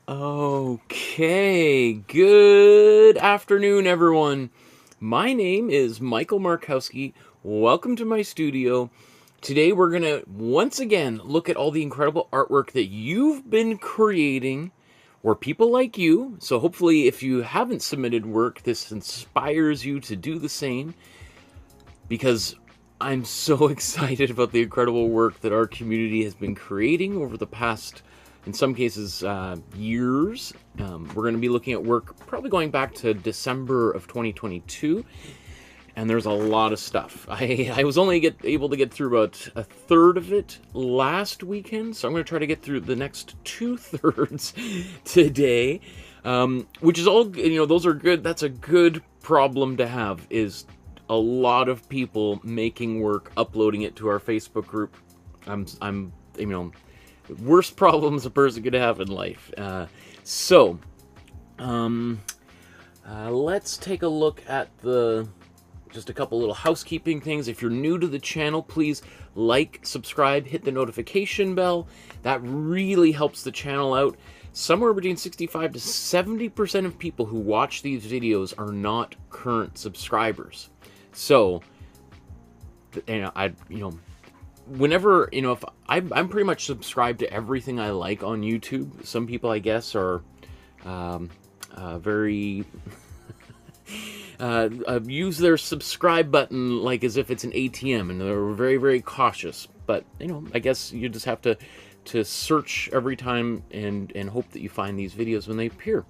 Okay, good afternoon, everyone. My name is Michael Markowsky. Welcome to my studio. Today we're going to once again look at all the incredible artwork that you've been creating, or people like you. So hopefully if you haven't submitted work, this inspires you to do the same, because I'm so excited about the incredible work that our community has been creating over the past, in some cases, years. We're going to be looking at work probably going back to December of 2022, and there's a lot of stuff. I was only able to get through about a third of it last weekend, so I'm going to try to get through the next 2/3 today, which is all, those are good. That's a good problem to have, is a lot of people making work, uploading it to our Facebook group. I'm worst problems a person could have in life. Let's take a look at just a couple little housekeeping things. If you're new to the channel, please like, subscribe, hit the notification bell. That really helps the channel out. Somewhere between 65 to 70% of people who watch these videos are not current subscribers. So, whenever, if I'm pretty much subscribed to everything I like on YouTube. Some people, I guess, are very use their subscribe button like as if it's an ATM, and they're very, very cautious. But I guess you just have to search every time and hope that you find these videos when they appear.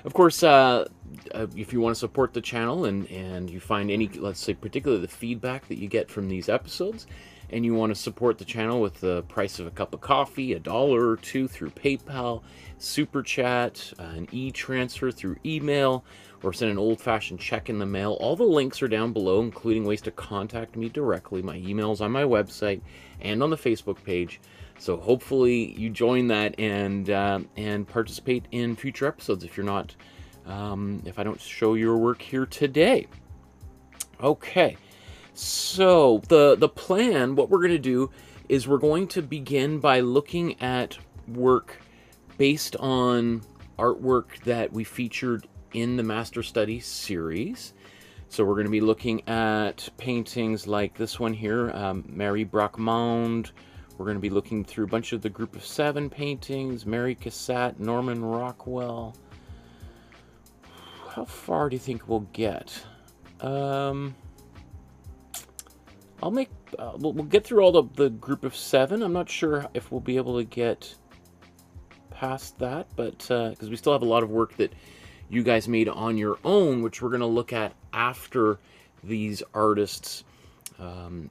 Of course, if you want to support the channel and you find any, let's say, particularly the feedback that you get from these episodes, and you want to support the channel with the price of a cup of coffee, $1 or $2 through PayPal, Super Chat, an e-transfer through email, or send an old-fashioned check in the mail, all the links are down below, including ways to contact me directly. My email's on my website and on the Facebook page. So hopefully you join that and participate in future episodes if you're not, if I don't show your work here today. Okay, so the plan, what we're going to do is we're going to begin by looking at work based on artwork that we featured in the Master Study series. So we're going to be looking at paintings like this one here, Mary Bracquemond. We're going to be looking through a bunch of the Group of 7 paintings, Mary Cassatt, Norman Rockwell. How far do you think we'll get? We'll get through all the Group of 7. I'm not sure if we'll be able to get past that, but because we still have a lot of work that you guys made on your own, which we're going to look at after these artists.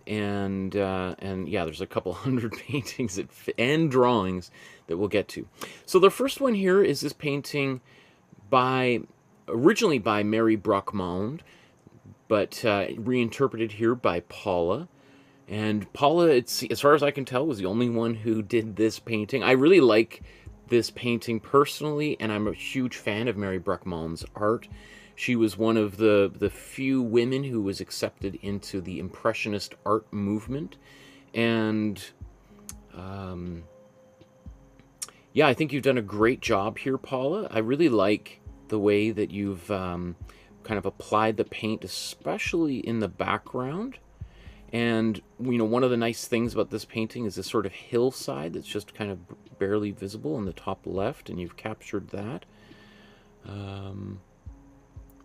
And yeah, there's a couple hundred paintings and drawings that we'll get to. So the first one here is this painting originally by Mary Bracquemond, but reinterpreted here by Paula. And Paula, as far as I can tell, was the only one who did this painting. I really like this painting personally, and I'm a huge fan of Mary Bracquemond's art. She was one of the few women who was accepted into the Impressionist art movement. And yeah, I think you've done a great job here, Paula. I really like the way that you've kind of applied the paint, especially in the background. And, one of the nice things about this painting is this sort of hillside that's just kind of barely visible in the top left, and you've captured that.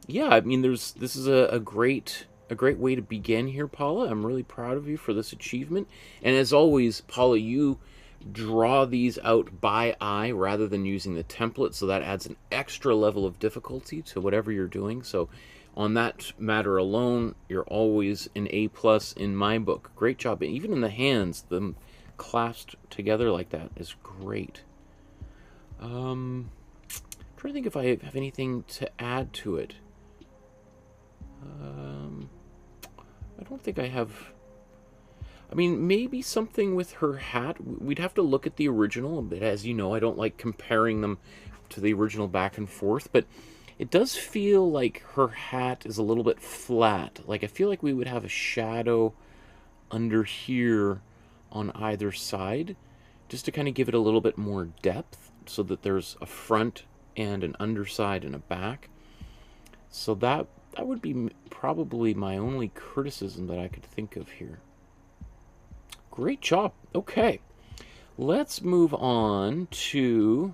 Yeah, I mean, this is a great way to begin here, Paula. I'm really proud of you for this achievement. And as always, Paula, you draw these out by eye rather than using the template, so that adds an extra level of difficulty to whatever you're doing. So on that matter alone, you're always an A+ in my book. Great job. Even in the hands, them clasped together like that is great. I'm trying to think if I have anything to add to it. I don't think I have. I mean, maybe something with her hat. We'd have to look at the original, but as you know, I don't like comparing them to the original back and forth, but it does feel like her hat is a little bit flat. Like, I feel like we would have a shadow under here on either side just to kind of give it a little bit more depth so that there's a front and an underside and a back. So that would be probably my only criticism that I could think of here. Great job. Okay, let's move on to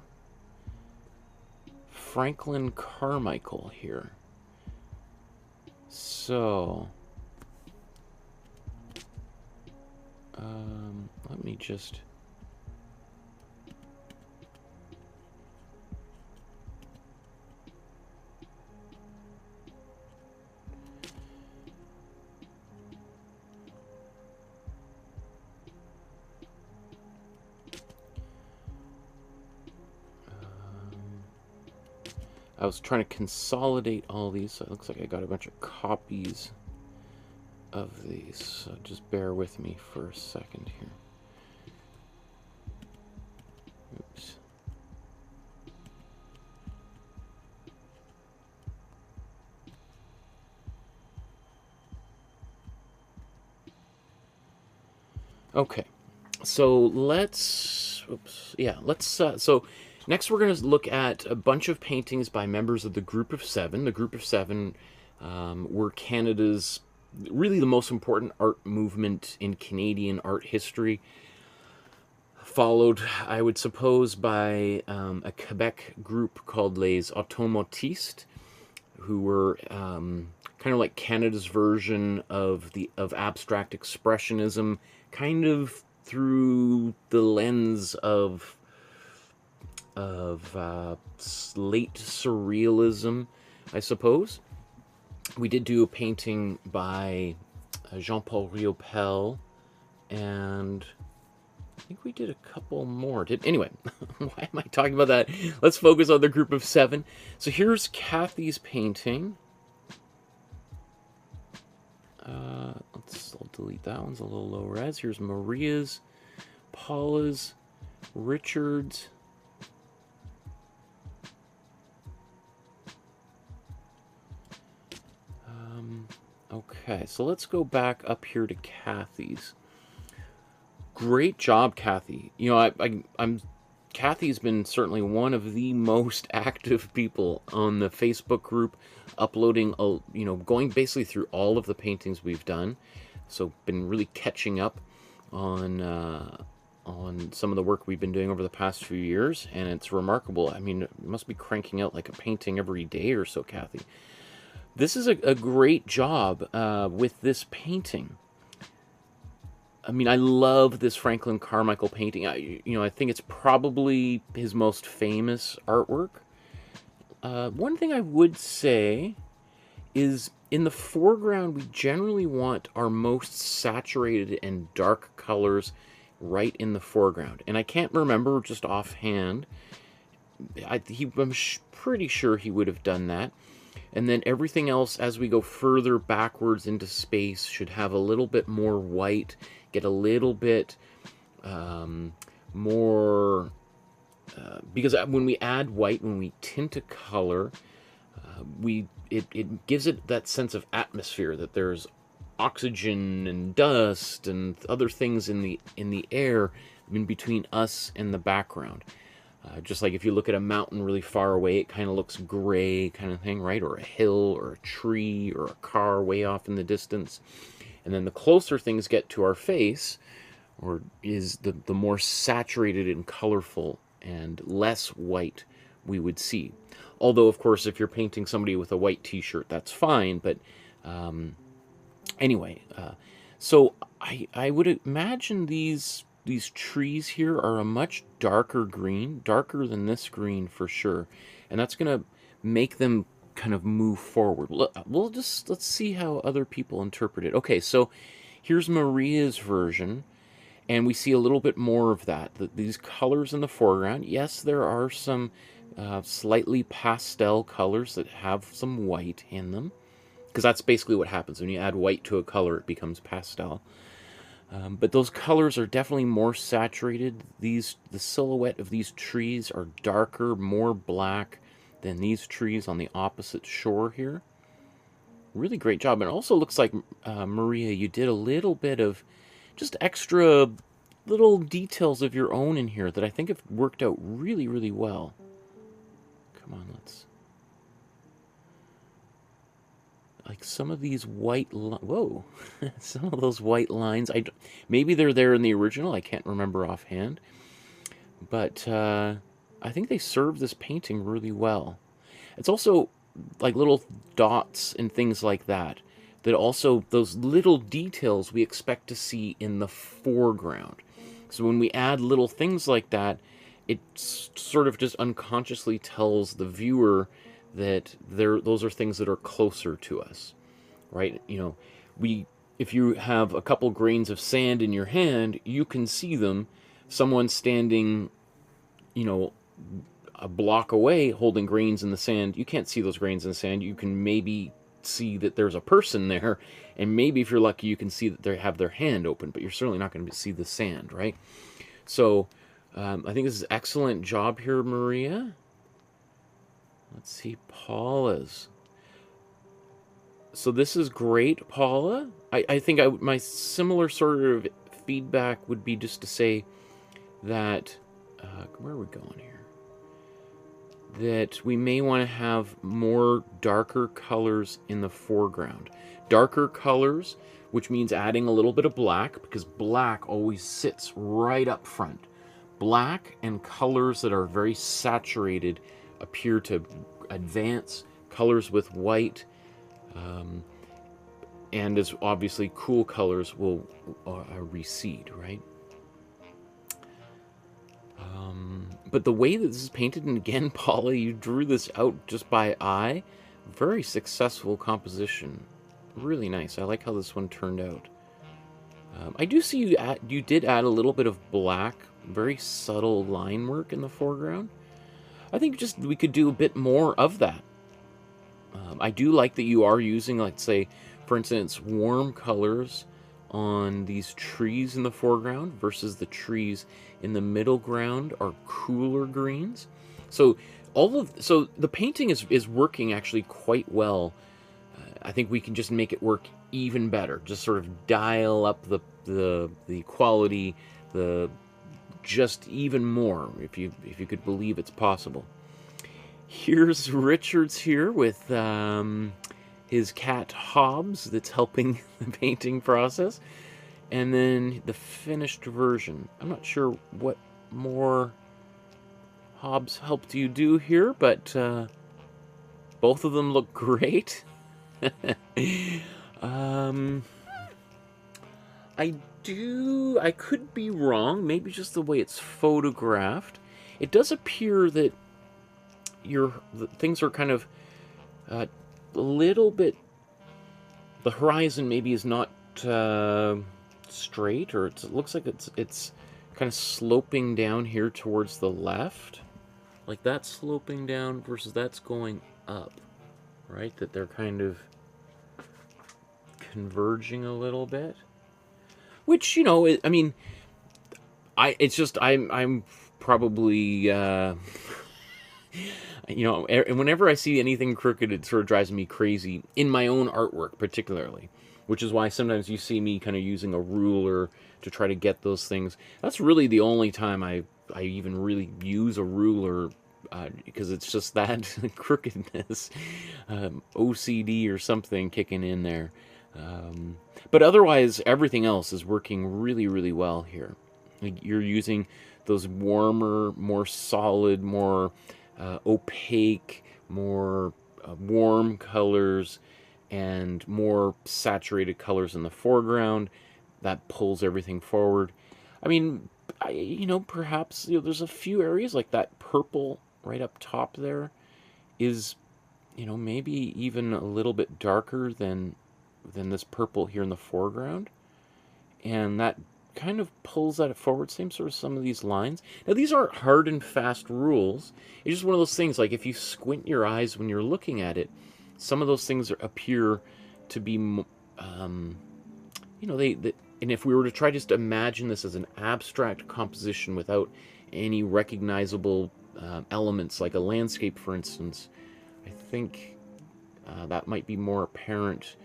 Franklin Carmichael here. So let me just I was trying to consolidate all these, so it looks like I got a bunch of copies of these, so just bear with me for a second here. Oops. Okay, so let's, so next we're going to look at a bunch of paintings by members of the Group of Seven. The Group of Seven were Canada's, really the most important art movement in Canadian art history, followed, I would suppose, by a Quebec group called Les Automatistes, who were kind of like Canada's version of abstract expressionism, kind of through the lens of late surrealism, I suppose. We did do a painting by Jean-Paul Riopel, and I think we did a couple more. Anyway, why am I talking about that? Let's focus on the Group of Seven. So here's Kathy's painting. I'll delete that one's a little low res. Here's Maria's, Paula's, Richard's. Okay, so let's go back up here to Kathy's. Great job, Kathy. You know, Kathy's been certainly one of the most active people on the Facebook group, uploading, you know, going basically through all of the paintings we've done. So been really catching up on some of the work we've been doing over the past few years, and it's remarkable. I mean, it must be cranking out like a painting every day or so, Kathy. This is a great job with this painting. I mean, I love this Franklin Carmichael painting. I think it's probably his most famous artwork. One thing I would say is in the foreground, we generally want our most saturated and dark colors right in the foreground. And I can't remember just offhand. I'm pretty sure he would have done that. And then everything else, as we go further backwards into space, should have a little bit more white, get a little bit more... because when we add white, when we tint a color, it gives it that sense of atmosphere, that there's oxygen and dust and other things in the air in between us and the background. Just like if you look at a mountain really far away, it kind of looks gray kind of thing, right? Or a hill or a tree or a car way off in the distance. And then the closer things get to our face, or is the more saturated and colorful and less white we would see. Although, of course, if you're painting somebody with a white t-shirt, that's fine. But anyway, so I would imagine these trees here are a much darker green, darker than this green for sure, and that's going to make them kind of move forward. Let's see how other people interpret it. Okay, so here's Maria's version, and we see a little bit more of that. These colors in the foreground, yes, there are some slightly pastel colors that have some white in them, because that's basically what happens when you add white to a color, it becomes pastel. But those colors are definitely more saturated. The silhouette of these trees are darker, more black than these trees on the opposite shore here. Really great job. And it also looks like, Maria, you did a little bit of just extra little details of your own in here that I think have worked out really, really well. Come on, let's... Like some of these white... Whoa! Some of those white lines, maybe they're there in the original, I can't remember offhand. But I think they serve this painting really well. It's also like little dots and things like that. That also, those little details we expect to see in the foreground. So when we add little things like that, it sort of just unconsciously tells the viewer that those are things that are closer to us, right? You know, if you have a couple grains of sand in your hand, you can see them. Someone standing, you know, a block away holding grains in the sand, you can't see those grains in the sand. You can maybe see that there's a person there, and maybe if you're lucky you can see that they have their hand open, but you're certainly not going to see the sand, right? So I think this is excellent job here, Maria. Let's see, Paula's. So this is great, Paula. I think my similar sort of feedback would be just to say that, where are we going here? That we may want to have more darker colors in the foreground. Darker colors, which means adding a little bit of black, because black always sits right up front. Black and colors that are very saturated appear to advance. Colors with white, and as obviously cool colors will recede, right? But the way that this is painted, and again, Paula, you drew this out just by eye. Very successful composition. Really nice. I like how this one turned out. I do see you did add a little bit of black, very subtle line work in the foreground. I think just we could do a bit more of that. I do like that you are using, like, say, for instance, warm colors on these trees in the foreground versus the trees in the middle ground are cooler greens. So the painting is working actually quite well. I think we can just make it work even better. Just sort of dial up the quality, just even more, if you could believe it's possible. Here's Richards here with his cat Hobbs that's helping the painting process. And then the finished version. I'm not sure what more Hobbs helped you do here, but both of them look great. I could be wrong, maybe just the way it's photographed. It does appear that things are kind of a little bit, the horizon maybe is not straight, or it looks like it's kind of sloping down here towards the left, like that's sloping down versus that's going up, right? That they're kind of converging a little bit, which, you know, I mean, I'm probably you know, whenever I see anything crooked, it sort of drives me crazy in my own artwork particularly, which is why sometimes you see me kind of using a ruler to try to get those things. That's really the only time I even really use a ruler, because it's just that crookedness, OCD or something kicking in there. But otherwise, everything else is working really, really well here. Like, you're using those warmer, more solid, more opaque, more warm colors, and more saturated colors in the foreground. That pulls everything forward. I mean, you know, perhaps, you know, there's a few areas like that purple right up top there is, you know, maybe even a little bit darker than this purple here in the foreground, and that kind of pulls that forward. Same sort of some of these lines. Now, these aren't hard and fast rules. It's just one of those things, like, if you squint your eyes when you're looking at it, some of those things appear to be, you know, and if we were to try just to imagine this as an abstract composition without any recognizable elements, like a landscape, for instance, I think that might be more apparent,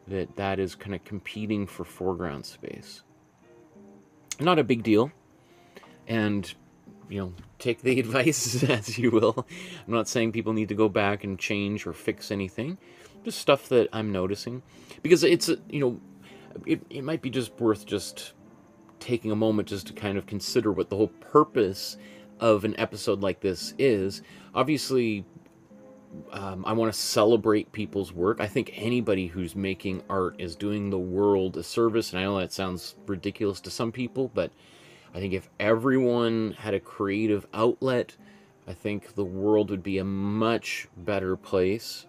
that is kind of competing for foreground space. not a big deal. And, you know, take the advice as you will. I'm not saying people need to go back and change or fix anything. Just stuff that I'm noticing. Because it's, you know, it might be just worth just taking a moment just to kind of consider what the whole purpose of an episode like this is. Obviously, I want to celebrate people's work. I think anybody who's making art is doing the world a service. And I know that sounds ridiculous to some people, but I think if everyone had a creative outlet, I think the world would be a much better place.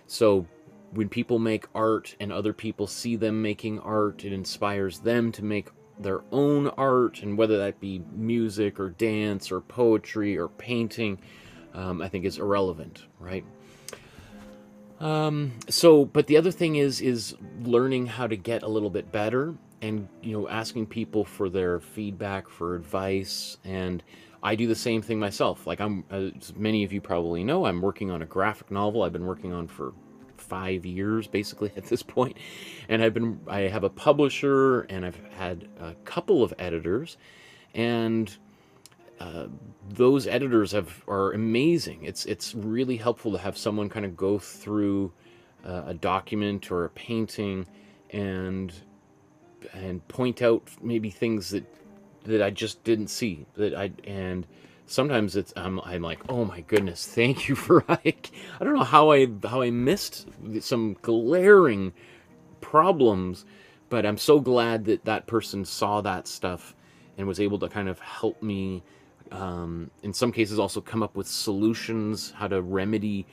So when people make art and other people see them making art, it inspires them to make their own art, and whether that be music or dance or poetry or painting, I think is irrelevant, right? But the other thing is learning how to get a little bit better, and, you know, asking people for their feedback, for advice. And I do the same thing myself. Like, as many of you probably know, I'm working on a graphic novel I've been working on for 5 years basically at this point. And I have a publisher, and I've had a couple of editors, and those editors are amazing. It's really helpful to have someone kind of go through a document or a painting and point out maybe things that I just didn't see, and sometimes I'm like, oh my goodness, thank you for I don't know how I missed some glaring problems, but I'm so glad that person saw that stuff and was able to kind of help me, in some cases also come up with solutions, how to remedy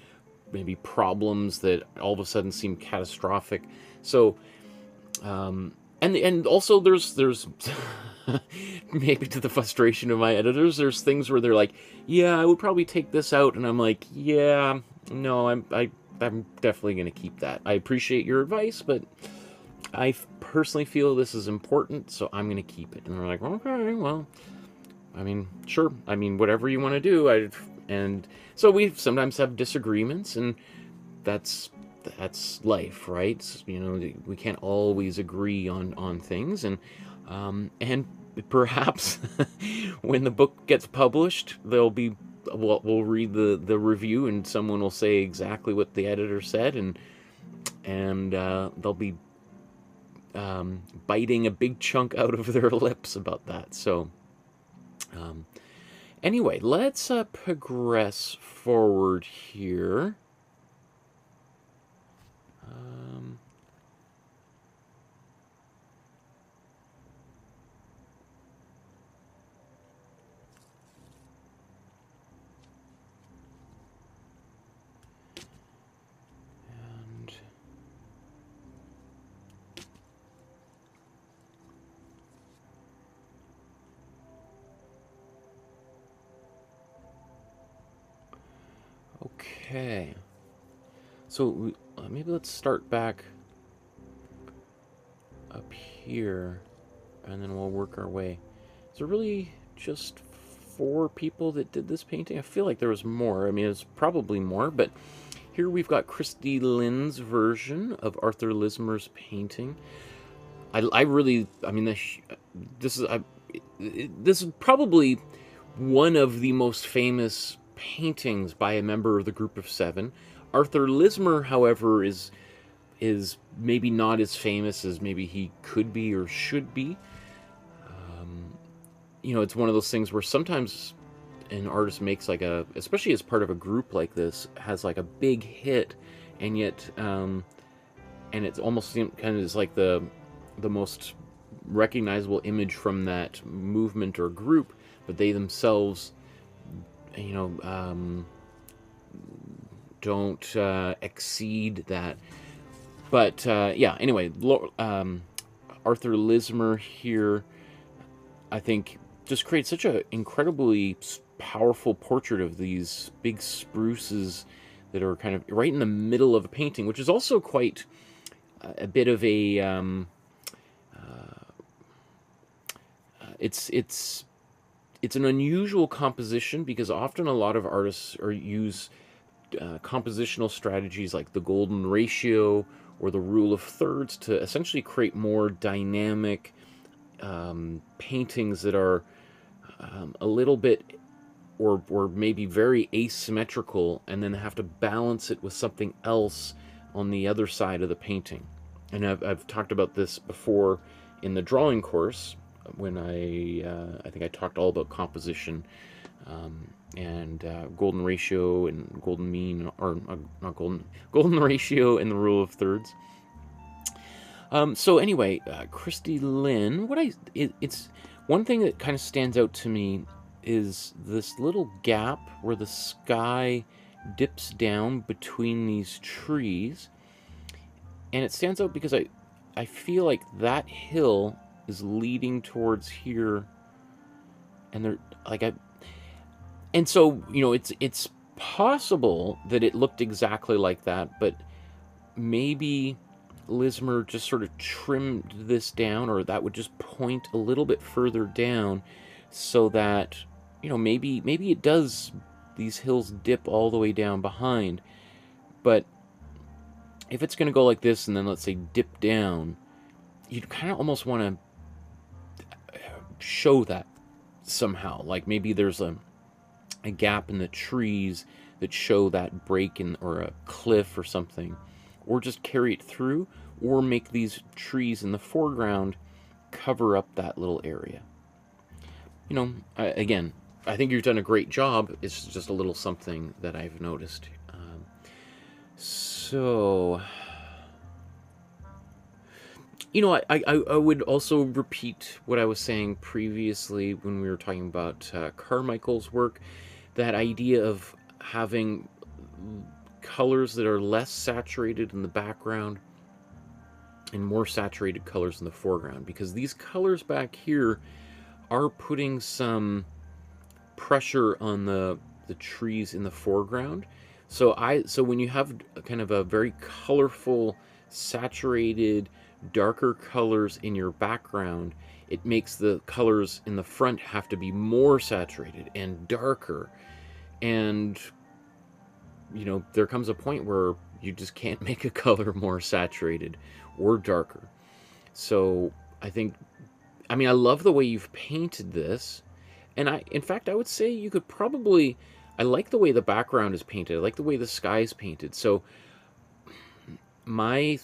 maybe problems that all of a sudden seem catastrophic. So and also there's maybe to the frustration of my editors, there's things where they're like, yeah, I would probably take this out, and I'm like, yeah, no, I'm definitely going to keep that. I appreciate your advice, but I personally feel this is important, so I'm going to keep it. And they're like, okay, well, I mean, sure, I mean, whatever you want to do. And so we sometimes have disagreements, and that's life, right? You know, we can't always agree on things, and perhaps when the book gets published, we'll read the review, and someone will say exactly what the editor said, and they'll be biting a big chunk out of their lips about that. So anyway, let's progress forward here. Okay, so maybe let's start back up here, and then we'll work our way. Is there really just 4 people that did this painting? I feel like there was more. I mean, it's probably more, but here we've got Christy Lynn's version of Arthur Lismer's painting. I mean, this is probably one of the most famous paintings by a member of the Group of Seven. Arthur Lismer, however, is maybe not as famous as maybe he could be or should be. You know, it's one of those things where sometimes an artist makes like especially as part of a group like this, has like a big hit, and yet, and it's almost kind of is like the most recognizable image from that movement or group, but they themselves, you know, don't exceed that. But yeah, anyway, Arthur Lismer here, I think, just creates such an incredibly powerful portrait of these big spruces that are kind of right in the middle of a painting, which is also quite a bit of a it's an unusual composition, because often a lot of artists use compositional strategies like the golden ratio or the rule of thirds to essentially create more dynamic paintings that are a little bit or maybe very asymmetrical, and then have to balance it with something else on the other side of the painting. And I've talked about this before in the drawing course when I think I talked all about composition and golden ratio and golden mean, or not golden ratio and the rule of thirds. So anyway, Christy Lynn, it's one thing that kind of stands out to me is this little gap where the sky dips down between these trees, and it stands out because I feel like that hill is leading towards here, and they're like and so, you know, it's possible that it looked exactly like that, but maybe Lismer just sort of trimmed this down, or that would just point a little bit further down, so that, you know, maybe it does, these hills dip all the way down behind. But if it's going to go like this and then, let's say, dip down, you'd kind of almost want to show that somehow. Like maybe there's a gap in the trees that show that break in, or a cliff or something, or just carry it through, or make these trees in the foreground cover up that little area. You know, again, I think you've done a great job. It's just a little something that I've noticed. So, you know, I would also repeat what I was saying previously when we were talking about Carmichael's work, that idea of having colors that are less saturated in the background and more saturated colors in the foreground, because these colors back here are putting some pressure on the trees in the foreground. So when you have kind of a very colorful, saturated, darker colors in your background, it makes the colors in the front have to be more saturated and darker. And, you know, there comes a point where you just can't make a color more saturated or darker. So I think, I mean, I love the way you've painted this. And in fact, I would say you could probably, I like the way the background is painted. I like the way the sky is painted. So my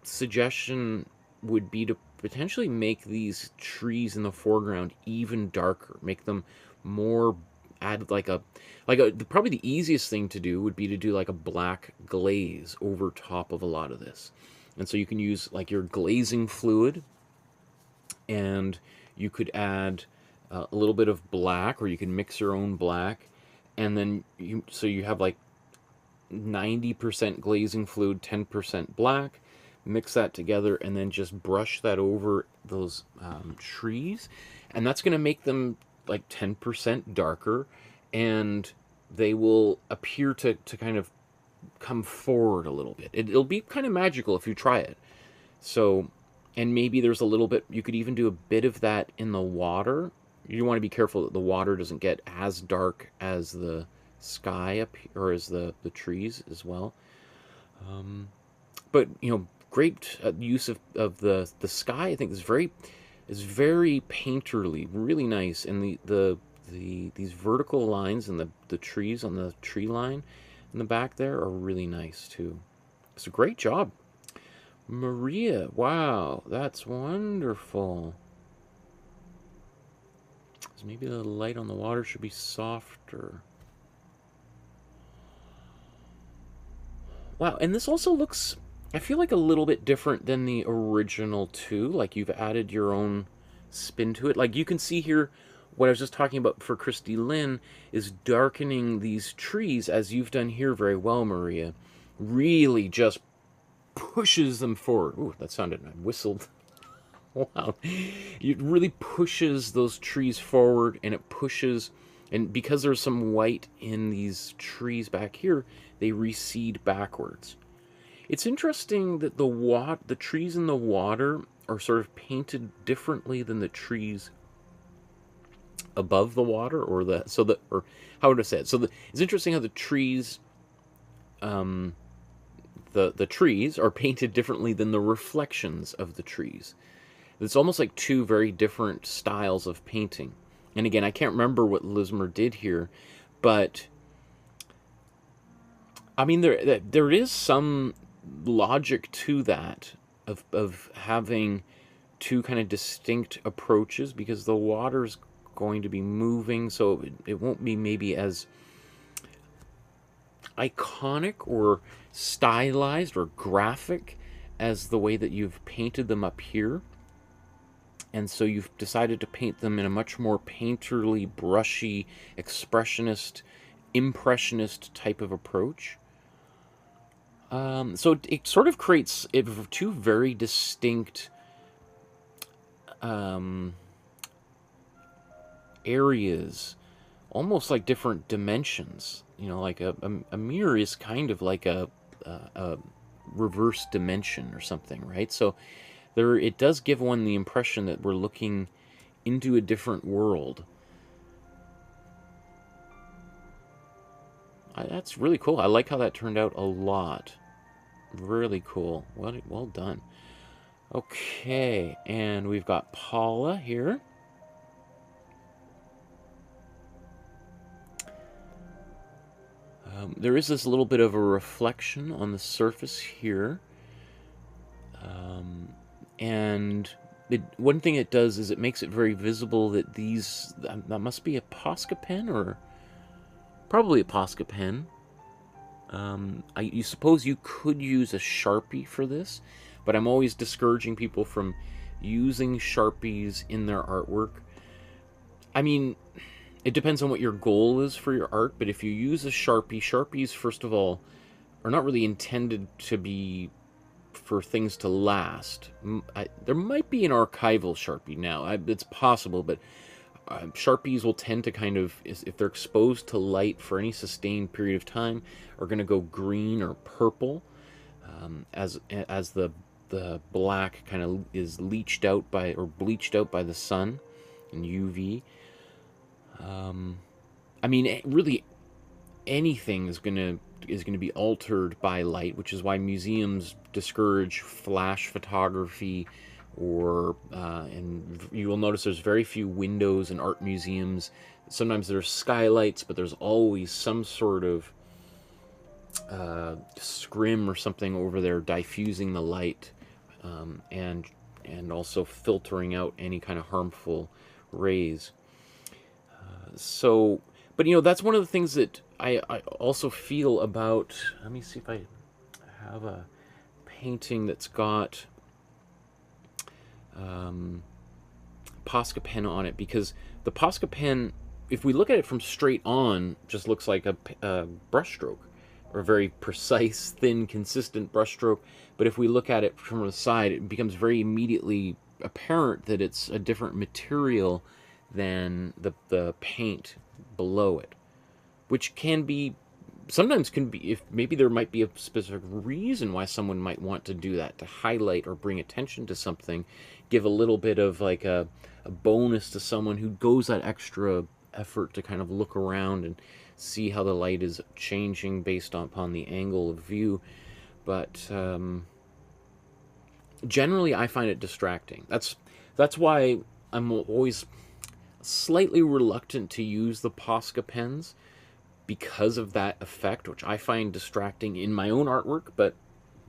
suggestion would be to potentially make these trees in the foreground even darker, make them more, add probably the easiest thing to do would be to do like a black glaze over top of a lot of this. And so you can use like your glazing fluid, and you could add a little bit of black, or you can mix your own black, and then you have like 90% glazing fluid, 10% black. Mix that together, and then just brush that over those trees, and that's going to make them like 10% darker, and they will appear to kind of come forward a little bit. It'll be kind of magical if you try it. So, and maybe there's a little bit, you could even do a bit of that in the water. You want to be careful that the water doesn't get as dark as the sky up, or as the trees as well. But, you know, great use of the sky. I think is very painterly, really nice. And these vertical lines and the trees on the tree line in the back there are really nice too. It's a great job, Maria. Wow, that's wonderful. So maybe the light on the water should be softer. Wow, and this also looks, I feel like, a little bit different than the original too. Like you've added your own spin to it. Like you can see here, what I was just talking about for Christy Lynn is darkening these trees, as you've done here very well, Maria. Really just pushes them forward. Ooh, that sounded, I whistled. Wow. It really pushes those trees forward, and it pushes, and because there's some white in these trees back here, they recede backwards. It's interesting that the trees in the water are sort of painted differently than the trees above the water, or how would I say it? So it's interesting how the trees the trees are painted differently than the reflections of the trees. It's almost like two very different styles of painting. And again, I can't remember what Lismer did here, but I mean, there is some logic to that of having two kind of distinct approaches, because the water's going to be moving, so it won't be maybe as iconic or stylized or graphic as the way that you've painted them up here. And so you've decided to paint them in a much more painterly, brushy, expressionist, impressionist type of approach. So it sort of creates two very distinct areas, almost like different dimensions. You know, like a mirror is kind of like a reverse dimension or something, right? So it does give one the impression that we're looking into a different world. That's really cool. I like how that turned out a lot. Really cool. Well done. Okay, and we've got Paula here. There is this little bit of a reflection on the surface here. And one thing it does is it makes it very visible that that must be a Posca pen, or probably a Posca pen. You suppose you could use a Sharpie for this, but I'm always discouraging people from using Sharpies in their artwork. I mean, it depends on what your goal is for your art, but if you use a Sharpie, Sharpies, first of all, are not really intended to be for things to last. There might be an archival Sharpie now. It's possible, but Sharpies will tend to kind of, if they're exposed to light for any sustained period of time, are going to go green or purple as the black kind of is leached out by, or bleached out by the sun and UV. I mean, really, anything is going to be altered by light, which is why museums discourage flash photography, or and you will notice there's very few windows in art museums. Sometimes there's skylights, but there's always some sort of scrim or something over there diffusing the light, and also filtering out any kind of harmful rays. So, but you know, that's one of the things that I also feel about. Let me see if I have a painting that's got Posca pen on it, because the Posca pen, if we look at it from straight on, just looks like a brushstroke, or a very precise, thin, consistent brushstroke. But if we look at it from the side, it becomes very immediately apparent that it's a different material than the paint below it, which can be, sometimes can be, if maybe there might be a specific reason why someone might want to do that, to highlight or bring attention to something, give a little bit of like a bonus to someone who goes that extra effort to kind of look around and see how the light is changing based upon the angle of view. But generally I find it distracting. That's why I'm always slightly reluctant to use the Posca pens, because of that effect, which I find distracting in my own artwork. But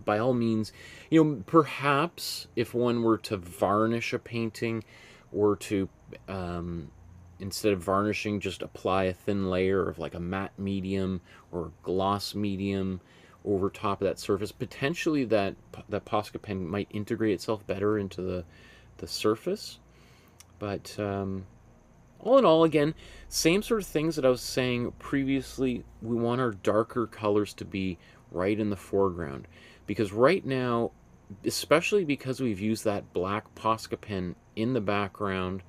by all means, you know, perhaps if one were to varnish a painting, or to instead of varnishing, just apply a thin layer of like a matte medium or a gloss medium over top of that surface, potentially that Posca pen might integrate itself better into the surface. But all in all, again, same sort of things that I was saying previously. We want our darker colors to be right in the foreground, because right now, especially because we've used that black Posca pen in the background,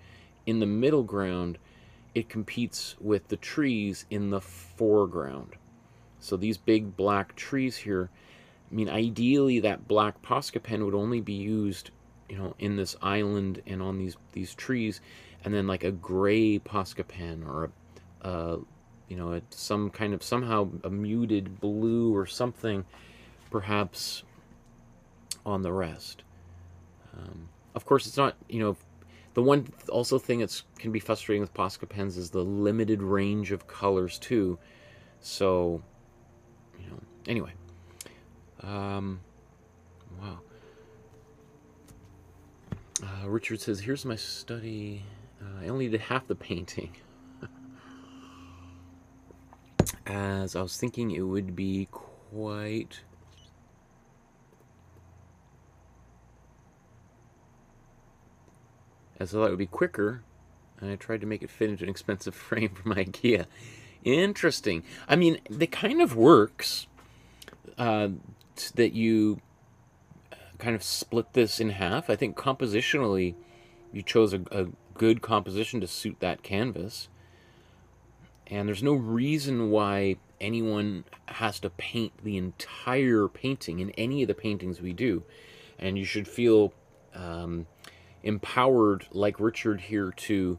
in the middle ground, it competes with the trees in the foreground. So these big black trees here, I mean, ideally that black Posca pen would only be used, you know, in this island and on these trees, and then like a gray Posca pen, or you know, some kind of, somehow a muted blue or something, perhaps on the rest. Of course, it's not, you know, the one also thing that's can be frustrating with Posca pens is the limited range of colors too. So, you know, anyway. Wow. Richard says, here's my study. I only did half the painting. As I was thinking it would be quite... As I thought it would be quicker, and I tried to make it fit into an expensive frame from IKEA. Interesting. I mean, it kind of works that you kind of split this in half. I think compositionally, you chose a good composition to suit that canvas. And there's no reason why anyone has to paint the entire painting in any of the paintings we do. And you should feel empowered, like Richard here, to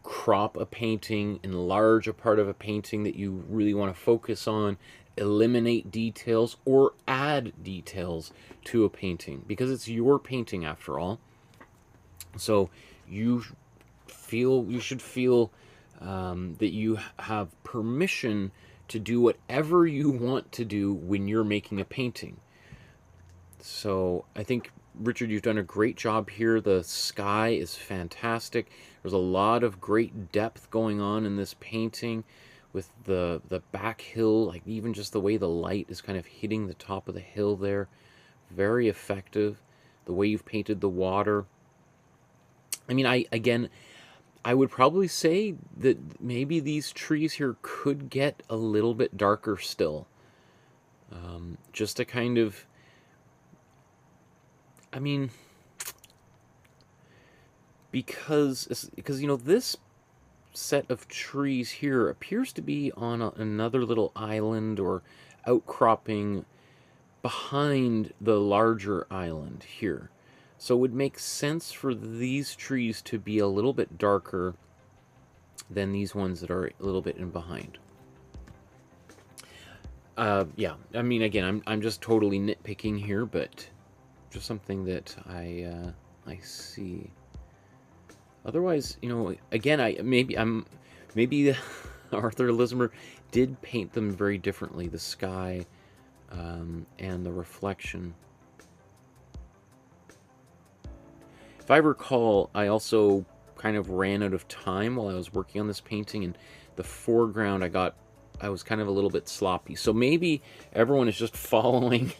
crop a painting, enlarge a part of a painting that you really want to focus on, eliminate details, or add details to a painting, because it's your painting after all. So you should feel that you have permission to do whatever you want to do when you're making a painting. So I think, Richard, you've done a great job here. The sky is fantastic. There's a lot of great depth going on in this painting with the back hill, like even just the way the light is kind of hitting the top of the hill there. Very effective. The way you've painted the water. I mean, I would probably say that maybe these trees here could get a little bit darker still. Just to kind of... I mean, because you know, this set of trees here appears to be on another little island or outcropping behind the larger island here. So it would make sense for these trees to be a little bit darker than these ones that are a little bit in behind. Yeah, I mean, again, I'm just totally nitpicking here, but just something that I see. Otherwise, you know, again, maybe Arthur Lismer did paint them very differently, the sky and the reflection. If I recall, I also kind of ran out of time while I was working on this painting, and the foreground I was kind of a little bit sloppy. So maybe everyone is just following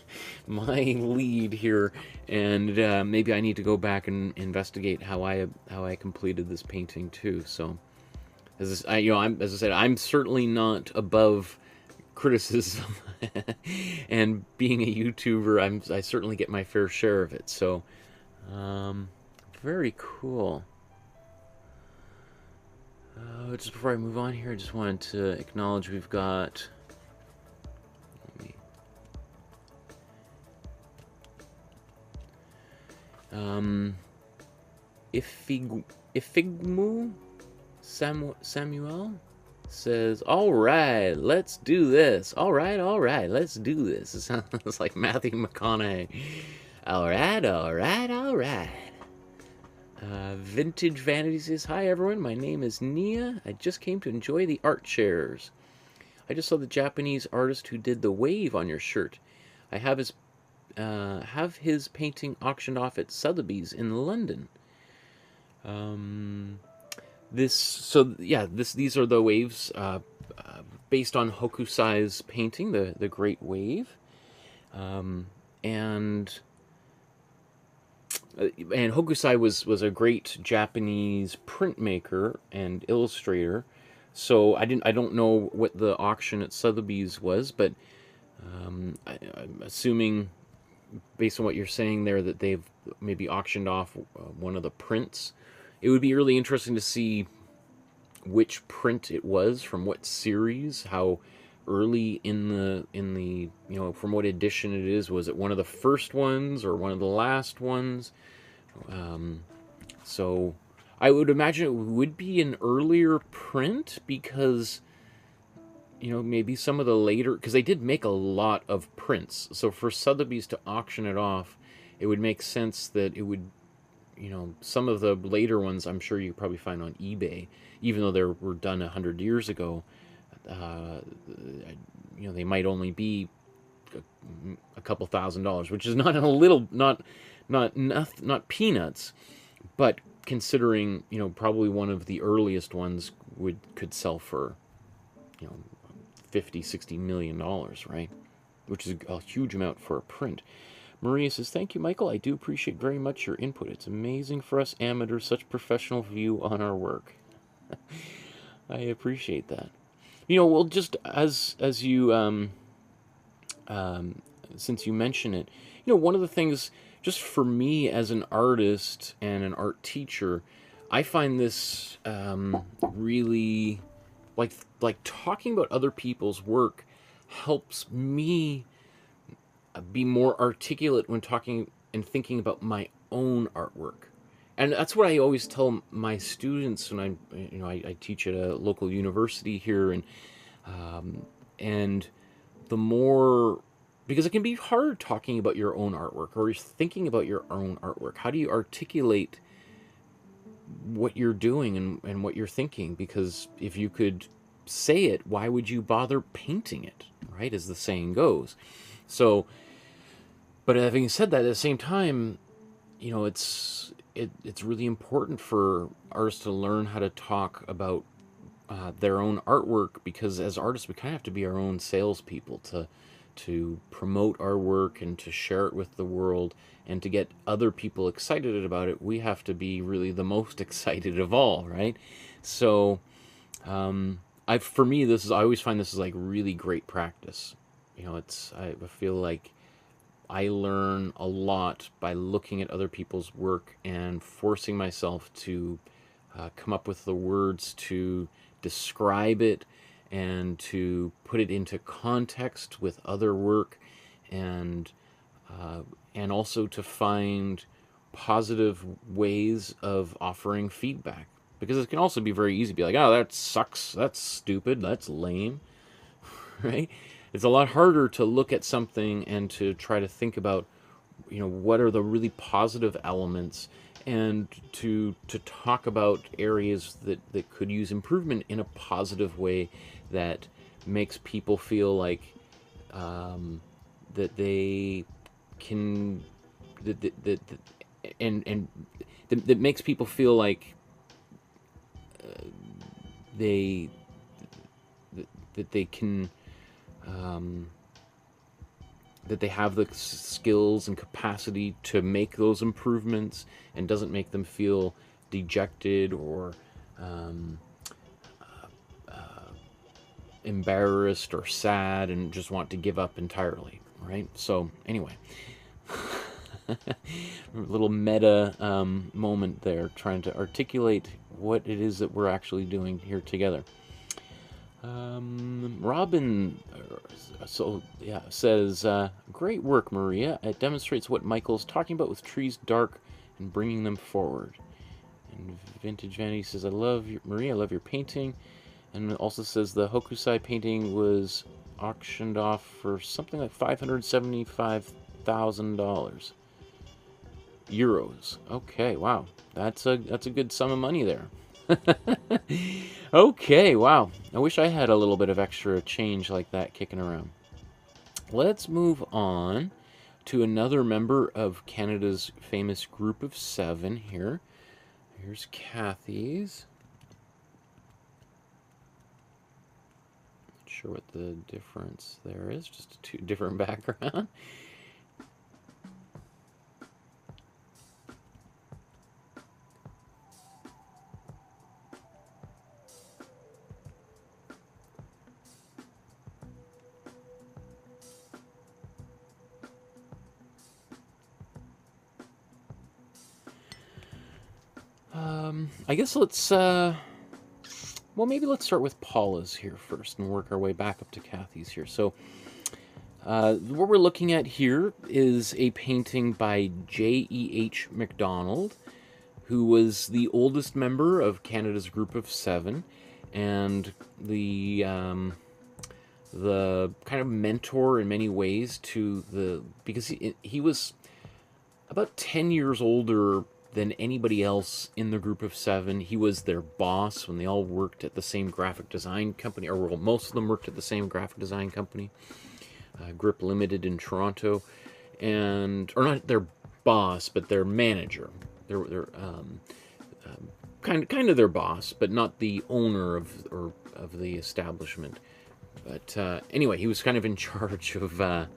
my lead here, and maybe I need to go back and investigate how I completed this painting too. So, as I said, I'm certainly not above criticism, and being a YouTuber, I certainly get my fair share of it. So, very cool. Just before I move on here, I just wanted to acknowledge we've got... Ifigmu Samuel says, "Alright, let's do this. Alright, let's do this." It sounds like Matthew McConaughey. Alright. Vintage Vanity says, "Hi everyone, my name is Nia. I just came to enjoy the art chairs. I just saw the Japanese artist who did the wave on your shirt. I have his painting auctioned off at Sotheby's in London." These are the waves based on Hokusai's painting, the Great Wave, and Hokusai was a great Japanese printmaker and illustrator. So I don't know what the auction at Sotheby's was, but I'm assuming, based on what you're saying there, that they've maybe auctioned off one of the prints. It would be really interesting to see which print it was, from what series, how early in the you know, from what edition it is. Was it one of the first ones or one of the last ones? So I would imagine it would be an earlier print, because you know, maybe some of the later, because they did make a lot of prints. So for Sotheby's to auction it off, it would make sense that it would, you know, some of the later ones I'm sure you probably find on eBay, even though they were done 100 years ago. You know, they might only be a couple $1,000s, which is not a little, not peanuts, but considering, you know, probably one of the earliest ones could sell for, you know, 50, 60 million dollars, right? Which is a huge amount for a print. Maria says, thank you, Michael. I do appreciate very much your input. It's amazing for us amateurs, such professional view on our work. I appreciate that. You know, well, just as you, since you mention it, you know, one of the things, just for me as an artist and an art teacher, I find this really, like talking about other people's work helps me be more articulate when talking and thinking about my own artwork. And that's what I always tell my students when I teach at a local university here, and the more, because it can be hard talking about your own artwork or thinking about your own artwork. How do you articulate what you're doing and what you're thinking? Because if you could say it, why would you bother painting it, right? As the saying goes. So, but having said that, at the same time, you know, it's really important for artists to learn how to talk about their own artwork, because as artists, we kind of have to be our own salespeople to promote our work and to share it with the world, and to get other people excited about it. We have to be really the most excited of all, right? So, for me, I always find this is like really great practice. You know, I feel like I learn a lot by looking at other people's work and forcing myself to come up with the words to describe it and to put it into context with other work, and also to find positive ways of offering feedback, because it can also be very easy to be like, oh, that sucks, that's stupid, that's lame, right? It's a lot harder to look at something and to try to think about, you know, what are the really positive elements, and to talk about areas that could use improvement in a positive way that makes people feel like that they can, that makes people feel like they can, that they have the skills and capacity to make those improvements, and doesn't make them feel dejected or embarrassed or sad and just want to give up entirely, right? So anyway, a little meta moment there, trying to articulate what it is that we're actually doing here together. Robin says, great work, Maria. It demonstrates what Michael's talking about with trees dark and bringing them forward. And Vintage Vanity says, Maria, I love your painting. And it also says the Hokusai painting was auctioned off for something like $575,000 euros. Okay, wow, that's a good sum of money there. Okay, wow. I wish I had a little bit of extra change like that kicking around. Let's move on to another member of Canada's famous group of 7 here. Here's Kathy's. Not sure what the difference there is, just a different background. I guess let's, well, maybe let's start with Paula's here first and work our way back up to Kathy's here. So, what we're looking at here is a painting by J.E.H. MacDonald, who was the oldest member of Canada's group of 7, and the the kind of mentor in many ways to the, because he was about 10 years older than anybody else in the group of 7. He was their boss when they all worked at the same graphic design company, or well, most of them worked at the same graphic design company, Grip Limited in Toronto, and, or not their boss, but their manager. They're kind of their boss, but not the owner of the establishment. But anyway, he was kind of in charge of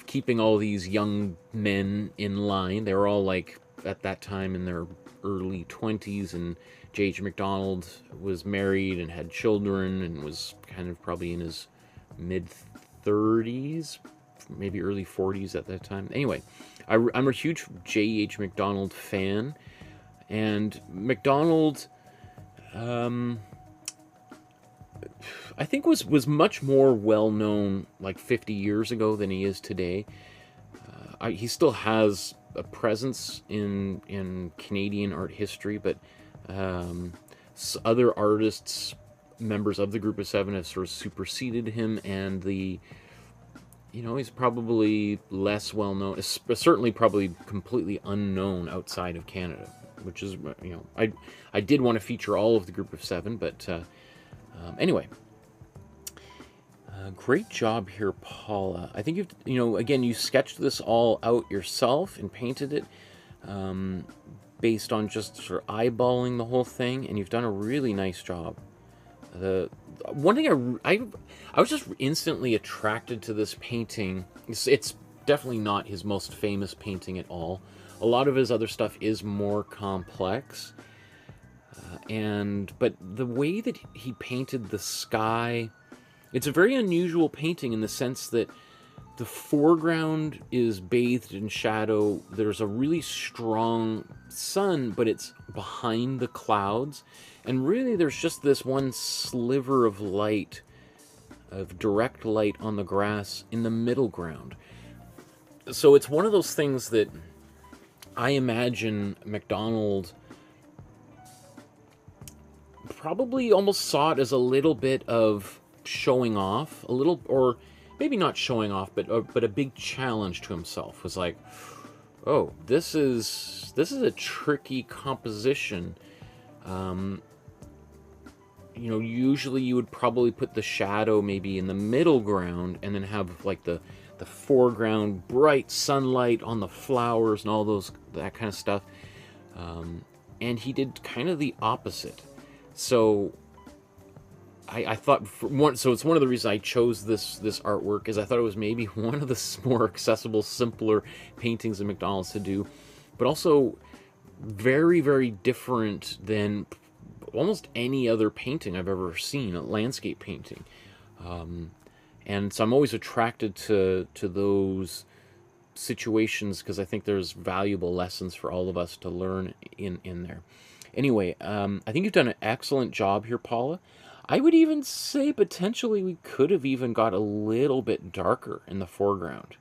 keeping all these young men in line. They were all like at that time in their early 20s, and J.E.H. MacDonald was married and had children and was kind of probably in his mid 30s, maybe early 40s at that time. Anyway, I'm a huge J.E.H. MacDonald fan, and MacDonald, I think was much more well known like 50 years ago than he is today. He still has a presence in Canadian art history, but other artists, members of the group of 7, have sort of superseded him, and he's probably less well known, certainly probably completely unknown outside of Canada, which is, I did want to feature all of the group of 7, but anyway. Great job here, Paula. I think again, you sketched this all out yourself and painted it based on just sort of eyeballing the whole thing, and you've done a really nice job. The one thing I was just instantly attracted to this painting. It's definitely not his most famous painting at all. A lot of his other stuff is more complex, but the way that he painted the sky. It's a very unusual painting in the sense that the foreground is bathed in shadow. There's a really strong sun, but it's behind the clouds. And really there's just this one sliver of light, of direct light on the grass in the middle ground. So it's one of those things that I imagine MacDonald probably almost saw it as a little bit of showing off, a little, or maybe not showing off, but a big challenge to himself. Was like, oh, this is a tricky composition. Usually you would probably put the shadow maybe in the middle ground, and then have like the foreground, bright sunlight on the flowers and all that kind of stuff. And he did kind of the opposite. So I thought, so it's one of the reasons I chose this artwork, is I thought it was maybe one of the more accessible, simpler paintings of MacDonald's to do, but also very, very different than almost any other painting I've ever seen, a landscape painting. And so I'm always attracted to those situations, because I think there's valuable lessons for all of us to learn in there. Anyway, I think you've done an excellent job here, Paula. I would even say potentially we could have even got a little bit darker in the foreground.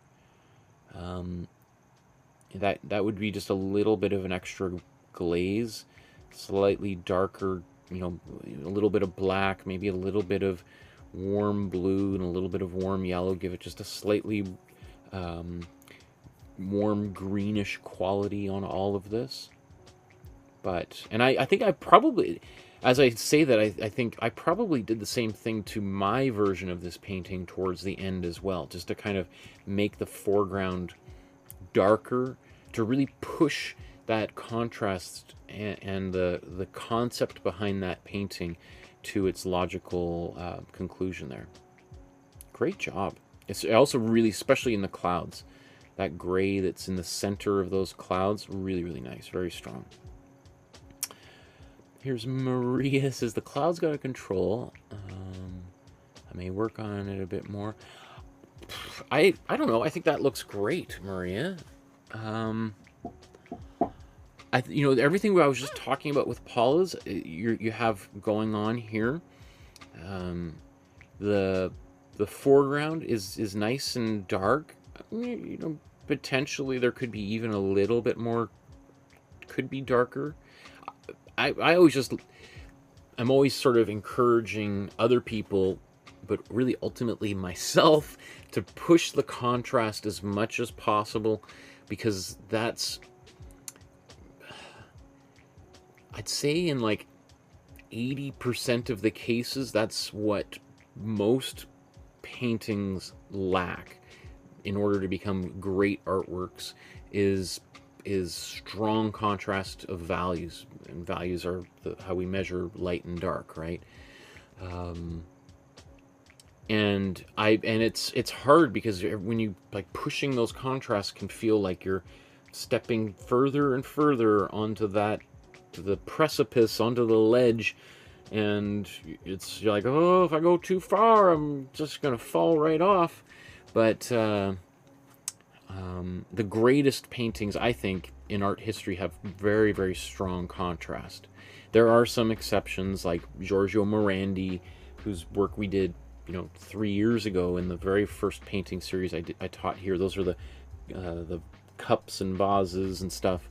That would be just a little bit of an extra glaze, slightly darker, a little bit of black, maybe a little bit of warm blue and a little bit of warm yellow. Give it just a slightly warm greenish quality on all of this. And I think I probably, as I say that, I think I probably did the same thing to my version of this painting towards the end as well, just to kind of make the foreground darker, to really push that contrast and the concept behind that painting to its logical conclusion there. Great job. It's also really, especially in the clouds, that gray that's in the center of those clouds, really, really nice, very strong. Here's Maria, says the clouds got out of control. I may work on it a bit more. I don't know. I think that looks great, Maria. Everything I was just talking about with Paula's, you have going on here. The foreground is nice and dark. Potentially there could be even a little bit more, could be darker. I'm always sort of encouraging other people but really ultimately myself, to push the contrast as much as possible, because that's, I'd say in like 80% of the cases, that's what most paintings lack in order to become great artworks, is strong contrast of values. And values are how we measure light and dark, right? And it's hard, because when you like pushing those contrasts can feel like you're stepping further and further onto that, to the precipice, onto the ledge, and you're like, oh, if I go too far, I'm just gonna fall right off. But the greatest paintings, I think, in art history have very, very strong contrast. There are some exceptions, like Giorgio Morandi, whose work we did, 3 years ago in the very first painting series I taught here. Those are the cups and vases and stuff.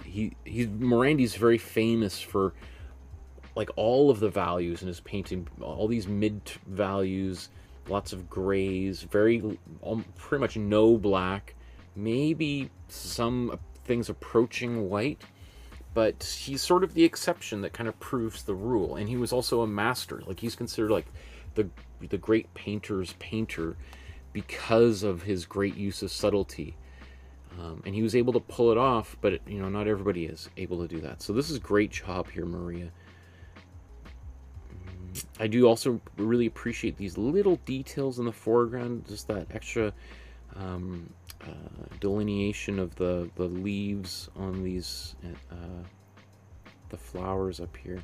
Morandi's very famous for like all of the values in his painting, all these mid values, lots of grays, pretty much no black, maybe some things approaching white, but he's sort of the exception that kind of proves the rule. And he was also a master. Like, he's considered like the great painter's painter because of his great use of subtlety. And he was able to pull it off, but not everybody is able to do that. So this is a great job here, Maria. I do also really appreciate these little details in the foreground, just that extra delineation of the leaves on these, the flowers up here.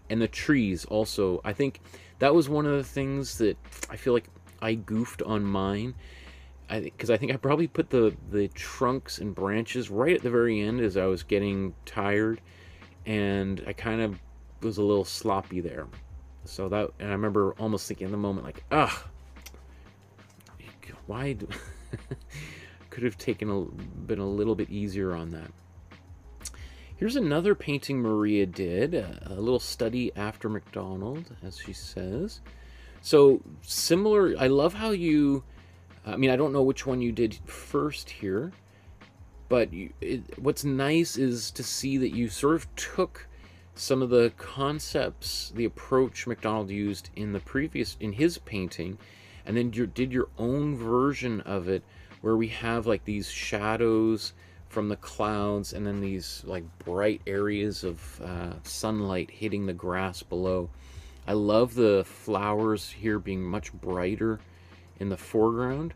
And the trees also. I think that was one of the things that I feel like I goofed on mine. Because I think I probably put the trunks and branches right at the very end as I was getting tired, and I kind of was a little sloppy there. So and I remember almost thinking in the moment, like, why could have been a little bit easier on that. Here's another painting Maria did, a little study after MacDonald, as she says. So similar. I love how you. I mean, I don't know which one you did first here, but what's nice is to see that you sort of took some of the concepts, the approach MacDonald used in his painting, and then you did your own version of it, where we have like these shadows from the clouds, and then these like bright areas of sunlight hitting the grass below. I love the flowers here being much brighter in the foreground.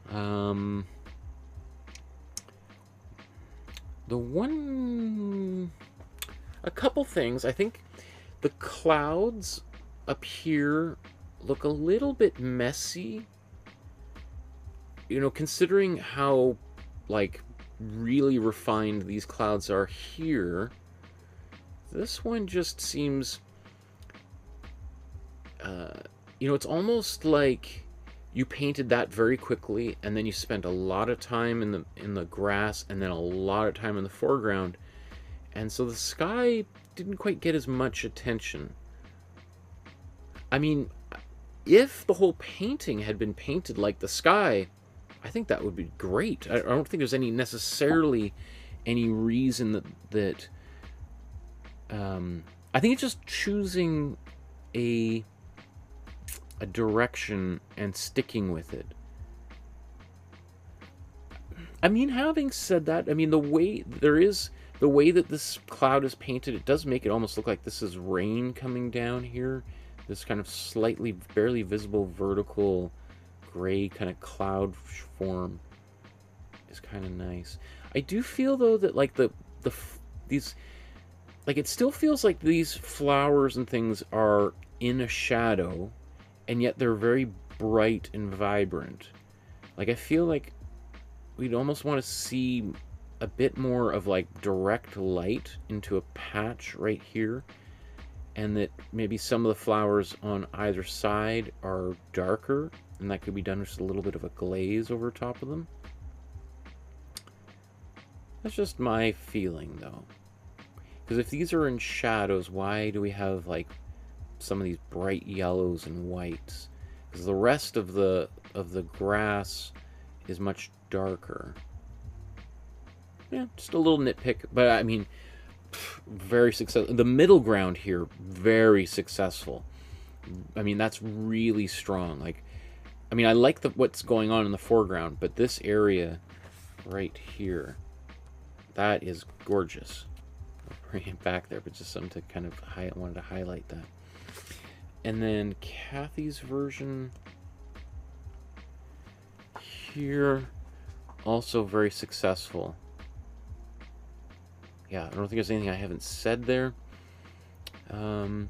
A couple things. I think the clouds up here look a little bit messy, considering how like really refined these clouds are here. This one just seems it's almost like you painted that very quickly, and then you spent a lot of time in the grass, and then a lot of time in the foreground, and so the sky didn't quite get as much attention. I mean, if the whole painting had been painted like the sky, I think that would be great. I don't think there's necessarily any reason that I think it's just choosing a direction and sticking with it. I mean, having said that, I mean, the way that this cloud is painted, it does make it almost look like this is rain coming down here. This kind of slightly, barely visible vertical gray kind of cloud form is kind of nice. I do feel though that like these, like, it still feels like these flowers and things are in a shadow, and yet they're very bright and vibrant. Like, I feel like we'd almost want to see a bit more of like direct light into a patch right here, and that maybe some of the flowers on either side are darker, and that could be done with just a little bit of a glaze over top of them. That's just my feeling though, because if these are in shadows, why do we have like some of these bright yellows and whites, because the rest of the grass is much darker. Yeah, just a little nitpick, but I mean, very successful. The middle ground here, very successful. I mean, that's really strong. Like, I mean, I like what's going on in the foreground, but this area right here, that is gorgeous. I'll bring it back there, but just something to kind of wanted to highlight that. And then Kathy's version here, also very successful. Yeah, I don't think there's anything I haven't said there. I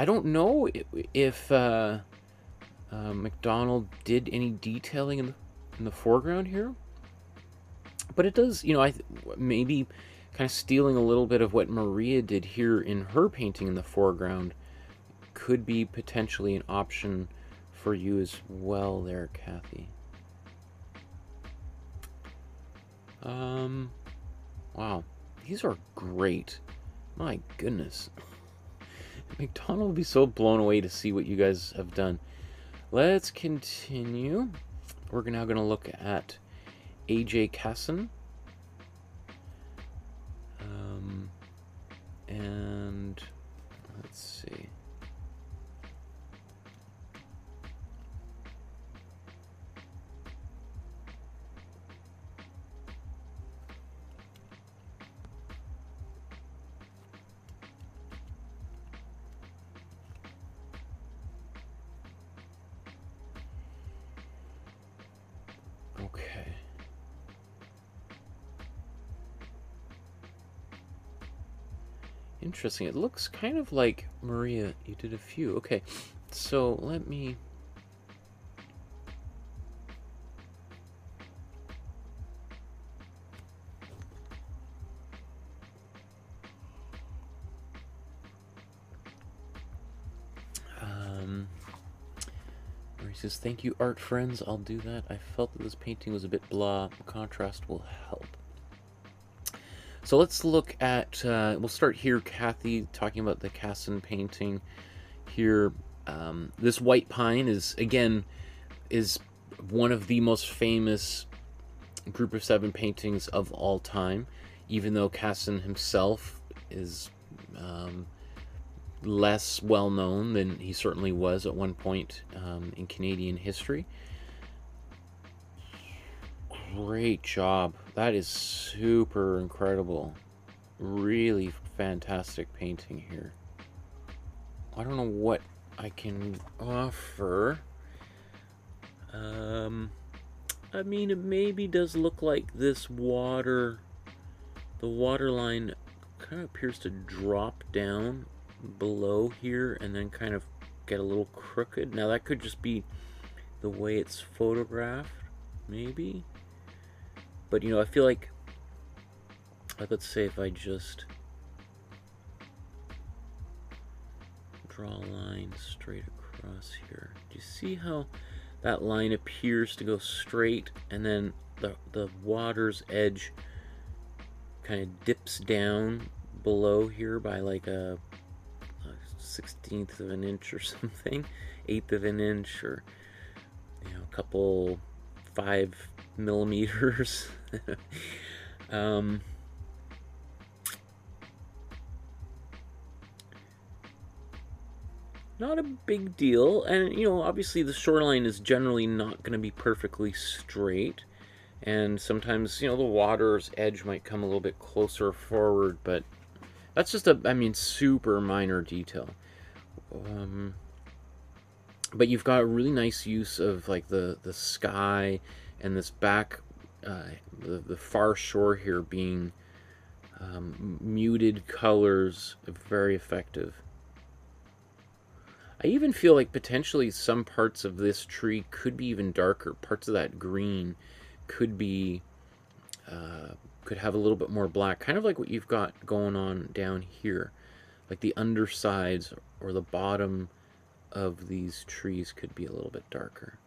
don't know if MacDonald did any detailing in the foreground here, but it does, you know, maybe kind of stealing a little bit of what Maria did here in her painting in the foreground could be potentially an option for you as well there, Kathy. Wow, these are great. My goodness. MacDonald will be so blown away to see what you guys have done. Let's continue. We're now going to look at A.J. Casson. And let's see. Okay. Interesting. It looks kind of like Maria, you did a few. Okay, so let me... Maria says, thank you, art friends. I'll do that. I felt that this painting was a bit blah. Contrast will help. So let's look at, we'll start here, Kathy, talking about the Casson painting here. This white pine is, again, is one of the most famous group of 7 paintings of all time, even though Casson himself is less well known than he certainly was at one point in Canadian history. Great job. That is super incredible. Really fantastic painting here. I don't know what I can offer. I mean, it maybe does look like this water, the water line kind of appears to drop down below here and then kind of get a little crooked. Now that could just be the way it's photographed, maybe. But, you know, I feel like, let's say if I just draw a line straight across here. Do you see how that line appears to go straight and then the water's edge kind of dips down below here by like a 1/16 of an inch or something, 1/8 of an inch, or, you know, a couple 5 millimeters. Not a big deal, and you know, obviously the shoreline is generally not going to be perfectly straight, and sometimes, you know, the water's edge might come a little bit closer forward, but that's just a, I mean, super minor detail. But you've got a really nice use of like the sky and this back, the far shore here being muted colors, very effective. I even feel like potentially some parts of this tree could be even darker. Parts of that green could be, could have a little bit more black, kind of like what you've got going on down here. Like the undersides or the bottom of these trees could be a little bit darker.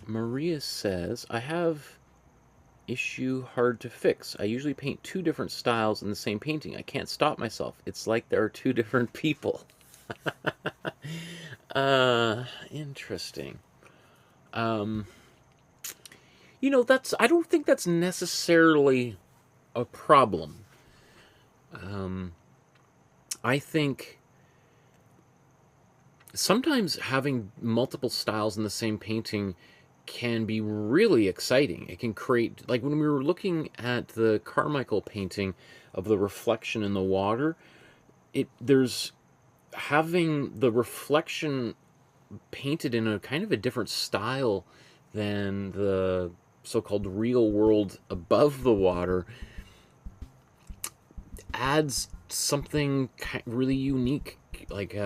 Maria says, I have issue hard to fix. I usually paint 2 different styles in the same painting. I can't stop myself. It's like there are 2 different people. Interesting. You know, I don't think that's necessarily a problem. I think sometimes having multiple styles in the same painting can be really exciting. It can create, like when we were looking at the Carmichael painting of the reflection in the water, there's having the reflection painted in a kind of a different style than the so-called real world above the water adds something really unique, like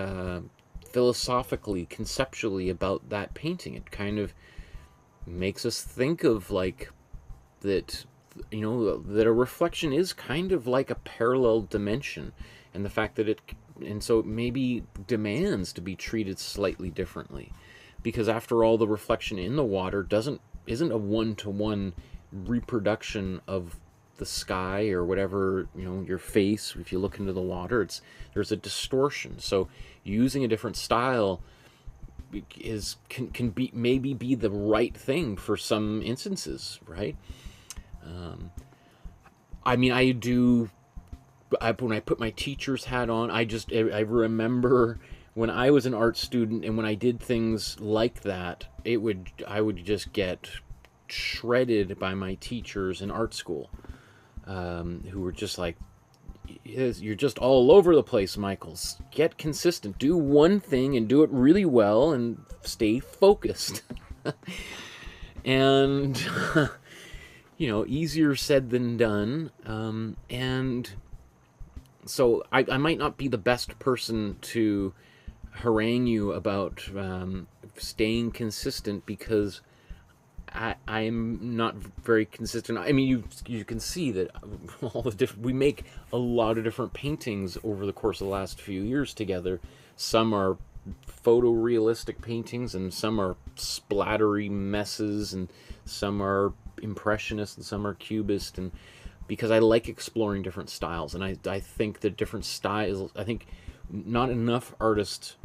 philosophically, conceptually about that painting. It kind of makes us think of like that, you know, that a reflection is kind of like a parallel dimension, and the fact that and so it maybe demands to be treated slightly differently, because after all, the reflection in the water isn't a one-to-one reproduction of the sky or whatever, you know, your face. If you look into the water, there's a distortion. So using a different style can maybe be the right thing for some instances, right? I mean, when I put my teacher's hat on, I remember when I was an art student and when I did things like that, I would just get shredded by my teachers in art school, who were just like, you're just all over the place, Michael. Get consistent. Do one thing and do it really well and stay focused. And, you know, easier said than done. And so I might not be the best person to harangue you about staying consistent, because I'm not very consistent. I mean, you can see that we make a lot of different paintings over the course of the last few years together. Some are photorealistic paintings, and some are splattery messes, and some are impressionist, and some are cubist, and because I like exploring different styles, and I think that different styles, I think not enough artists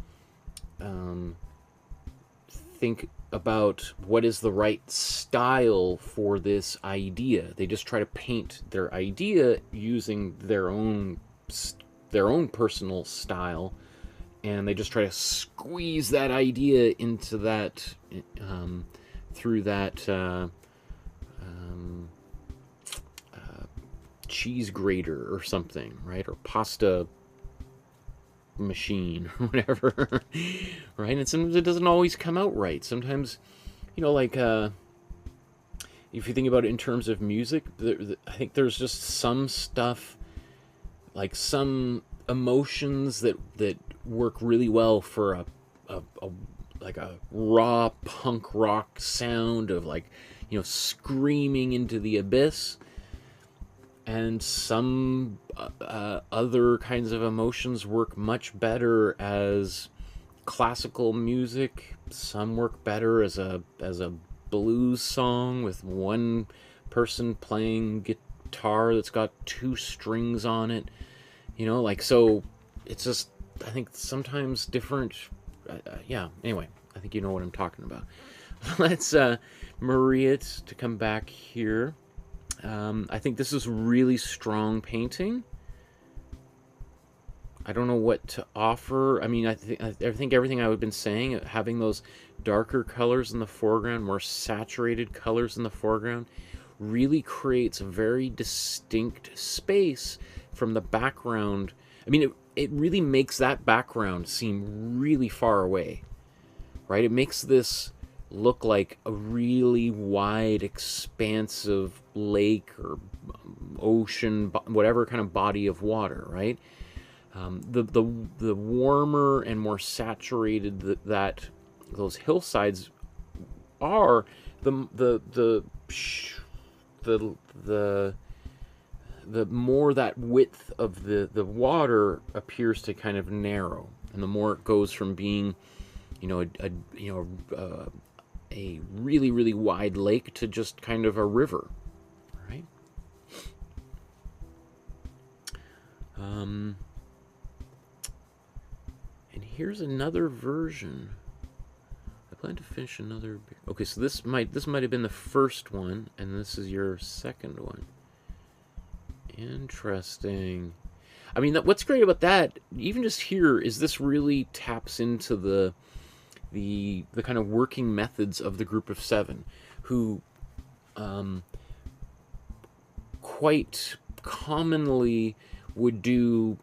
think about what is the right style for this idea. They just try to paint their idea using their own personal style, and they just try to squeeze that idea into that through that cheese grater or something, right? Or pasta machine or whatever. Right? And sometimes it doesn't always come out right. Sometimes, you know, like if you think about it in terms of music, I think there's just some stuff, like some emotions that work really well for a raw punk rock sound of, like, you know, screaming into the abyss. And some other kinds of emotions work much better as classical music. Some work better as a blues song with one person playing guitar that's got 2 strings on it. You know, like, so it's just, I think sometimes different. Yeah. Anyway, I think you know what I'm talking about. Let's Maria to come back here. I think this is really strong painting. I don't know what to offer. I mean, I think everything I've been saying, having those darker colors in the foreground, more saturated colors in the foreground, really creates a very distinct space from the background. I mean, it really makes that background seem really far away, right? It makes this look like a really wide, expansive lake or ocean, whatever kind of body of water, right? The warmer and more saturated that those hillsides are, the more that width of the water appears to kind of narrow, and the more it goes from being, you know, a really, really wide lake to just kind of a river, right? And here's another version. I plan to finish another. Okay, so this might have been the first one, and this is your second one. Interesting. I mean, what's great about that, even just here, is this really taps into the kind of working methods of the group of seven, who quite commonly would do,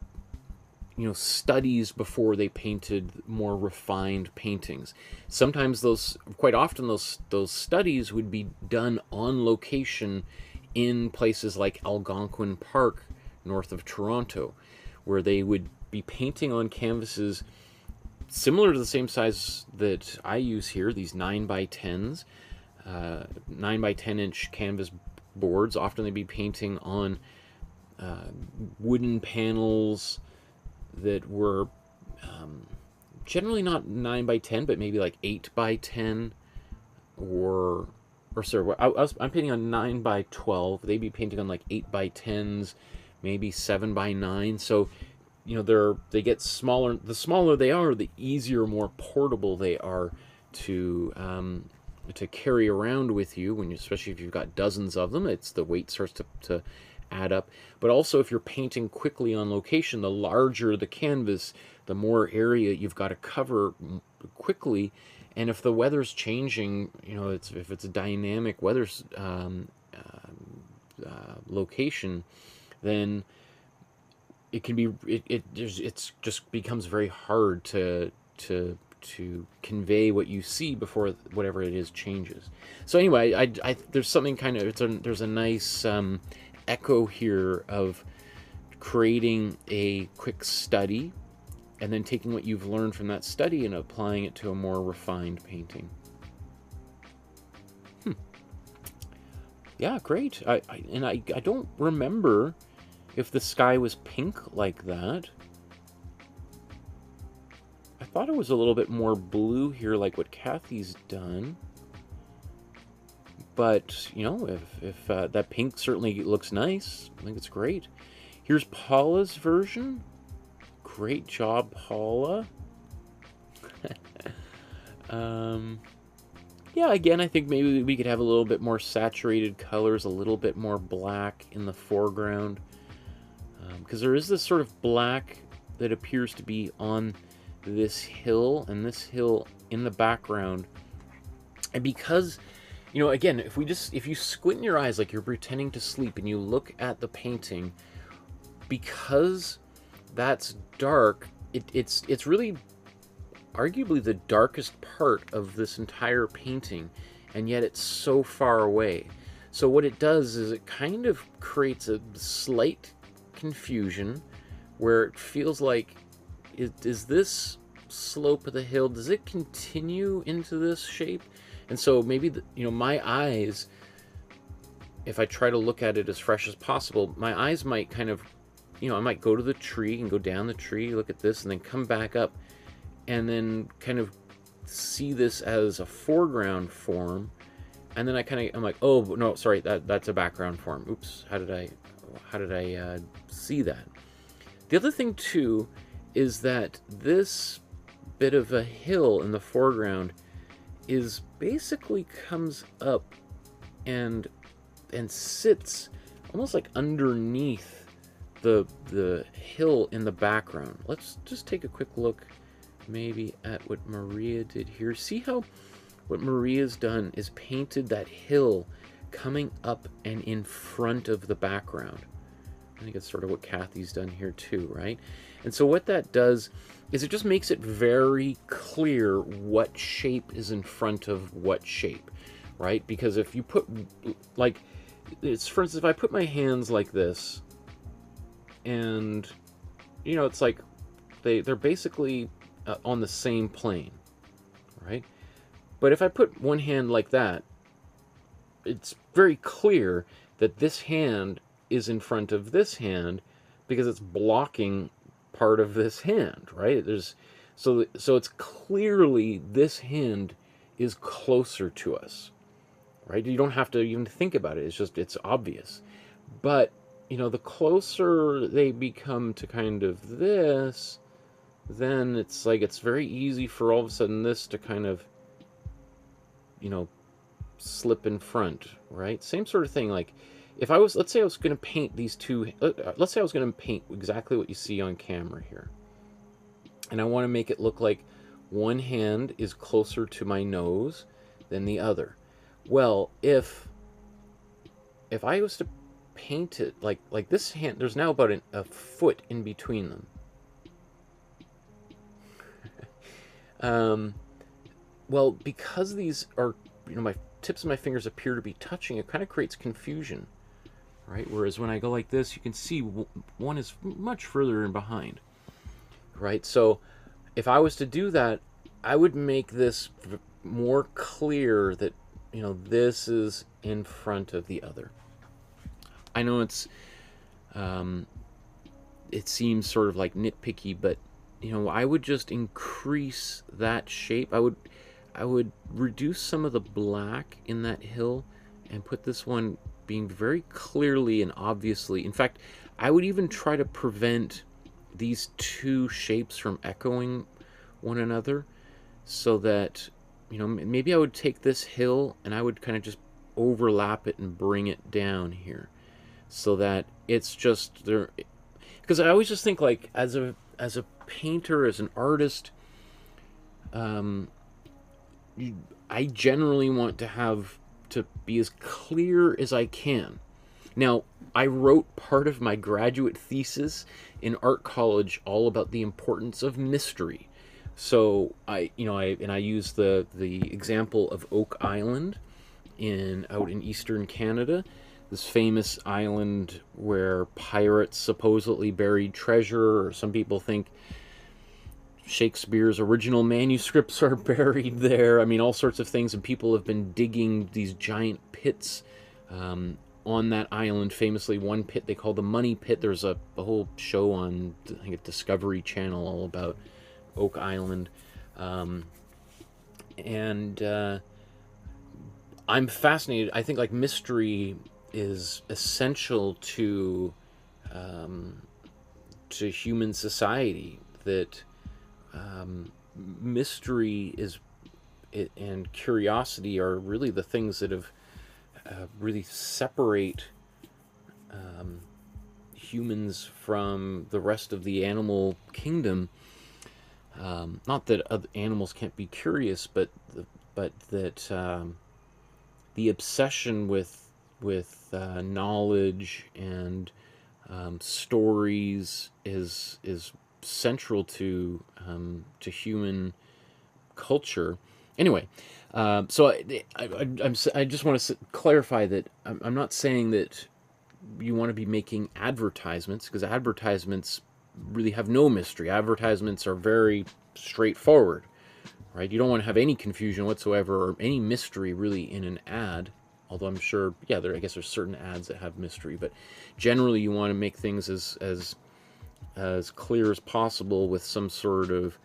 you know, studies before they painted more refined paintings. Sometimes quite often those studies would be done on location in places like Algonquin Park, north of Toronto, where they would be painting on canvases similar to the same size that I use here, these 9x10s, 9x10-inch canvas boards. Often they'd be painting on wooden panels that were generally not 9x10, but maybe like 8x10, or sorry, I'm painting on 9x12. They'd be painting on like 8x10s, maybe 7x9. So, you know, they get smaller. The smaller they are, the easier, more portable they are to carry around with you, especially if you've got dozens of them. The weight starts to add up. But also, if you're painting quickly on location, the larger the canvas, the more area you've got to cover quickly. And if the weather's changing, you know, if it's a dynamic weather location, then it can be it's just becomes very hard to convey what you see before whatever it is changes. So anyway, there's something kind of there's a nice echo here of creating a quick study and then taking what you've learned from that study and applying it to a more refined painting. Yeah, great. I don't remember if the sky was pink like that. I thought it was a little bit more blue here, like what Kathy's done. But, you know, if that pink certainly looks nice, I think it's great. Here's Paula's version. Great job, Paula. Yeah, again, I think maybe we could have a little bit more saturated colors, a little bit more black in the foreground. Because there is this sort of black that appears to be on this hill, and this hill in the background. And because, you know, again, if you squint your eyes like you're pretending to sleep and you look at the painting, because that's dark, it's really arguably the darkest part of this entire painting, and yet it's so far away. So what it does is it kind of creates a slight confusion where it feels like, is this slope of the hill, does it continue into this shape? And so maybe you know, my eyes, if I try to look at it as fresh as possible, my eyes might kind of, you know, I might go to the tree and go down the tree, look at this, and then come back up and then kind of see this as a foreground form, and then I'm like, oh no, sorry, that's a background form. Oops, how did I see that? The other thing too is that this bit of a hill in the foreground is basically comes up and sits almost like underneath the hill in the background. Let's just take a quick look maybe at what Maria did here. See how what Maria's done is painted that hill coming up and in front of the background. I think it's sort of what Kathy's done here too, right? And so what that does is it just makes it very clear what shape is in front of what shape, right? Because if you put, like, it's, for instance, if I put my hands like this, and, you know, it's like they're basically on the same plane, right? But if I put one hand like that, it's very clear that this hand is in front of this hand because it's blocking part of this hand, right? So it's clearly this hand is closer to us, right? You don't have to even think about it. It's just, it's obvious. But, you know, the closer they become to kind of this, then it's like, it's very easy for all of a sudden this to kind of, you know, slip in front, right? Same sort of thing. Like, if I was, let's say I was going to paint these two, let's say I was going to paint exactly what you see on camera here. And I want to make it look like one hand is closer to my nose than the other. Well, if I was to paint it like this hand, there's now about a foot in between them. Well, because these are, you know, my tips of my fingers appear to be touching, it kind of creates confusion, right? Whereas when I go like this, you can see one is much further in behind, right? So if I was to do that, I would make this more clear that, you know, this is in front of the other. I know it's, it seems sort of like nitpicky, but, you know, I would just increase that shape. I would reduce some of the black in that hill and put this one being very clearly and obviously. In fact, I would even try to prevent these two shapes from echoing one another, so that, you know, maybe I would take this hill and I would kind of just overlap it and bring it down here, so that it's just there. Because I always just think, like, as a painter, as an artist, I generally want to have to be as clear as I can. Now, I wrote part of my graduate thesis in art college all about the importance of mystery. So I use the example of Oak Island out in eastern Canada, this famous island where pirates supposedly buried treasure, or some people think Shakespeare's original manuscripts are buried there. I mean, all sorts of things, and people have been digging these giant pits on that island. Famously, one pit they call the Money Pit. There's a whole show on, I think, Discovery Channel all about Oak Island. I'm fascinated. I think, like, mystery is essential to human society. That mystery and curiosity are really the things that have really separate humans from the rest of the animal kingdom. Not that other animals can't be curious, but that the obsession with knowledge and stories is central to human culture. Anyway, so I just want to clarify that I'm not saying that you want to be making advertisements, because advertisements really have no mystery. Advertisements are very straightforward, right? You don't want to have any confusion whatsoever or any mystery really in an ad. Although I'm sure, yeah, I guess there's certain ads that have mystery, but generally you want to make things as clear as possible, with some sort of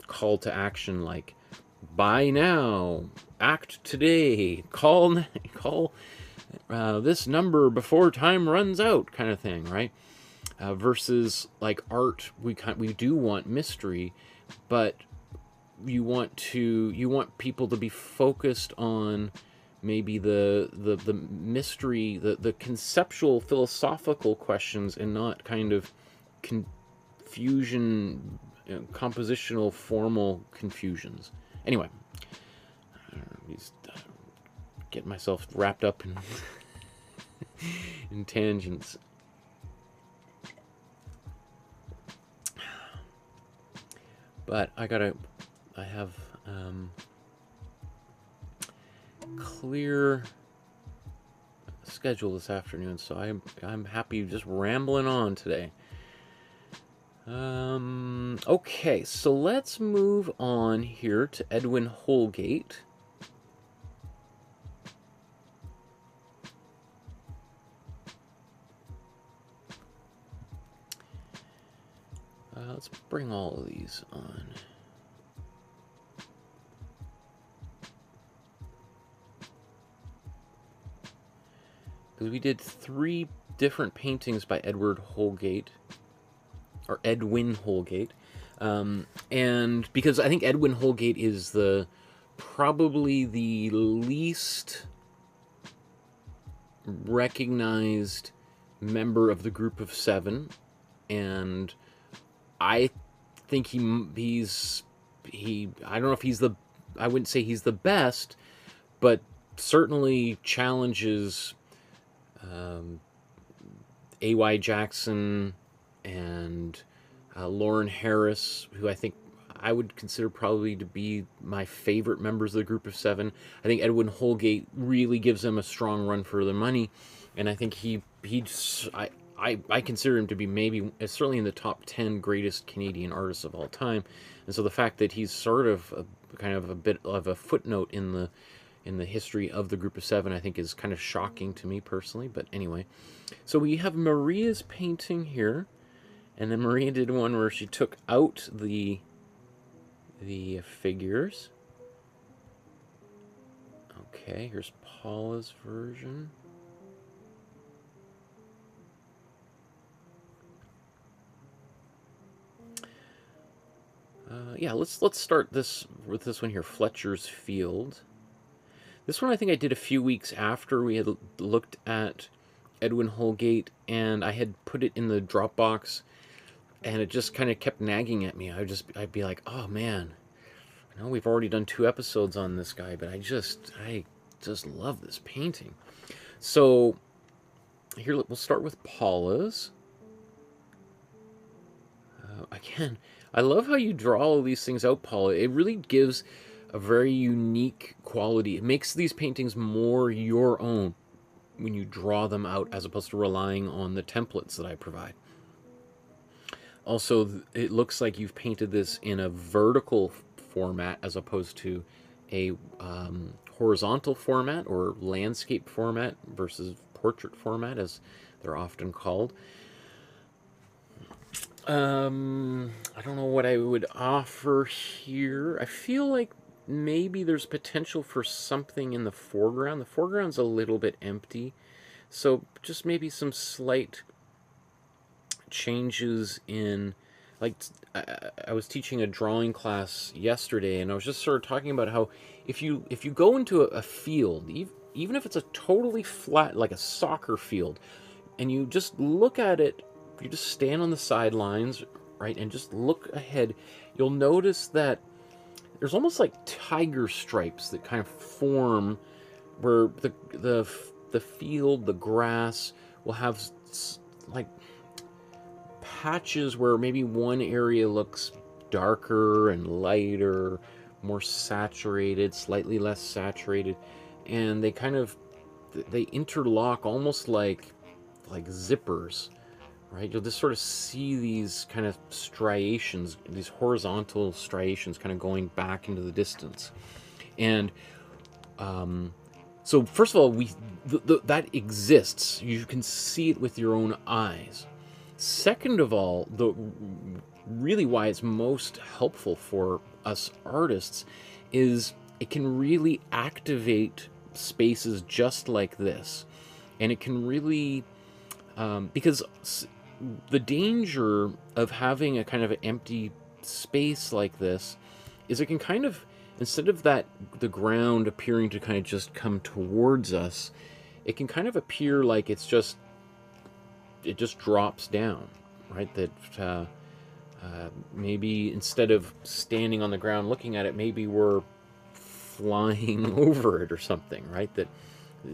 call to action, like buy now, act today, call this number before time runs out, kind of thing, right? Versus, like, art, we do want mystery, but you want people to be focused on maybe the mystery, the conceptual philosophical questions, and not kind of confusion, compositional, formal confusions. Anyway, getting myself wrapped up in in tangents. But I have clear schedule this afternoon, so I'm happy just rambling on today. Okay, so let's move on here to Edwin Holgate. Let's bring all of these on. because we did 3 different paintings by Edward Holgate, or Edwin Holgate, and because I think Edwin Holgate is probably the least recognized member of the group of 7, and I think he's I don't know if I wouldn't say he's the best, but certainly challenges A.Y. Jackson and Lauren Harris, who I think I would consider probably to be my favorite members of the group of 7. I think Edwin Holgate really gives them a strong run for their money, and I think I consider him to be maybe certainly in the top 10 greatest Canadian artists of all time. And so the fact that he's sort of kind of a bit of a footnote in the history of the group of 7, I think is kind of shocking to me personally. But anyway, so we have Maria's painting here, and then Maria did one where she took out the figures. Okay, here's Paula's version. Yeah, let's start this with this one here, Fletcher's Field. This one I think I did a few weeks after we had looked at Edwin Holgate, and I had put it in the Dropbox, and it just kind of kept nagging at me. I'd be like, oh man, I know we've already done 2 episodes on this guy, but I just love this painting. So here we'll start with Paula's. Again, I love how you draw all these things out, Paula. It really gives a very unique quality. It makes these paintings more your own when you draw them out, as opposed to relying on the templates that I provide. Also, it looks like you've painted this in a vertical format as opposed to a horizontal format or landscape format versus portrait format, as they're often called. I don't know what I would offer here. I feel like maybe there's potential for something in the foreground. The foreground's a little bit empty, so just maybe some slight changes in, like, I was teaching a drawing class yesterday, and I was just sort of talking about how if you go into a field, even if it's a totally flat, like a soccer field, and you just look at it, you just stand on the sidelines, right, and just look ahead, you'll notice that there's almost like tiger stripes that kind of form where the field, the grass, will have like patches where maybe one area looks darker and lighter, more saturated, slightly less saturated, and they interlock almost like zippers. Right, you'll just sort of see these kind of striations, these horizontal striations kind of going back into the distance. And so first of all, that exists. You can see it with your own eyes. Second of all, really why it's most helpful for us artists is it can really activate spaces just like this. And it can really, because the danger of having a kind of an empty space like this is it can kind of, instead of the ground appearing to kind of just come towards us, it can kind of appear like it just drops down, right? That maybe instead of standing on the ground looking at it, maybe we're flying over it or something, right?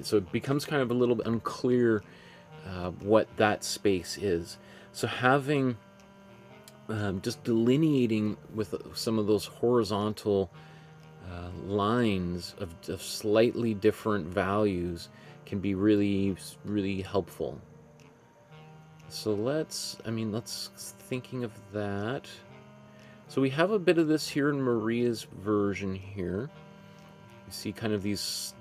So it becomes kind of a little bit unclear what that space is. So having just delineating with some of those horizontal lines of slightly different values can be really, really helpful. So let's thinking of that. So we have a bit of this here in Maria's version here. You see kind of these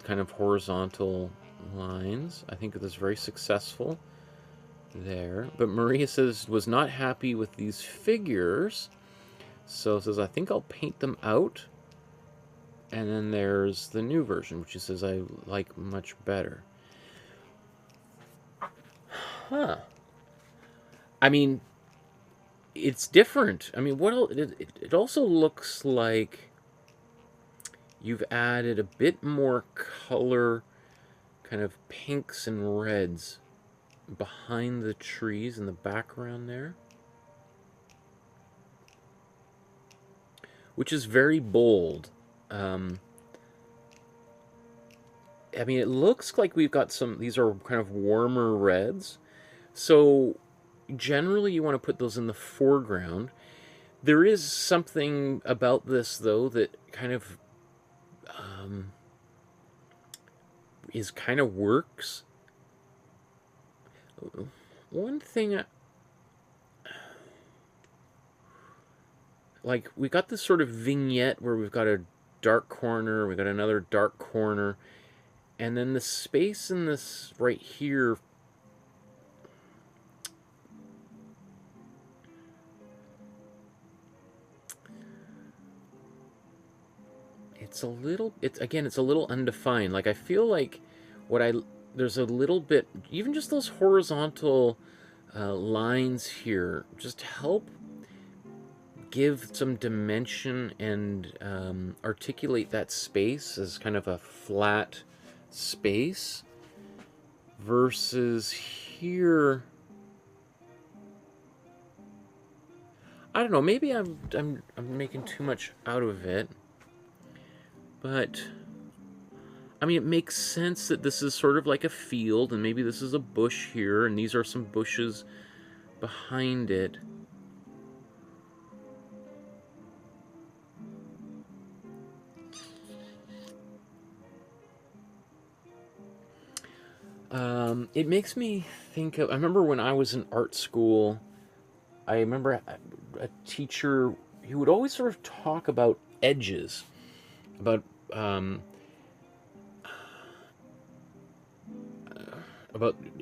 kind of horizontal lines. I think it was very successful there. But Maria was not happy with these figures, so says, I think I'll paint them out. And then there's the new version, which she says I like much better. Huh. I mean, it's different. I mean, it also looks like you've added a bit more color, kind of pinks and reds behind the trees in the background there, which is very bold. I mean, it looks like we've got some, these are kind of warmer reds. So generally you want to put those in the foreground. There is something about this, though, that kind of works. One thing, like, we got this sort of vignette where we've got a dark corner, we got another dark corner, and then the space in this right here, it's a little, again, it's a little undefined. Like, I feel like there's a little bit, even just those horizontal lines here just help give some dimension and articulate that space as kind of a flat space, versus here, I don't know, maybe I'm making too much out of it, but I mean, it makes sense that this is sort of like a field, and maybe this is a bush here, and these are some bushes behind it. It makes me think of, I remember when I was in art school, I remember a teacher, he would always sort of talk about edges, about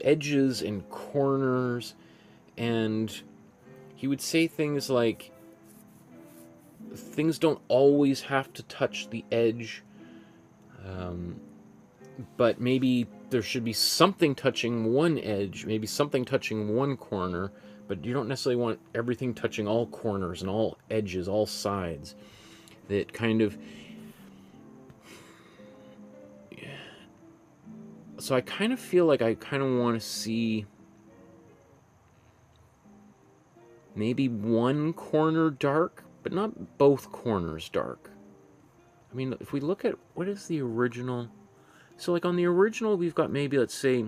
edges and corners, and he would say things like, things don't always have to touch the edge, but maybe there should be something touching one edge, maybe something touching one corner, but you don't necessarily want everything touching all corners and all edges, all sides. That kind of... So I kind of feel like I kind of want to see maybe one corner dark, but not both corners dark. I mean, if we look at, what is the original? So like on the original, we've got maybe, let's say,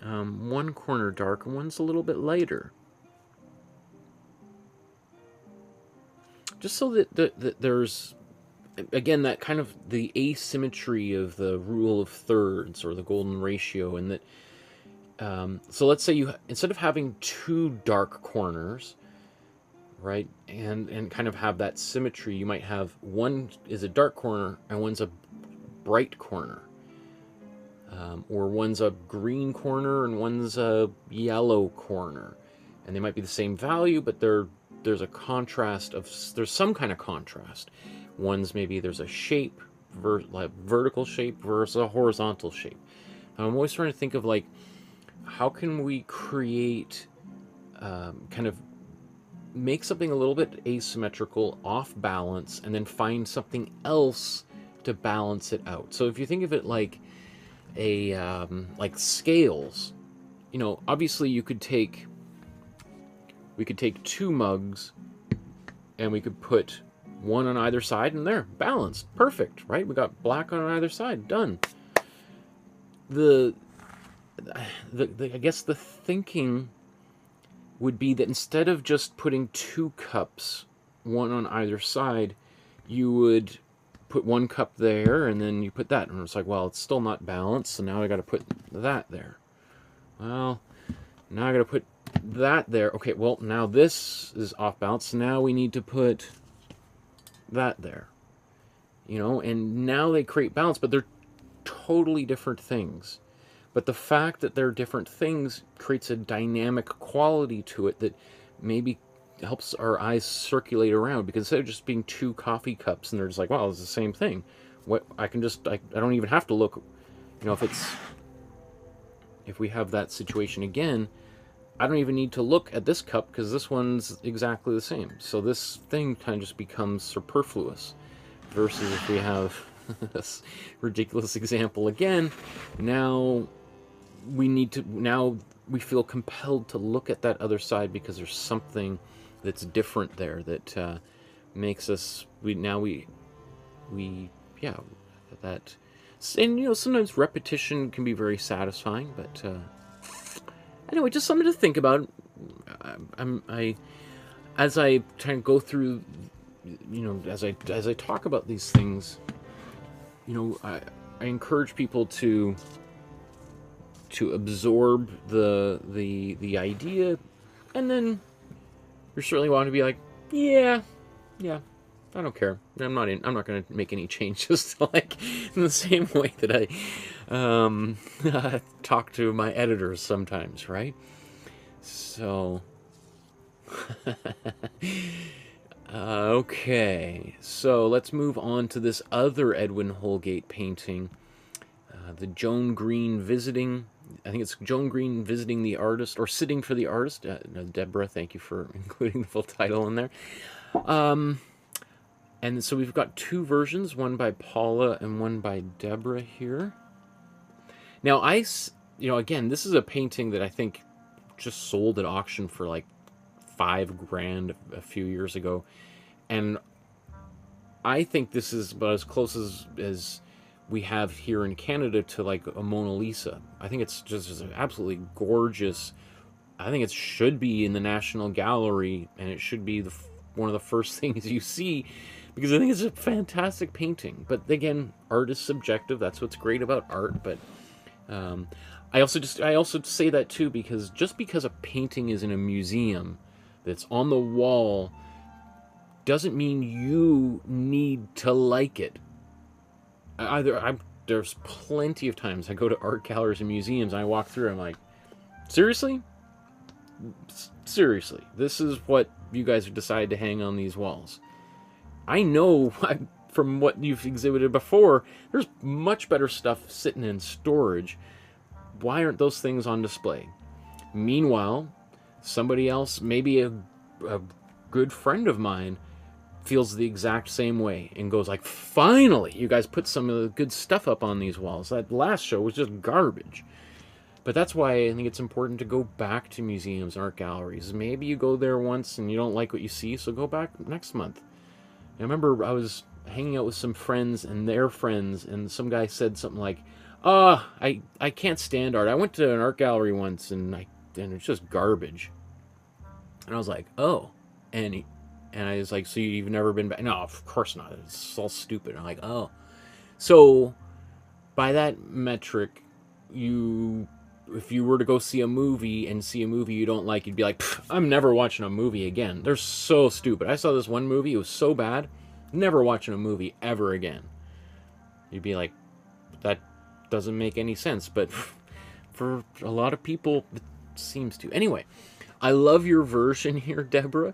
one corner dark and one's a little bit lighter. Just so that there's, again, that kind of the asymmetry of the rule of thirds or the golden ratio, and that, so let's say you, instead of having two dark corners, right, and kind of have that symmetry, you might have one is a dark corner and one's a bright corner. Or one's a green corner and one's a yellow corner. And they might be the same value, but there's a contrast of, there's some kind of contrast. One's maybe there's a shape, like vertical shape versus a horizontal shape. I'm always trying to think of, like, how can we create, kind of make something a little bit asymmetrical, off balance, and then find something else to balance it out. So if you think of it like like scales, you know, obviously we could take two mugs and we could put one on either side, and they're balanced, perfect, right? We got black on either side, done. I guess the thinking would be that instead of just putting two cups, one on either side, you would put one cup there, and then you put that, and it's like, well, it's still not balanced, so now I got to put that there. Well, now I got to put that there. Okay, well, now this is off balance, so now we need to put that there. You know, and now they create balance, but they're totally different things. But the fact that they're different things creates a dynamic quality to it that maybe helps our eyes circulate around, because instead of just being two coffee cups and they're just like, wow, it's the same thing. What I can just, I don't even have to look, you know, if it's, if we have that situation again, I don't even need to look at this cup because this one's exactly the same. So this thing kind of just becomes superfluous. Versus if we have this ridiculous example again, now we feel compelled to look at that other side because there's something that's different there that makes us yeah, that. And you know, sometimes repetition can be very satisfying, but anyway, just something to think about. As I try and go through, you know, as I talk about these things, you know, I encourage people to absorb the idea, and then you certainly want to be like, yeah, I don't care. I'm not going to make any changes. Like in the same way that I talk to my editors sometimes, right? So, okay. So let's move on to this other Edwin Holgate painting, the Joan Green visiting. I think it's Joan Green visiting the artist, or sitting for the artist. Deborah, thank you for including the full title in there. And so we've got two versions, one by Paula and one by Deborah here. Now, you know, again, this is a painting that I think just sold at auction for like $5,000 a few years ago. And I think this is about as close as we have here in Canada to like a Mona Lisa. I think it's just absolutely gorgeous. I think it should be in the National Gallery, and it should be one of the first things you see, because I think it's a fantastic painting. But again, art is subjective. That's what's great about art. But I also say that too, because just because a painting is in a museum that's on the wall doesn't mean you need to like it. There's plenty of times I go to art galleries and museums and I walk through, I'm like, seriously? Seriously, this is what you guys have decided to hang on these walls. I know from what you've exhibited before, there's much better stuff sitting in storage. Why aren't those things on display? Meanwhile, somebody else, maybe a good friend of mine, feels the exact same way and goes like, finally, you guys put some of the good stuff up on these walls. That last show was just garbage. But that's why I think it's important to go back to museums and art galleries. Maybe you go there once and you don't like what you see, so go back next month. I remember I was hanging out with some friends and their friends, and some guy said something like, I can't stand art. I went to an art gallery once and it's just garbage. And I was like, oh. And I was like, so you've never been back? No, of course not. It's all stupid. And I'm like, oh. So by that metric, if you were to go see a movie and see a movie you don't like, you'd be like, I'm never watching a movie again. They're so stupid. I saw this one movie. It was so bad. Never watching a movie ever again. You'd be like, that doesn't make any sense. But for a lot of people, it seems to. Anyway, I love your version here, Deborah.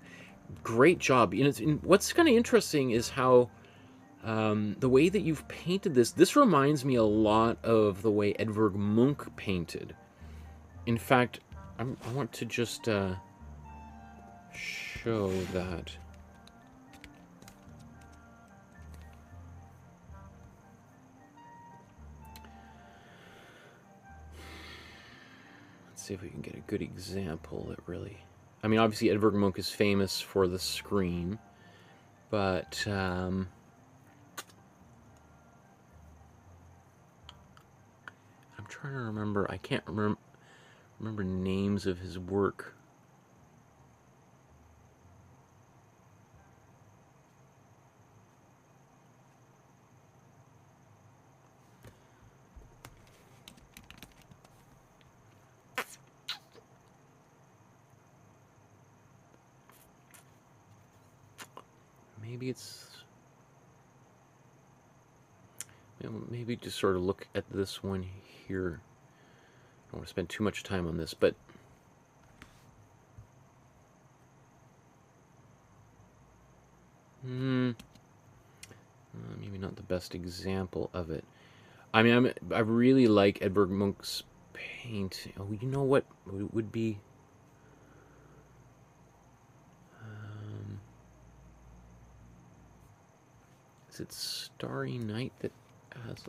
Great job. What's kind of interesting is how the way that you've painted this reminds me a lot of the way Edvard Munch painted. In fact, I want to just show that. Let's see if we can get a good example that really... I mean, obviously Edvard Munch is famous for the screen, but I'm trying to remember. I can't remember names of his work. Maybe it's... maybe just sort of look at this one here. I don't want to spend too much time on this, but... maybe not the best example of it. I mean, I really like Edvard Munch's painting. Oh, you know what would be? Is it Starry Night that has?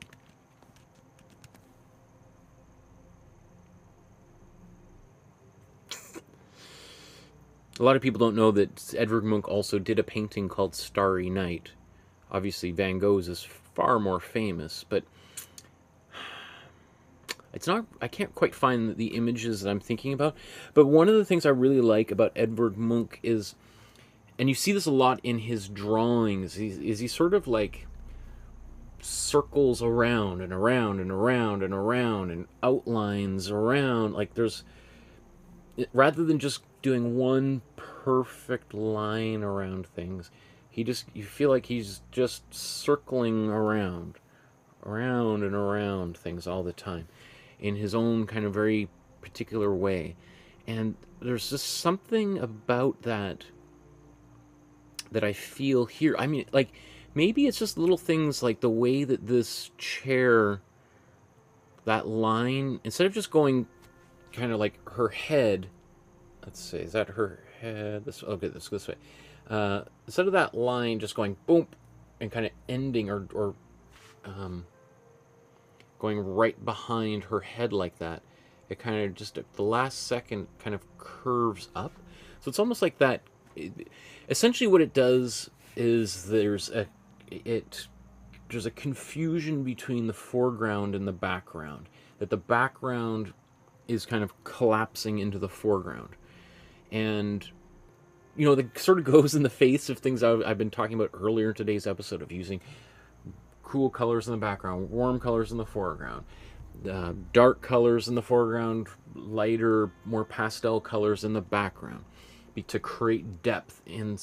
A lot of people don't know that Edvard Munch also did a painting called Starry Night. Obviously, Van Gogh's is far more famous, but it's not. I can't quite find the images that I'm thinking about. But one of the things I really like about Edvard Munch is, and you see this a lot in his drawings, is he sort of like circles around and around and around and around and outlines around. Like there's, rather than just doing one perfect line around things, you feel like he's just circling around and around things all the time in his own kind of very particular way. And there's just something about that I feel here. I mean, like, maybe it's just little things like the way that this chair, that line, instead of just going kind of like her head, let's see, is that her head? Okay, let's go this way. Instead of that line just going boom and kind of ending or going right behind her head like that, it kind of just at the last second kind of curves up. So it's almost like that. Essentially what it does is there's a confusion between the foreground and the background, that the background is kind of collapsing into the foreground. And you know, that sort of goes in the face of things I've been talking about earlier in today's episode, of using cool colors in the background, warm colors in the foreground, dark colors in the foreground, lighter, more pastel colors in the background, to create depth in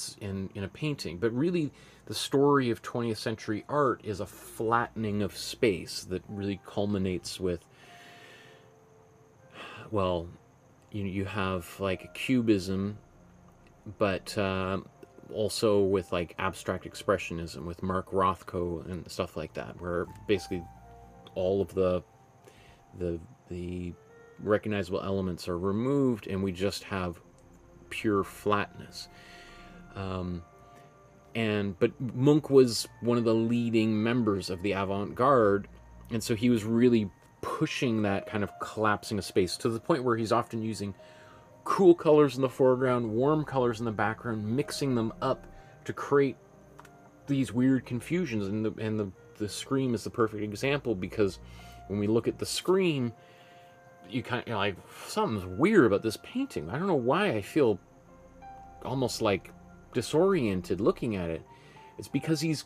a painting. But really, the story of 20th century art is a flattening of space that really culminates with, well, you have like cubism, but also with like abstract expressionism with Mark Rothko and stuff like that, where basically all of the recognizable elements are removed and we just have pure flatness. But Munch was one of the leading members of the avant-garde, and so he was really pushing that kind of collapsing of space to the point where he's often using cool colors in the foreground, warm colors in the background, mixing them up to create these weird confusions. And the Scream is the perfect example, because when we look at the Scream, you kind of like, something's weird about this painting. I don't know why I feel almost like disoriented looking at it. It's because he's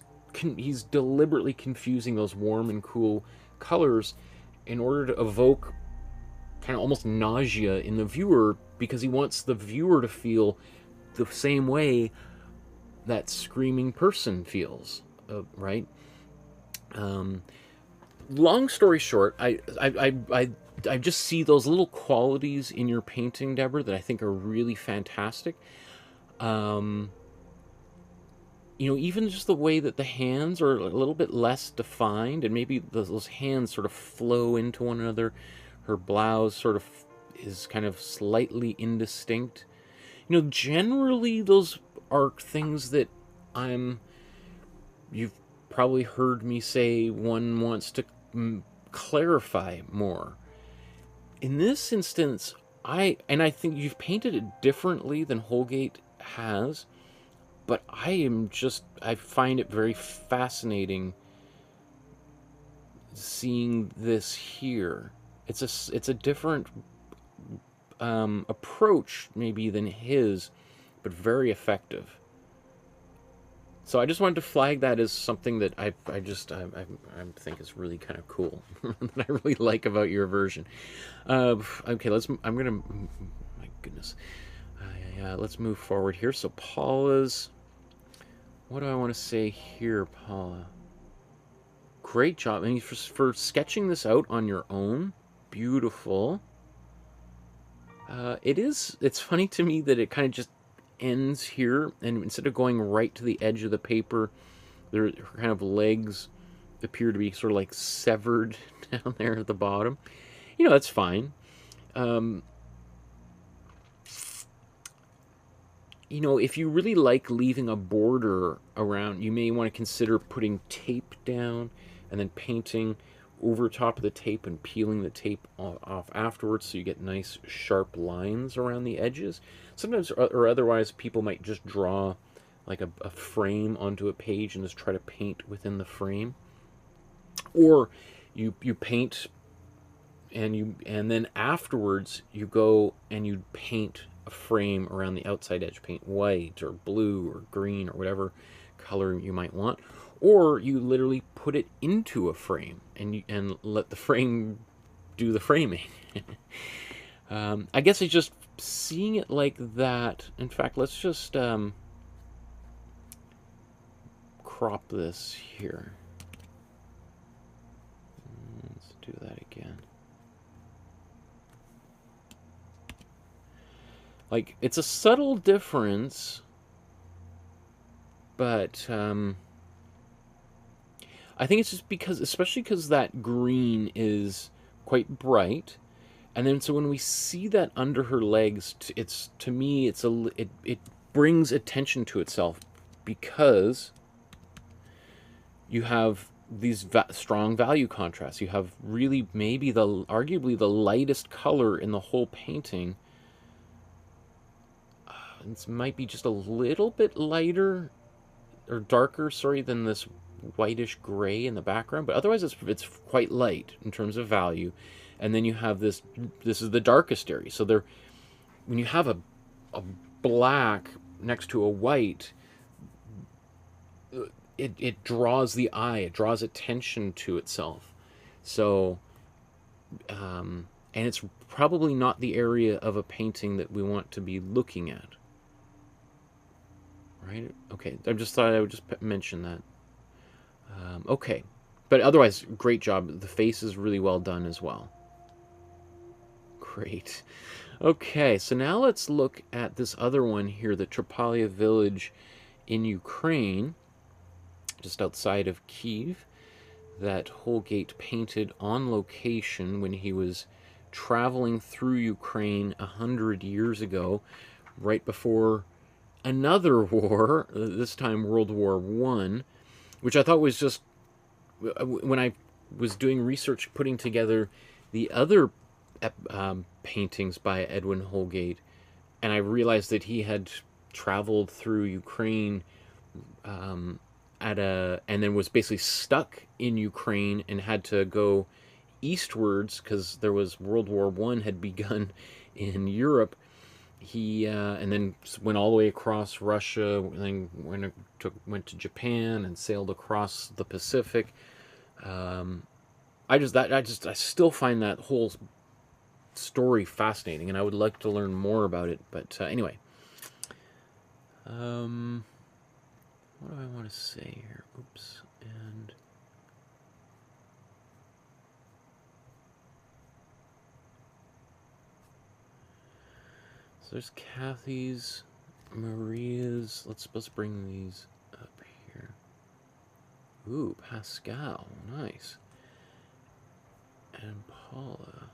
deliberately confusing those warm and cool colors in order to evoke kind of almost nausea in the viewer, because he wants the viewer to feel the same way that screaming person feels, right? Long story short, I just see those little qualities in your painting, Deborah, that I think are really fantastic. You know, even just the way that the hands are a little bit less defined, and maybe those hands sort of flow into one another. Her blouse sort of is kind of slightly indistinct. You know, generally those are things that you've probably heard me say one wants to clarify more. In this instance, I think you've painted it differently than Holgate has, but I find it very fascinating seeing this here. It's a different approach maybe than his, but very effective. So I just wanted to flag that as something that I think is really kind of cool, that I really like about your version. Okay, my goodness. Let's move forward here. So Paula's, what do I want to say here, Paula? Great job. I mean, for sketching this out on your own, beautiful. It's funny to me that it kind of just ends here, and instead of going right to the edge of the paper, her kind of legs appear to be sort of like severed down there at the bottom. you know, that's fine. You know, if you really like leaving a border around, you may want to consider putting tape down and then painting over top of the tape and peeling the tape off afterwards, so you get nice sharp lines around the edges. Sometimes, or otherwise, people might just draw like a frame onto a page and just try to paint within the frame. Or you paint and then afterwards you go and you paint a frame around the outside edge, paint white or blue or green or whatever color you might want, or you literally put it into a frame and let the frame do the framing. I guess it's just seeing it like that. In fact, let's just crop this here. Let's do that again. Like, it's a subtle difference, but I think it's just because, especially because that green is quite bright, and then so when we see that under her legs, it's, to me, it's it brings attention to itself, because you have these strong value contrasts. You have really maybe arguably the lightest color in the whole painting. It might be just a little bit lighter or darker, sorry, than this whitish gray in the background, but otherwise it's quite light in terms of value. And then you have this is the darkest area. So there, when you have a black next to a white, it draws the eye, it draws attention to itself. So and it's probably not the area of a painting that we want to be looking at. Right? Okay, I just thought I would just mention that. Okay, but otherwise, great job. The face is really well done as well. Great. Okay, so now let's look at this other one here, the Tropalia village in Ukraine, just outside of Kiev, that Holgate painted on location when he was traveling through Ukraine 100 years ago, right before another war, this time World War I, which I thought was just, when I was doing research putting together the other paintings by Edwin Holgate, and I realized that he had traveled through Ukraine and then was basically stuck in Ukraine and had to go eastwards because there was World War I had begun in Europe. He and then went all the way across Russia, and then went to Japan and sailed across the Pacific. I still find that whole story fascinating, and I would like to learn more about it. But anyway, what do I want to say here? Oops, and there's Kathy's, Maria's. Let's bring these up here. Ooh, Pascal, nice. And Paula.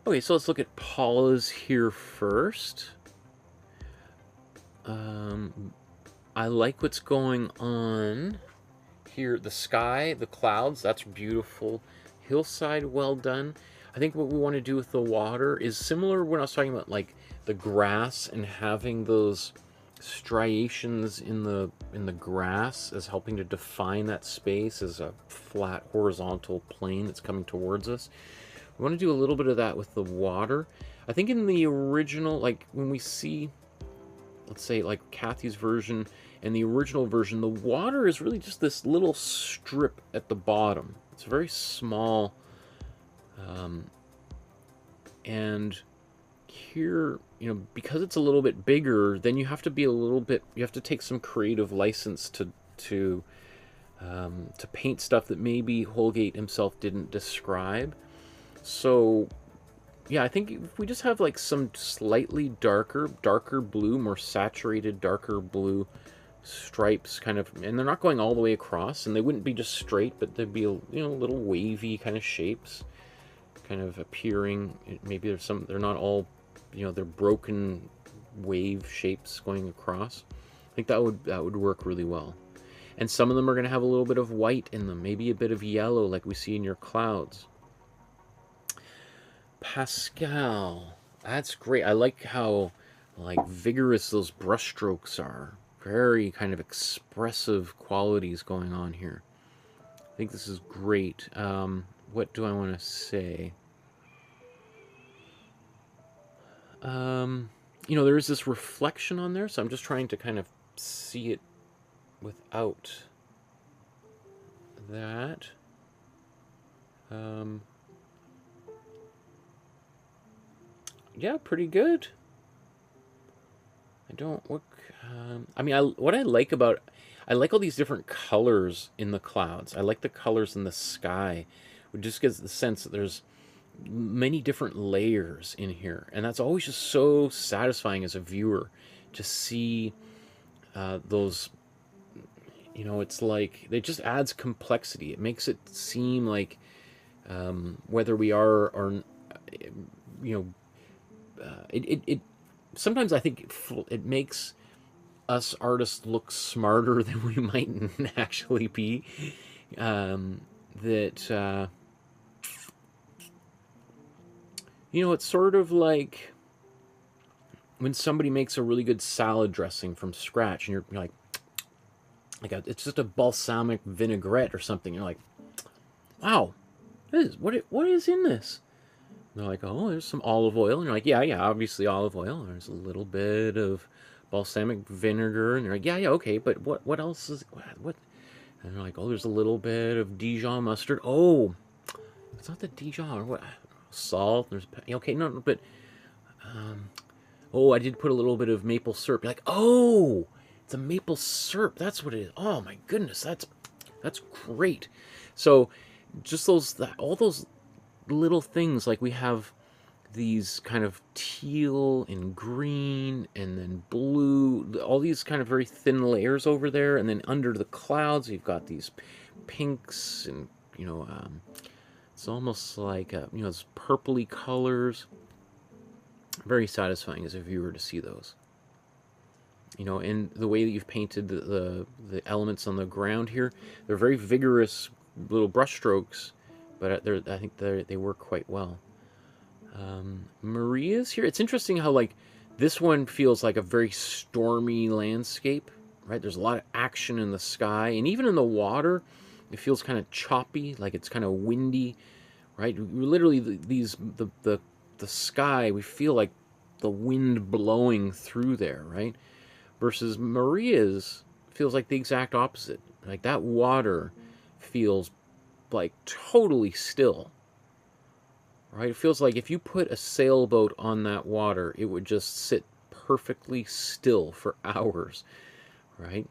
Okay, so let's look at Paula's here first. I like what's going on here. The sky, the clouds, that's beautiful. Hillside, well done. I think what we want to do with the water is similar when I was talking about like the grass and having those striations in the grass as helping to define that space as a flat horizontal plane that's coming towards us. We want to do a little bit of that with the water. I think in the original, like when we see, let's say like Kathy's version and the original version, the water is really just this little strip at the bottom. It's very small. And here, you know, because it's a little bit bigger, then you have to be a little bit, you have to take some creative license to paint stuff that maybe Holgate himself didn't describe. So yeah, I think if we just have like some slightly darker blue, more saturated darker blue stripes kind of, and they're not going all the way across, and they wouldn't be just straight, but they'd be, you know, little wavy kind of shapes kind of appearing. Maybe there's some, they're not all, you know, they're broken wave shapes going across. I think that would work really well. And some of them are going to have a little bit of white in them, maybe a bit of yellow like we see in your clouds. Pascal, that's great. I like how like vigorous those brush strokes are. Very kind of expressive qualities going on here. I think this is great. What do I want to say? You know, there is this reflection on there, so I'm just trying to kind of see it without that. Yeah, pretty good. I don't look. I mean, what I like about, I like all these different colors in the clouds. I like the colors in the sky. It just gives the sense that there's many different layers in here, and that's always just so satisfying as a viewer to see those. You know, it's like it just adds complexity. It makes it seem like whether we are or you know, it sometimes I think it makes us artists look smarter than we might actually be. You know, it's sort of like when somebody makes a really good salad dressing from scratch, and you're like it's just a balsamic vinaigrette or something. You're like, wow, what is in this? And they're like, oh, there's some olive oil. And you're like, yeah, obviously olive oil. There's a little bit of balsamic vinegar. And you're like, yeah, okay, but what else is what? And they're like, oh, there's a little bit of Dijon mustard. Oh, it's not the Dijon or what? Salt. There's okay, no, but oh, I did put a little bit of maple syrup. You're like, oh, it's a maple syrup. That's what it is. Oh my goodness, that's great. So just all those little things, like we have these kind of teal and green and then blue, all these kind of very thin layers over there, and then under the clouds you've got these pinks and, you know, it's almost like you know, it's purpley colors. Very satisfying as a viewer to see those. You know, and the way that you've painted the elements on the ground here, they're very vigorous little brush strokes, but I think they work quite well. Maria's here. It's interesting how like this one feels like a very stormy landscape, right? There's a lot of action in the sky, and even in the water, it feels kind of choppy, like it's kind of windy, right? Literally, the sky, we feel like the wind blowing through there, right? Versus Maria's feels like the exact opposite. Like that water feels like totally still, right? It feels like if you put a sailboat on that water, it would just sit perfectly still for hours, right?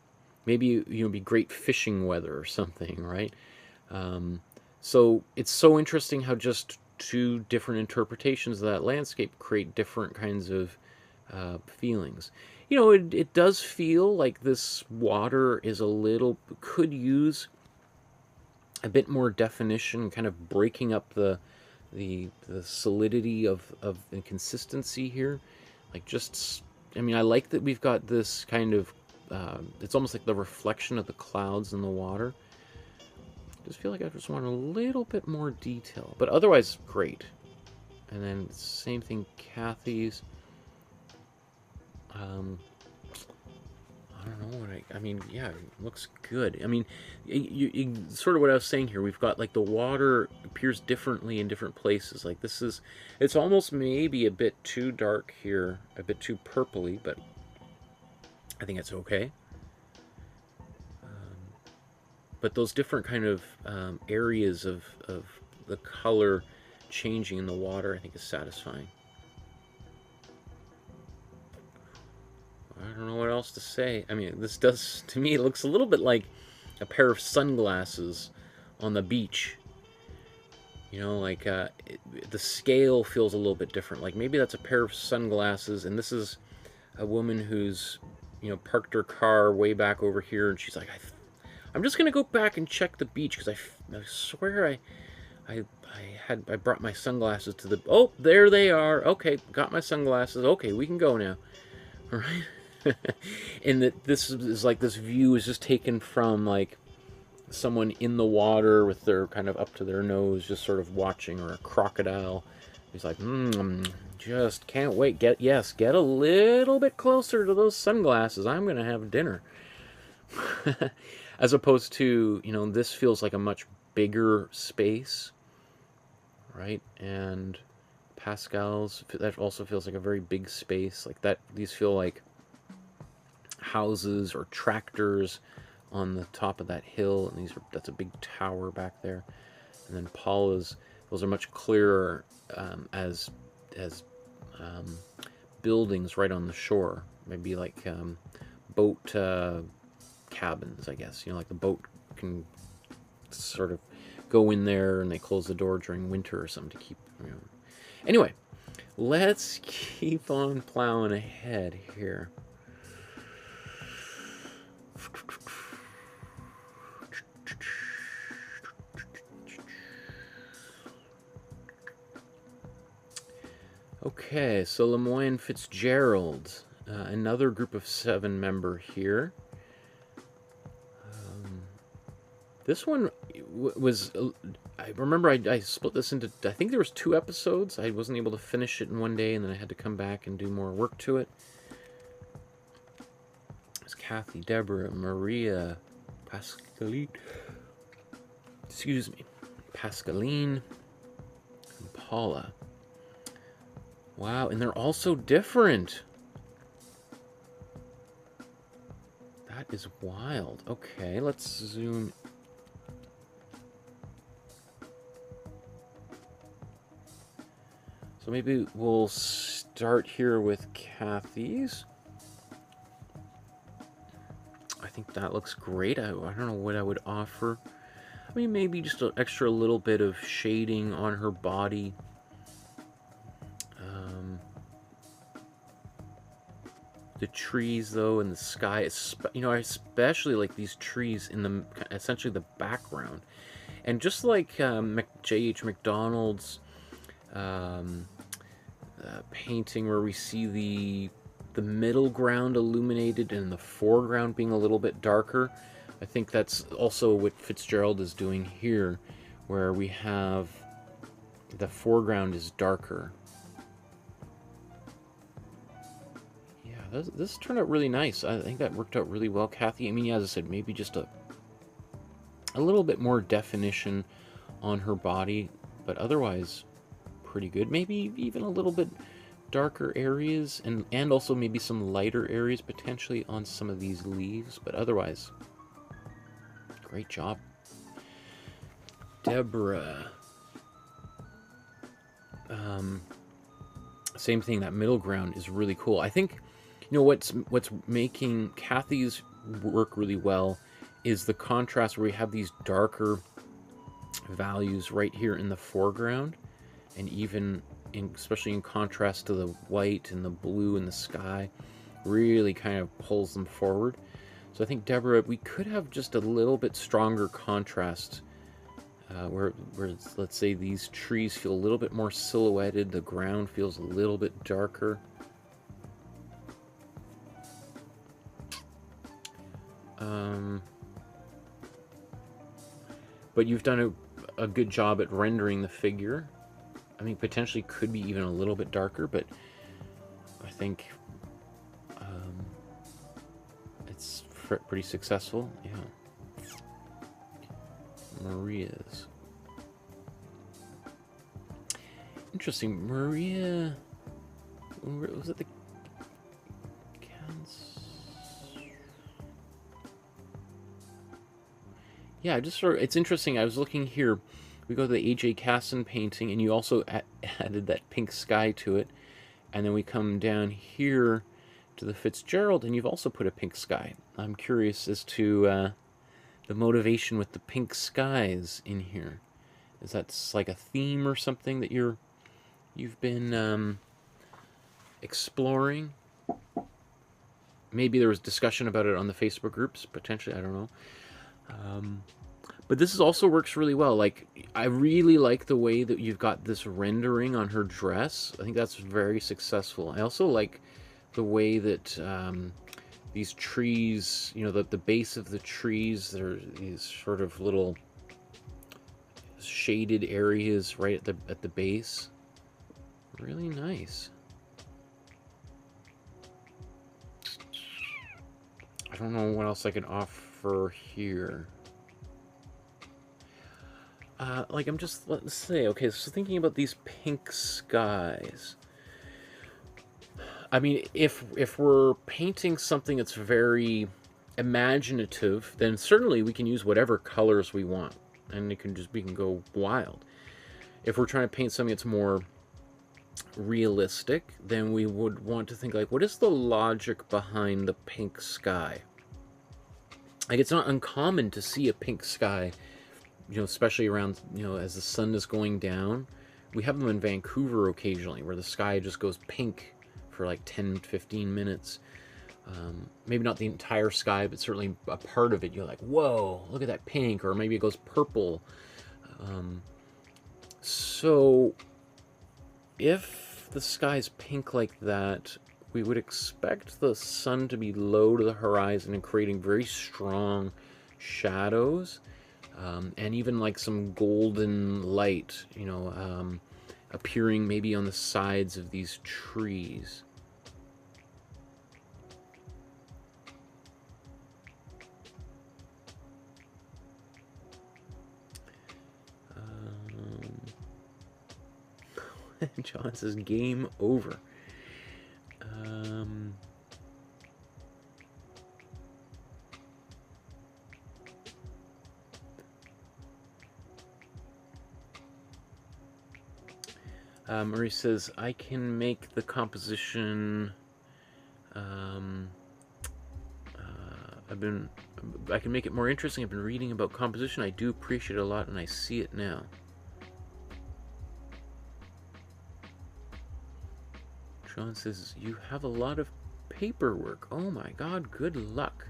Maybe you know, be great fishing weather or something, right? So it's so interesting how just two different interpretations of that landscape create different kinds of feelings. You know, it does feel like this water is could use a bit more definition, kind of breaking up the solidity of the consistency here. Like just, I mean, I like that we've got this kind of, it's almost like the reflection of the clouds in the water. I just feel like I just want a little bit more detail, but otherwise great. And then same thing, Kathy's. I don't know what I mean, yeah, it looks good. I mean, sort of what I was saying here, we've got like the water appears differently in different places. Like this is, it's almost maybe a bit too dark here, a bit too purpley, but I think it's okay. But those different kind of areas of the color changing in the water, I think is satisfying. I don't know what else to say. I mean, this does, to me, it looks a little bit like a pair of sunglasses on the beach. You know, like the scale feels a little bit different. Like maybe that's a pair of sunglasses, and this is a woman who's, you know, parked her car way back over here, and she's like, I'm just gonna go back and check the beach because I swear I brought my sunglasses to the. Oh, there they are. Okay, got my sunglasses. Okay, we can go now. All right. And that this is like, this view is just taken from like someone in the water with their kind of up to their nose, just sort of watching, or a crocodile. He's like, just can't wait. Get a little bit closer to those sunglasses. I'm gonna have dinner. As opposed to, you know, this feels like a much bigger space, right? And Pascal's, that also feels like a very big space. Like that, these feel like houses or tractors on the top of that hill, and that's a big tower back there. And then Paula's, those are much clearer as buildings right on the shore. Maybe like boat cabins, I guess. You know, like the boat can sort of go in there and they close the door during winter or something to keep, you know. Anyway, let's keep on plowing ahead here. Okay, so LeMoine FitzGerald, another group of 7 member here. This one was, I remember I split this into, I think there was 2 episodes. I wasn't able to finish it in one day, and then I had to come back and do more work to it. It's Kathy, Deborah, Maria, Pascaline, excuse me, Pascaline, and Paula. Wow, and they're all so different. That is wild. Okay, let's zoom. So maybe we'll start here with Kathy's. I think that looks great. I don't know what I would offer. I mean, maybe just an extra little bit of shading on her body. The trees, though, and the sky, you know, I especially like these trees in the, essentially the background. And just like J.E.H. MacDonald's painting, where we see the middle ground illuminated and the foreground being a little bit darker, I think that's also what FitzGerald is doing here, where we have the foreground is darker. Yeah, this turned out really nice. I think that worked out really well, Kathy. I mean, as I said, maybe just a little bit more definition on her body, but otherwise pretty good. Maybe even a little bit darker areas, and also maybe some lighter areas potentially on some of these leaves, but otherwise great job. Deborah, same thing. That middle ground is really cool. I think, you know, what's making Kathy's work really well is the contrast, where we have these darker values right here in the foreground, and even especially in contrast to the white and the blue in the sky, really kind of pulls them forward. So I think, Deborah, we could have just a little bit stronger contrast, where let's say these trees feel a little bit more silhouetted, the ground feels a little bit darker. But you've done a good job at rendering the figure. I mean, potentially could be even a little bit darker, but I think it's pretty successful. Yeah. Maria's. Interesting. Maria, was it the Yeah, just sort of, it's interesting. I was looking here. We go to the A.J. Casson painting, and you also added that pink sky to it. And then we come down here to the FitzGerald, and you've also put a pink sky. I'm curious as to the motivation with the pink skies in here. Is that like a theme or something that you've been exploring? maybe there was discussion about it on the Facebook groups, potentially, I don't know. But this also works really well. Like, I really like the way that you've got this rendering on her dress. I think that's very successful. I also like the way that these trees, you know, the base of the trees, there are these sort of little shaded areas right at the base. Really nice. I don't know what else I can offer here. Like, I'm just, let's say, okay, so thinking about these pink skies. I mean, if we're painting something that's very imaginative, then certainly we can use whatever colors we want, and it can just, we can go wild. If we're trying to paint something that's more realistic, then we would want to think, like, what is the logic behind the pink sky? Like, it's not uncommon to see a pink sky, you know, especially around, you know, as the sun is going down. We have them in Vancouver occasionally, where the sky just goes pink for like 10-15 minutes. Maybe not the entire sky, but certainly a part of it. You're like, whoa, look at that pink. Or maybe it goes purple. So if the sky's pink like that, we would expect the sun to be low to the horizon and creating very strong shadows. And even like some golden light, you know, appearing maybe on the sides of these trees. John says game over. Marie says, I can make the composition, I can make it more interesting. I've been reading about composition. I do appreciate it a lot, and I see it now. John says, you have a lot of paperwork. Oh my God, good luck.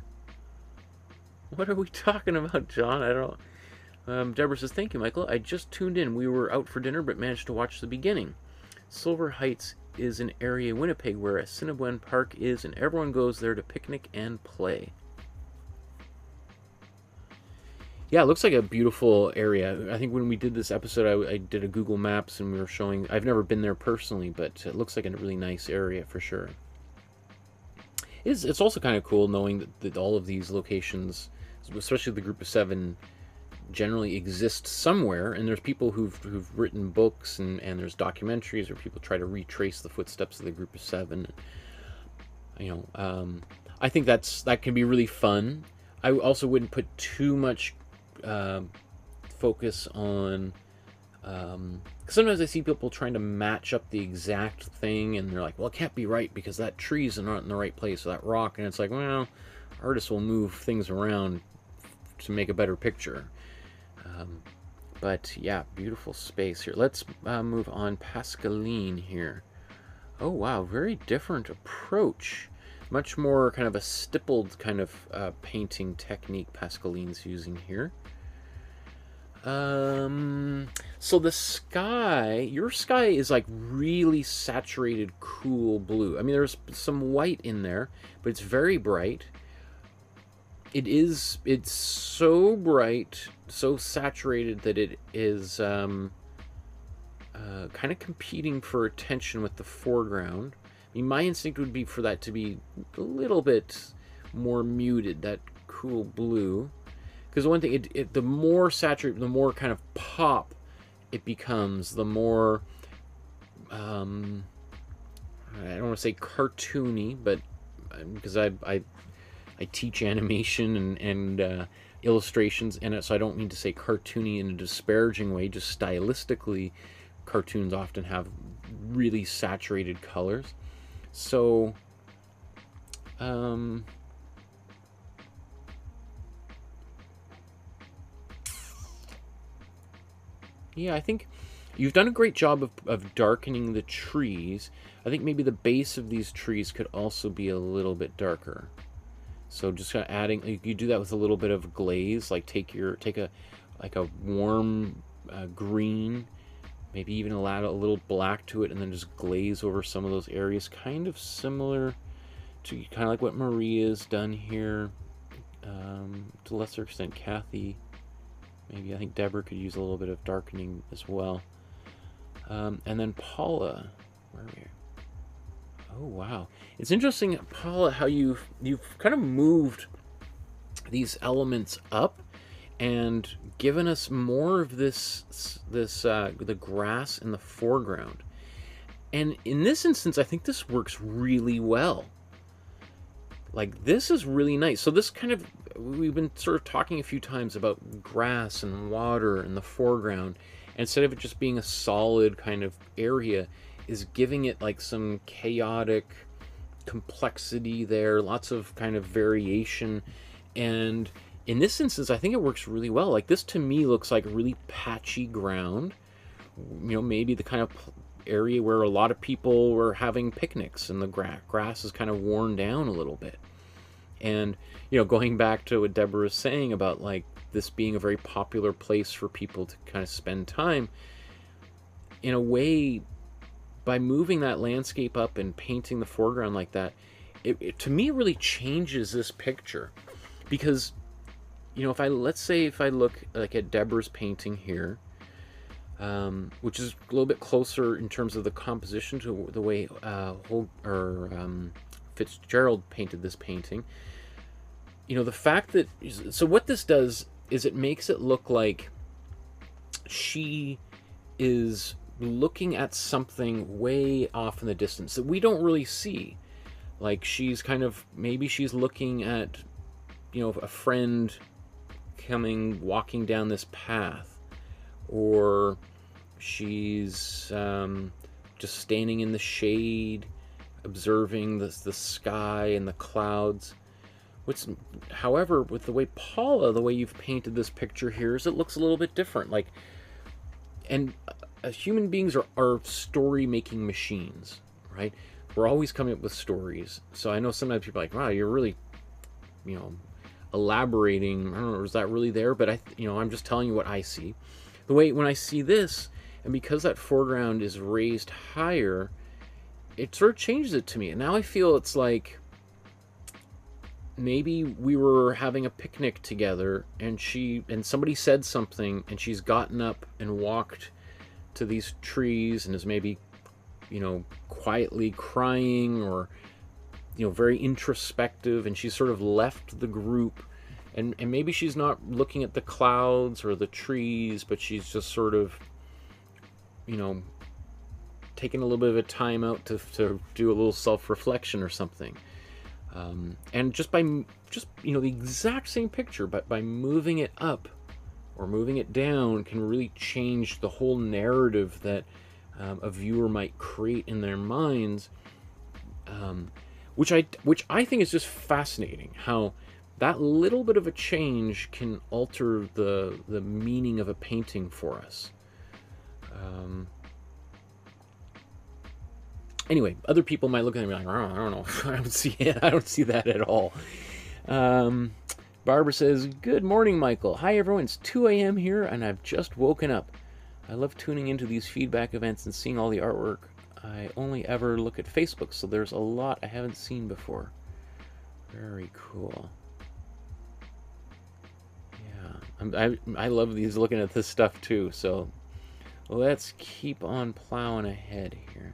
What are we talking about, John? I don't know. Deborah says, thank you, Michael. I just tuned in. We were out for dinner, but managed to watch the beginning. Silver Heights is an area in Winnipeg where Assiniboine Park is, and everyone goes there to picnic and play. Yeah, it looks like a beautiful area. I think when we did this episode, I did a Google Maps, and we were showing... I've never been there personally, but it looks like a really nice area for sure. It's also kind of cool knowing that all of these locations, especially the Group of Seven, generally exist somewhere, and there's people who've written books, and there's documentaries where people try to retrace the footsteps of the Group of Seven. You know, I think that can be really fun. I also wouldn't put too much focus on, sometimes I see people trying to match up the exact thing, and they're like, well, it can't be right because that tree's not in the right place, or that rock, and it's like, well, artists will move things around to make a better picture. But yeah, beautiful space here. Let's move on. Pascaline here. Oh wow, very different approach. Much more kind of a stippled kind of painting technique Pascaline's using here. So the sky, your sky is like really saturated, cool blue. I mean, there's some white in there, but it's very bright. It's so bright, so saturated that it is kind of competing for attention with the foreground. I mean, my instinct would be for that to be a little bit more muted, that cool blue. Because one thing, the more saturated, the more kind of pop it becomes, the more, I don't want to say cartoony, but because I teach animation and illustrations, and so I don't mean to say cartoony in a disparaging way, just stylistically, cartoons often have really saturated colors. So, yeah, I think You've done a great job of darkening the trees. I think maybe the base of these trees could also be a little bit darker. So just kind of adding, you do that with a little bit of glaze, like take a warm green, maybe even add a little black to it, and then just glaze over some of those areas, kind of similar to kind of like what Maria's done here. To a lesser extent, Kathy, maybe I think Deborah could use a little bit of darkening as well. And then Paula, where are we? Oh wow, it's interesting, Paula, how you've kind of moved these elements up and given us more of the grass in the foreground. And in this instance, I think this works really well. Like, this is really nice. So this kind of, we've been sort of talking a few times about grass and water in the foreground. And instead of it just being a solid kind of area, is giving it like some chaotic complexity there, lots of kind of variation. And in this instance, I think it works really well. Like, this to me looks like really patchy ground, you know, maybe the kind of area where a lot of people were having picnics and the grass is kind of worn down a little bit. And, you know, going back to what Deborah was saying about like this being a very popular place for people to kind of spend time, in a way, by moving that landscape up and painting the foreground like that, it to me really changes this picture. Because, you know, let's say if I look like at Deborah's painting here, which is a little bit closer in terms of the composition to the way FitzGerald painted this painting. You know, the fact that, so what this does is it makes it look like she is looking at something way off in the distance that we don't really see. Like, she's kind of, maybe she's looking at, you know, a friend walking down this path, or she's just standing in the shade observing the sky and the clouds. However, with the way Paula, the way you've painted this picture here, is it looks a little bit different. Like, and human beings are story-making machines, right? We're always coming up with stories. So I know sometimes people are like, wow, you're really, you know, elaborating. I don't know, is that really there? But I'm just telling you what I see. The way when I see this, and because that foreground is raised higher, it sort of changes it to me. And now I feel it's like maybe we were having a picnic together, and somebody said something, and she's gotten up and walked to these trees and is maybe, you know, quietly crying, or, you know, very introspective, and she's sort of left the group, and maybe she's not looking at the clouds or the trees, but she's just sort of, you know, taking a little bit of a time out to do a little self-reflection or something. And just you know, the exact same picture, but by moving it up or moving it down can really change the whole narrative that a viewer might create in their minds, which I think is just fascinating, how that little bit of a change can alter the meaning of a painting for us. Anyway, other people might look at me like, oh, I don't know, I don't see it. I don't see that at all. Barbara says, good morning, Michael. Hi, everyone. It's 2 a.m. here, and I've just woken up. I love tuning into these feedback events and seeing all the artwork. I only ever look at Facebook, so there's a lot I haven't seen before. Very cool. Yeah, I love looking at this stuff too, so let's keep on plowing ahead here.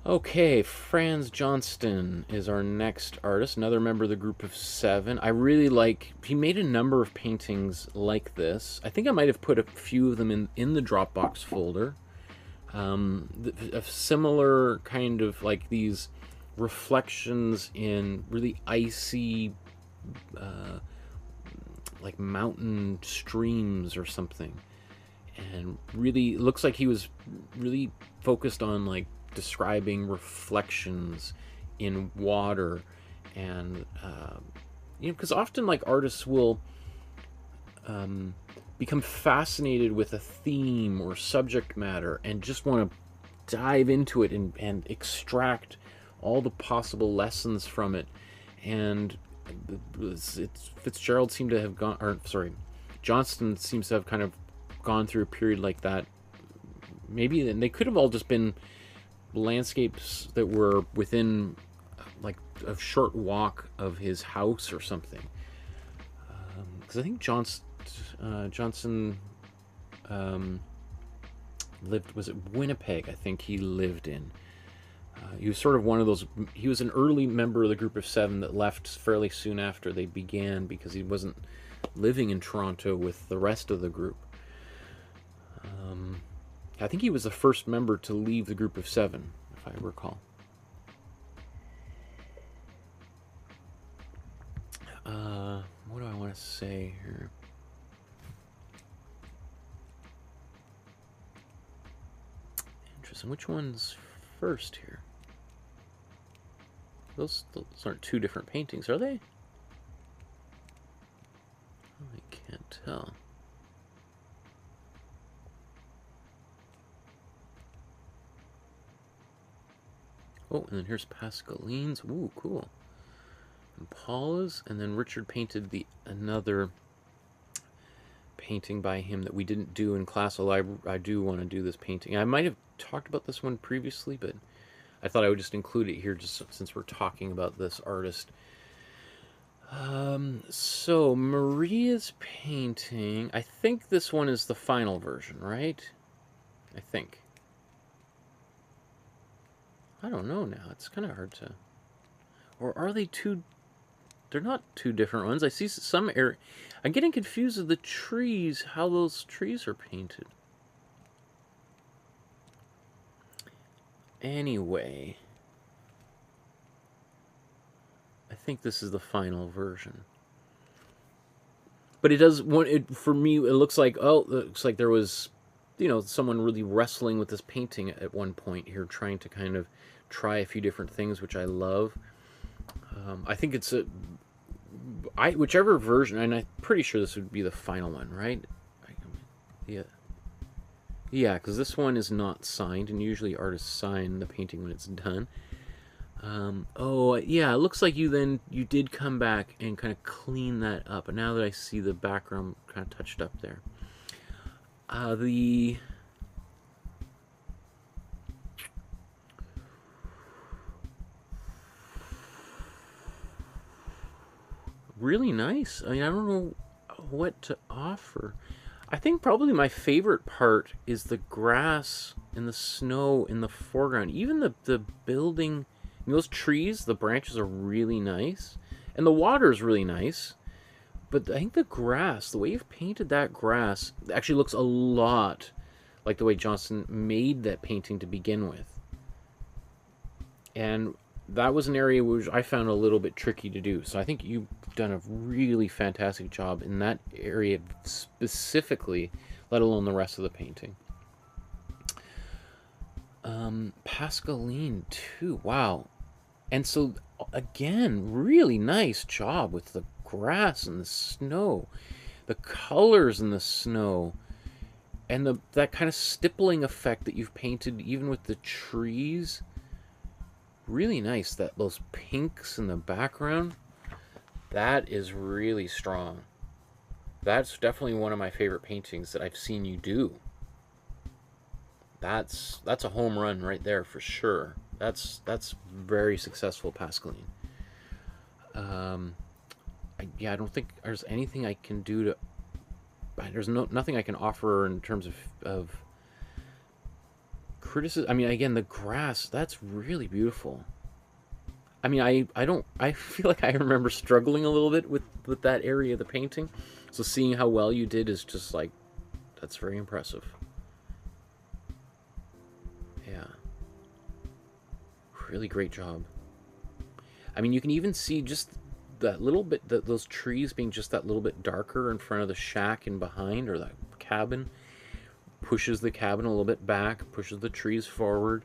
Okay, Franz Johnston is our next artist, another member of the group of 7. I really like, he made a number of paintings like this. I think I might have put a few of them in the Dropbox folder. A similar kind of like these reflections in really icy, like mountain streams or something. And really, looks like he was really focused on like describing reflections in water, and you know, because often like artists will become fascinated with a theme or subject matter and just want to dive into it and extract all the possible lessons from it. And Fitzgerald seemed to have gone, or sorry, Johnston seems to have kind of gone through a period like that. Maybe they could have all just been landscapes that were within like a short walk of his house or something. Because I think Johnson lived, was it Winnipeg? I think he lived in. He was sort of one of those, he was an early member of the group of 7 that left fairly soon after they began because he wasn't living in Toronto with the rest of the group. I think he was the first member to leave the group of 7, if I recall. What do I want to say here? Interesting. Which one's first here? Those aren't 2 different paintings, are they? I can't tell. Oh, and then here's Pascaline's. Ooh, cool. And Paula's, and then Richard painted another painting by him that we didn't do in class. Although I do want to do this painting. I might have talked about this one previously, but I thought I would just include it here just since we're talking about this artist. So Maria's painting, I think this one is the final version, right? I think. I don't know now. It's kind of hard to... Or are they 2... They're not 2 different ones. I see some area... I'm getting confused with the trees, how those trees are painted. Anyway, I think this is the final version. But it does, for me, it looks like, oh, it looks like there was, you know, someone really wrestling with this painting at one point here, trying to kind of try a few different things, which I love. I think it's whichever version, and I'm pretty sure this would be the final one, right? Yeah. Yeah, because this one is not signed, and usually artists sign the painting when it's done. Oh, yeah, it looks like you did come back and kind of clean that up. And now that I see the background kind of touched up there. Really nice. I mean, I don't know what to offer. I think probably my favorite part is the grass and the snow in the foreground. Even the building, those trees, the branches are really nice. And the water is really nice. But I think the grass, the way you've painted that grass, actually looks a lot like the way Johnston made that painting to begin with. And that was an area which I found a little bit tricky to do. So I think you've done a really fantastic job in that area specifically, let alone the rest of the painting. Pascaline too, wow. And so again, really nice job with the grass and the snow, the colors in the snow, and that kind of stippling effect that you've painted even with the trees. Really nice, those pinks in the background. That is really strong. That's definitely one of my favorite paintings that I've seen you do. That's a home run right there for sure. That's very successful, Pascaline. Yeah, I don't think there's anything I can do to. There's nothing I can offer in terms of criticism. I mean, again, the grass, that's really beautiful. I mean, I feel like I remember struggling a little bit with that area of the painting. So seeing how well you did is just like, that's very impressive. Yeah. Really great job. I mean, you can even see just that little bit, those trees being just that little bit darker in front of the shack and behind, or that cabin. Pushes the cabin a little bit back, pushes the trees forward.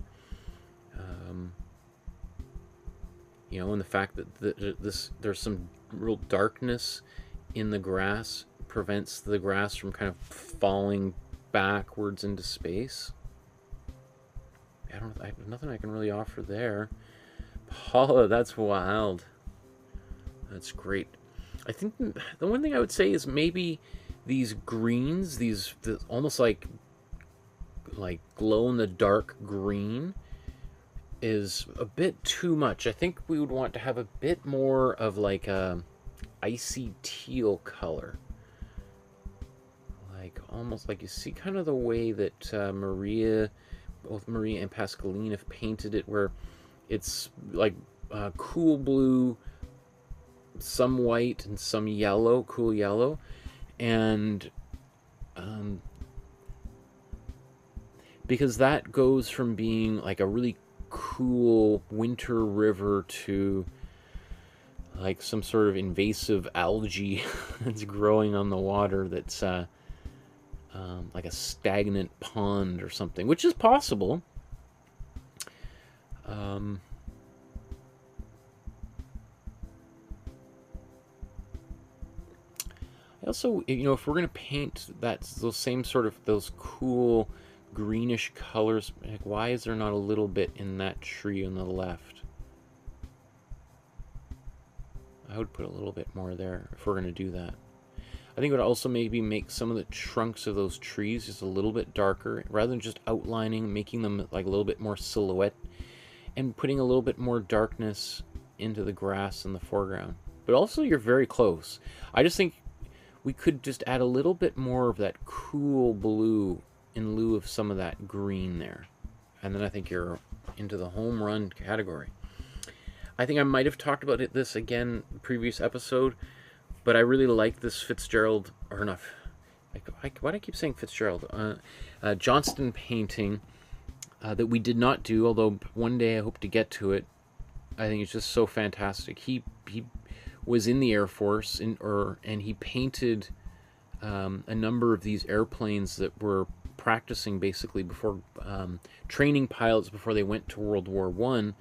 You know, and the fact that there's some real darkness in the grass prevents the grass from kind of falling backwards into space. I have nothing I can really offer there. Paula, that's wild. That's great. I think the one thing I would say is maybe these greens, almost like glow in the dark green, is a bit too much. I think we would want to have a bit more of like a icy teal color, like almost like you see kind of the way that both Maria and Pascaline have painted it, where it's like cool blue, some white, and some yellow, cool yellow, and because that goes from being like a really cool winter river to like some sort of invasive algae that's growing on the water, that's like a stagnant pond or something, which is possible. I also, if we're going to paint those same sort of, those cool greenish colors, like, why is there not a little bit in that tree on the left? I would put a little bit more there if we're going to do that. I think it would also maybe make some of the trunks of those trees just a little bit darker, rather than just outlining, making them like a little bit more silhouette, and putting a little bit more darkness into the grass in the foreground. But also, you're very close. I just think we could just add a little bit more of that cool blue in lieu of some of that green there. And then I think you're into the home run category. I think I might have talked about this again in the previous episode, but I really like this FitzGerald, or not, why do I keep saying FitzGerald? Johnston painting that we did not do, although one day I hope to get to it. I think it's just so fantastic. He was in the Air Force, and he painted a number of these airplanes that were practicing basically before training pilots before they went to World War I,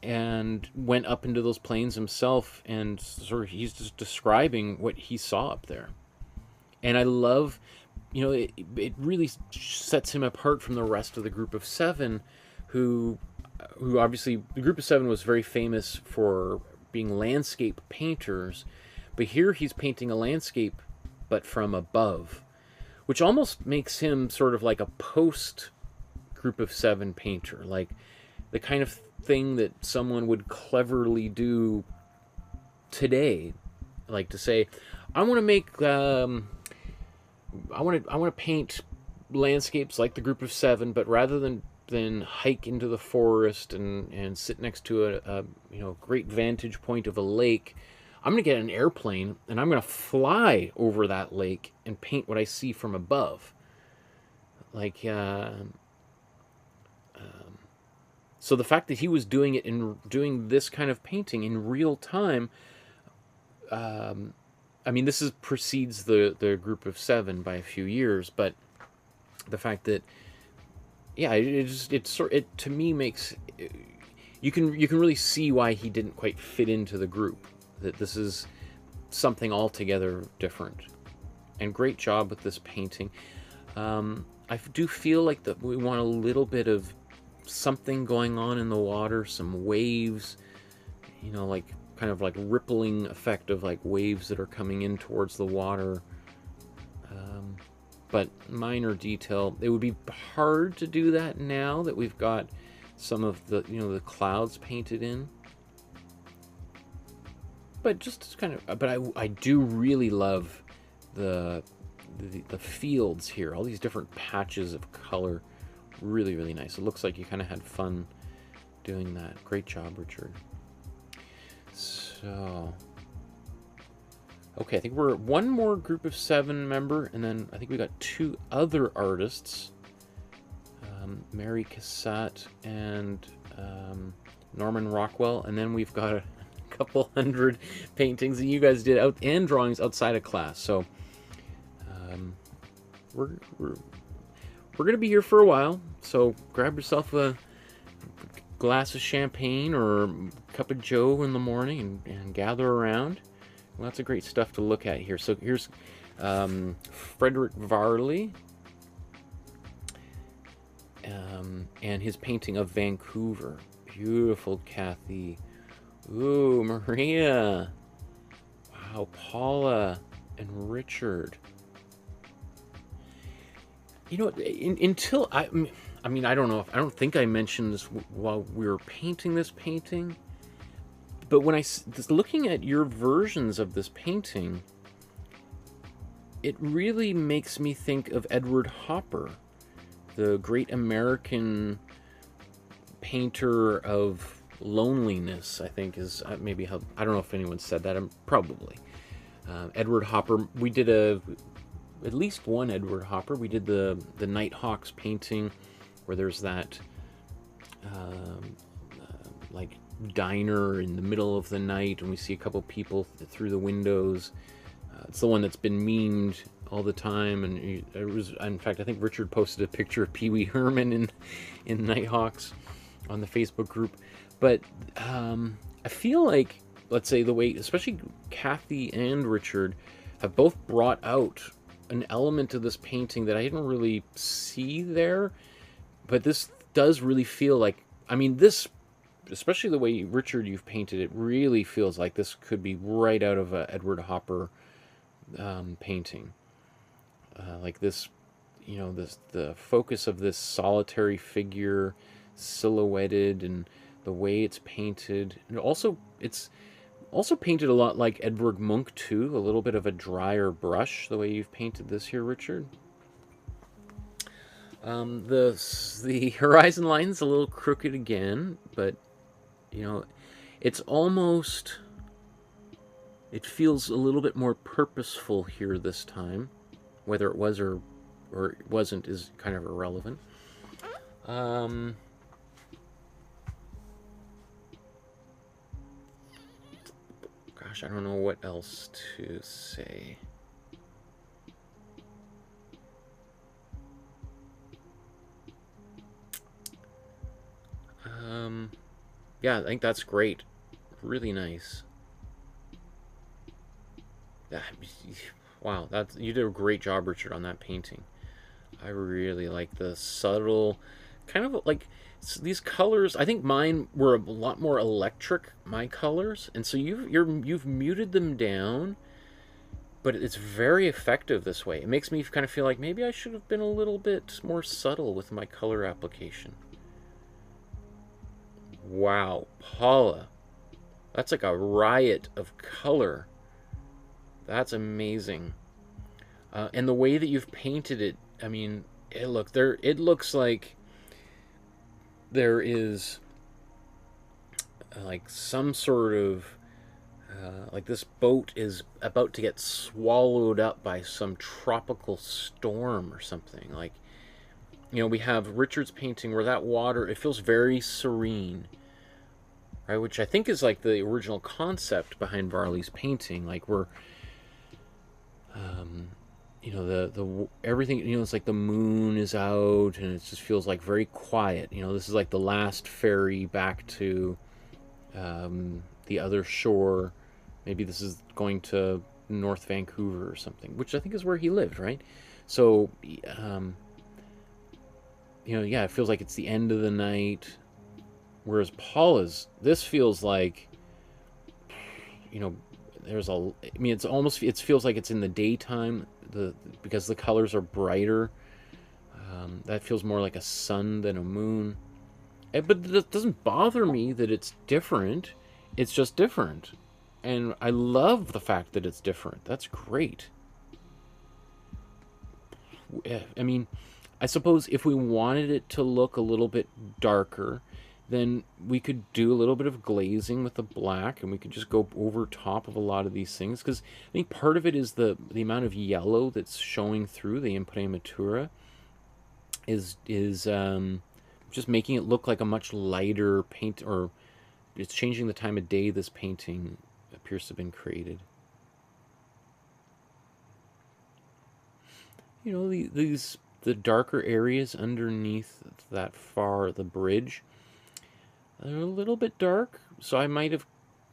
and went up into those planes himself, and sort of he's just describing what he saw up there. And I love, it really sets him apart from the rest of the group of seven, who obviously, the group of seven was very famous for being landscape painters, but here he's painting a landscape but from above, which almost makes him sort of like a post group of seven painter, like the kind of thing that someone would cleverly do today, like to say, I want to make I want to paint landscapes like the group of seven, but rather than hike into the forest and sit next to a great vantage point of a lake, I'm going to get an airplane and I'm going to fly over that lake and paint what I see from above. Like, so the fact that he was doing it doing this kind of painting in real time, I mean, this precedes the group of seven by a few years, but the fact that, yeah, it to me makes, you can really see why he didn't quite fit into the group. That this is something altogether different. And great job with this painting. I do feel like that we want a little bit of something going on in the water, some waves, like kind of like rippling effect of like waves that are coming in towards the water. But minor detail. It would be hard to do that now that we've got some of the the clouds painted in. But just kind of, but I do really love the fields here. All these different patches of color, really, really nice. It looks like you kind of had fun doing that. Great job, Richard. So, okay, I think we're one more group of seven member, and then I think we got two other artists, Mary Cassatt and Norman Rockwell, and then we've got a couple hundred paintings that you guys did and drawings outside of class. So we're gonna be here for a while, so grab yourself a glass of champagne or a cup of joe in the morning and gather around. Lots of great stuff to look at here. So here's Frederick Varley, and his painting of Vancouver. Beautiful, Kathy. Ooh, Maria. Wow, Paula and Richard. You know, until I mean, I don't know if I don't think I mentioned this while we were painting this painting, but when I was looking at your versions of this painting, it really makes me think of Edward Hopper, the great American painter of loneliness. I think is maybe how, I don't know if anyone said that. Probably Edward Hopper. We did at least one Edward Hopper. We did the Nighthawks painting, where there's that like diner in the middle of the night, and we see a couple people through the windows. It's the one that's been memed all the time, and it was, in fact, I think Richard posted a picture of Pee Wee Herman in Nighthawks on the Facebook group. But I feel like, let's say, the way, especially Kathy and Richard have both brought out an element of this painting that I didn't really see there, but this does really feel like, I mean, this, especially the way, Richard, you've painted it, really feels like this could be right out of a Edward Hopper painting. Like this, you know, the focus of this solitary figure silhouetted, and the way it's painted, and also it's also painted a lot like Edvard Munch too, a little bit of a drier brush, the way you've painted this here, Richard. The horizon line's a little crooked again, but you know, it's almost, it feels a little bit more purposeful here this time. Whether it was or it wasn't is kind of irrelevant. Gosh, I don't know what else to say. Yeah, I think that's great. Really nice. Wow, you did a great job, Richard, on that painting. I really like the subtle, kind of like these colors. I think mine were a lot more electric, my colors, and so you've muted them down, but it's very effective this way. It makes me kind of feel like maybe I should have been a little bit more subtle with my color application. Wow, Paula, that's like a riot of color. That's amazing. And the way that you've painted it, I mean, it looks like there is like some sort of like this boat is about to get swallowed up by some tropical storm or something. Like, you know, we have Richard's painting where that water, it feels very serene, right? Which I think is like the original concept behind Varley's painting. Like, we're you know, the everything, you know, it's like the moon is out and it just feels like very quiet. You know, this is like the last ferry back to the other shore. Maybe this is going to North Vancouver or something, which I think is where he lived, right? So you know, yeah, it feels like it's the end of the night, whereas Paula's, this feels like, you know, there's I mean, it's almost, it feels like it's in the daytime, because the colors are brighter. That feels more like a sun than a moon. But it doesn't bother me that it's different. It's just different. And I love the fact that it's different. That's great. I mean, I suppose if we wanted it to look a little bit darker, then we could do a little bit of glazing with the black, and we could just go over top of a lot of these things, because I think part of it is the amount of yellow that's showing through the imprimatura is just making it look like a much lighter paint, or it's changing the time of day this painting appears to have been created. You know, the darker areas underneath the bridge, they're a little bit dark, so I might have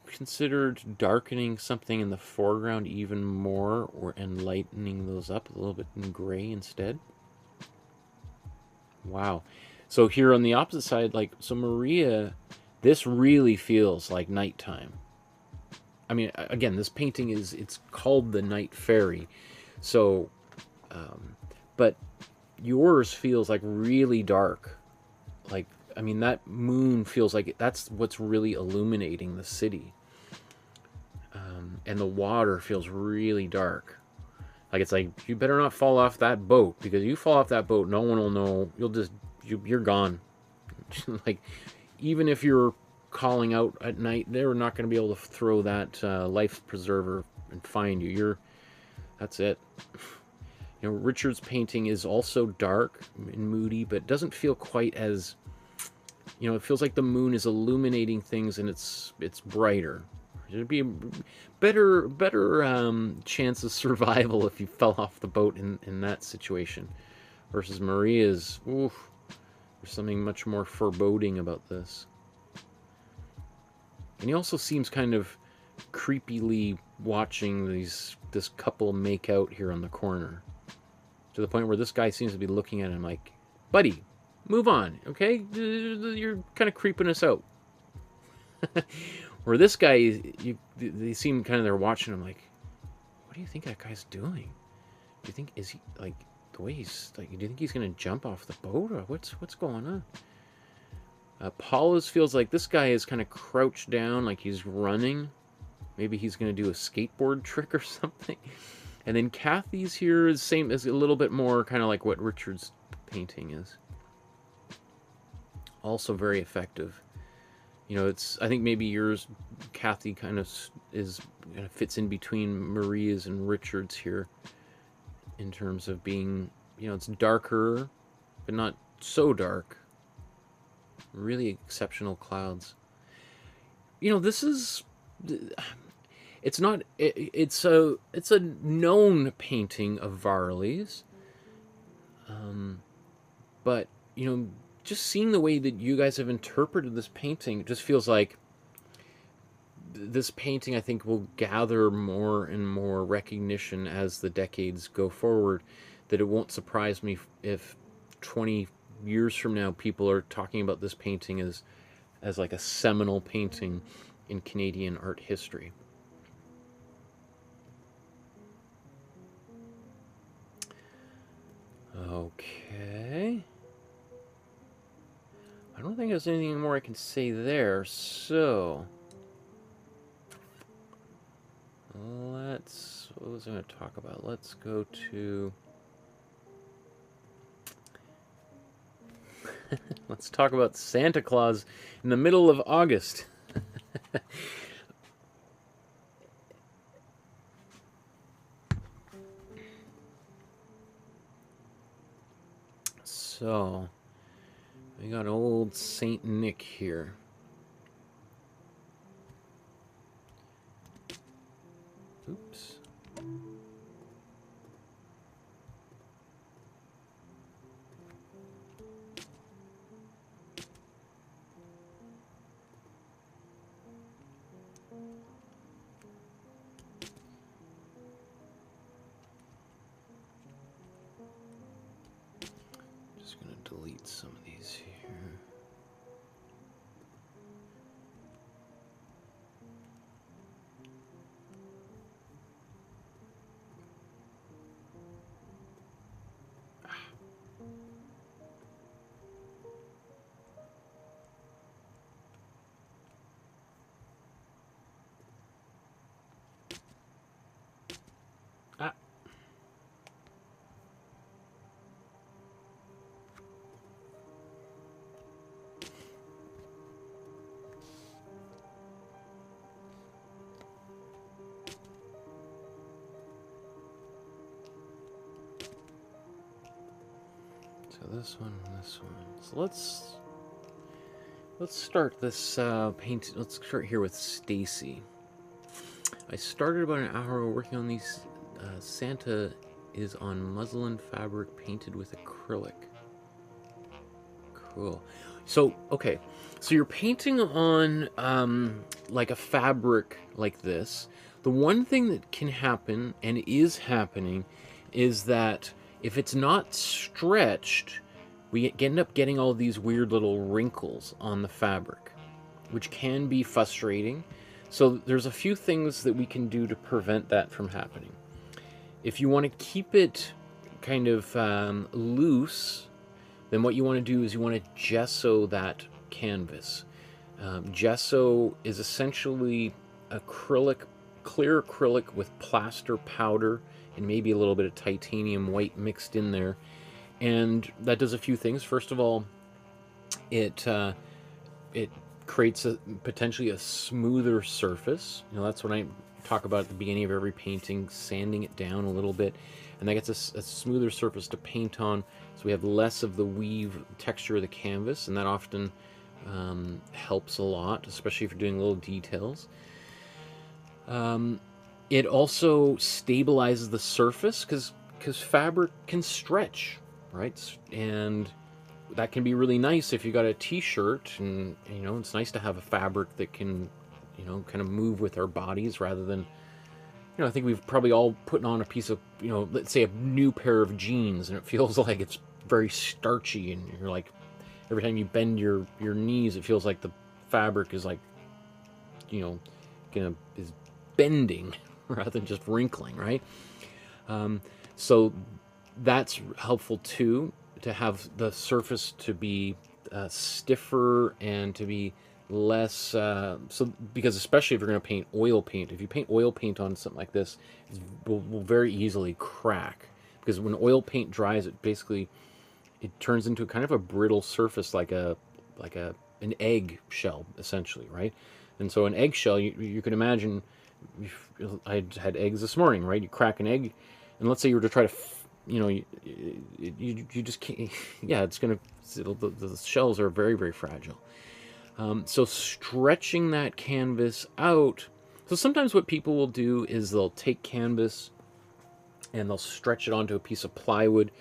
considered darkening something in the foreground even more, and lightening those up a little bit in gray instead? Wow. So here on the opposite side, like, so Maria, this really feels like nighttime. I mean, again, this painting it's called The Night Fairy. So, but yours feels like really dark. Like, I mean, that moon feels like that's what's really illuminating the city. And the water feels really dark. Like, it's like, you better not fall off that boat, because you fall off that boat, no one will know. You're gone. Like, even if you're calling out at night, they're not going to be able to throw that life preserver and find you. That's it. You know, Richard's painting is also dark and moody, but doesn't feel quite as, you know, it feels like the moon is illuminating things, and it's brighter. It'd be a better chance of survival if you fell off the boat in that situation, versus Maria's. Oof, there's something much more foreboding about this. And he also seems kind of creepily watching this couple make out here on the corner, to the point where this guy seems to be looking at him like, buddy, move on, okay? You're kind of creeping us out. Where this guy, they seem kind of, they're watching him like, what do you think that guy's doing? Do you think, is he, like, the way he's, like, do you think he's going to jump off the boat, or what's going on? Paula's feels like this guy is kind of crouched down, like he's running. Maybe he's going to do a skateboard trick or something. And then Kathy's here is same, as a little bit more kind of like what Richard's painting is. Also very effective. You know, I think maybe yours, Kathy, kind of fits in between Maria's and Richard's here, in terms of being, you know, it's darker, but not so dark. Really exceptional clouds. You know, this is, it's not, it's a known painting of Varley's, but, you know, just seeing the way that you guys have interpreted this painting, it just feels like this painting, I think, will gather more and more recognition as the decades go forward. That it won't surprise me if 20 years from now people are talking about this painting as like a seminal painting in Canadian art history. Okay. I don't think there's anything more I can say there, so what was I going to talk about? Let's go to, let's talk about Santa Claus in the middle of August. So, we got old Saint Nick here. Oops. Just gonna delete some of these here. So this one, this one. So let's start this paint. Let's start here with Stacy. I started about an hour ago working on these. Santa is on muslin fabric painted with acrylic. Cool. So, okay, so you're painting on like a fabric like this. The one thing that can happen, and is happening, is that if it's not stretched, we end up getting all these weird little wrinkles on the fabric, which can be frustrating. So there's a few things that we can do to prevent that from happening. If you want to keep it kind of loose, then what you want to do is you want to gesso that canvas. Gesso is essentially acrylic, clear acrylic with plaster powder and maybe a little bit of titanium white mixed in there. And that does a few things. First of all, it creates potentially a smoother surface. You know, that's what I talk about at the beginning of every painting, sanding it down a little bit, and that gets a smoother surface to paint on, so we have less of the weave texture of the canvas, and that often helps a lot, especially if you're doing little details. It also stabilizes the surface because fabric can stretch, right? And that can be really nice if you got a t-shirt, and you know, it's nice to have a fabric that can, you know, kind of move with our bodies rather than, you know, I think we've probably all put on a piece of, you know, let's say a new pair of jeans, and it feels like it's very starchy, and you're like, every time you bend your knees, it feels like the fabric is like, you know, is bending rather than just wrinkling, right? So that's helpful too, to have the surface to be stiffer and to be less, so because especially if you're going to paint oil paint, if you paint oil paint on something like this, it will very easily crack, because when oil paint dries, it basically, it turns into kind of a brittle surface, like an egg shell essentially, right? And so an egg shell, you can imagine, I had eggs this morning, right? You crack an egg, and let's say you were to try to, you know, you just can't. Yeah, the shells are very, very fragile. So stretching that canvas out. So sometimes what people will do is they'll take canvas and they'll stretch it onto a piece of plywood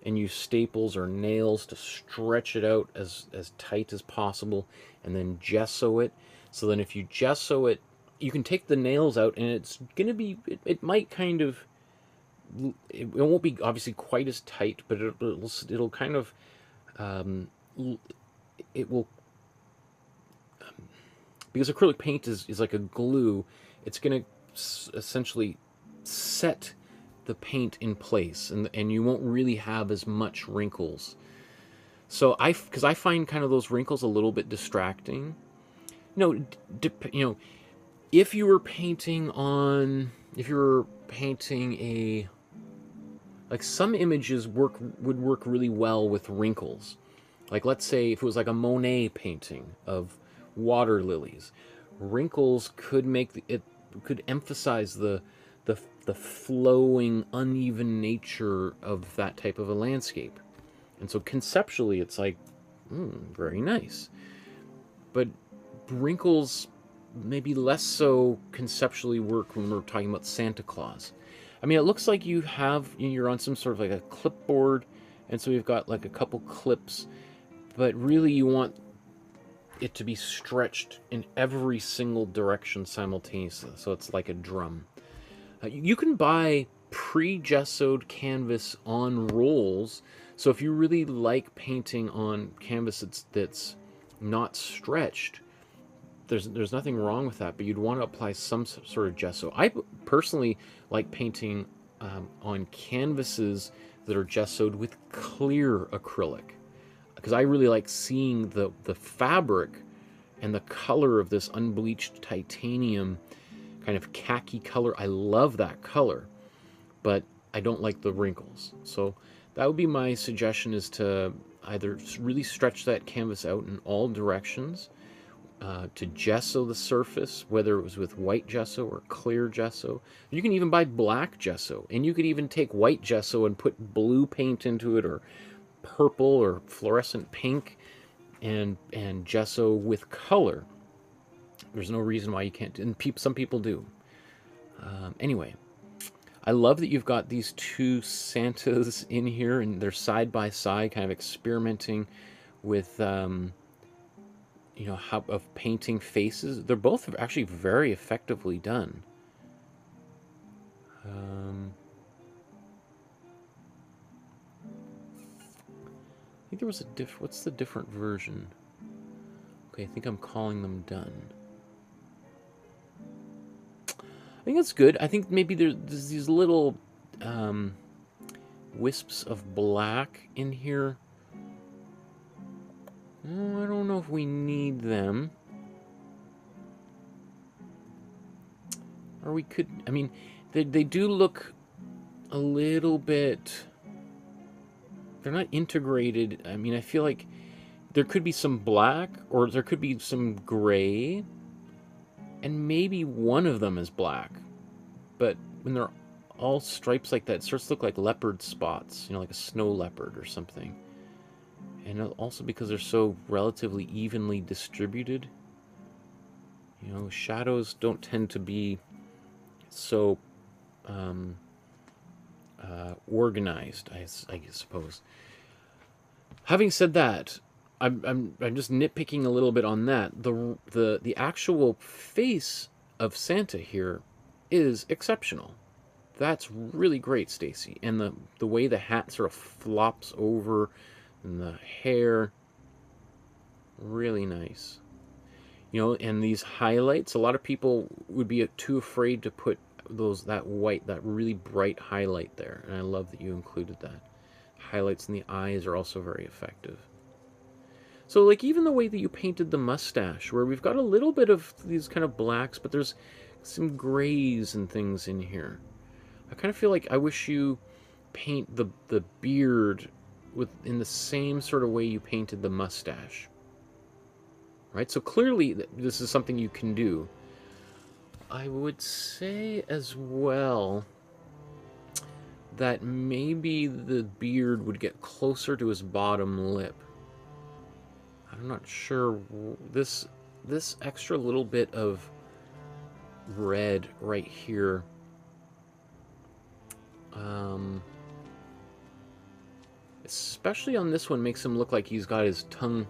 and use staples or nails to stretch it out as tight as possible, and then gesso it. So then if you gesso it, you can take the nails out, and it's going to be, it might kind of, it won't be obviously quite as tight, but it'll kind of, it will, because acrylic paint is like a glue, it's going to essentially set the paint in place, and you won't really have as much wrinkles. So because I find kind of those wrinkles a little bit distracting. You know, if you were painting a, like, some images would work really well with wrinkles. Like, let's say if it was like a Monet painting of water lilies, wrinkles could make it could emphasize the flowing, uneven nature of that type of a landscape. And so conceptually, it's like, very nice. But wrinkles maybe less so conceptually work when we're talking about Santa Claus. I mean, it looks like you're on some sort of like a clipboard, and so we've got like a couple clips, but really you want it to be stretched in every single direction simultaneously, so it's like a drum. You can buy pre-gessoed canvas on rolls, so if you really like painting on canvas that's not stretched, there's nothing wrong with that, but you'd want to apply some sort of gesso. I personally like painting on canvases that are gessoed with clear acrylic, because I really like seeing the fabric and the color of this unbleached titanium, kind of khaki color. I love that color, but I don't like the wrinkles. So that would be my suggestion, is to either really stretch that canvas out in all directions, to gesso the surface, whether it was with white gesso or clear gesso. You can even buy black gesso, and you could even take white gesso and put blue paint into it, or purple or fluorescent pink, and gesso with color. There's no reason why you can't, and some people do. Anyway, I love that you've got these two Santas in here, and they're side by side, kind of experimenting with you know, how of painting faces. They're both actually very effectively done. I think there was a what's the different version? Okay, I think I'm calling them done. I think that's good. I think maybe there's these little wisps of black in here. Oh, I don't know if we need them. Or we could, I mean, they do look a little bit, they're not integrated. I mean, I feel like there could be some black, or there could be some gray, and maybe one of them is black. But when they're all stripes like that, it starts to look like leopard spots, you know, like a snow leopard or something. And also because they're so relatively evenly distributed. You know, shadows don't tend to be so organized, I suppose. Having said that, I'm just nitpicking a little bit on that. The actual face of Santa here is exceptional. That's really great, Stacy. And the way the hat sort of flops over, and the hair, really nice. You know, and these highlights, a lot of people would be too afraid to put that really bright highlight there. And I love that you included that. Highlights in the eyes are also very effective. So, like, even the way that you painted the mustache, where we've got a little bit of these kind of blacks, but there's some grays and things in here. I kind of feel like I wish you paint the beard in the same sort of way you painted the mustache. Right? So clearly this is something you can do. I would say as well that maybe the beard would get closer to his bottom lip. I'm not sure. This extra little bit of red right here, especially on this one, makes him look like he's got his tongue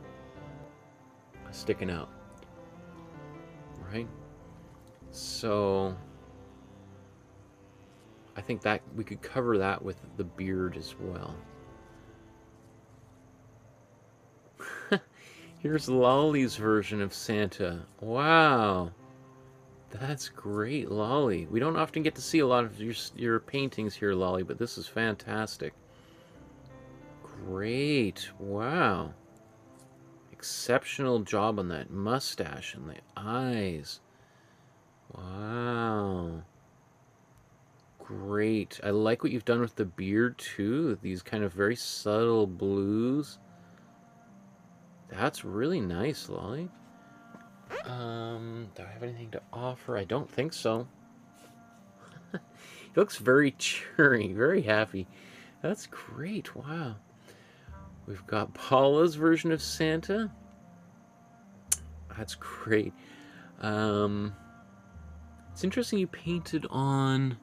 sticking out, right? So I think that we could cover that with the beard as well. Here's Lolly's version of Santa. Wow, that's great, Lolly. We don't often get to see a lot of your paintings here, Lolly, but this is fantastic. Great, wow. Exceptional job on that mustache and the eyes. Wow. Great. I like what you've done with the beard too. These kind of very subtle blues. That's really nice, Lolly. Do I have anything to offer? I don't think so. He looks very cheery, very happy. That's great. Wow. We've got Paula's version of Santa. That's great. It's interesting you painted on,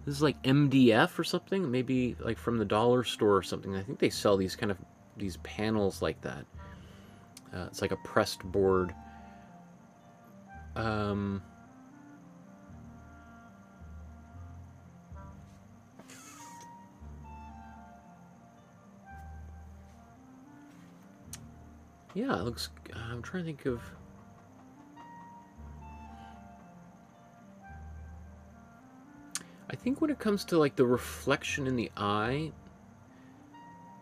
this is like MDF or something, maybe like from the dollar store or something. I think they sell these kind of, these panels like that. It's like a pressed board. Yeah, it looks, I'm trying to think of, I think when it comes to like the reflection in the eye,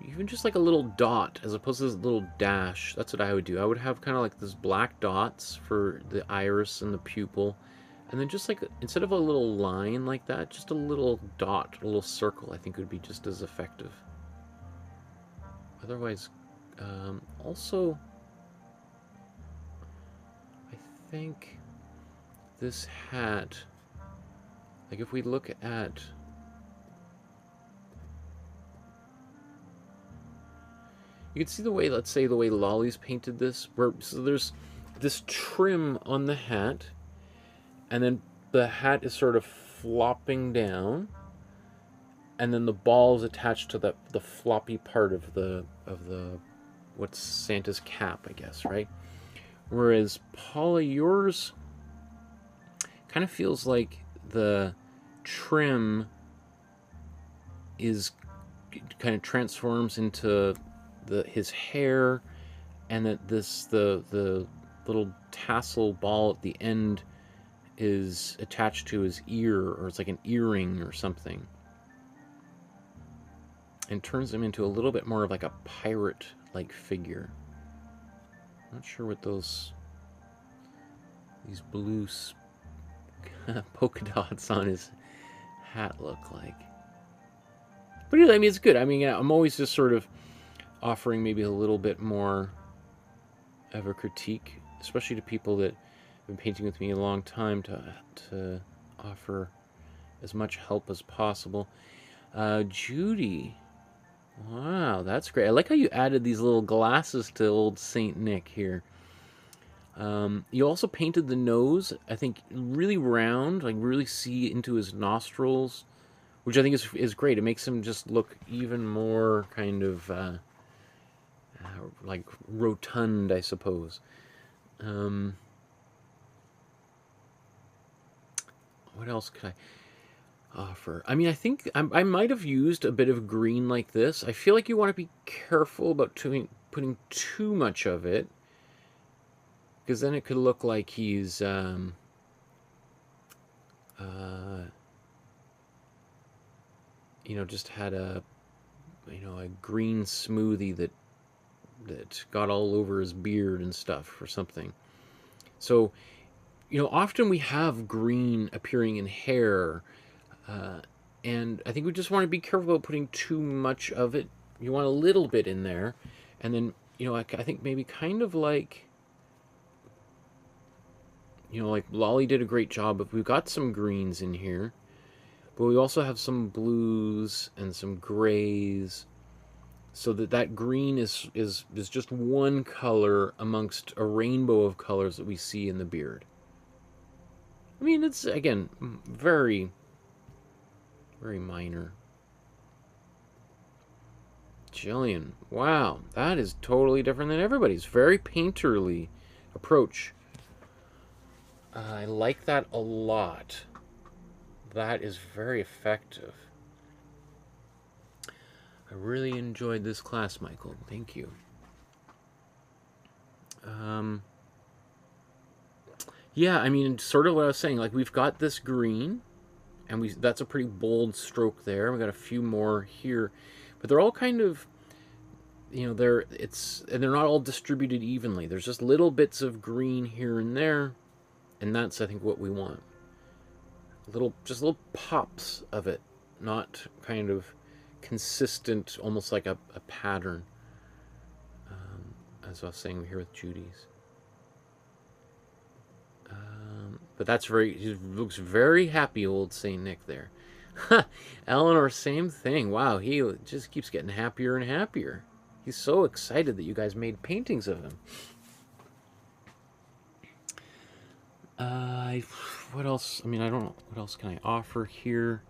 even just like a little dot as opposed to this little dash, that's what I would do. I would have kind of like this black dots for the iris and the pupil, and then just like, instead of a little line like that, just a little dot, a little circle, I think would be just as effective. Otherwise, also, I think this hat, like if we look at, you can see the way, let's say the way Lolly's painted this, where, so there's this trim on the hat, and then the hat is sort of flopping down, and then the ball is attached to the floppy part of the what's Santa's cap, I guess, right? Whereas Paula, yours kind of feels like the trim is kind of transforms into his hair, and that the little tassel ball at the end is attached to his ear, or it's like an earring or something, and turns him into a little bit more of like a pirate-like figure. I'm not sure what these blue polka dots on his hat look like. But I mean, it's good. I mean, I'm always just sort of offering maybe a little bit more of a critique, especially to people that have been painting with me a long time, to offer as much help as possible. Judy. Wow, that's great. I like how you added these little glasses to old Saint Nick here. You also painted the nose, I think, really round, like really see into his nostrils, which I think is great. It makes him just look even more kind of like rotund, I suppose. What else could I offer? I mean, I think I might have used a bit of green like this. I feel like you want to be careful about putting too much of it, because then it could look like he's you know, just had a green smoothie that got all over his beard and stuff or something. So, you know, often we have green appearing in hair, and I think we just want to be careful about putting too much of it. You want a little bit in there, and then, you know, I think maybe kind of like, you know, like Lolly did a great job of, we've got some greens in here, but we also have some blues and some grays, so that green is just one color amongst a rainbow of colors that we see in the beard. I mean, it's, again, very, very minor. Jillian, wow, that is totally different than everybody's. Very painterly approach. I like that a lot. That is very effective. I really enjoyed this class, Michael. Thank you. Yeah, I mean, sort of what I was saying. Like, we've got this green, and that's a pretty bold stroke there. We got a few more here, but they're all kind of, you know, they're not all distributed evenly. There's just little bits of green here and there, and that's, I think, what we want. Just little pops of it, not kind of consistent, almost like a pattern, as I was saying here with Judy's. But that's he looks very happy, old Saint Nick there. Eleanor, same thing. Wow, he just keeps getting happier and happier. He's so excited that you guys made paintings of him. What else? I mean, I don't know. What else can I offer here?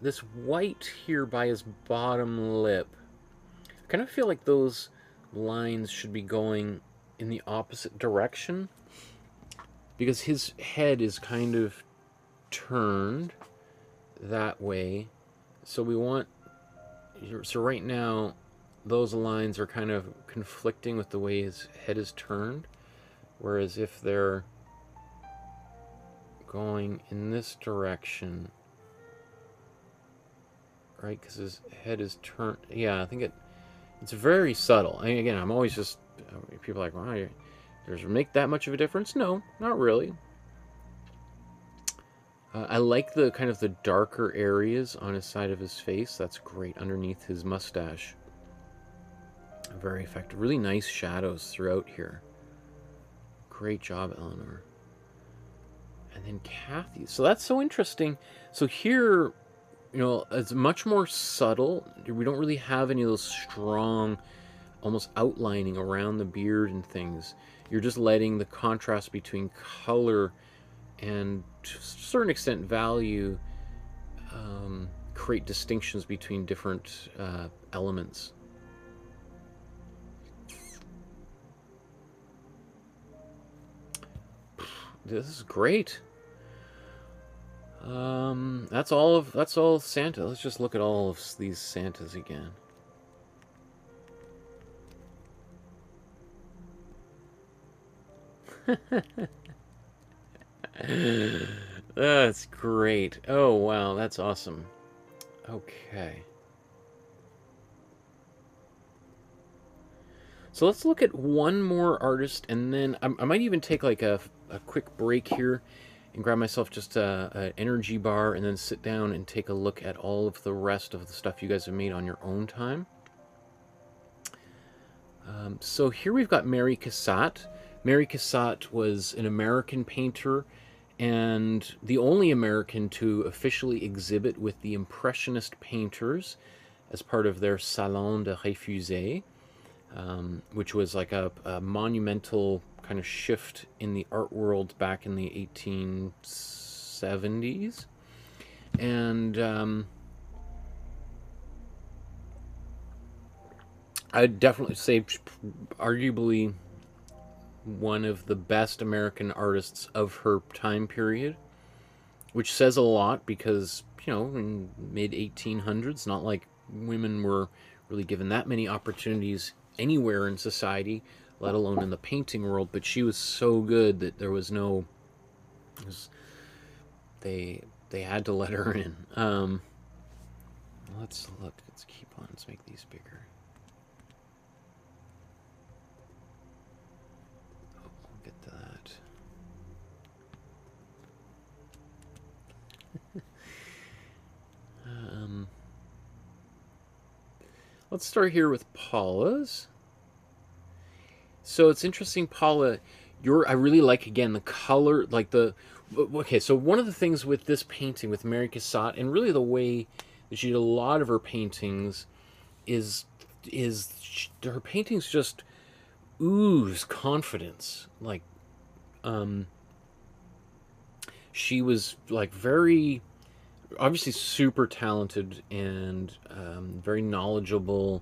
This white here by his bottom lip, I kind of feel like those lines should be going in the opposite direction, because his head is kind of turned that way. So we want, so right now those lines are kind of conflicting with the way his head is turned, whereas if they're going in this direction, right, because his head is turned, yeah, I think it's very subtle. I mean, again, I'm always just, people are like, wow, does it make that much of a difference? No, not really. I like the kind of the darker areas on his side of his face. That's great underneath his mustache. Very effective. Really nice shadows throughout here. Great job, Eleanor. And then Kathy. So that's so interesting. So here, you know, it's much more subtle. We don't really have any of those strong, almost outlining around the beard and things. You're just letting the contrast between color and to a certain extent value, create distinctions between different elements. This is great. That's all Santa. Let's just look at all of these Santas again. That's great. Oh wow, that's awesome. Okay. So let's look at one more artist, and then I might even take like a quick break here and grab myself just an energy bar, and then sit down and take a look at all of the rest of the stuff you guys have made on your own time. So here we've got Mary Cassatt. Mary Cassatt was an American painter, and the only American to officially exhibit with the Impressionist painters as part of their Salon de Réfugiés, which was like a monumental kind of shift in the art world back in the 1870s. And I'd definitely say arguably one of the best American artists of her time period, which says a lot because, you know, in mid-1800s, not like women were really given that many opportunities anywhere in society, let alone in the painting world, but she was so good that there was no... They had to let her in. Let's look. Let's keep on. Let's make these bigger. Oh, we'll get to that. Let's start here with Paula's. So it's interesting, Paula. I really like, again, the color, like the... Okay, so one of the things with this painting, with Mary Cassatt, and really the way that she did a lot of her paintings, is her paintings just ooze confidence. Like, she was like very, obviously super talented and very knowledgeable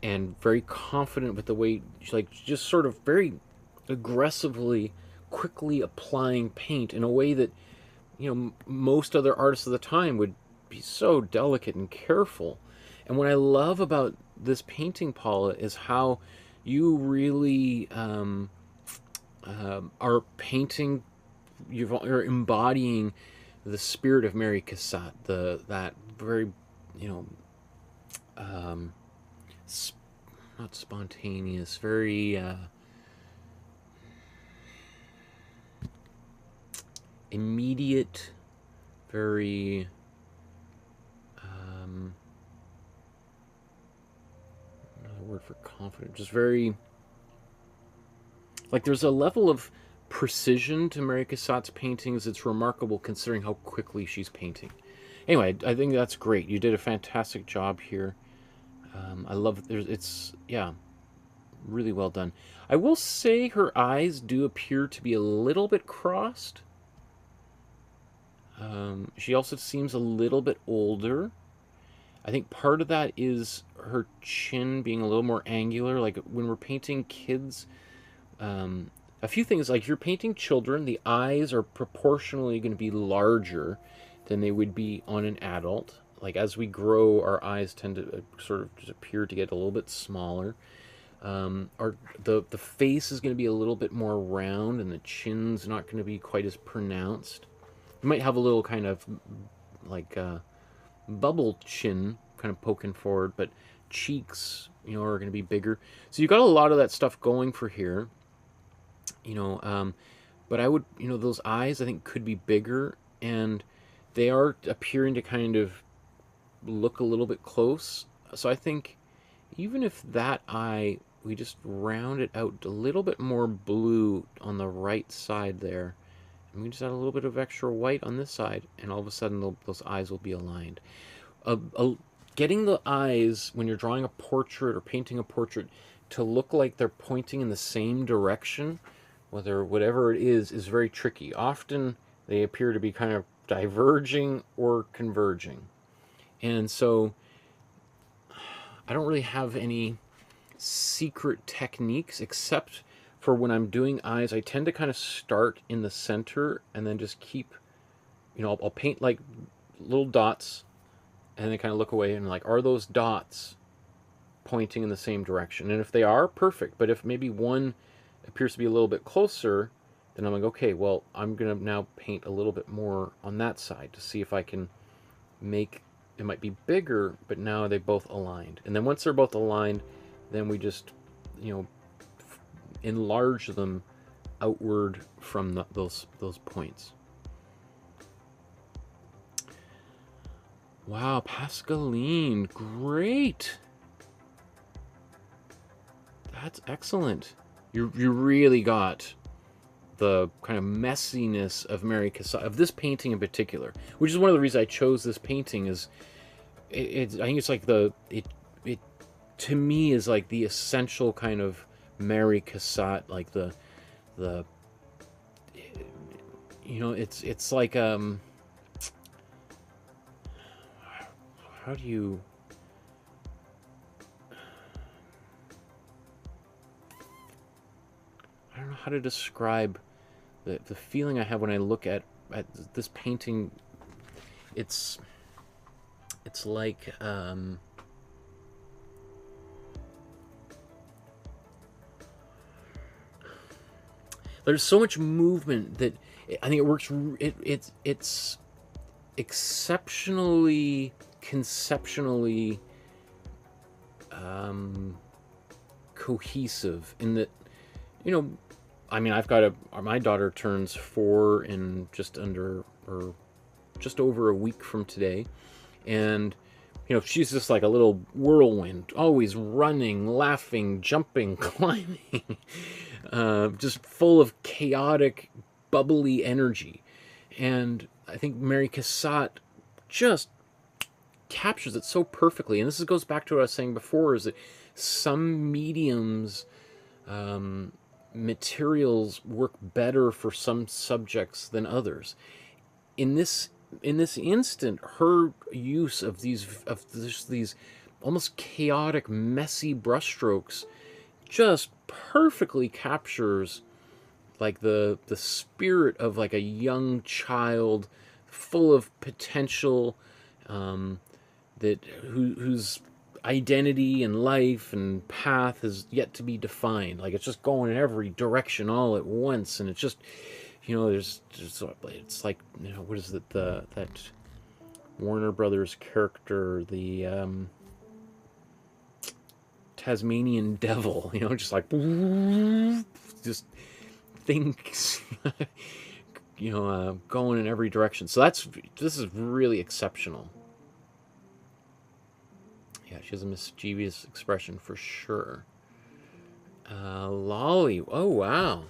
and very confident with the way, like, just sort of very aggressively, quickly applying paint in a way that, you know, most other artists of the time would be so delicate and careful. And what I love about this painting, Paula, is how you really are painting, you're embodying the spirit of Mary Cassatt, that very, you know, not spontaneous, very immediate, very another word for confident, just very, like, there's a level of precision to Mary Cassatt's paintings. It's remarkable considering how quickly she's painting. Anyway, I think that's great. You did a fantastic job here. I love it. It's, yeah, really well done. I will say her eyes do appear to be a little bit crossed. She also seems a little bit older. I think part of that is her chin being a little more angular. Like, when we're painting kids, a few things, like if you're painting children, the eyes are proportionally going to be larger than they would be on an adult. Like, as we grow, our eyes tend to sort of just appear to get a little bit smaller. The face is going to be a little bit more round, and the chin's not going to be quite as pronounced. You might have a little kind of like bubble chin kind of poking forward, but cheeks, you know, are going to be bigger. So you've got a lot of that stuff going for here, you know. But I would, you know, those eyes I think could be bigger, and they are appearing to kind of look a little bit close. So I think even if that eye, we just round it out a little bit more blue on the right side there, and we just add a little bit of extra white on this side, and all of a sudden those eyes will be aligned. Getting the eyes, when you're drawing a portrait or painting a portrait, to look like they're pointing in the same direction, whatever it is very tricky. Often They appear to be kind of diverging or converging. And so I don't really have any secret techniques except for when I'm doing eyes. I tend to kind of start in the center and then just keep, I'll paint like little dots and then kind of look away and like, are those dots pointing in the same direction? And if they are, perfect. But if maybe one appears to be a little bit closer, then I'm like, okay, well, I'm going to now paint a little bit more on that side to see if I can make, it might be bigger, but now they both aligned. And then once they're both aligned, then we just, enlarge them outward from those points. Wow, Pascaline, great. That's excellent. You really got the kind of messiness of Mary Cassatt, of this painting in particular, which is one of the reasons I chose this painting. Is I think it's like it to me is like the essential kind of Mary Cassatt, like the it's like how do you, I don't know how to describe the feeling I have when I look at this painting. It's like there's so much movement that I think it works. It's exceptionally conceptually cohesive in that, I mean, I've got my daughter turns 4 in just over a week from today, and she's just like a little whirlwind, always running, laughing, jumping, climbing, just full of chaotic, bubbly energy. And I think Mary Cassatt just captures it so perfectly. And this goes back to what I was saying before, is that some mediums, materials work better for some subjects than others. In this instant, her use of these almost chaotic, messy brushstrokes just perfectly captures like the spirit of like a young child, full of potential, whose identity and life and path is yet to be defined. Like it's just going in every direction all at once, and it's just, there's it's like, what is it, that Warner Brothers character, the Tasmanian Devil, just like just things going in every direction. So this is really exceptional. Yeah, she has a mischievous expression for sure. Lolly, oh wow,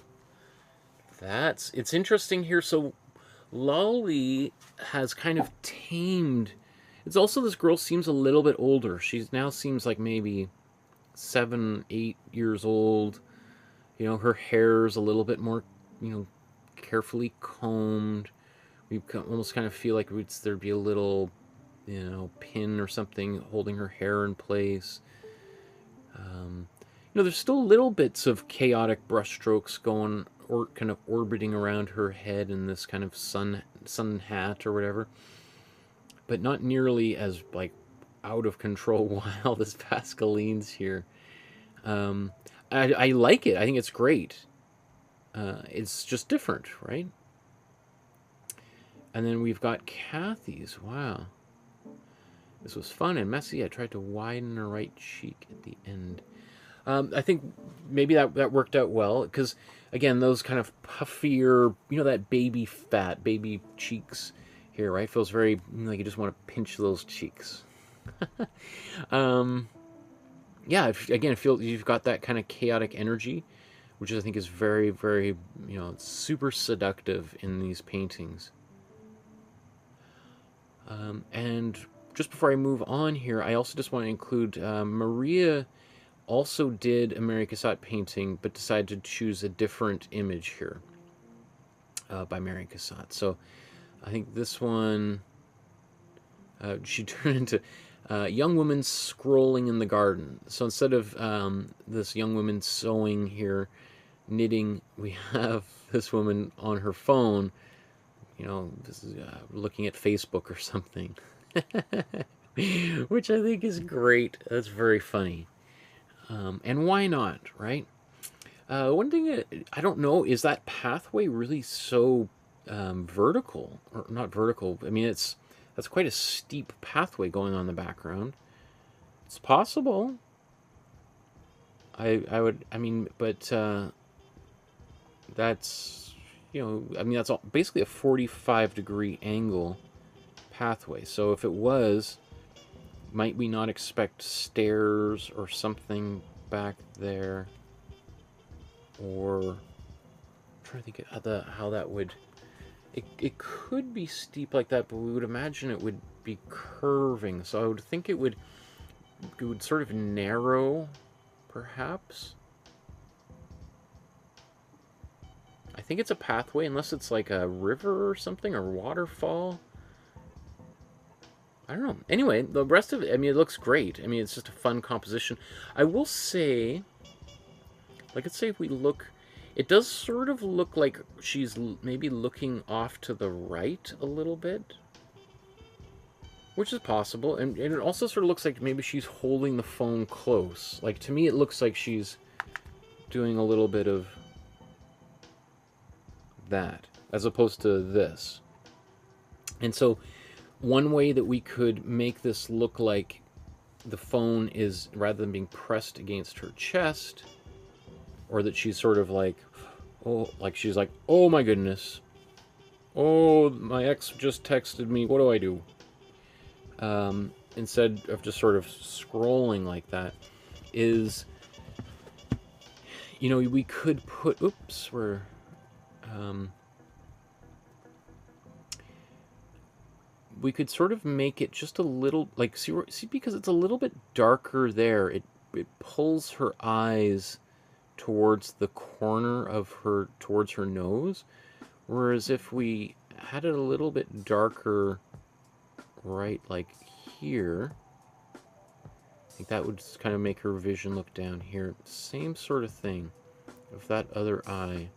it's interesting here. So Lolly has kind of tamed. It's also, this girl seems a little bit older. She now seems like maybe 7, 8 years old. Her hair's a little bit more, carefully combed. We almost kind of feel like there'd be a little, pin or something holding her hair in place. There's still little bits of chaotic brushstrokes going, or kind of orbiting around her head in this kind of sun hat or whatever, but not nearly as like out of control wild as Pascaline's here. I like it. I think it's great. It's just different, right? And then we've got Kathy's. Wow. This was fun and messy. I tried to widen her right cheek at the end. I think maybe that worked out well, because, again, those kind of puffier, that baby fat, baby cheeks here, right? Feels very like you just want to pinch those cheeks. Yeah, again, I feel you've got that kind of chaotic energy, which I think is very, very, super seductive in these paintings. And just before I move on here, I also just want to include Maria also did a Mary Cassatt painting, but decided to choose a different image here. by Mary Cassatt. So I think this one, she turned into young woman scrolling in the garden. So instead of this young woman sewing here, knitting, we have this woman on her phone, this is looking at Facebook or something, which I think is great. That's very funny. And why not, right? One thing I don't know, is that pathway really so vertical, or not vertical? I mean, that's quite a steep pathway going on in the background. It's possible. I mean, but that's, I mean, that's basically a 45-degree angle pathway. So if it was, might we not expect stairs or something back there? Or I'm trying to think how that would. It could be steep like that, but we would imagine it would be curving. So I would think it would sort of narrow, perhaps. I think it's a pathway, unless it's like a river or something, or waterfall. I don't know. Anyway, the rest of it, I mean, it looks great. I mean, it's just a fun composition. I will say, like, let's say if we look, it does sort of look like she's maybe looking off to the right a little bit, which is possible. And it also sort of looks like maybe she's holding the phone close. Like, to me, it looks like she's doing a little bit of that, as opposed to this. And so one way that we could make this look like the phone is, rather than being pressed against her chest, or that she's sort of like, oh, like she's like, oh my goodness, oh, my ex just texted me, what do I do? Instead of just sort of scrolling like that, is, we could put, oops, we're, we could sort of make it just a little, like, see, because it's a little bit darker there, it pulls her eyes towards the corner of her, towards her nose, whereas if we had it a little bit darker right like here, I think that would kind of make her vision look down here. Same sort of thing of that other eye,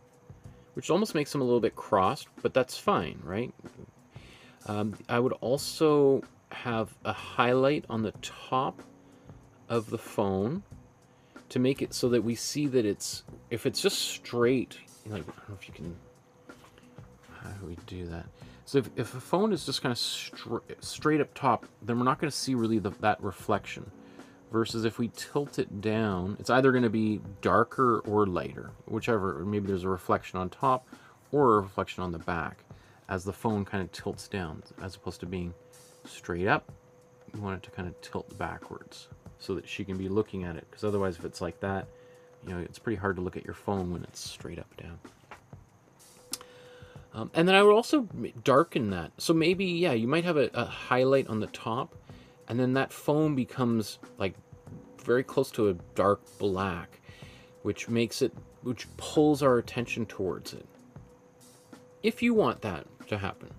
which almost makes them a little bit crossed, but that's fine, right? I would also have a highlight on the top of the phone to make it so that we see that it's, if it's just straight, like, I don't know if you can, how do we do that? So if a phone is just kind of straight up top, then we're not going to see really that reflection. Versus if we tilt it down, it's either going to be darker or lighter, whichever, or maybe there's a reflection on top or a reflection on the back as the phone kind of tilts down, as opposed to being straight up. We want it to kind of tilt backwards so that she can be looking at it, because otherwise if it's like that, it's pretty hard to look at your phone when it's straight up down. And then I would also darken that. So maybe, yeah, you might have a highlight on the top, and then that phone becomes like very close to a dark black, which pulls our attention towards it. If you want that to happen.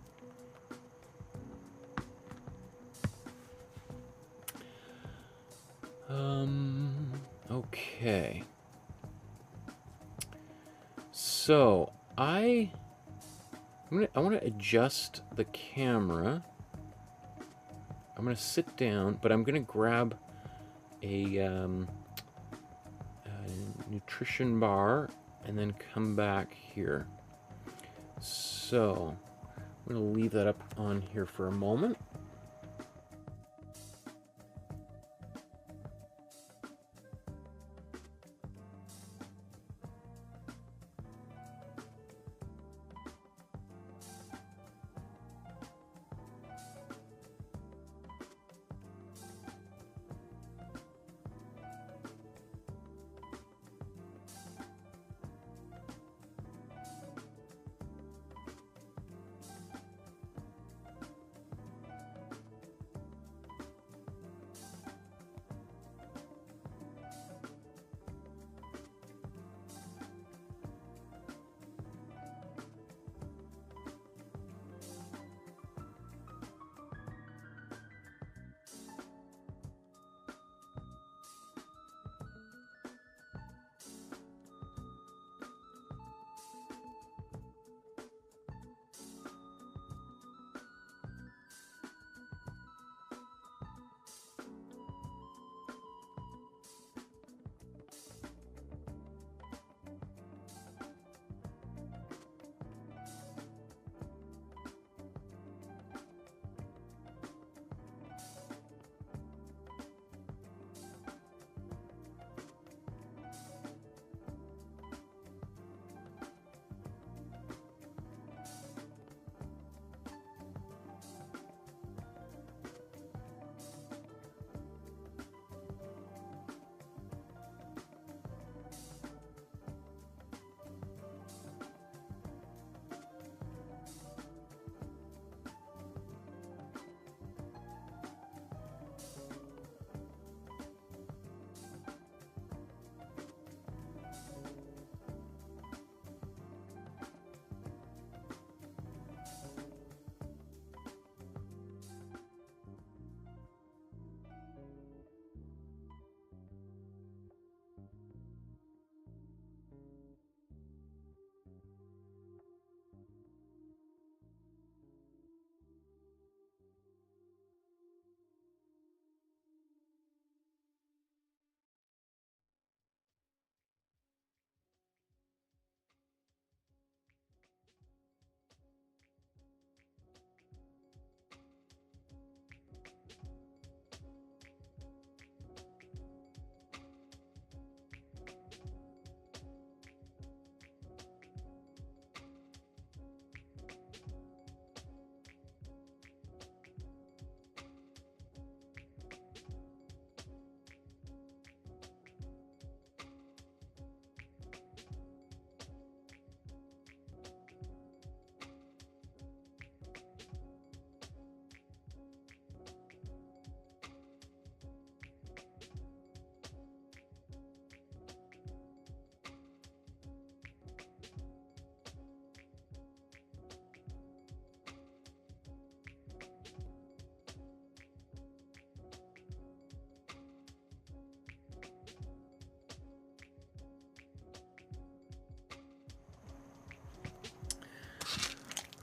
Okay. So I want to adjust the camera. I'm going to sit down, but I'm going to grab a nutrition bar and then come back here. So I'm going to leave that up on here for a moment.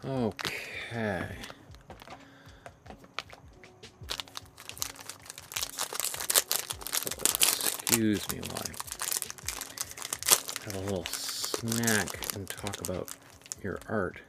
Okay. Excuse me while I have a little snack and talk about your art.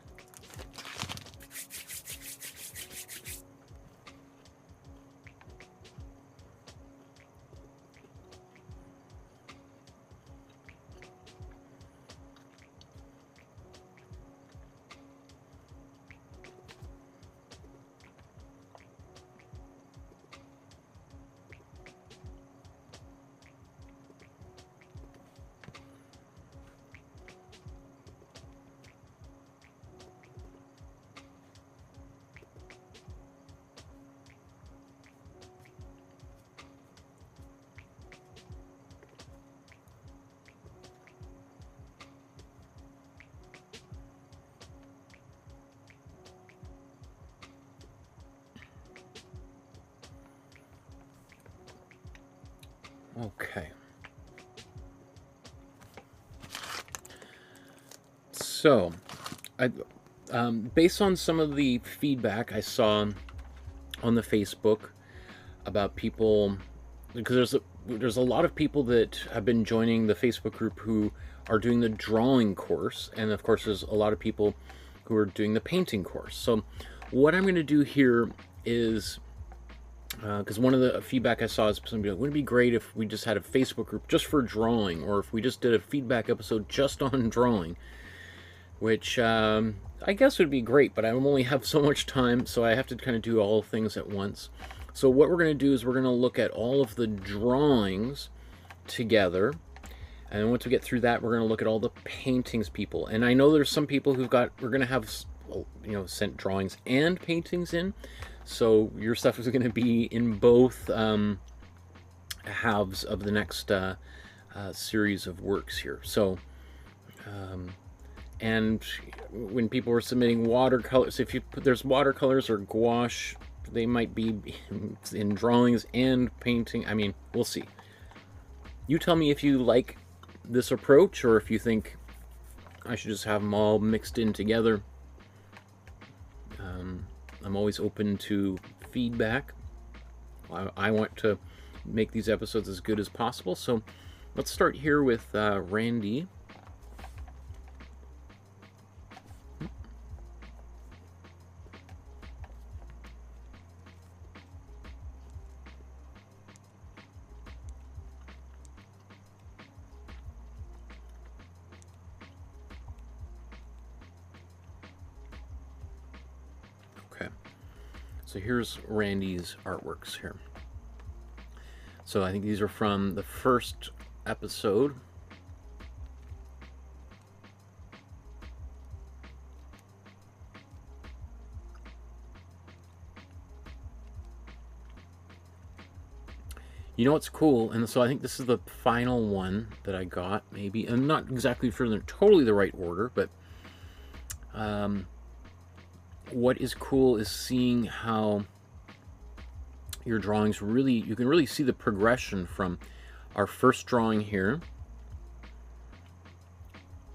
Okay. So, based on some of the feedback I saw on the Facebook about people, because there's a lot of people that have been joining the Facebook group who are doing the drawing course, and of course there's a lot of people who are doing the painting course. So what I'm going to do here is, because one of the feedback I saw is somebody like, wouldn't it be great if we just had a Facebook group just for drawing, or if we just did a feedback episode just on drawing, which I guess would be great, but I only have so much time, so I have to kind of do all things at once. So what we're going to do is we're going to look at all of the drawings together, and once we get through that, we're going to look at all the paintings people. And I know there's some people who've got, we're going to have, you know, sent drawings and paintings in, so your stuff is going to be in both halves of the next series of works here. So and when people were submitting watercolors, if you put, there's watercolors or gouache, they might be in drawings and painting. I mean, we'll see. You tell me if you like this approach, or if you think I should just have them all mixed in together. I'm always open to feedback. I want to make these episodes as good as possible. So let's start here with Randy. So here's Randy's artworks here. So I think these are from the first episode. You know what's cool? And so I think this is the final one that I got, maybe. I'm not exactly sure they're totally the right order, but what is cool is seeing how your drawings really, you can really see the progression from our first drawing here,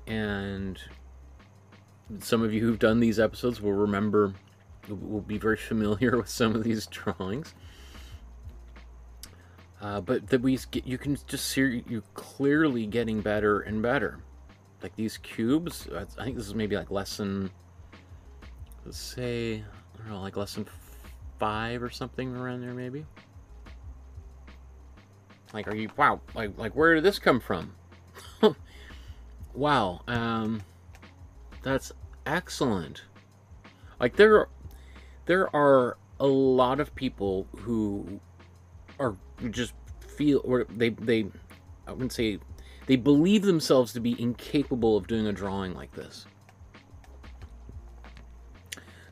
and some of you who've done these episodes will remember, will be very familiar with some of these drawings, but that you can just see you clearly getting better and better. Like these cubes, I think this is maybe like lesson, let's say, I don't know, like lesson 5 or something around there, maybe. Like, are you, wow, like where did this come from? Wow, that's excellent. Like there are a lot of people who are just feel, or they I wouldn't say, they believe themselves to be incapable of doing a drawing like this.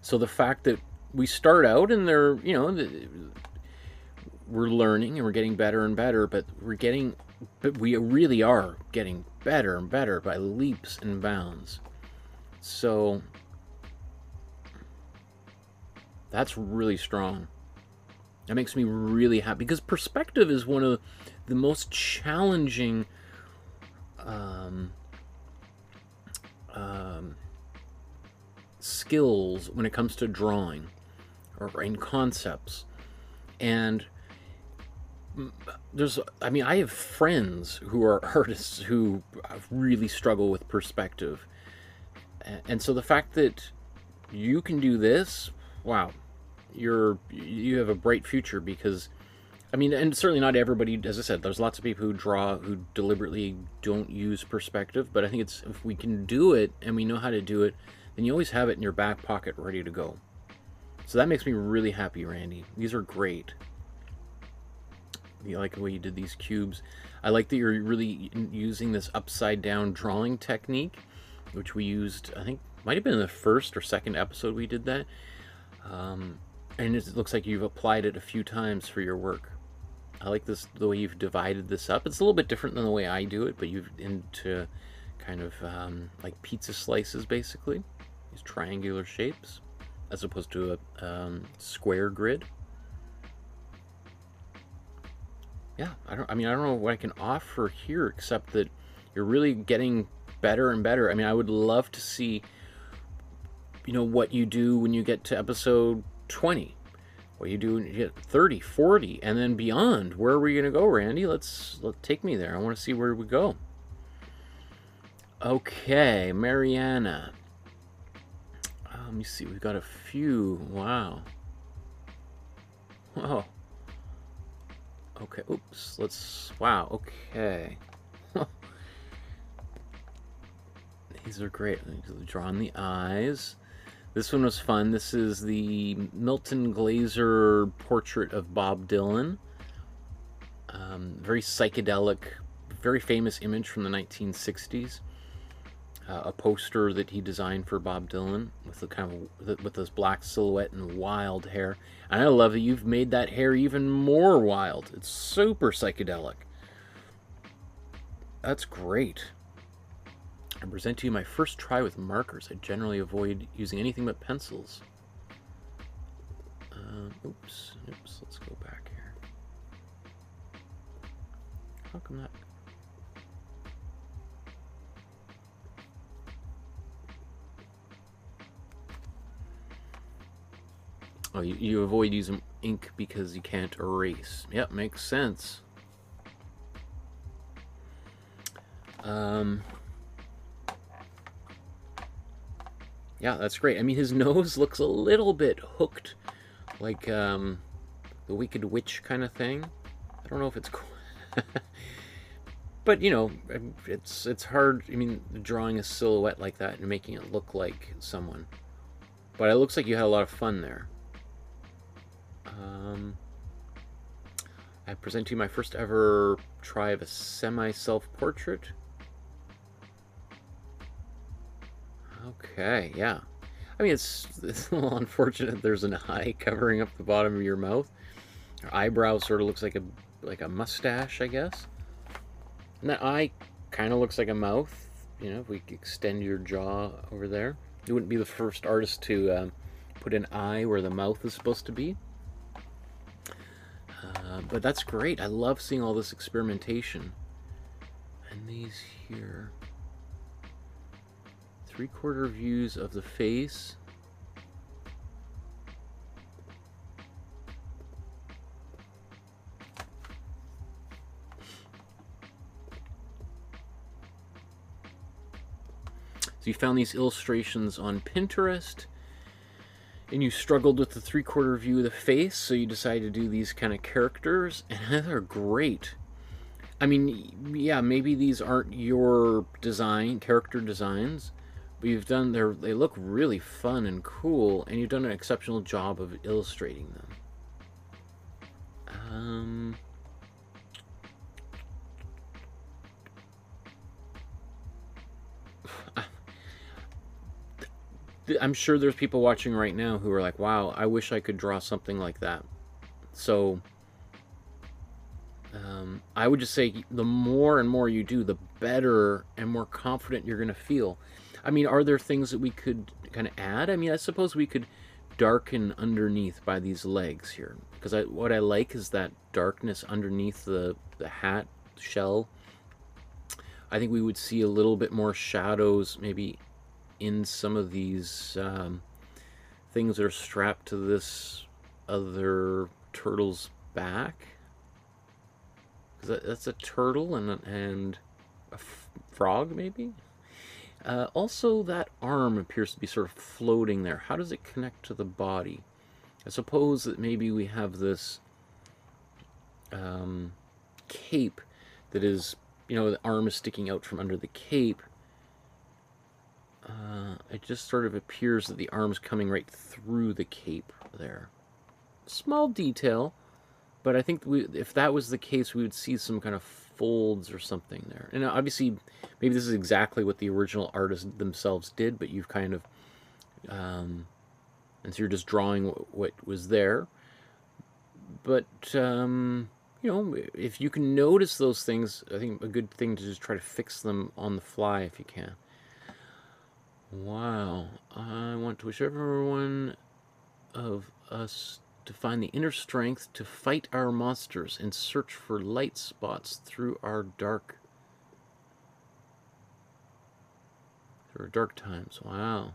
So the fact that we start out and they're, you know, we're learning and we're getting better and better, but we really are getting better and better by leaps and bounds. So that's really strong. That makes me really happy, because perspective is one of the most challenging skills when it comes to drawing or in concepts. And I mean, I have friends who are artists who really struggle with perspective. And so the fact that you can do this, wow, you have a bright future, because, I mean, and certainly not everybody, as I said, there's lots of people who draw who deliberately don't use perspective, but I think if we can do it and we know how to do it, then you always have it in your back pocket ready to go. So that makes me really happy, Randy. These are great. I like the way you did these cubes. I like that you're really using this upside down drawing technique, which we used, I think, might have been in the first or second episode we did that. And it looks like you've applied it a few times for your work. I like this, the way you've divided this up. It's a little bit different than the way I do it, but you've into kind of like pizza slices, basically. These triangular shapes, as opposed to a square grid. Yeah, I don't know what I can offer here, except that you're really getting better and better. I mean, I would love to see, you know, what you do when you get to episode 20, what you do when you get 30, 40, and then beyond. Where are we going to go, Randy? Let's take me there. I want to see where we go. Okay, Mariana. Let me see. We've got a few. Wow. Oh. Okay, oops, wow, okay. These are great. Drawing the eyes. This one was fun. This is the Milton Glaser portrait of Bob Dylan. Very psychedelic, very famous image from the 1960s. A poster that he designed for Bob Dylan with the kind of with this black silhouette and wild hair. And I love that you've made that hair even more wild. It's super psychedelic. That's great. I present to you my first try with markers. I generally avoid using anything but pencils. Oops, let's go back here. How come that? Oh, you avoid using ink because you can't erase. Yep, makes sense. Yeah, that's great. I mean, his nose looks a little bit hooked, like the Wicked Witch kind of thing. I don't know if it's cool. But, you know, it's hard, I mean, drawing a silhouette like that and making it look like someone. But it looks like you had a lot of fun there. I present to you my first ever try of a semi-self-portrait. Okay, yeah. I mean, it's a little unfortunate there's an eye covering up the bottom of your mouth. Your eyebrow sort of looks like a mustache, I guess. And that eye kind of looks like a mouth. You know, if we extend your jaw over there. You wouldn't be the first artist to put an eye where the mouth is supposed to be. But that's great. I love seeing all this experimentation. And these here. 3/4 views of the face. So you found these illustrations on Pinterest, and you struggled with the 3/4 view of the face, so you decided to do these kind of characters, and they're great. I mean, yeah, maybe these aren't your character designs, but you've done, they look really fun and cool, and you've done an exceptional job of illustrating them. I'm sure there's people watching right now who are like, wow, I wish I could draw something like that. So I would just say the more and more you do, the better and more confident you're going to feel. I mean, are there things that we could kind of add? I mean, I suppose we could darken underneath by these legs here, because what I like is that darkness underneath the hat shell. I think we would see a little bit more shadows maybe in some of these things that are strapped to this other turtle's back. That's a turtle and a frog, maybe? Also, that arm appears to be sort of floating there. How does it connect to the body? I suppose that maybe we have this cape that is, you know, the arm is sticking out from under the cape. It just sort of appears that the arm's coming right through the cape there. Small detail, but I think if that was the case, we would see some kind of folds or something there. And obviously, maybe this is exactly what the original artists themselves did, but you've kind of, and so you're just drawing what was there. But, you know, if you can notice those things, I think a good thing to just try to fix them on the fly if you can. Wow. I want to wish everyone of us to find the inner strength to fight our monsters and search for light spots through our dark times. Wow.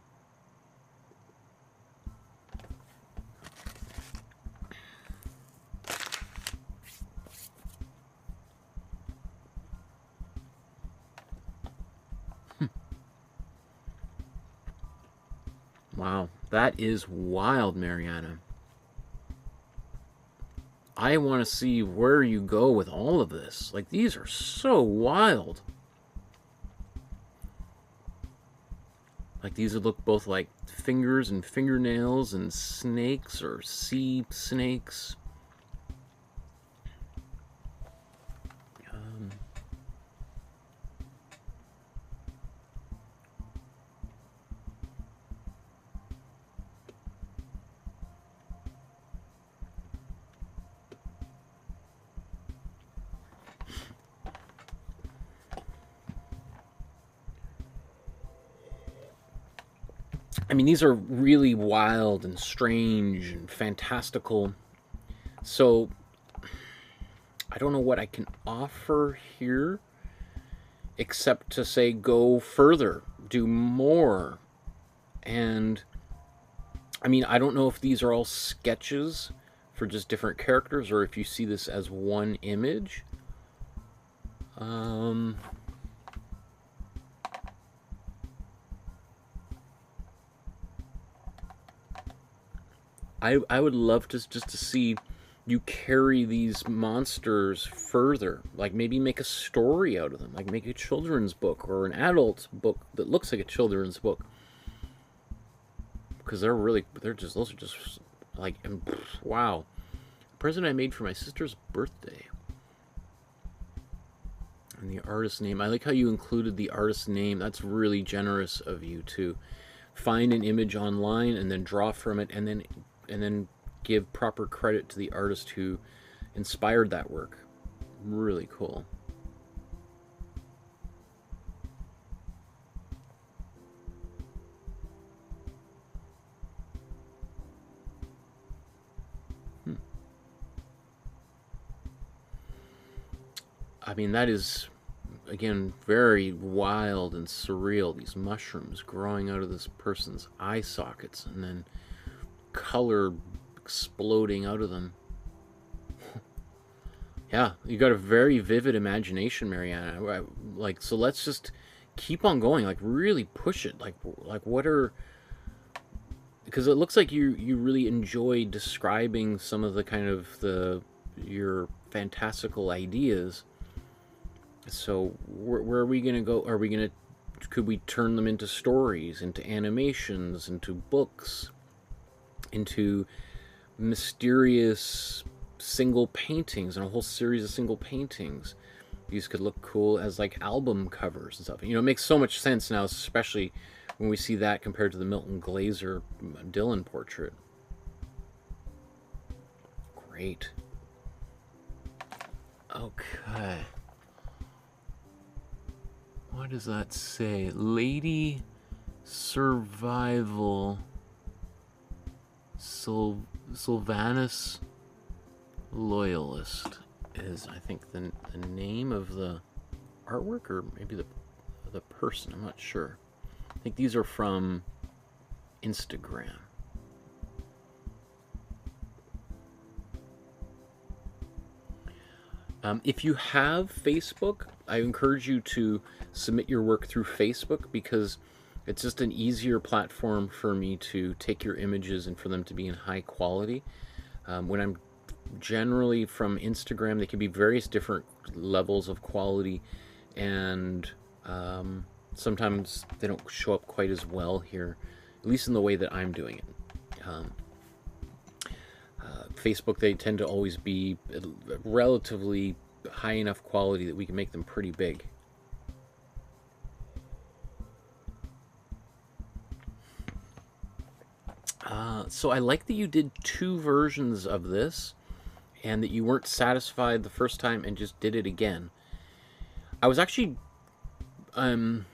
Wow, that is wild, Mariana. I want to see where you go with all of this. Like, these are so wild. Like, these would look both like fingers and fingernails and snakes or sea snakes. I mean, these are really wild and strange and fantastical. So, I don't know what I can offer here, except to say go further, do more. And, I mean, I don't know if these are all sketches for just different characters, or if you see this as one image. I would love just to see you carry these monsters further. Like, maybe make a story out of them. Like, make a children's book or an adult book that looks like a children's book. Because those are just like, wow. Present I made for my sister's birthday. And the artist name. I like how you included the artist name. That's really generous of you to find an image online and then draw from it and then give proper credit to the artist who inspired that work. Really cool. I mean, that is, again, very wild and surreal. These mushrooms growing out of this person's eye sockets and then color exploding out of them. Yeah, you got a very vivid imagination, Mariana. Like, so let's just keep on going. Like, really push it. Like what are... Because it looks like you really enjoy describing some of the kind of your fantastical ideas. So where are we going to go? Could we turn them into stories, into animations, into books, into mysterious single paintings and a whole series of single paintings? These could look cool as like album covers and stuff. You know, it makes so much sense now, especially when we see that compared to the Milton Glaser Dylan portrait. Great. Okay. What does that say? Lady Survival Sylvanus Loyalist is, I think, the name of the artwork, or maybe the person. I'm not sure. I think these are from Instagram. If you have Facebook, I encourage you to submit your work through Facebook, because it's just an easier platform for me to take your images and for them to be in high quality. When I'm generally from Instagram, they can be various different levels of quality, and sometimes they don't show up quite as well here, at least in the way that I'm doing it. Facebook, they tend to always be relatively high enough quality that we can make them pretty big. So I like that you did 2 versions of this, and that you weren't satisfied the first time and just did it again. I was actually, I'm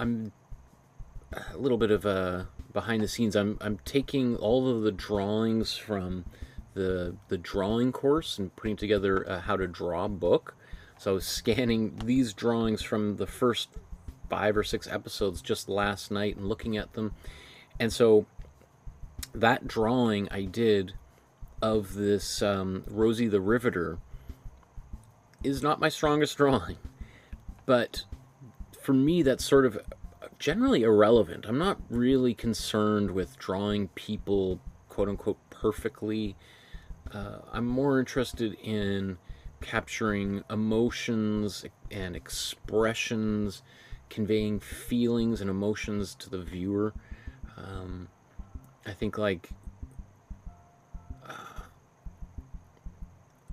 a little bit of a behind the scenes. I'm taking all of the drawings from the drawing course and putting together a how to draw book. So I was scanning these drawings from the first 5 or 6 episodes just last night and looking at them. And so that drawing I did of this Rosie the Riveter is not my strongest drawing, but for me that's sort of generally irrelevant. I'm not really concerned with drawing people quote-unquote perfectly. I'm more interested in capturing emotions and expressions, conveying feelings and emotions to the viewer. I think, like,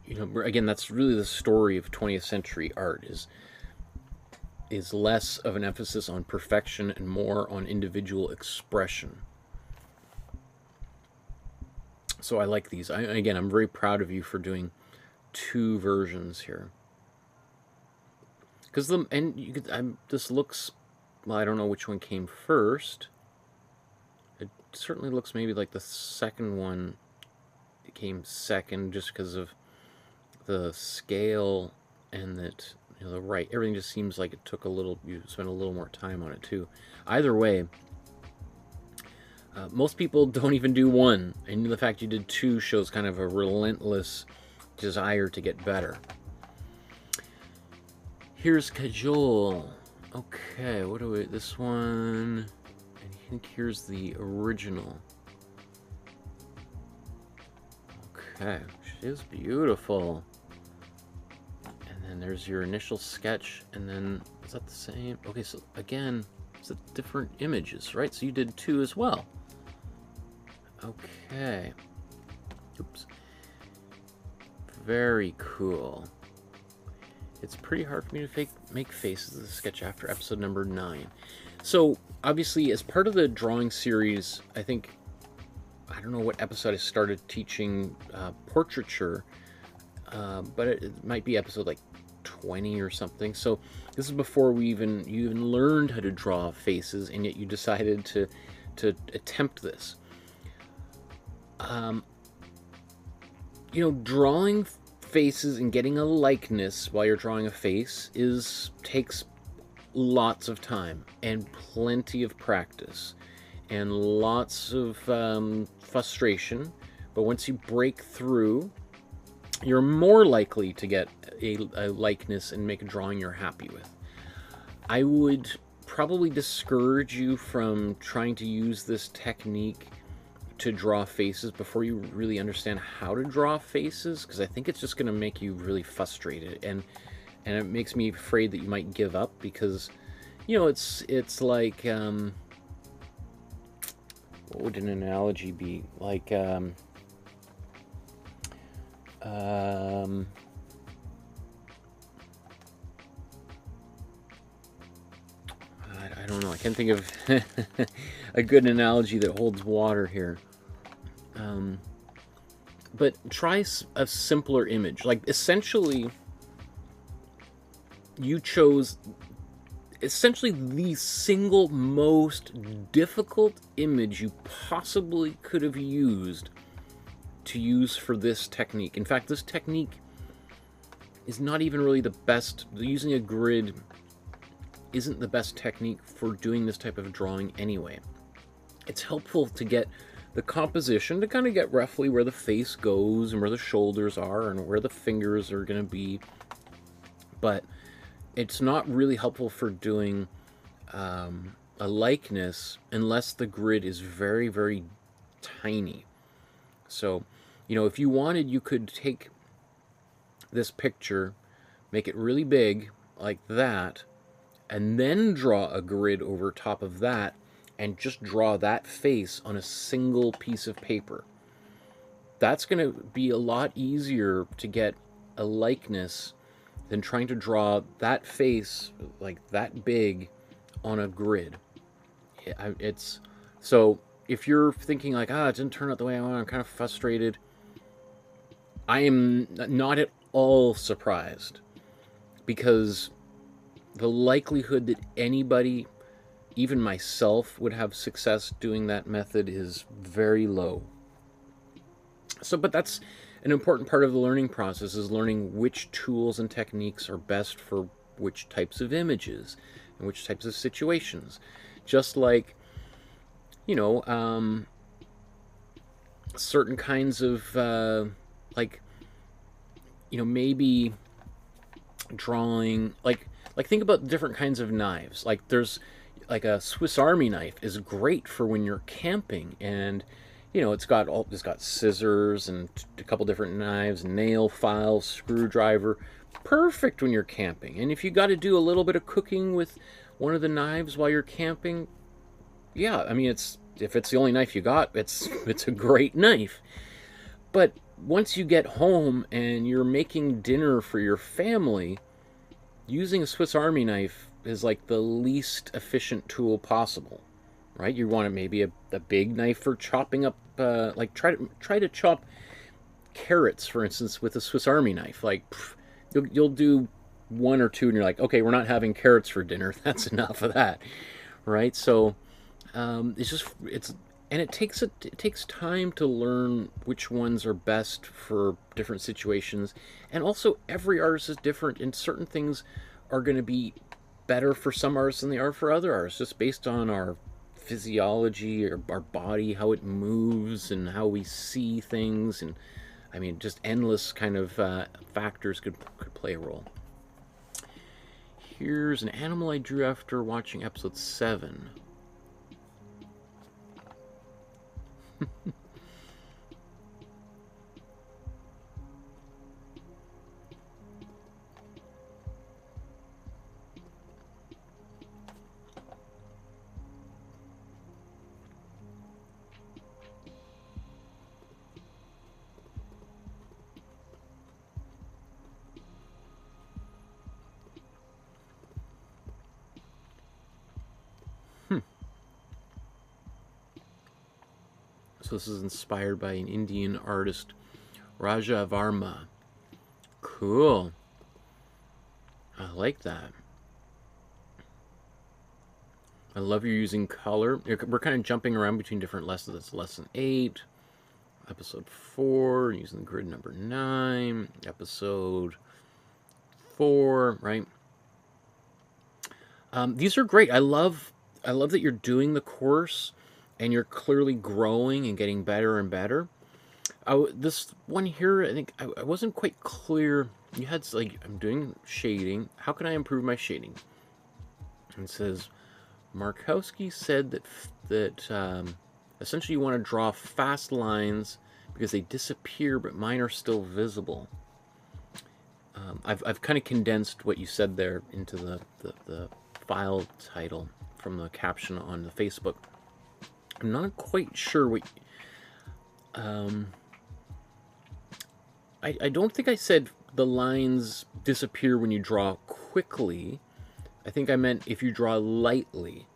you know, again, that's really the story of 20th century art, is less of an emphasis on perfection and more on individual expression. So I like these. Again, I'm very proud of you for doing 2 versions here. Because this looks, well, I don't know which one came first. It certainly looks maybe like the second one came second, just because of the scale and that, you know, everything just seems like it took you spent a little more time on it too. Either way, most people don't even do 1, and the fact you did 2 shows kind of a relentless desire to get better. Here's Kajol. Okay, what do we, this one, and I think here's the original. Okay, she is beautiful. And then there's your initial sketch, and then, is that the same? Okay, so again, it's a different images, right? So you did 2 as well. Okay. Oops. Very cool. It's pretty hard for me to make faces of the sketch after episode number 9. So, obviously, as part of the drawing series, I think, I don't know what episode I started teaching portraiture, but it might be episode like 20 or something. So this is before you even learned how to draw faces, and yet you decided to attempt this. You know, drawing faces and getting a likeness while you're drawing a face takes lots of time and plenty of practice and lots of frustration. But once you break through, you're more likely to get a likeness and make a drawing you're happy with. I would probably discourage you from trying to use this technique to draw faces before you really understand how to draw faces, because I think it's just going to make you really frustrated, and it makes me afraid that you might give up, because, you know, it's like, what would an analogy be? Like, I don't know. I can't think of a good analogy that holds water here. But try a simpler image. Like, essentially, you chose essentially the single most difficult image you possibly could have used to use for this technique. In fact, this technique is not even really the best. Using a grid isn't the best technique for doing this type of drawing anyway. It's helpful to get the composition, to kind of get roughly where the face goes and where the shoulders are and where the fingers are going to be, but it's not really helpful for doing a likeness unless the grid is very, very tiny. So, you know, if you wanted, you could take this picture, make it really big like that, and then draw a grid over top of that and just draw that face on a single piece of paper. That's going to be a lot easier to get a likeness than trying to draw that face like that big on a grid. It's so if you're thinking like, it didn't turn out the way I want, I'm kind of frustrated, I am not at all surprised, because the likelihood that anybody, even myself, would have success doing that method is very low. So, but that's an important part of the learning process, is learning which tools and techniques are best for which types of images and which types of situations. Just like, you know, certain kinds of, like, you know, maybe drawing, like think about different kinds of knives. Like there's, like a Swiss Army knife is great for when you're camping, and you know, it's got scissors and a couple different knives, nail files, screwdriver. Perfect when you're camping. And if you got to do a little bit of cooking with one of the knives while you're camping, yeah, I mean, if it's the only knife you got, it's a great knife. But once you get home and you're making dinner for your family, using a Swiss Army knife is like the least efficient tool possible, right? You want maybe a big knife for chopping up, like try to chop carrots, for instance, with a Swiss Army knife. Like you'll do one or two, and you're like, okay, we're not having carrots for dinner. That's enough of that, right? So it takes time to learn which ones are best for different situations, and also every artist is different, and certain things are going to be better for some artists than they are for other artists, just based on our physiology, or our body, how it moves, and how we see things, and I mean, just endless kind of factors could play a role. Here's an animal I drew after watching episode 7. So this is inspired by an Indian artist, Raja Varma. Cool. I like that. I love you're using color. We're kind of jumping around between different lessons. That's lesson 8, episode 4, using the grid number 9, episode 4, right? These are great. I love that you're doing the course, and you're clearly growing and getting better and better. This one here, I think I wasn't quite clear. You had, like, I'm doing shading. How can I improve my shading? And it says, Markowsky said that essentially you want to draw fast lines because they disappear, but mine are still visible. I've kind of condensed what you said there into the file title from the caption on the Facebook. I'm not quite sure what... I don't think I said the lines disappear when you draw quickly. I think I meant if you draw lightly.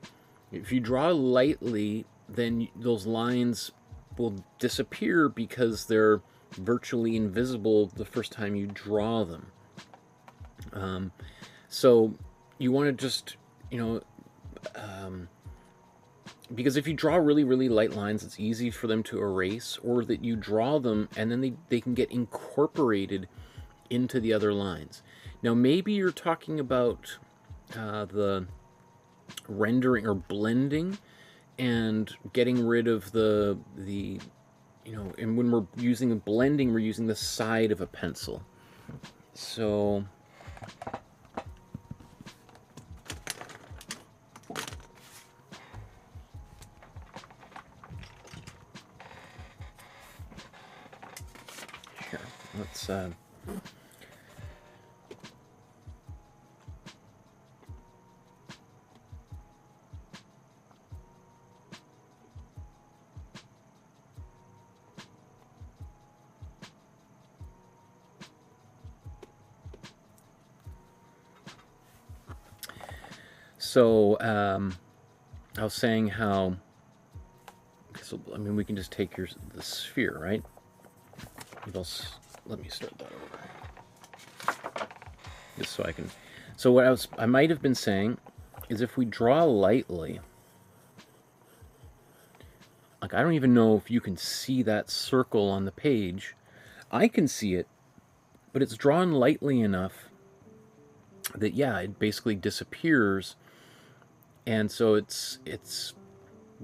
If you draw lightly, then those lines will disappear because they're virtually invisible the first time you draw them. So you want to just, you know... because if you draw really, really light lines, it's easy for them to erase, or that you draw them and then they can get incorporated into the other lines. Now, maybe you're talking about the rendering or blending and getting rid of the you know, and when we're using the blending, we're using the side of a pencil. So here, let's so I was saying how, so, I mean, we can just take the sphere, right? Let me start that over. Just so I can, so what I might have been saying is if we draw lightly, like I don't even know if you can see that circle on the page. I can see it, but it's drawn lightly enough that, yeah, it basically disappears. And so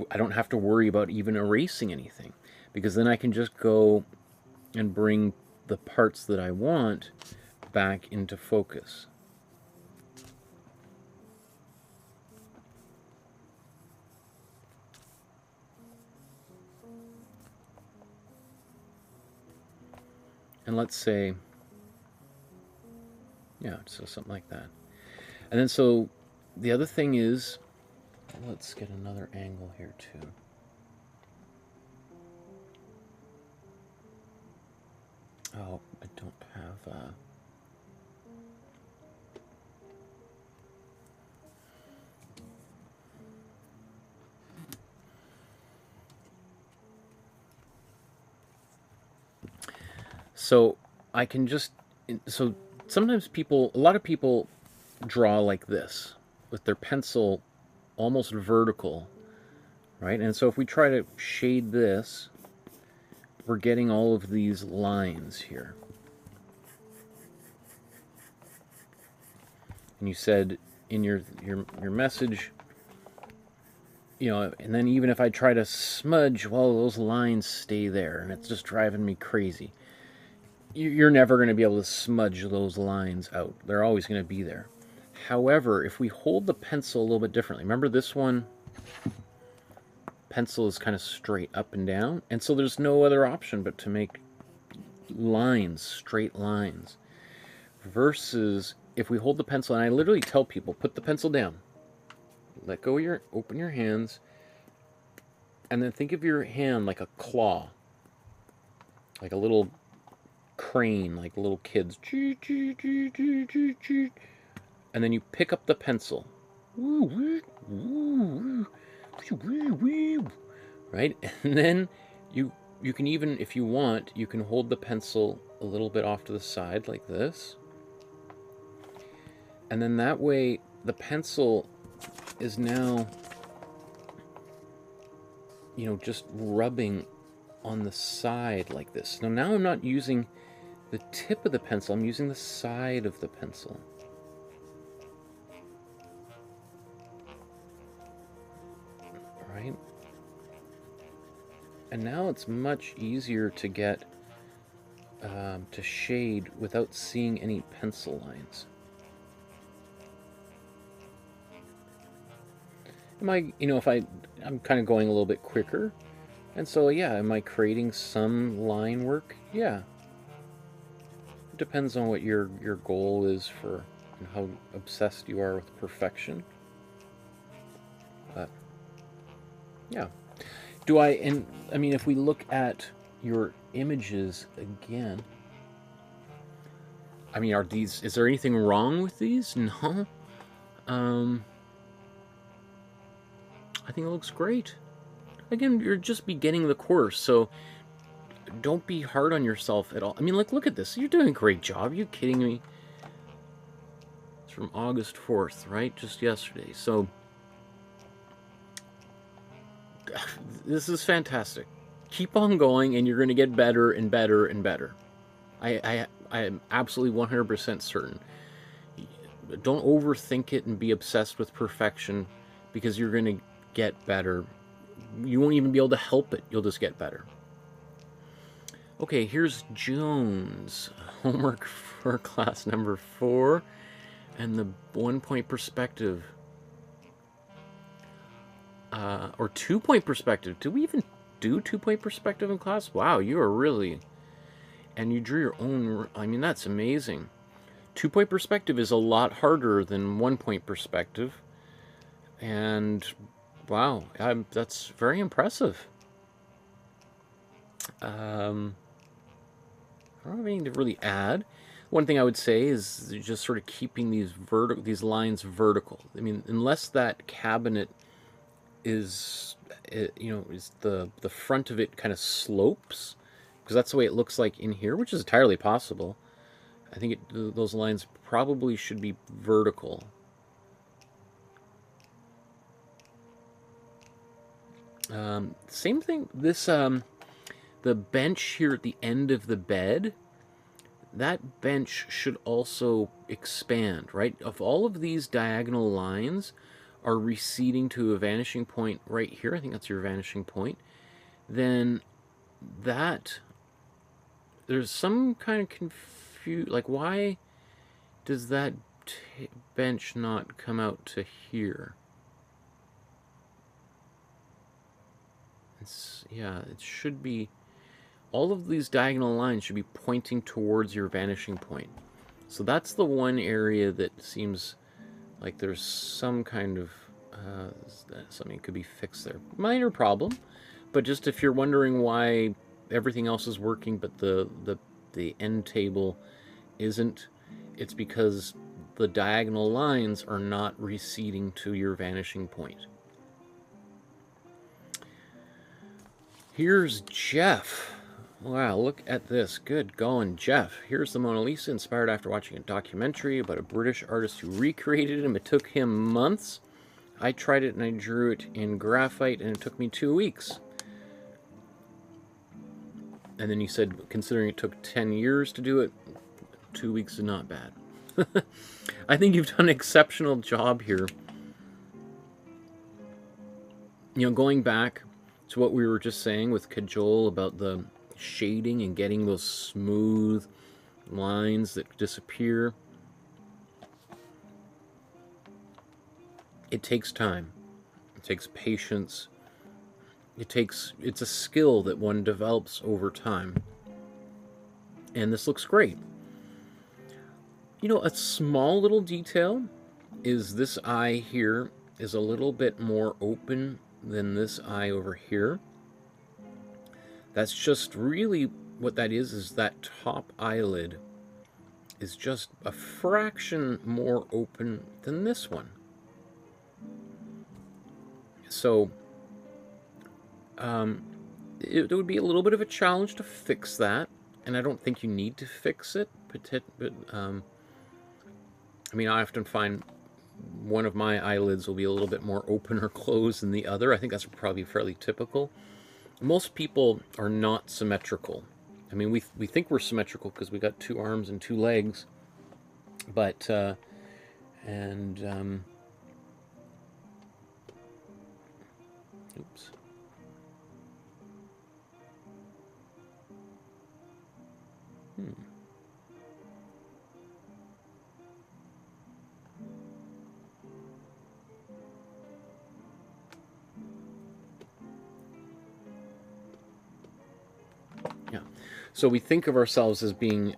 I don't have to worry about even erasing anything, because then I can just go and bring the parts that I want back into focus. And let's say, yeah, so something like that. And then so the other thing is, let's get another angle here too. Oh, I don't have so I can just, so sometimes a lot of people draw like this with their pencil almost vertical, right? And so if we try to shade this, we're getting all of these lines here. And you said in your message, you know, and then even if I try to smudge, well, those lines stay there, and it's just driving me crazy. You're never going to be able to smudge those lines out. They're always going to be there. However, if we hold the pencil a little bit differently, remember this one, pencil is kind of straight up and down, and so there's no other option but to make lines, straight lines. Versus if we hold the pencil, and I literally tell people, put the pencil down, let go of open your hands, and then think of your hand like a claw, like a little crane, like little kids. And then you pick up the pencil. Right? And then you can even, if you want, you can hold the pencil a little bit off to the side like this. And then that way the pencil is now, you know, just rubbing on the side like this. Now I'm not using the tip of the pencil, I'm using the side of the pencil. Right? And now it's much easier to get to shade without seeing any pencil lines. You know, if I'm kind of going a little bit quicker, and so yeah, am I creating some line work? Yeah. It depends on what your goal is for, and how obsessed you are with perfection. But yeah. I mean, if we look at your images again, I mean, is there anything wrong with these? No. I think it looks great. Again, you're just beginning the course, so don't be hard on yourself at all. I mean, like, look at this. You're doing a great job. Are you kidding me? It's from August 4th, right? Just yesterday. So this is fantastic. Keep on going, and you're going to get better and better and better. I am absolutely 100% certain. Don't overthink it and be obsessed with perfection. because you're going to get better. You won't even be able to help it. You'll just get better. Okay, here's Jones. Homework for class number 4. And the 1-point perspective. Or 2-point perspective. Do we even do 2-point perspective in class? Wow, you are really... And you drew your own... I mean, that's amazing. 2-point perspective is a lot harder than 1-point perspective. And, wow, that's very impressive. I don't have anything to really add. One thing I would say is just sort of keeping these lines vertical. I mean, unless that cabinet is, is the front of it kind of slopes, because that's the way it looks like in here, which is entirely possible. I think those lines probably should be vertical. Same thing. This the bench here at the end of the bed, that bench should also expand, right? If all of these diagonal lines are receding to a vanishing point right here, I think that's your vanishing point, then there's some kind of like, why does that bench not come out to here? Yeah, it should be... All of these diagonal lines should be pointing towards your vanishing point. So that's the one area that seems like there's some kind of... something could be fixed there. Minor problem, but just if you're wondering why everything else is working but the end table isn't, it's because the diagonal lines are not receding to your vanishing point. Here's Jeff. Wow, look at this. Good going, Jeff. Here's the Mona Lisa, inspired after watching a documentary about a British artist who recreated him. It took him months. I tried it and I drew it in graphite and it took me 2 weeks. And then you said, considering it took 10 years to do it, 2 weeks is not bad. I think you've done an exceptional job here. You know, going back to what we were just saying with Cajole about the shading and getting those smooth lines that disappear. It takes time. It takes patience. It's a skill that one develops over time. And this looks great. You know, a small little detail is this eye here is a little bit more open than this eye over here. That's just really what that is that top eyelid is just a fraction more open than this one. So it would be a little bit of a challenge to fix that, and I don't think you need to fix it. But I mean, I often find one of my eyelids will be a little bit more open or closed than the other. I think that's probably fairly typical. Most people are not symmetrical. I mean, we think we're symmetrical because we got 2 arms and 2 legs, but oops. Yeah. So we think of ourselves as being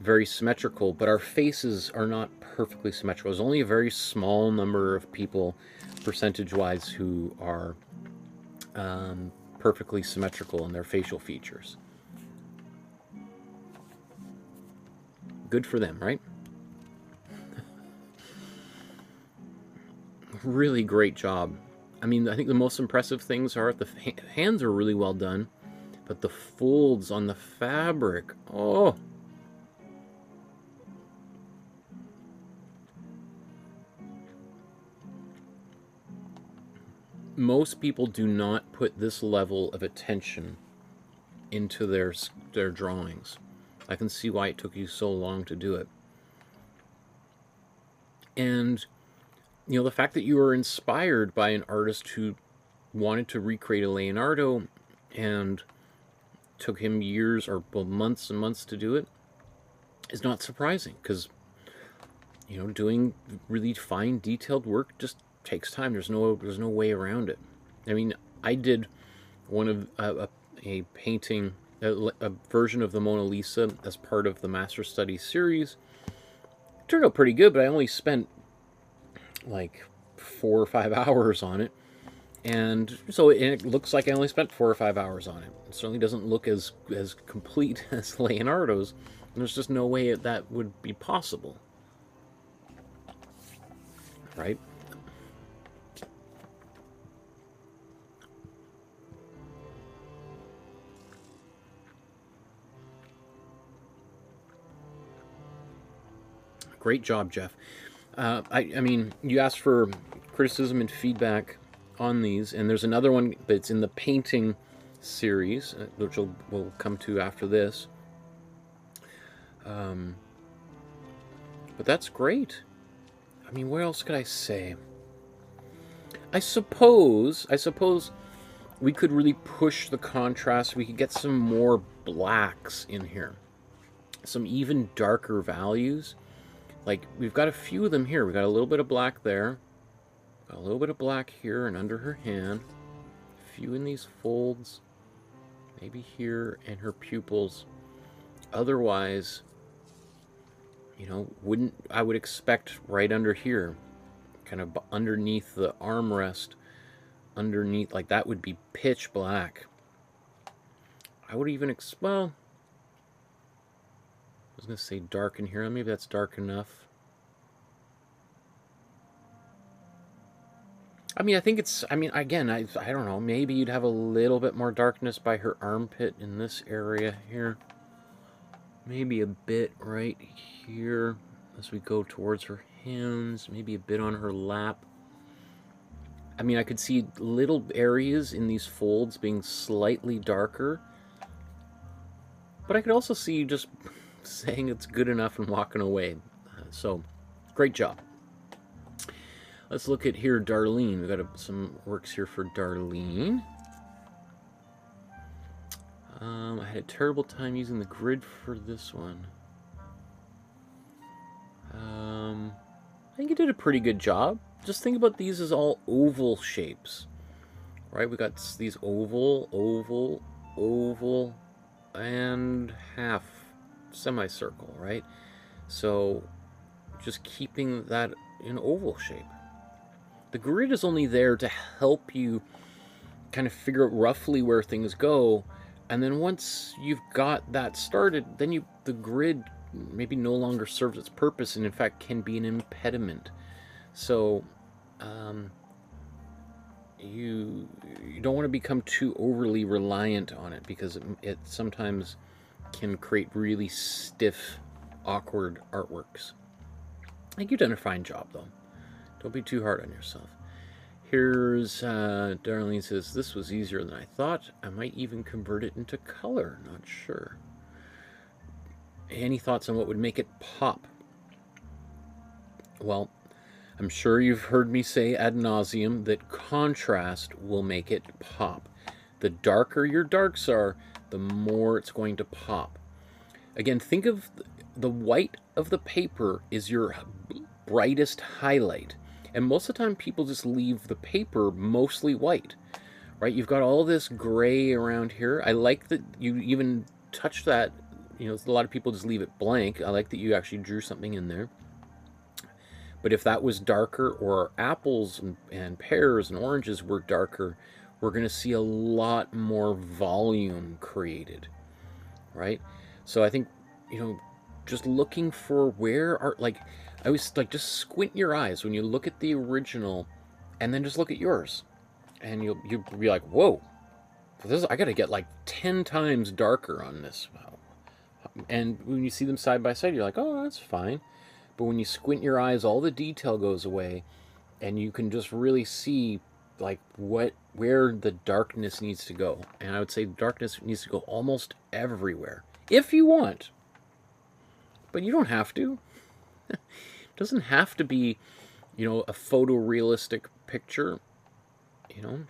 very symmetrical, but our faces are not perfectly symmetrical. There's only a very small number of people, percentage-wise, who are perfectly symmetrical in their facial features. Good for them, right? Really great job. I mean, I think the most impressive things are the hands are really well done, but the folds on the fabric, oh. Most people do not put this level of attention into their drawings. I can see why it took you so long to do it. And you know, the fact that you were inspired by an artist who wanted to recreate a Leonardo and took him years or well, months and months to do it is not surprising, because, you know, doing really fine detailed work just takes time. There's no way around it. I mean, I did one of a painting, a version of the Mona Lisa as part of the Master Study series. It turned out pretty good, but I only spent like 4 or 5 hours on it. And so it looks like I only spent 4 or 5 hours on it. It certainly doesn't look as complete as Leonardo's. And there's just no way that would be possible. Right? Great job, Jeff. I mean, you asked for criticism and feedback on these, and there's another one that's in the painting series, which we'll come to after this. But that's great. I mean, what else could I say? I suppose we could really push the contrast. We could get some more blacks in here, some even darker values. Like, we've got a few of them here. We've got a little bit of black there, got a little bit of black here and under her hand, a few in these folds, maybe here, and her pupils. Otherwise, you know, I would expect right under here, kind of underneath the armrest, underneath, like that would be pitch black. I would even well, I was going to say dark in here. Maybe that's dark enough. I mean, I think it's, I mean, again, I don't know. Maybe you'd have a little bit more darkness by her armpit in this area here. Maybe a bit right here as we go towards her hands. Maybe a bit on her lap. I mean, I could see little areas in these folds being slightly darker. But I could also see you just saying it's good enough and walking away. So, great job. Let's look at here, Darlene. We've got some works here for Darlene. I had a terrible time using the grid for this one. I think you did a pretty good job. Just think about these as all oval shapes, right? We got these oval, oval, oval, and half semicircle, right? So just keeping that in oval shape. The grid is only there to help you kind of figure out roughly where things go, and then once you've got that started, then the grid maybe no longer serves its purpose, and in fact can be an impediment. So you don't want to become too overly reliant on it, because it sometimes can create really stiff, awkward artworks. I think you've done a fine job, though. Don't be too hard on yourself. Here's Darlene says, this was easier than I thought. I might even convert it into color. Not sure. Any thoughts on what would make it pop? Well, I'm sure you've heard me say ad nauseum that contrast will make it pop. The darker your darks are, the more it's going to pop. Again, think of the white of the paper is your brightest highlight. And most of the time people just leave the paper mostly white, right? You've got all this gray around here. I like that you even touched that. You know, a lot of people just leave it blank. I like that you actually drew something in there. But if that was darker, or apples and pears and oranges were darker, we're going to see a lot more volume created, right? So I think, you know, just looking for where are, like, I always like, just squint your eyes when you look at the original, and then just look at yours, and you'll be like, whoa, this, I got to get like 10 times darker on this. And when you see them side by side, you're like, oh, that's fine. But when you squint your eyes, all the detail goes away, and you can just really see like where the darkness needs to go. And I would say darkness needs to go almost everywhere, if you want. But you don't have to. It doesn't have to be you know, a photorealistic picture, you know.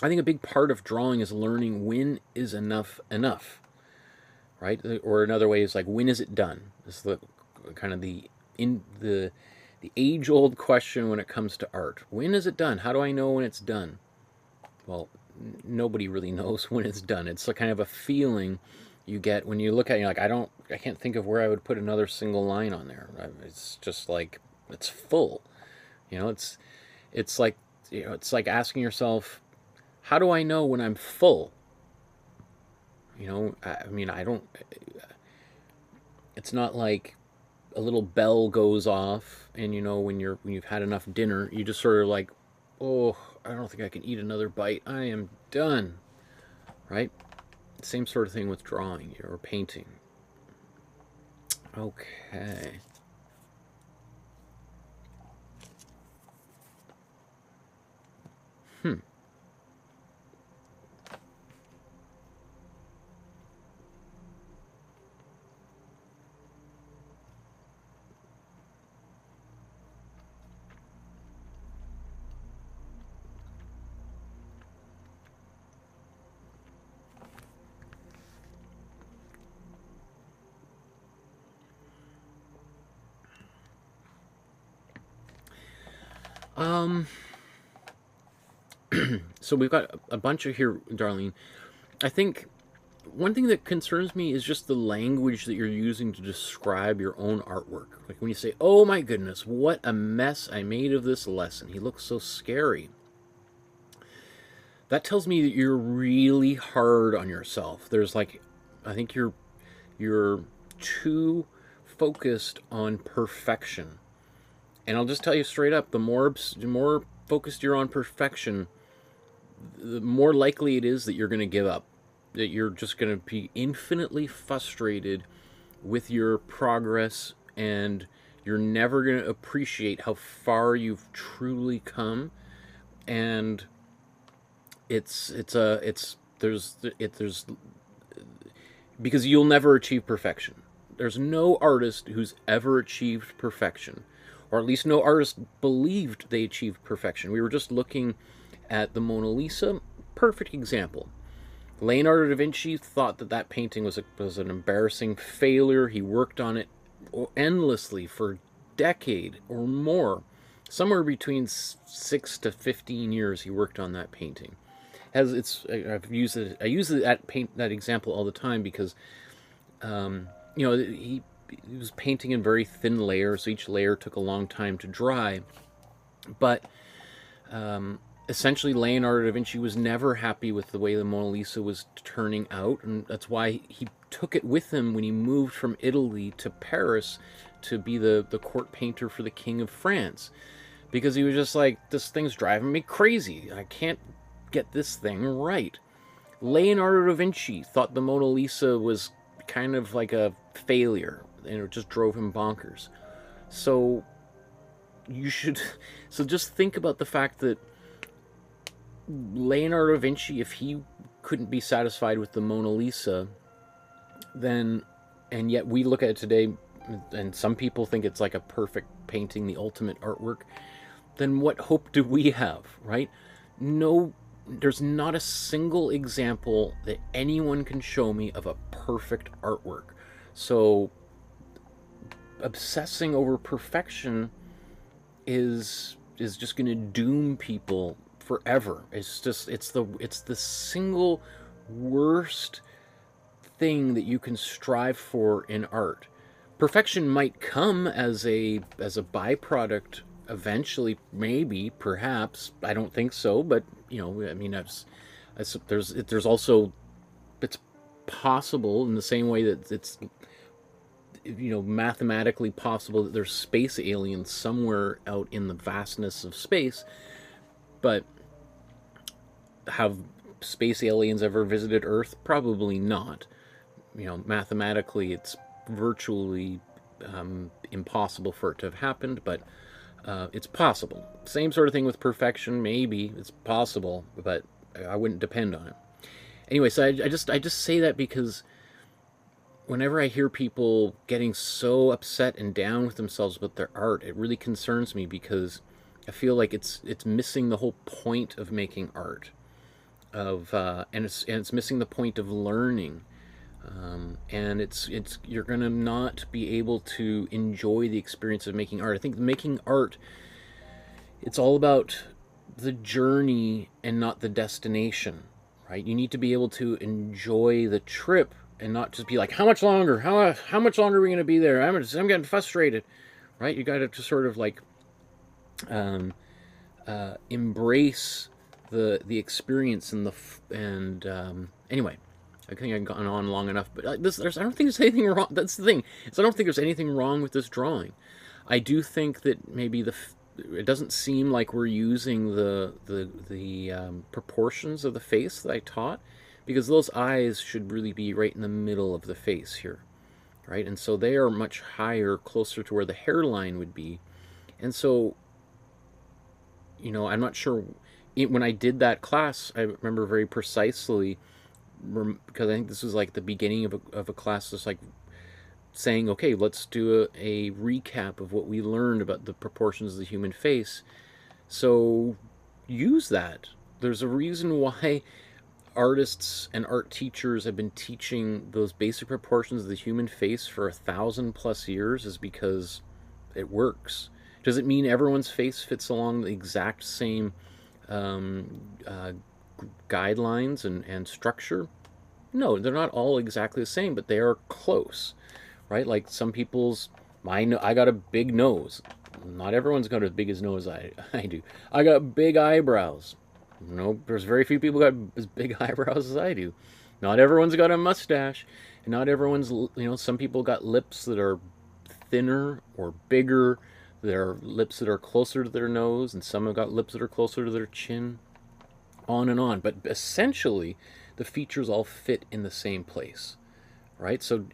I think a big part of drawing is learning when is enough enough, right? Or another way is like, when is it done? This is the kind of the age-old question when it comes to art. When is it done? How do I know when it's done? Well, nobody really knows when it's done. It's a kind of a feeling you get when you look at it. You're like, I can't think of where I would put another single line on there. It's just like, it's full. You know, it's like, you know, it's like asking yourself, how do I know when I'm full? You know, I mean, I don't. It's not like a little bell goes off, and you know, when you've had enough dinner, you just sort of like, oh, I don't think I can eat another bite. I am done. Right? Same sort of thing with drawing or painting. Okay. So we've got a bunch of here, Darlene. I think one thing that concerns me is just the language that you're using to describe your own artwork. Like when you say, oh my goodness, what a mess I made of this lesson. He looks so scary. That tells me that you're really hard on yourself. There's like, I think you're too focused on perfection. And I'll just tell you straight up, the more focused you're on perfection, the more likely it is that you're going to give up. That you're just going to be infinitely frustrated with your progress, and you're never going to appreciate how far you've truly come. And there's because you'll never achieve perfection. There's no artist who's ever achieved perfection, or at least no artist believed they achieved perfection. We were just looking at the Mona Lisa, perfect example. Leonardo da Vinci thought that painting was an embarrassing failure. He worked on it endlessly for a decade or more. Somewhere between 6 to 15 years he worked on that painting. I use that example all the time because you know, he was painting in very thin layers, so each layer took a long time to dry. But essentially, Leonardo da Vinci was never happy with the way the Mona Lisa was turning out, and that's why he took it with him when he moved from Italy to Paris to be the court painter for the King of France. Because he was just like, this thing's driving me crazy. I can't get this thing right. Leonardo da Vinci thought the Mona Lisa was kind of like a failure, and it just drove him bonkers. So just think about the fact that Leonardo da Vinci, if he couldn't be satisfied with the Mona Lisa, then, and yet we look at it today, and some people think it's like a perfect painting, the ultimate artwork, then what hope do we have, right? No, there's not a single example that anyone can show me of a perfect artwork. So obsessing over perfection is just going to doom people forever. It's the single worst thing that you can strive for in art. Perfection might come as a byproduct eventually, maybe, perhaps. I don't think so, but you know, I mean, there's also, it's possible in the same way that it's, you know, mathematically possible that there's space aliens somewhere out in the vastness of space. But have space aliens ever visited Earth? Probably not. You know, mathematically it's virtually impossible for it to have happened, but it's possible. Same sort of thing with perfection. Maybe it's possible, but I wouldn't depend on it. Anyway, so I just say that because whenever I hear people getting so upset and down with themselves with their art, it really concerns me, because I feel like it's missing the whole point of making art, and it's missing the point of learning, and you're gonna not be able to enjoy the experience of making art. I think making art, it's all about the journey and not the destination, right? You need to be able to enjoy the trip and not just be like, how much longer? How much longer are we going to be there? I'm getting frustrated, right? You got to just sort of like embrace the experience anyway. I think I've gone on long enough, but I don't think there's anything wrong. That's the thing. I don't think there's anything wrong with this drawing. I do think that maybe it doesn't seem like we're using the proportions of the face that I taught, because those eyes should really be right in the middle of the face here, right? And so they are much higher, closer to where the hairline would be. And so, you know, I'm not sure, when I did that class, I remember very precisely, because I think this was like the beginning of a class, just like saying, okay, let's do a recap of what we learned about the proportions of the human face. So use that. There's a reason why artists and art teachers have been teaching those basic proportions of the human face for 1,000+ years, is because it works. Does it mean everyone's face fits along the exact same guidelines and structure? No, they're not all exactly the same, but they are close, right? Like some people's, I got a big nose. Not everyone's got as big as nose I do. I got big eyebrows. No, there's very few people got as big eyebrows as I do. Not everyone's got a mustache, and not everyone's, you know, some people got lips that are thinner or bigger. There are lips that are closer to their nose, and some have got lips that are closer to their chin, on and on. But essentially, the features all fit in the same place, right? So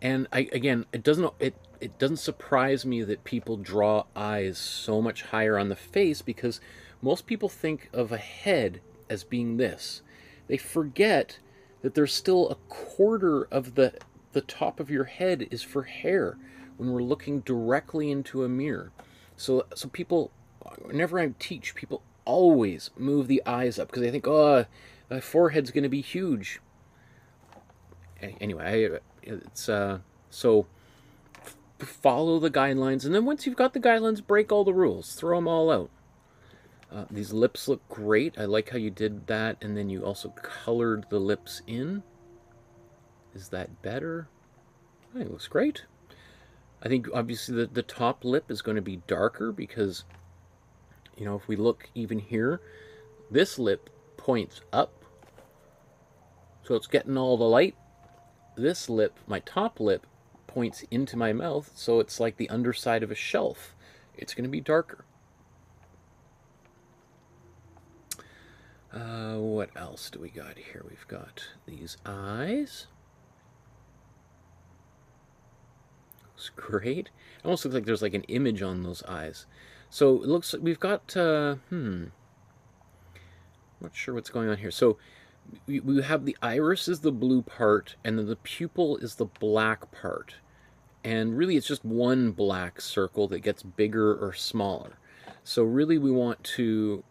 again, it doesn't surprise me that people draw eyes so much higher on the face, because most people think of a head as being this. They forget that there's still a quarter of the top of your head is for hair when we're looking directly into a mirror. So people, whenever I teach, people always move the eyes up because they think, oh, my forehead's going to be huge. Anyway, so follow the guidelines, and then once you've got the guidelines, break all the rules, throw them all out. These lips look great. I like how you did that, and then you also colored the lips in. Is that better? I think it looks great. I think obviously the top lip is going to be darker because, you know, if we look even here, this lip points up, so it's getting all the light. This lip, my top lip, points into my mouth, so it's like the underside of a shelf. It's going to be darker. What else do we got here? We've got these eyes. Looks great. It almost looks like there's like an image on those eyes. So it looks like we've got, I'm not sure what's going on here. So we have the iris is the blue part, and then the pupil is the black part. And really it's just one black circle that gets bigger or smaller. So really we want to,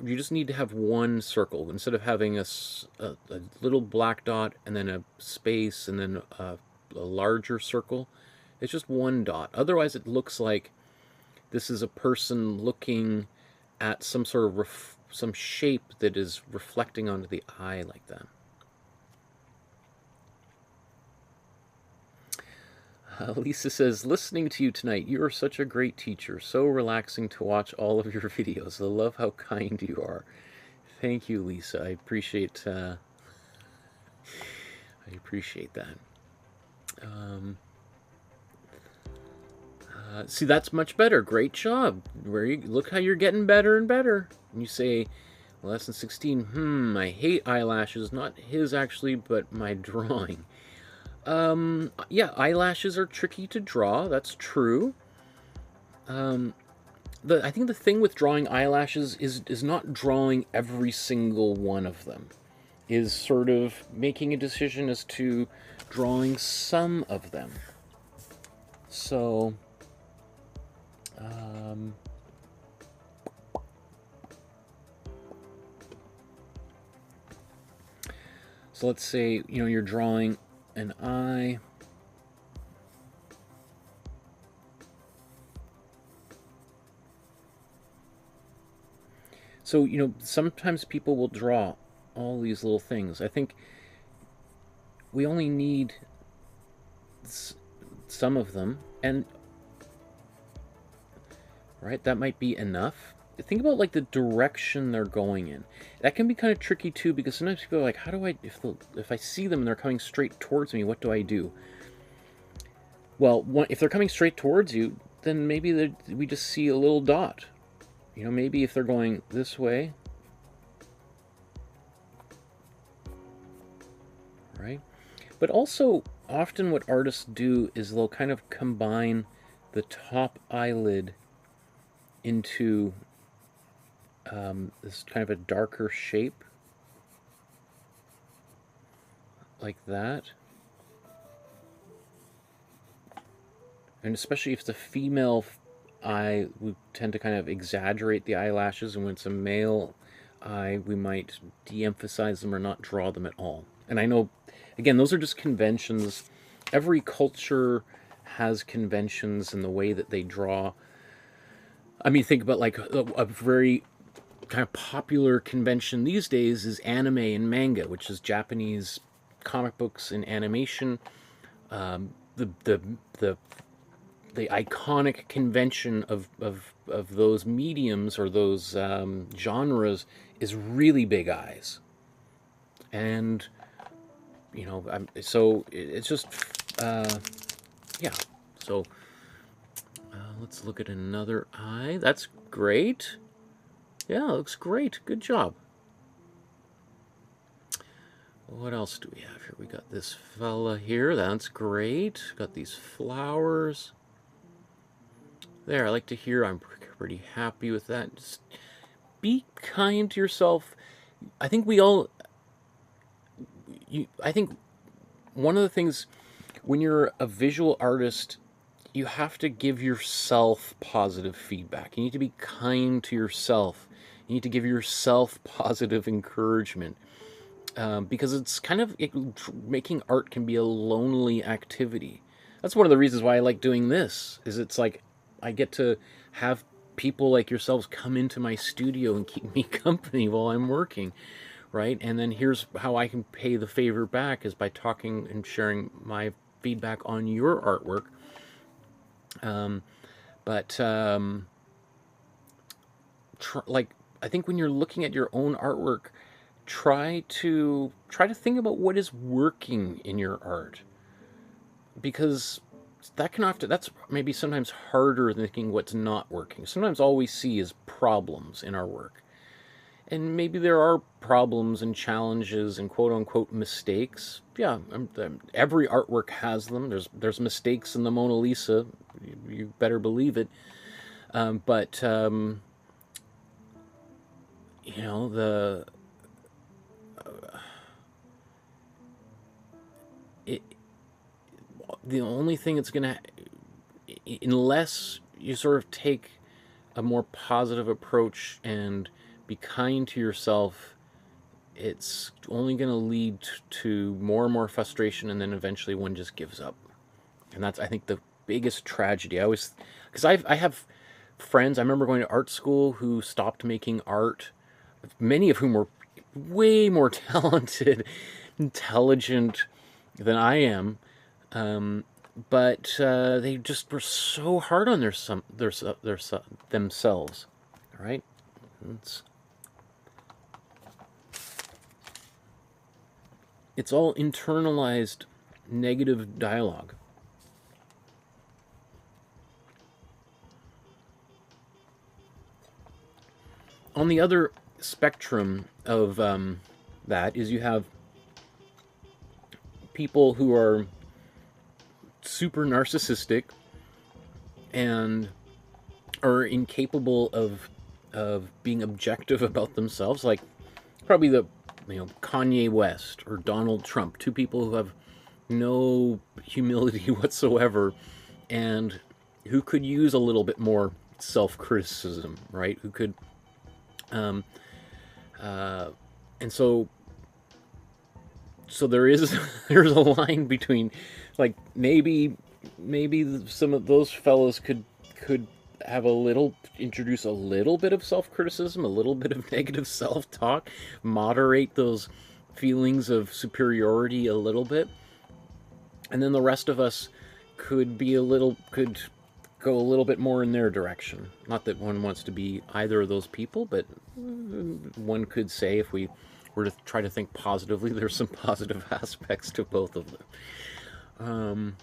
you just need to have one circle instead of having a little black dot and then a space and then a larger circle. It's just one dot. Otherwise it looks like this is a person looking at some sort of some shape that is reflecting onto the eye like that. Lisa says, listening to you tonight, you are such a great teacher. So relaxing to watch all of your videos. I love how kind you are. Thank you, Lisa. I appreciate that. See, that's much better. Great job. Look how you're getting better and better. And you say, lesson 16, I hate eyelashes. Not his, actually, but my drawing. Yeah, eyelashes are tricky to draw. That's true. I think the thing with drawing eyelashes is not drawing every single one of them. Is sort of making a decision as to drawing some of them. So, so let's say, you know, you're drawing an eye. So, you know, sometimes people will draw all these little things. I think we only need some of them, and right, that might be enough. Think about like the direction they're going in. That can be kind of tricky too, because sometimes people are like, how do I, if I see them and they're coming straight towards me, what do I do? Well, if they're coming straight towards you, then maybe we just see a little dot. You know, maybe if they're going this way, right? But also, often what artists do is they'll kind of combine the top eyelid into this kind of a darker shape, like that. And especially if it's a female eye, we tend to kind of exaggerate the eyelashes, and when it's a male eye, we might de-emphasize them or not draw them at all. And I know, again, those are just conventions. Every culture has conventions in the way that they draw. I mean, think about like a very kind of popular convention these days is anime and manga, which is Japanese comic books and animation. The iconic convention of those mediums or those genres is really big eyes. And, you know, so it's just, yeah. So let's look at another eye. That's great. Yeah, looks great. Good job. What else do we have here? We got this fella here. That's great. Got these flowers. There, I like to hear. I'm pretty happy with that. Just be kind to yourself. I think we all... I think one of the things, when you're a visual artist, you have to give yourself positive feedback. You need to be kind to yourself. You need to give yourself positive encouragement. Because it's kind of... making art can be a lonely activity. That's one of the reasons why I like doing this, is it's like I get to have people like yourselves come into my studio and keep me company while I'm working, right? And then here's how I can pay the favor back, is by talking and sharing my feedback on your artwork. Like, I think when you're looking at your own artwork, try to think about what is working in your art, because that can often, that's maybe sometimes harder than thinking what's not working. Sometimes all we see is problems in our work. And maybe there are problems and challenges and quote-unquote mistakes. Yeah, every artwork has them. There's mistakes in the Mona Lisa. You better believe it. You know, the only thing that's going to... unless you sort of take a more positive approach and be kind to yourself, it's only going to lead to more and more frustration, and then eventually one just gives up. And that's, I think, the biggest tragedy. Because I have friends, I remember going to art school, who stopped making art, many of whom were way more talented, intelligent than I am. But they just were so hard on themselves. All right, it's all internalized negative dialogue. On the other spectrum of that is, you have people who are super narcissistic and are incapable of being objective about themselves, like probably Kanye West or Donald Trump, two people who have no humility whatsoever, and who could use a little bit more self-criticism, right? Who could, and so there is there's a line between, like, maybe some of those fellows could have introduce a little bit of self-criticism, a little bit of negative self-talk, moderate those feelings of superiority a little bit, and then the rest of us could go a little bit more in their direction. Not that one wants to be either of those people, but one could say, if we were to try to think positively, there's some positive aspects to both of them.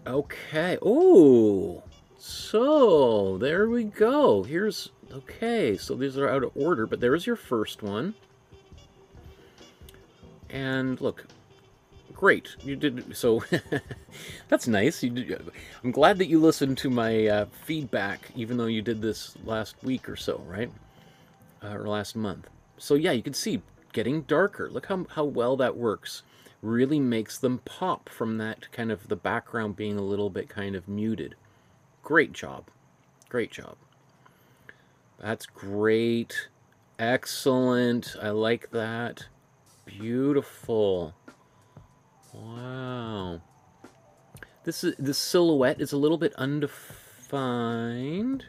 Okay. Oh, so there we go. Okay, so these are out of order, but there's your first one. And look, great, you did, so that's nice. I'm glad that you listened to my feedback, even though you did this last week or so, right? Or last month. So yeah, you can see getting darker. Look how well that works. Really makes them pop from that kind of the background being a little bit kind of muted. Great job. Great job. That's great. Excellent. I like that. Beautiful. Wow. This silhouette is a little bit undefined.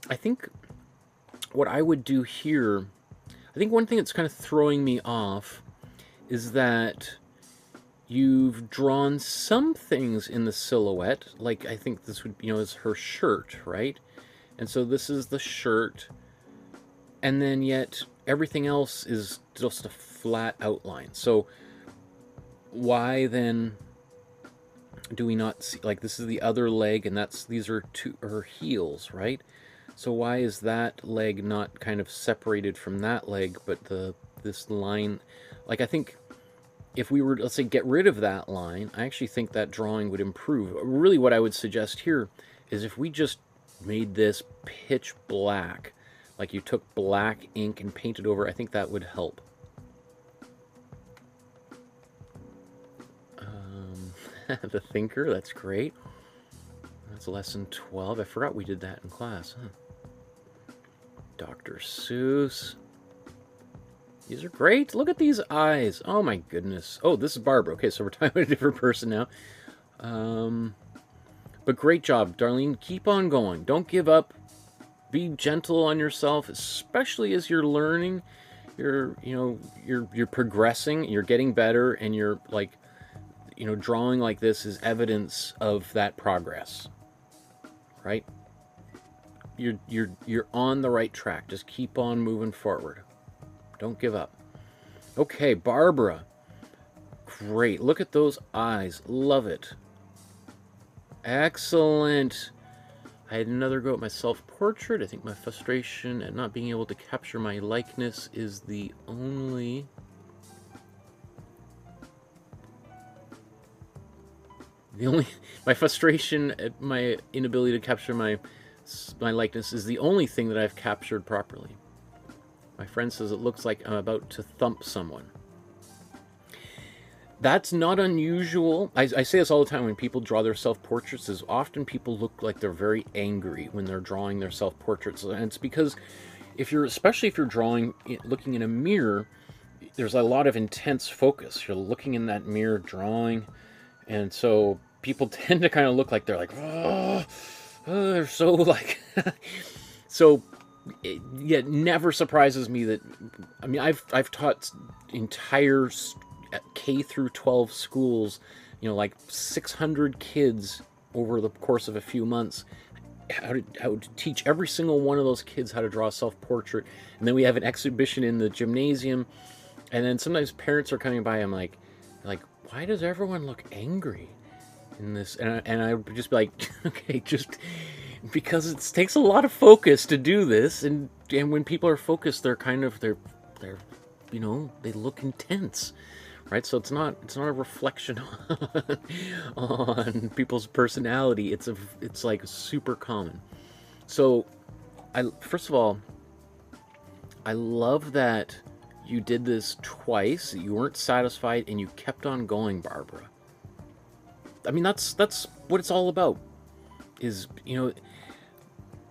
I think what I would do here, I think one thing that's kind of throwing me off is that you've drawn some things in the silhouette, like I think this would, is her shirt, right? And so this is the shirt, and then yet everything else is just a flat outline. So why then do we not see, like, this is the other leg, and these are her heels, right? So why is that leg not kind of separated from that leg, but this line, like, I think if we were, let's say, get rid of that line, I actually think that drawing would improve. Really what I would suggest here is if we just made this pitch black, like you took black ink and painted over, I think that would help. The Thinker, that's great. That's lesson 12. I forgot we did that in class, huh? Dr. Seuss. These are great. Look at these eyes. Oh my goodness. Oh, this is Barbara. Okay, so we're talking about a different person now. But great job, Darlene. Keep on going. Don't give up. Be gentle on yourself, especially as you're learning. You're progressing. You're getting better, and you're like, drawing like this is evidence of that progress, right? You're on the right track. Just keep on moving forward. Don't give up. Okay, Barbara. Great. Look at those eyes. Love it. Excellent. I had another go at my self-portrait. I think my frustration at not being able to capture my likeness is the only... my frustration at my inability to capture my likeness is the only thing that I've captured properly. My friend says it looks like I'm about to thump someone. That's not unusual. I say this all the time when people draw their self-portraits, is often people look like they're very angry when they're drawing their self-portraits. And it's because especially if you're drawing, looking in a mirror, there's a lot of intense focus. You're looking in that mirror drawing, and so people tend to kind of look like they're like, oh, they're so like, so it never surprises me that, I mean, I've taught entire K through 12 schools, like 600 kids over the course of a few months, how to teach every single one of those kids how to draw a self-portrait. And then we have an exhibition in the gymnasium, and then sometimes parents are coming by, I'm like, why does everyone look angry in this? And I would just be like, okay, just because it takes a lot of focus to do this, and when people are focused, they're kind of they're they look intense, right? So it's not a reflection on people's personality. It's like super common. So first of all, I love that you did this twice, you weren't satisfied, and you kept on going, Barbara. I mean, that's what it's all about. Is, you know,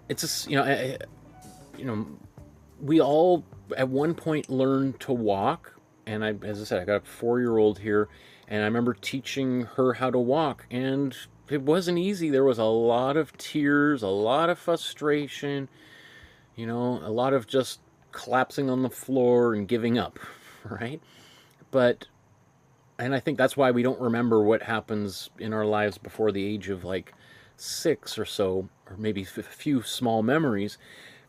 it's just, you know, we all at one point learned to walk, and as I said, I got a 4-year-old here, and I remember teaching her how to walk, and it wasn't easy. There was a lot of tears, a lot of frustration, you know, a lot of just collapsing on the floor and giving up, right? And I think that's why we don't remember what happens in our lives before the age of like 6 or so, or maybe a few small memories,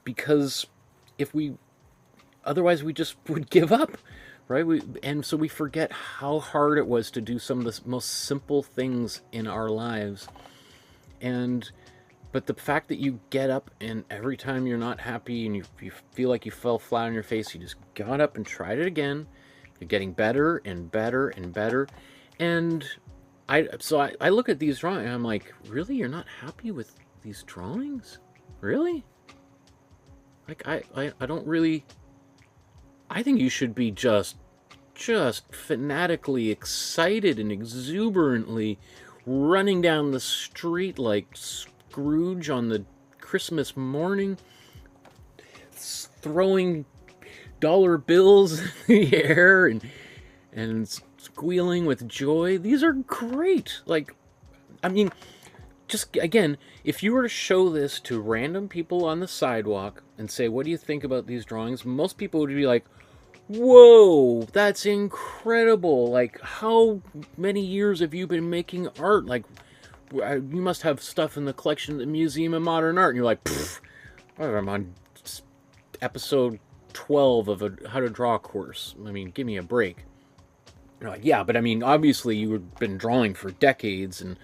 because otherwise we just would give up, right? And so we forget how hard it was to do some of the most simple things in our lives. But the fact that you get up and every time you're not happy and you feel like you fell flat on your face, you just got up and tried it again. You're getting better and better and better. And so I look at these drawings and I'm like, really? You're not happy with these drawings? Really? Like, I don't really... I think you should be just fanatically excited and exuberantly running down the street like Scrooge on the Christmas morning, throwing dollar bills in the air and squealing with joy. These are great. Like, I mean, just again, if you were to show this to random people on the sidewalk and say, what do you think about these drawings? Most people would be like, whoa, that's incredible. Like, how many years have you been making art? Like, you must have stuff in the collection at the Museum of Modern Art. And you're like, pfft, I'm on episode 12 of a how to draw course. I mean, give me a break. You're like, yeah, but I mean, obviously you've been drawing for decades, and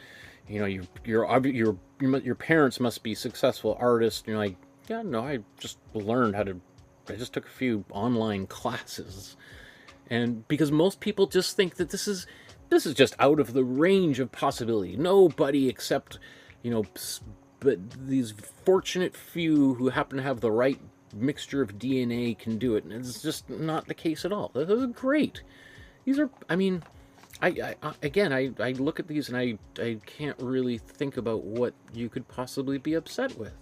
you know, your parents must be successful artists. And you're like, yeah, no, I just learned how to. I just took a few online classes, and because most people just think that this is just out of the range of possibility. Nobody except, you know, but these fortunate few who happen to have the right mixture of DNA can do it, and it's just not the case at all. Those are great. These are, I mean, I look at these and I can't really think about what you could possibly be upset with.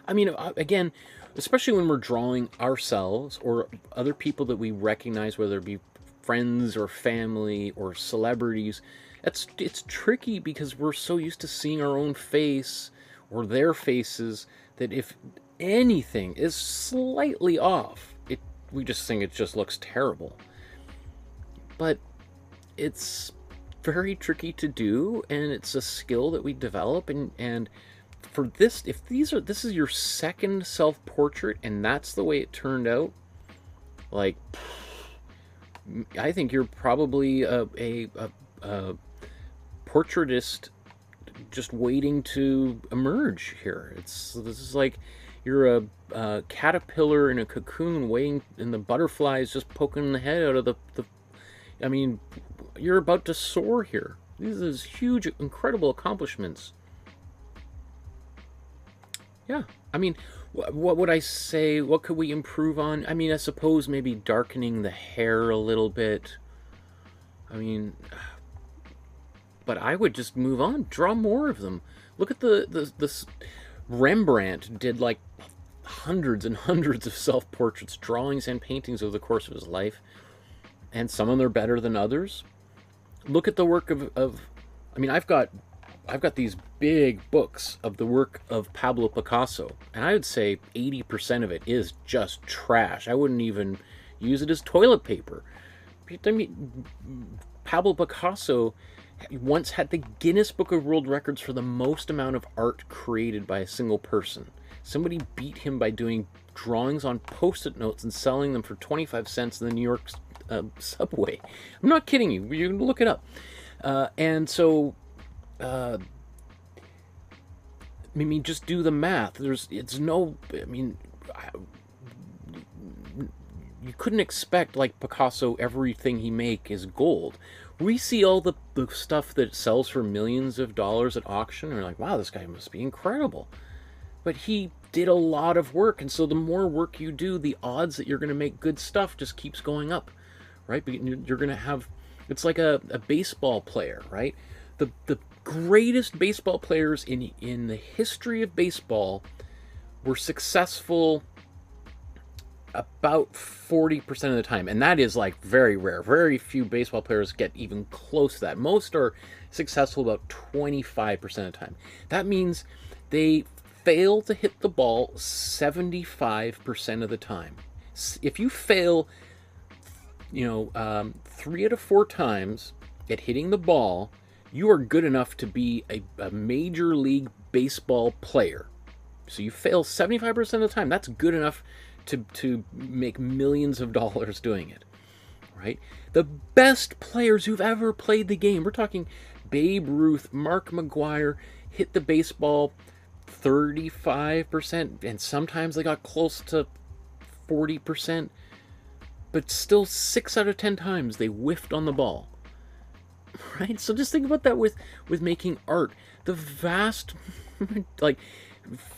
I mean, again, especially when we're drawing ourselves or other people that we recognize, whether it be friends or family or celebrities, it's tricky because we're so used to seeing our own face or their faces that if anything is slightly off, we just think it just looks terrible. But it's very tricky to do, and it's a skill that we develop, and for this, if this is your second self-portrait and that's the way it turned out, like, I think you're probably a portraitist just waiting to emerge here. This is like you're a caterpillar in a cocoon waiting, and the butterfly is just poking the head out of the I mean, you're about to soar here. These are huge, incredible accomplishments. Yeah, I mean, what would I say? What could we improve on? I mean, I suppose maybe darkening the hair a little bit. I mean, but I would just move on. Draw more of them. Look at this Rembrandt did like hundreds and hundreds of self-portraits, drawings and paintings over the course of his life, and some of them are better than others. Look at the work of I mean, I've got these big books of the work of Pablo Picasso, and I would say 80% of it is just trash. I wouldn't even use it as toilet paper. I mean, Pablo Picasso once had the Guinness Book of World Records for the most amount of art created by a single person. Somebody beat him by doing drawings on Post-it notes and selling them for 25 cents in the New York subway. I'm not kidding you. You can look it up. And so, I mean, just do the math. I mean, you couldn't expect, like Picasso, everything he make is gold. We see all the stuff that sells for millions of dollars at auction, and we're like, wow, this guy must be incredible. But he did a lot of work, and so the more work you do, the odds that you're going to make good stuff just keeps going up, right? But you're going to have, it's like a baseball player, right? The greatest baseball players in the history of baseball were successful about 40% of the time, and that is like very rare. Very few baseball players get even close to that. Most are successful about 25% of the time. That means they fail to hit the ball 75% of the time. If you fail, 3 out of 4 times at hitting the ball, you are good enough to be a major league baseball player. So you fail 75% of the time. That's good enough to make millions of dollars doing it, right? The best players who've ever played the game, we're talking Babe Ruth, Mark McGwire, hit the baseball 35%, and sometimes they got close to 40%, but still 6 out of 10 times they whiffed on the ball, right? So just think about that with making art. The vast,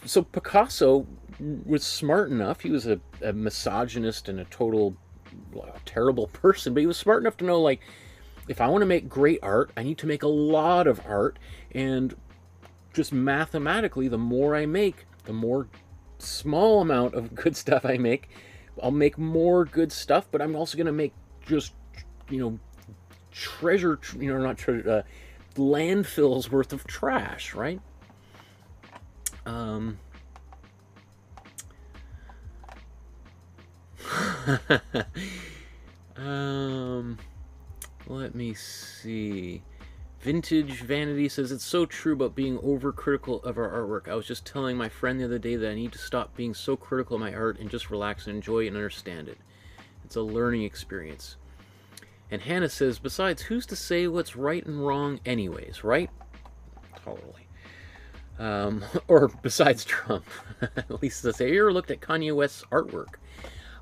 so Picasso was smart enough. He was a misogynist and a total terrible person, but he was smart enough to know, like, if I want to make great art, I need to make a lot of art, and just mathematically, the more I make, the more small amount of good stuff I make, I'll make more good stuff, but I'm also going to make just, treasure, not treasure, landfills worth of trash, right? Let me see. Vintage Vanity says, it's so true about being overcritical of our artwork. I was just telling my friend the other day that I need to stop being so critical of my art and just relax and enjoy and understand it. It's a learning experience. And Hannah says, besides, who's to say what's right and wrong anyways, right? Totally. Or besides Trump. Lisa says, have you ever looked at Kanye West's artwork?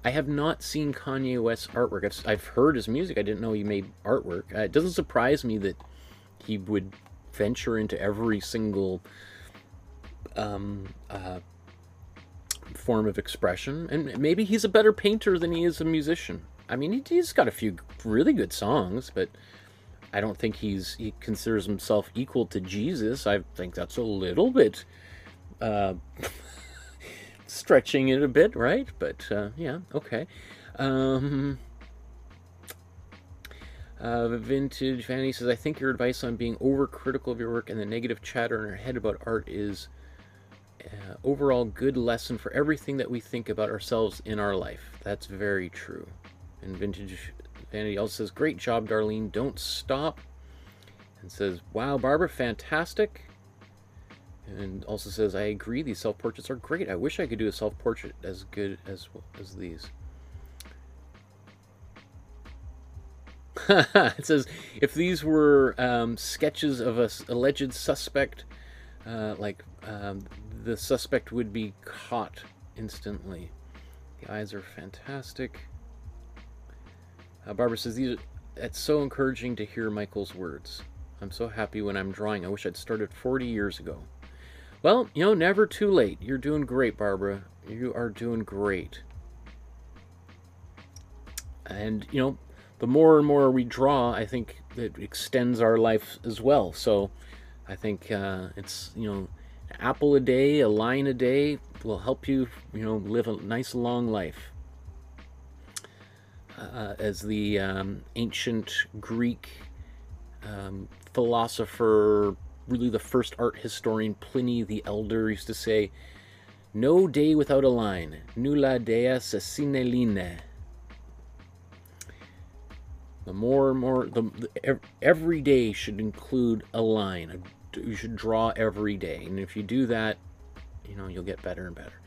I have not seen Kanye West's artwork. I've heard his music. I didn't know he made artwork. It doesn't surprise me that he would venture into every single form of expression. And maybe he's a better painter than he is a musician. I mean, he's got a few really good songs, but I don't think he considers himself equal to Jesus. I think that's a little bit stretching it a bit, right? But yeah, okay. Vintage Vanity says, I think your advice on being overcritical of your work and the negative chatter in our head about art is overall good lesson for everything that we think about ourselves in our life. That's very true. And Vintage Vanity also says, great job, Darlene. Don't stop. And says, wow, Barbara, fantastic. And also says, I agree, these self-portraits are great. I wish I could do a self-portrait as good as these. It says, if these were sketches of an alleged suspect, the suspect would be caught instantly. The eyes are fantastic. Barbara says, it's so encouraging to hear Michael's words. I'm so happy when I'm drawing. I wish I'd started 40 years ago. Well, never too late. You're doing great, Barbara. You are doing great. And, the more and more we draw, I think it extends our life as well. So I think it's, an apple a day, a line a day will help you, live a nice long life. As the ancient Greek philosopher, really the first art historian, Pliny the Elder, used to say, no day without a line, nulla dea sine line. The more and more, every day should include a line. You should draw every day, and if you do that, you'll get better and better.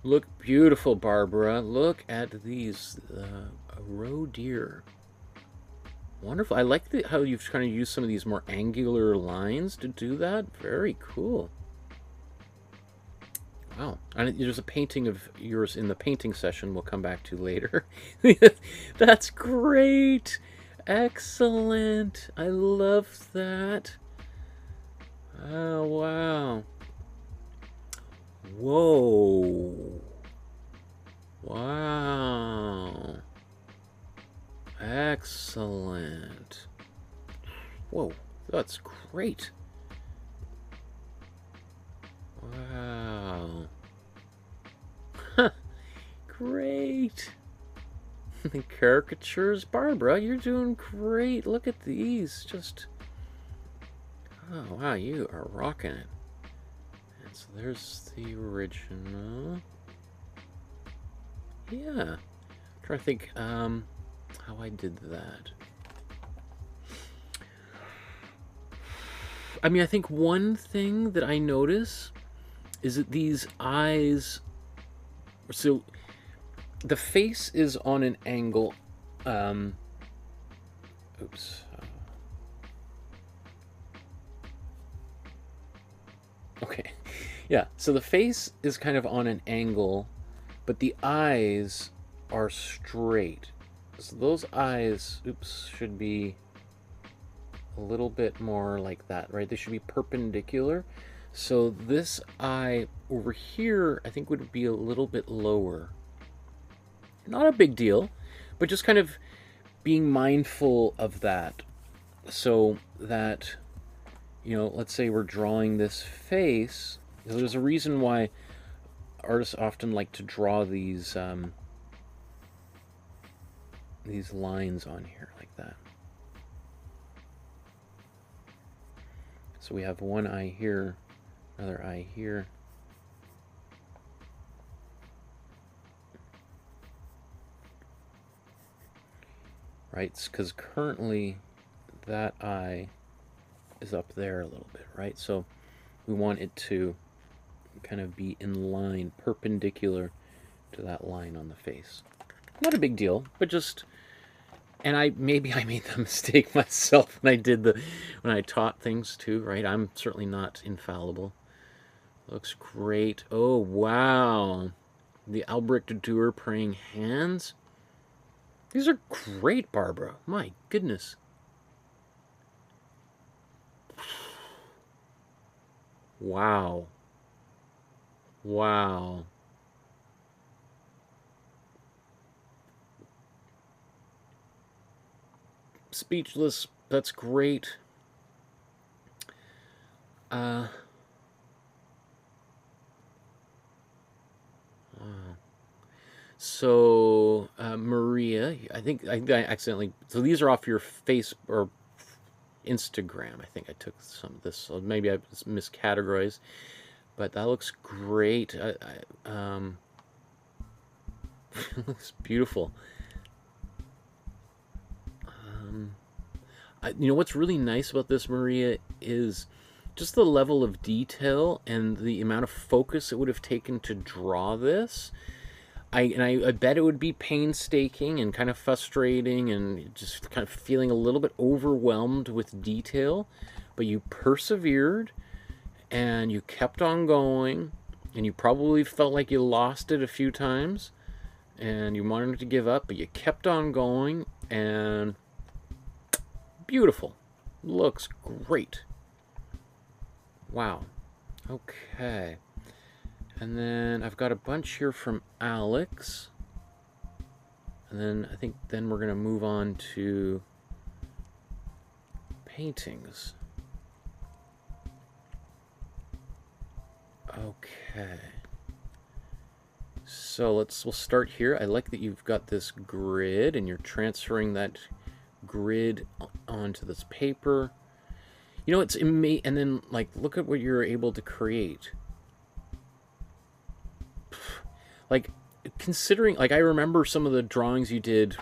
Look beautiful, Barbara. Look at these roe deer. Wonderful. I like how you've kind of used some of these more angular lines to do that. Very cool. Wow. And there's a painting of yours in the painting session we'll come back to later. That's great. Excellent. I love that. Oh, wow. Whoa. Wow. Excellent. Whoa, that's great. Wow. Great. The caricatures. Barbara, you're doing great. Look at these. Just... oh, wow, you are rocking it. And so there's the original. Yeah. I'm trying to think how I did that. I mean, I think one thing that I notice is that these eyes... so the face is on an angle. Oops. Okay. Yeah, so the face is kind of on an angle, but the eyes are straight. So those eyes, oops, should be a little bit more like that, right? They should be perpendicular. So this eye over here, I think, would be a little bit lower. Not a big deal, but just kind of being mindful of that. So that, you know, let's say we're drawing this face. There's a reason why artists often like to draw these lines on here like that. So we have one eye here, another eye here. Right, because currently that eye is up there a little bit, right? So we want it to kind of be in line, perpendicular to that line on the face. Not a big deal, but just... and maybe I made the mistake myself when I taught things too, right? I'm certainly not infallible. Looks great. Oh, wow. The Albrecht Dürer praying hands. These are great, Barbara. My goodness. Wow. Wow. Speechless. That's great. Wow. So Maria, I think I accidentally. So these are off your face or Instagram. I think I took some of this. So maybe I miscategorized, but that looks great. Looks beautiful. You know what's really nice about this, Maria, is just the level of detail and the amount of focus it would have taken to draw this. I bet it would be painstaking and kind of frustrating and just kind of feeling a little bit overwhelmed with detail, but you persevered and you kept on going, and you probably felt like you lost it a few times and you wanted to give up, but you kept on going, and beautiful. Looks great. Wow. Okay. And then I've got a bunch here from Alex. And then I think then we're going to move on to paintings. Okay. So we'll start here. I like that you've got this grid and you're transferring that grid onto this paper. You know, it's amazing. And then, like, look at what you're able to create. Like, considering, like, I remember some of the drawings you did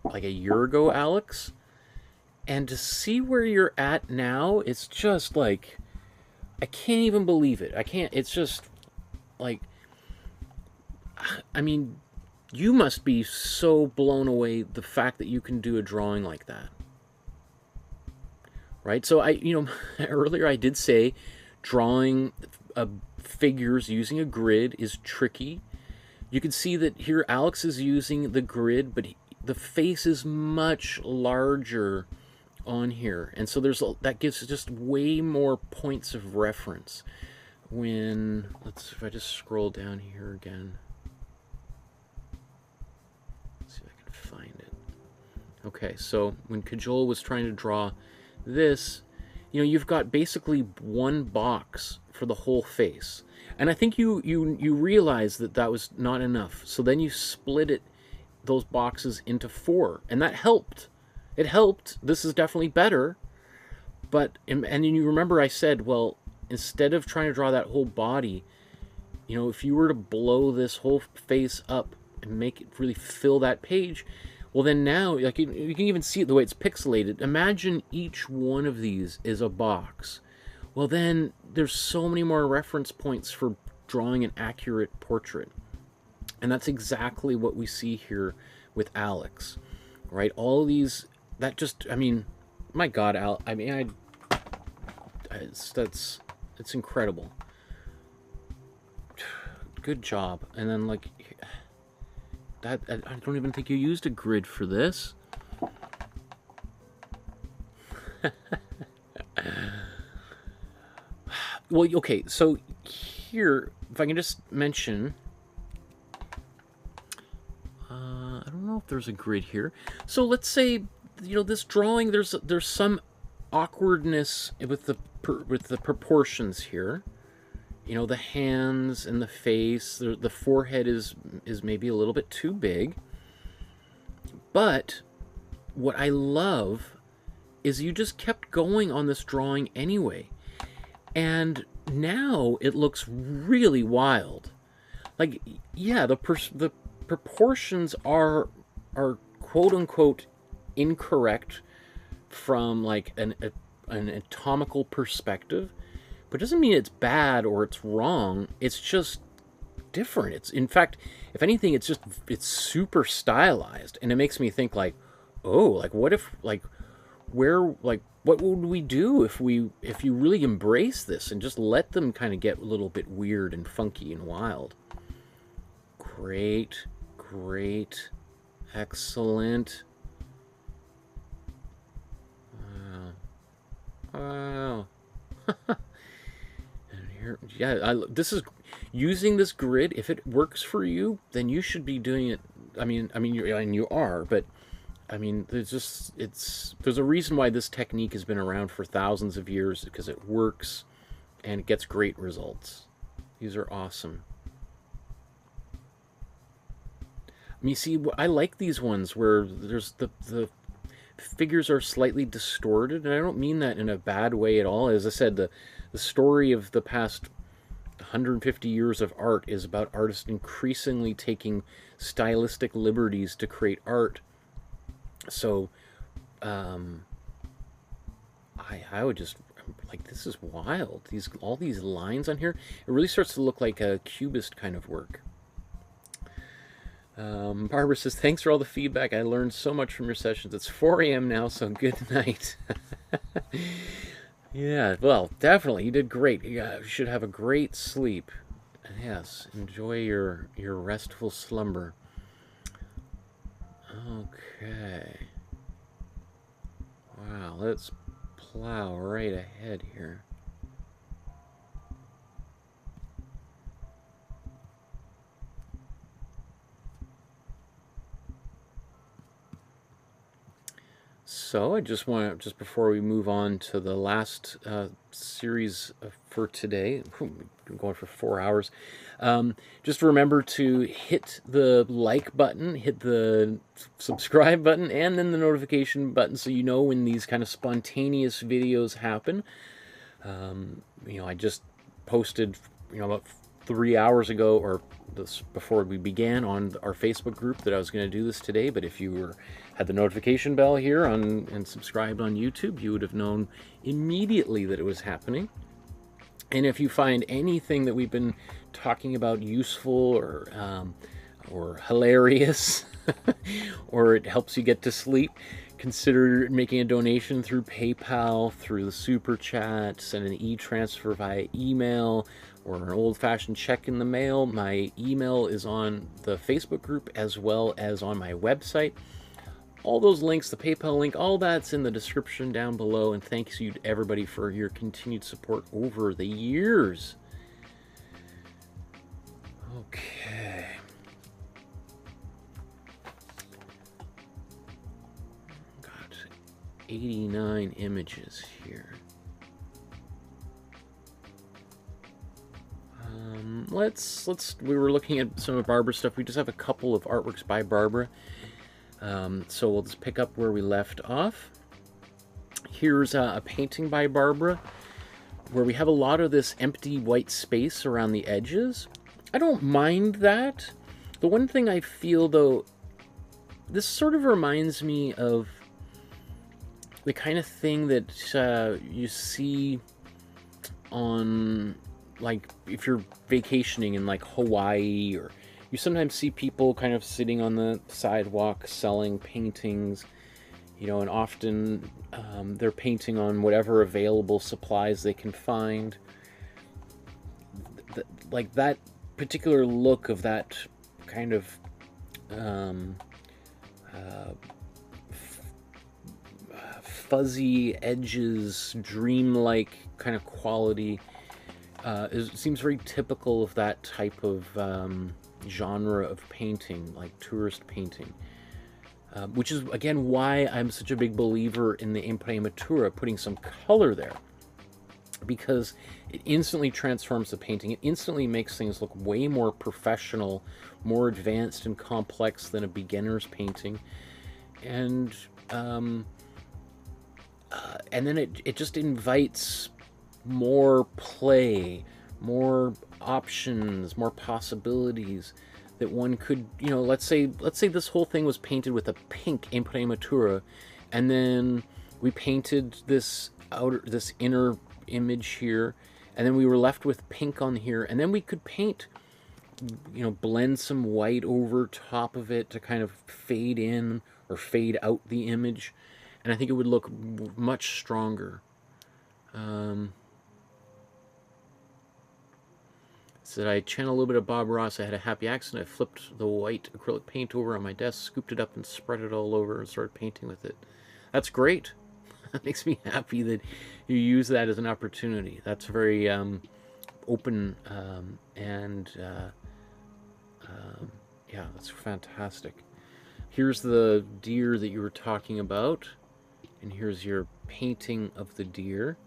like a year ago, Alex, and to see where you're at now, it's just like, I can't even believe it. I can't, it's just like, I mean, you must be so blown away the fact that you can do a drawing like that. Right? So earlier I did say drawing figures using a grid is tricky. You can see that here Alex is using the grid, but the face is much larger on here. And so that gives just way more points of reference. when, if I just scroll down here again. Let's see if I can find it. Okay, so when Cajole was trying to draw this, you know, you've got basically one box for the whole face. And I think you realized that that was not enough. So then you split those boxes into 4, and that helped. It helped. This is definitely better. But, and you remember I said, well, instead of trying to draw that whole body, you know, if you were to blow this whole face up and make it really fill that page, well, then now, like, you can even see it the way it's pixelated. Imagine each one of these is a box. Well, then there's so many more reference points for drawing an accurate portrait. And that's exactly what we see here with Alex, right? All these, that just, I mean, my God, I mean, it's incredible. Good job. And then, like, that, I don't even think you used a grid for this. Well, okay, so here, if I can just mention, I don't know if there's a grid here. So let's say, you know, this drawing, there's some awkwardness with the proportions here. You know, the hands and the face, the forehead is maybe a little bit too big. But what I love is you just kept going on this drawing anyway. And now it looks really wild. Like, yeah, the proportions are quote unquote incorrect from like an anatomical perspective, but it doesn't mean it's bad or it's wrong. It's just different. It's, in fact, if anything, it's super stylized, and it makes me think like, oh, like what if, like, where, like, what would we do if you really embrace this and just let them kind of get a little bit weird and funky and wild? Great, great, excellent. Wow. And here, yeah, this is using this grid. If it works for you, then you should be doing it. I mean, you are, but I mean, there's a reason why this technique has been around for thousands of years, because it works and it gets great results. These are awesome. I mean, see, I like these ones where there's the figures are slightly distorted, and I don't mean that in a bad way at all. As I said, the story of the past 150 years of art is about artists increasingly taking stylistic liberties to create art. So, I would just, like, this is wild. All these lines on here, it really starts to look like a cubist kind of work. Barbara says, thanks for all the feedback. I learned so much from your sessions. It's 4 a.m. now, so good night. Yeah, well, definitely. You did great. You should have a great sleep. Yes, enjoy your restful slumber. Okay. Wow, let's plow right ahead here. So I just want to, just before we move on to the last series for today, we've been going for 4 hours, just remember to hit the like button, hit the subscribe button, and then the notification button so you know when these kind of spontaneous videos happen. You know, I just posted, you know, about 3 hours ago, or this before we began, on our Facebook group that I was going to do this today. But if you had the notification bell here and subscribed on YouTube, you would have known immediately that it was happening. And if you find anything that we've been talking about useful or hilarious, or it helps you get to sleep, consider making a donation through PayPal, through the Super Chat, send an e-transfer via email, or an old-fashioned check in the mail. My email is on the Facebook group as well as on my website. All those links, the PayPal link, all that's in the description down below. And thanks you to everybody for your continued support over the years. Okay. Got 89 images here. We were looking at some of Barbara's stuff. We just have a couple of artworks by Barbara. So we'll just pick up where we left off. Here's a painting by Barbara where we have a lot of this empty white space around the edges. I don't mind that. The one thing I feel, though, this sort of reminds me of the kind of thing that you see on, like, if you're vacationing in, like, Hawaii, or you sometimes see people kind of sitting on the sidewalk selling paintings, you know, and often they're painting on whatever available supplies they can find. Like that particular look of that kind of fuzzy edges, dreamlike kind of quality seems very typical of that type of genre of painting, like tourist painting. Which is, again, why I'm such a big believer in the imprimatura, putting some color there. Because it instantly transforms the painting. It instantly makes things look way more professional, more advanced and complex than a beginner's painting. And then it just invites more play, more options, more possibilities that one could, you know, let's say this whole thing was painted with a pink imprimatura, and then we painted this inner image here, and then we were left with pink on here, and then we could paint, you know, blend some white over top of it to kind of fade in or fade out the image, and I think it would look much stronger. Said I channel a little bit of Bob Ross. I had a happy accident. I flipped the white acrylic paint over on my desk, scooped it up and spread it all over and started painting with it. That's great. That makes me happy that you use that as an opportunity. That's very open yeah, that's fantastic. Here's the deer that you were talking about, and here's your painting of the deer.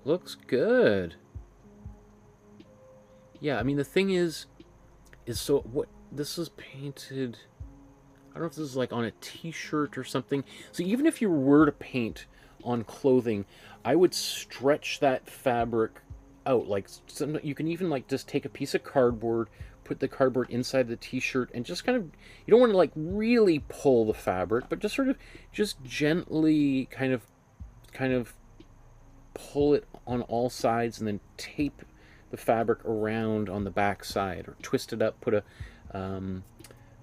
Looks good. Yeah, I mean, the thing is so what this is painted, I don't know if this is like on a t-shirt or something. So even if you were to paint on clothing, I would stretch that fabric out. Like, you can even like just take a piece of cardboard, put the cardboard inside the t-shirt, and just kind of, you don't want to like really pull the fabric, but just sort of just gently kind of pull it on all sides, and then tape the fabric around on the back side, or twist it up, put a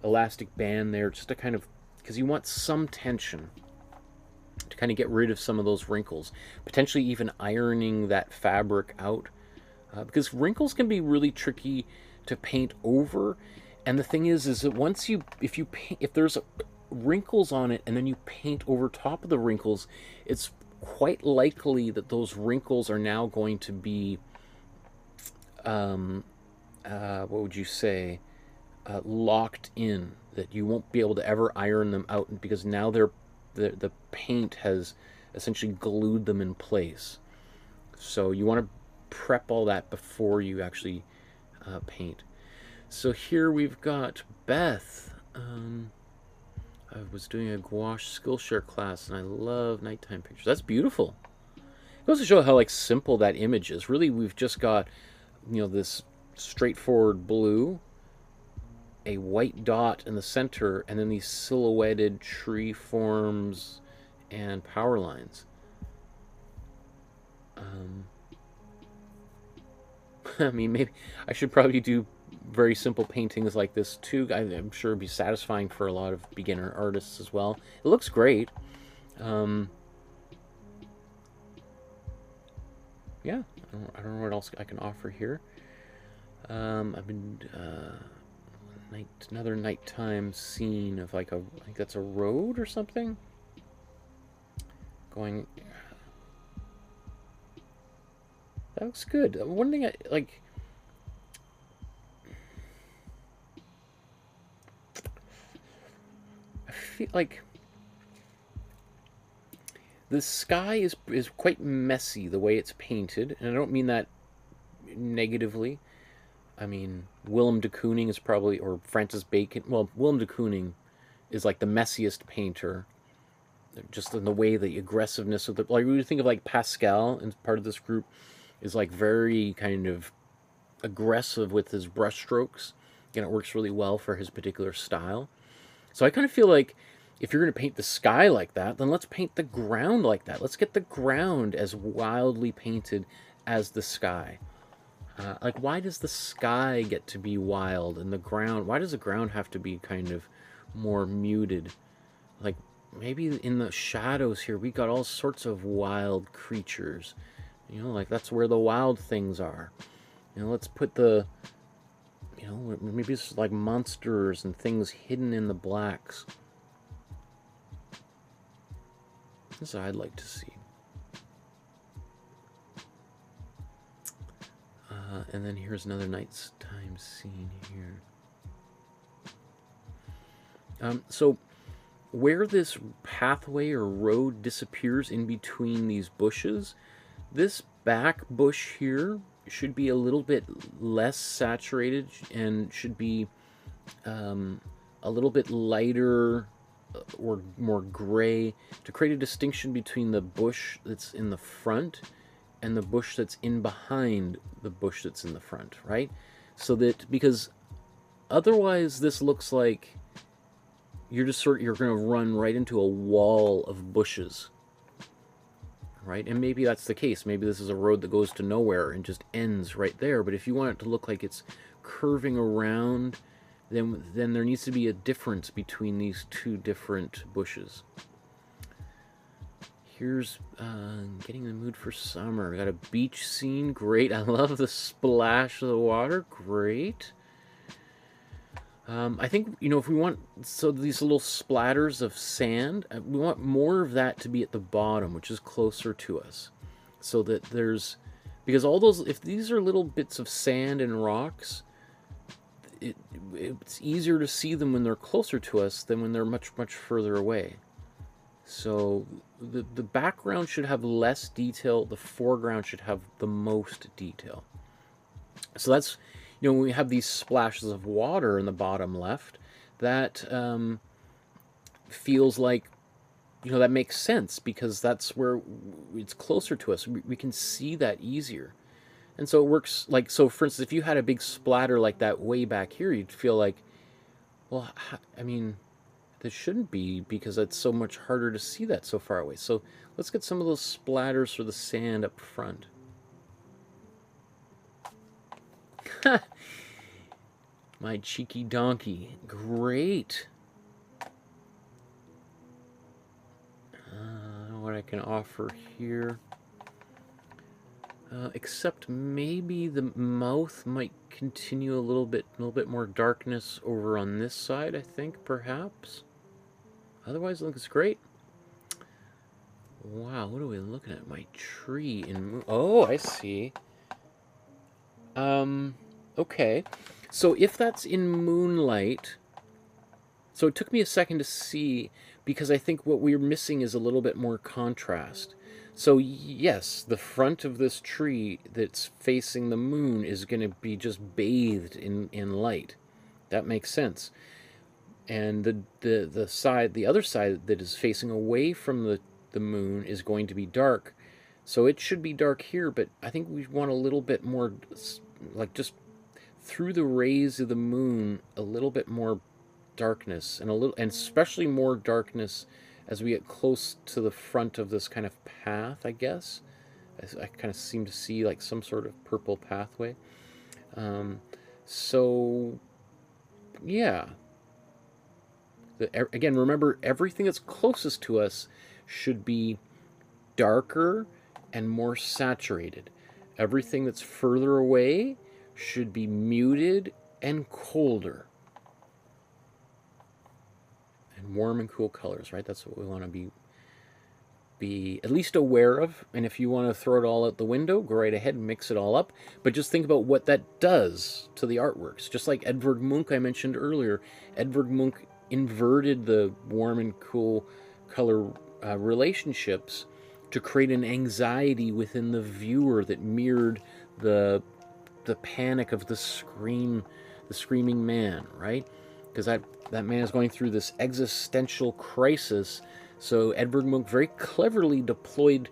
elastic band there, just to kind of, because you want some tension to kind of get rid of some of those wrinkles, potentially even ironing that fabric out, because wrinkles can be really tricky to paint over. And the thing is that once if there's wrinkles on it and then you paint over top of the wrinkles, it's quite likely that those wrinkles are now going to be what would you say, locked in, that you won't be able to ever iron them out, because now the paint has essentially glued them in place. So you want to prep all that before you actually paint. So here we've got Beth. I was doing a gouache Skillshare class, and I love nighttime pictures. That's beautiful. It goes to show how like simple that image is. Really, we've just got, you know, this straightforward blue, a white dot in the center, and then these silhouetted tree forms and power lines. I mean, maybe I should probably do very simple paintings like this too. I'm sure it'd be satisfying for a lot of beginner artists as well. It looks great. Yeah, I don't know what else I can offer here. I've been another nighttime scene of like I think that's a road or something. Going. That looks good. One thing I like. feel like the sky is quite messy the way it's painted, and I don't mean that negatively. I mean, Willem de Kooning is probably, or Francis Bacon. Well, Willem de Kooning is like the messiest painter, just in the way the aggressiveness of the, like, we think of like Pascal, and part of this group is like very kind of aggressive with his brushstrokes, and it works really well for his particular style. So I kind of feel like if you're going to paint the sky like that, then let's paint the ground like that. Let's get the ground as wildly painted as the sky. Like, why does the sky get to be wild and the ground, why does the ground have to be kind of more muted? Like, maybe in the shadows here, we got all sorts of wild creatures. You know, like, that's where the wild things are. You know, let's put the, you know, maybe it's like monsters and things hidden in the blacks. This is what I'd like to see. And then here's another nighttime scene here. So where this pathway or road disappears in between these bushes, this back bush here should be a little bit less saturated and should be a little bit lighter or more gray to create a distinction between the bush that's in the front and the bush that's in behind the bush that's in the front, right? So that, because otherwise this looks like you're going to run right into a wall of bushes, right? And maybe that's the case. Maybe this is a road that goes to nowhere and just ends right there. But if you want it to look like it's curving around, then there needs to be a difference between these two different bushes. Here's getting in the mood for summer. We got a beach scene. Great. I love the splash of the water. Great. I think, you know, if we want, so these little splatters of sand, we want more of that to be at the bottom, which is closer to us. So that there's, because all those, if these are little bits of sand and rocks, it's easier to see them when they're closer to us than when they're much, much further away. So the background should have less detail, the foreground should have the most detail. So that's, you know, when we have these splashes of water in the bottom left, that feels like, you know, that makes sense because that's where it's closer to us. We can see that easier. And so it works like, so for instance, if you had a big splatter like that way back here, you'd feel like, well, I mean, this shouldn't be because it's so much harder to see that so far away. So let's get some of those splatters for the sand up front. My cheeky donkey. Great. What I can offer here. Except maybe the mouth might continue a little bit more darkness over on this side, I think, perhaps. Otherwise, it looks great. Wow, what are we looking at? My tree in... Oh, I see. Okay. So if that's in moonlight... So it took me a second to see, because I think what we're missing is a little bit more contrast. So yes, the front of this tree that's facing the moon is going to be just bathed in light. That makes sense. And the other side that is facing away from the moon is going to be dark. So it should be dark here, but I think we want a little bit more, like, just through the rays of the moon, a little bit more darkness, and especially more darkness as we get close to the front of this kind of path, I guess. I kind of seem to see like some sort of purple pathway. So, yeah. Again, remember, everything that's closest to us should be darker and more saturated. Everything that's further away should be muted and colder. And warm and cool colors, right? That's what we want to be at least aware of. And if you want to throw it all out the window, go right ahead and mix it all up. But just think about what that does to the artworks. Just like Edvard Munch I mentioned earlier. Edvard Munch inverted the warm and cool color relationships to create an anxiety within the viewer that mirrored the panic of the screaming man, right? Because that man is going through this existential crisis. So Edvard Munch very cleverly deployed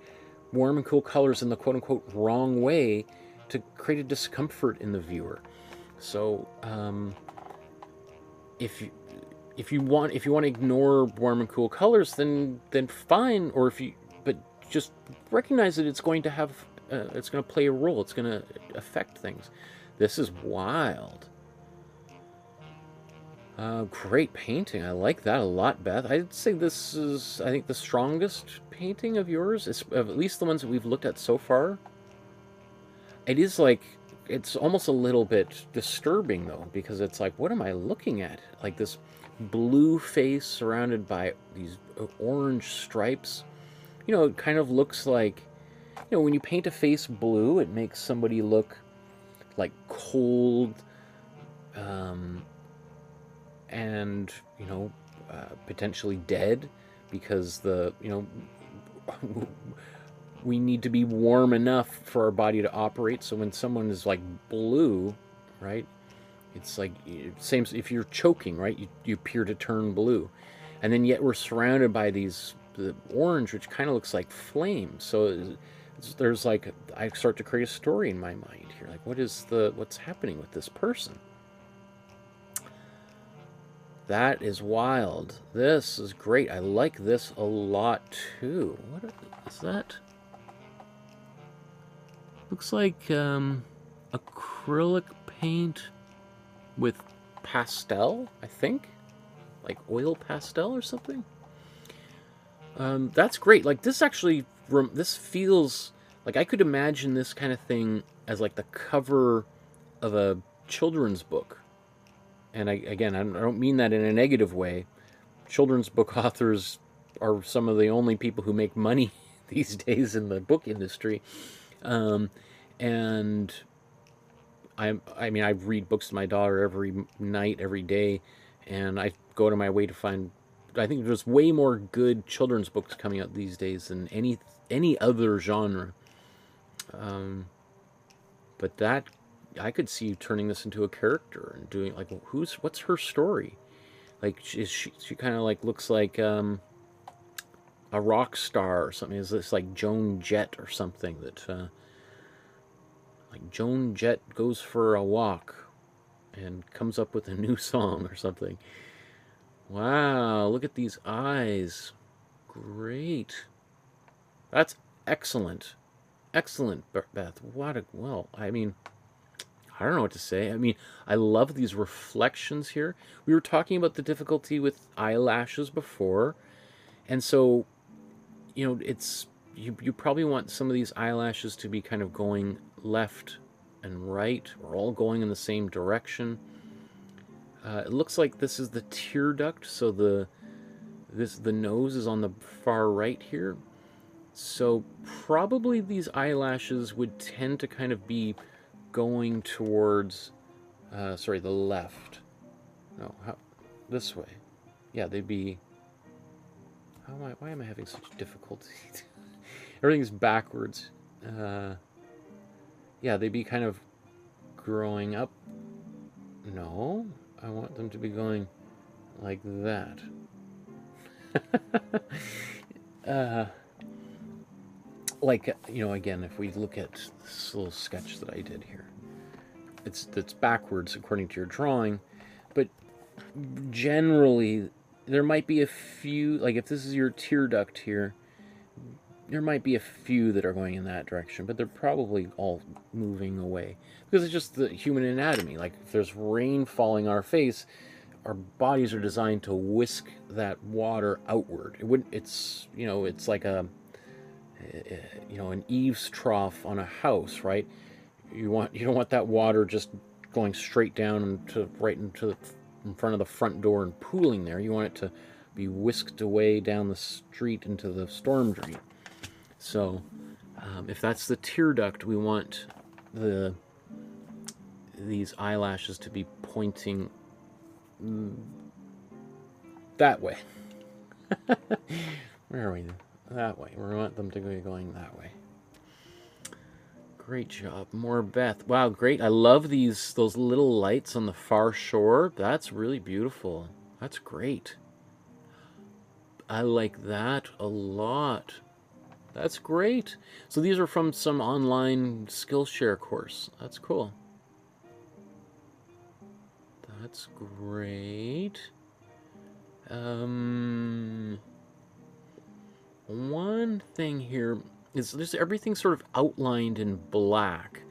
warm and cool colors in the quote-unquote wrong way to create a discomfort in the viewer. So if you want to ignore warm and cool colors, then fine. Or but just recognize that it's going to play a role. It's going to affect things. This is wild. Great painting. I like that a lot, Beth. I'd say this is, I think, the strongest painting of yours, at least the ones that we've looked at so far. It is like, it's almost a little bit disturbing, though, because it's like, what am I looking at? Like this blue face surrounded by these orange stripes. You know, it kind of looks like, you know, when you paint a face blue, it makes somebody look like cold, and, you know, potentially dead, because we need to be warm enough for our body to operate. So when someone is like blue, right, it's like, same if you're choking, right, you appear to turn blue. And then yet we're surrounded by the orange, which kind of looks like flame. So there's like, I start to create a story in my mind here, like what's happening with this person. That is wild. This is great. I like this a lot too. What is that? Looks like acrylic paint with pastel, I think, like oil pastel or something. That's great. Like this actually, this feels like I could imagine this kind of thing as like the cover of a children's book. And I don't mean that in a negative way. Children's book authors are some of the only people who make money these days in the book industry. And I mean, I read books to my daughter every night, every day, and I go to my way to find, I think there's way more good children's books coming out these days than any other genre. But that, I could see you turning this into a character and doing like, what's her story? Like, she kind of like looks like a rock star or something. Is this like Joan Jett or something that like Joan Jett goes for a walk and comes up with a new song or something. Wow, look at these eyes. Great. That's excellent. Excellent, Beth. Well, I mean, I don't know what to say. I mean, I love these reflections here. We were talking about the difficulty with eyelashes before. And so, you know, it's, you probably want some of these eyelashes to be kind of going left and right, or all going in the same direction. It looks like this is the tear duct, so the nose is on the far right here. So probably these eyelashes would tend to kind of be going towards, sorry, the left. No, this way. Yeah, they'd be, why am I having such difficulty? Everything's backwards. Yeah, they'd be kind of growing up. No, I want them to be going like that. Like, you know, again, if we look at this little sketch that I did here, it's backwards according to your drawing, but generally there might be a few, like if this is your tear duct here, there might be a few that are going in that direction, but they're probably all moving away because it's just the human anatomy. Like if there's rain falling on our face, our bodies are designed to whisk that water outward. It's, you know, it's like a, you know, an eaves trough on a house, right? You don't want that water just going straight down right into in front of the front door and pooling there. You want it to be whisked away down the street into the storm drain. So if that's the tear duct, we want these eyelashes to be pointing that way. Where are we? That way. We want them to be going that way. Great job. More Beth. Wow, great. I love those little lights on the far shore. That's really beautiful. That's great. I like that a lot. That's great. So these are from some online Skillshare course. That's cool. That's great. One thing here is there's everything sort of outlined in black.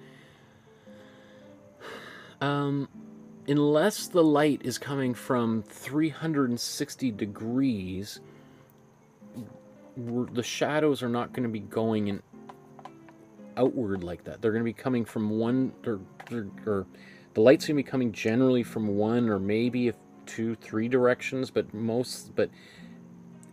Unless the light is coming from 360 degrees, the shadows are not going to be going in outward like that. They're going to be coming from one, or the light's going to be coming generally from one or maybe 2, 3 directions, but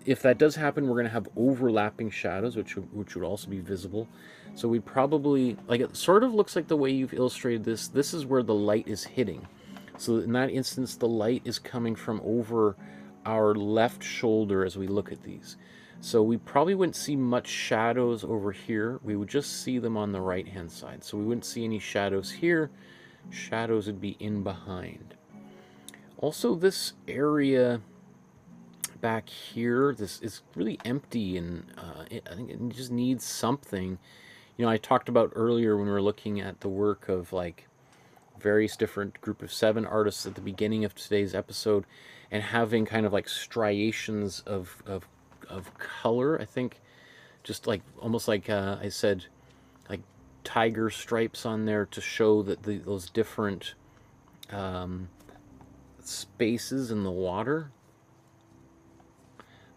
if that does happen, we're going to have overlapping shadows, which would also be visible. So we probably, like, it sort of looks like the way you've illustrated this. This is where the light is hitting. So in that instance, the light is coming from over our left shoulder as we look at these. So we probably wouldn't see much shadows over here. We would just see them on the right-hand side. So we wouldn't see any shadows here. Shadows would be in behind. Also, this area back here, this is really empty, and I think it just needs something. You know, I talked about earlier when we were looking at the work of like various different group of 7 artists at the beginning of today's episode, and having kind of like striations of color. I think just like almost like I said, like tiger stripes on there to show that those different spaces in the water.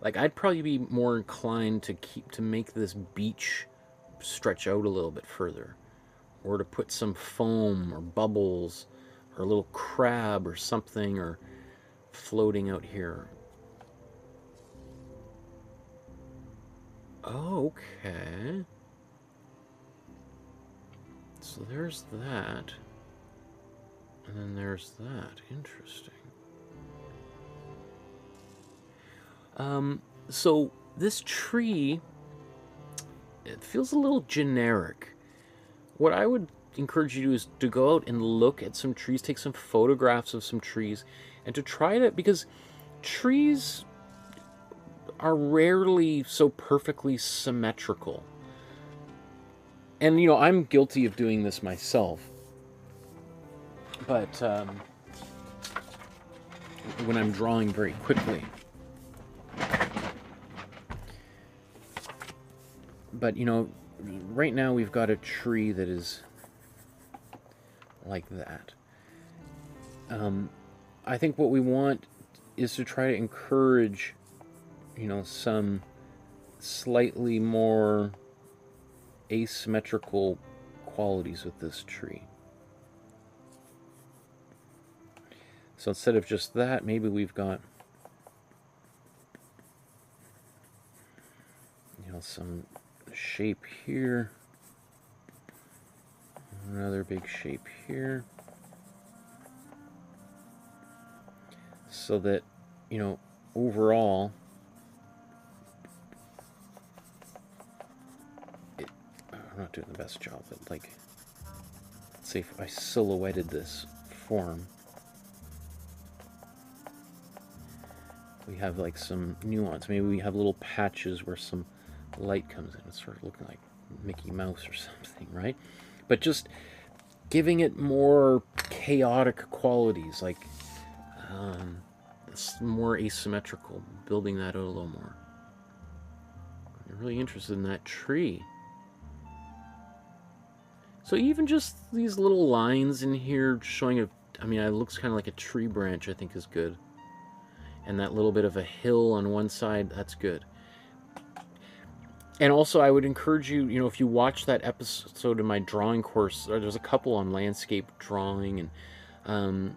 Like, I'd probably be more inclined to make this beach stretch out a little bit further, or to put some foam or bubbles or a little crab or something or floating out here. Oh, okay. So there's that. And then there's that. Interesting. So this tree, it feels a little generic. What I would encourage you to do is to go out and look at some trees, take some photographs of some trees, and to try to, because trees are rarely so perfectly symmetrical. And, you know, I'm guilty of doing this myself. But when I'm drawing very quickly. But, you know, right now we've got a tree that is like that. I think what we want is to try to encourage, you know, some slightly more asymmetrical qualities with this tree. So instead of just that, maybe we've got, you know, some shape here, another big shape here, so that, you know, overall I'm not doing the best job, but like, let's say if I silhouetted this form, we have like some nuance. Maybe we have little patches where some light comes in. It's sort of looking like Mickey Mouse or something, right? But just giving it more chaotic qualities, like more asymmetrical, building that out a little more. I'm really interested in that tree. So even just these little lines in here showing a, I mean, it looks kind of like a tree branch, I think is good. And that little bit of a hill on one side, that's good. And also, I would encourage you, you know, if you watch that episode in my drawing course, there's a couple on landscape drawing and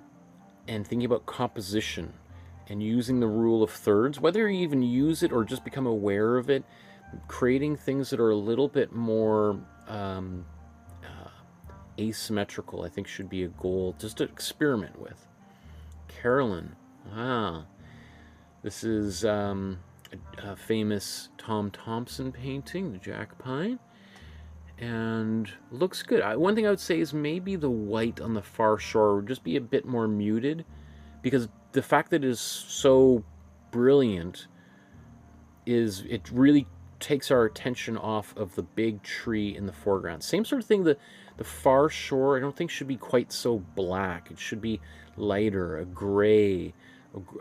thinking about composition and using the rule of thirds, whether you even use it or just become aware of it, creating things that are a little bit more asymmetrical, I think should be a goal just to experiment with. Carolyn, wow. This is a famous Tom Thompson painting, the Jack Pine, and looks good. One thing I would say is maybe the white on the far shore would just be a bit more muted, because the fact that it is so brilliant is it really takes our attention off of the big tree in the foreground. Same sort of thing, the far shore I don't think should be quite so black. It should be lighter, a gray,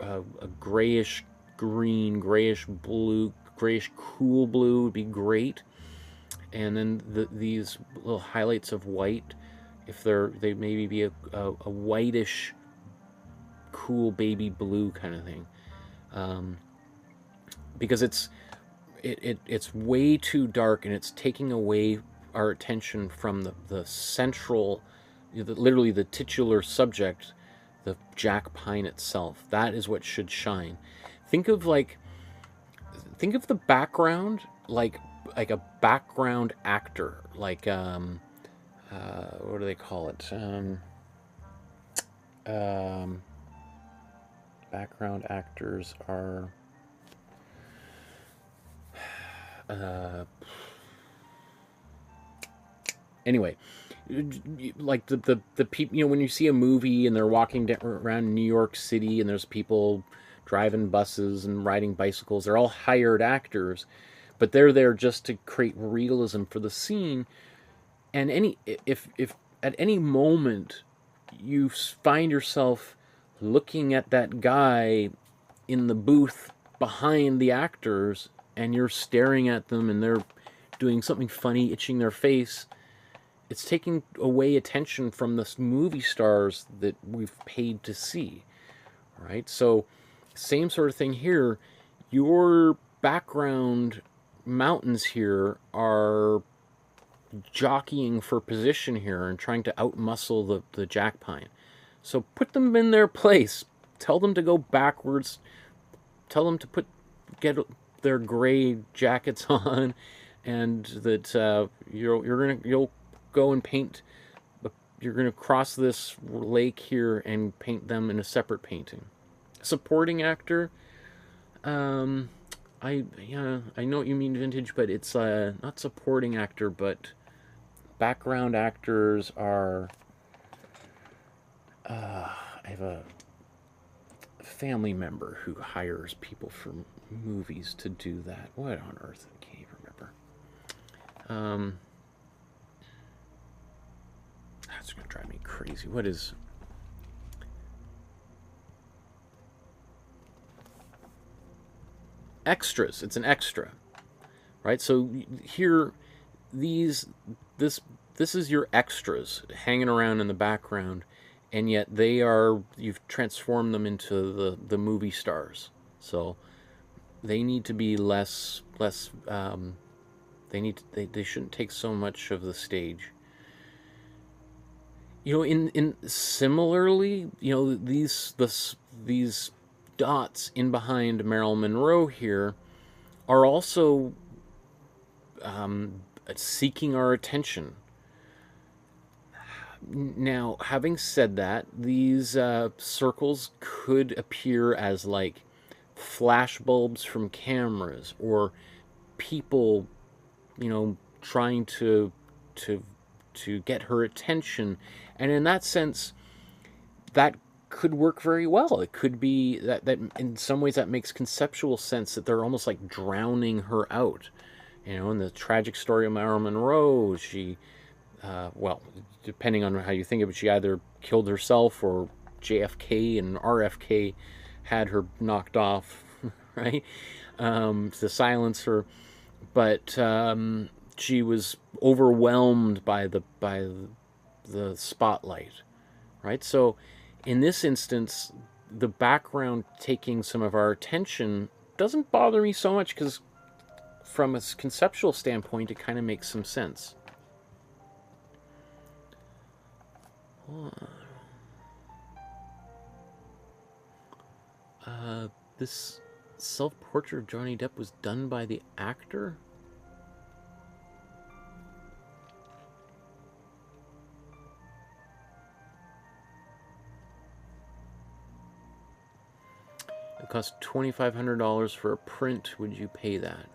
a grayish green, grayish blue, grayish cool blue would be great. And then these little highlights of white, if they maybe be a whitish cool baby blue kind of thing, because it's way too dark and it's taking away our attention from the central, literally the titular subject, the Jack Pine itself. That is what should shine. Think of the background like a background actor, like what do they call it? Background actors are anyway, like the people, when you see a movie and they're walking around New York City and there's people driving buses and riding bicycles, they're all hired actors, but they're there just to create realism for the scene. And if at any moment you find yourself looking at that guy in the booth behind the actors and you're staring at them and they're doing something funny, itching their face, it's taking away attention from the movie stars that we've paid to see. All right, so same sort of thing here. Your background mountains here are jockeying for position here and trying to outmuscle the Jack Pine. So put them in their place. Tell them to go backwards. Tell them to get their gray jackets on, and that you'll go and paint. You're gonna cross this lake here and paint them in a separate painting. Supporting actor. I know what you mean, vintage, but it's not supporting actor, but background actors are. I have a family member who hires people for movies to do that. What on earth? I can't even remember. That's gonna drive me crazy. What is? Extras. It's an extra, right? So here, this is your extras hanging around in the background, and yet you've transformed them into the movie stars. So they need to be less. They shouldn't take so much of the stage. In similarly, these dots in behind Marilyn Monroe here are also seeking our attention. Now, having said that, these circles could appear as like flash bulbs from cameras, or people, trying to get her attention, and in that sense, that could work very well. It could be that in some ways that makes conceptual sense, that they're almost like drowning her out. In the tragic story of Marilyn Monroe, she, well, depending on how you think of it, she either killed herself or JFK and RFK had her knocked off, right, to silence her. But she was overwhelmed by the spotlight, right? So in this instance, the background taking some of our attention doesn't bother me so much, because from a conceptual standpoint, it kind of makes some sense. This self-portrait of Johnny Depp was done by the actor? cost $2,500 for a print. Would you pay that?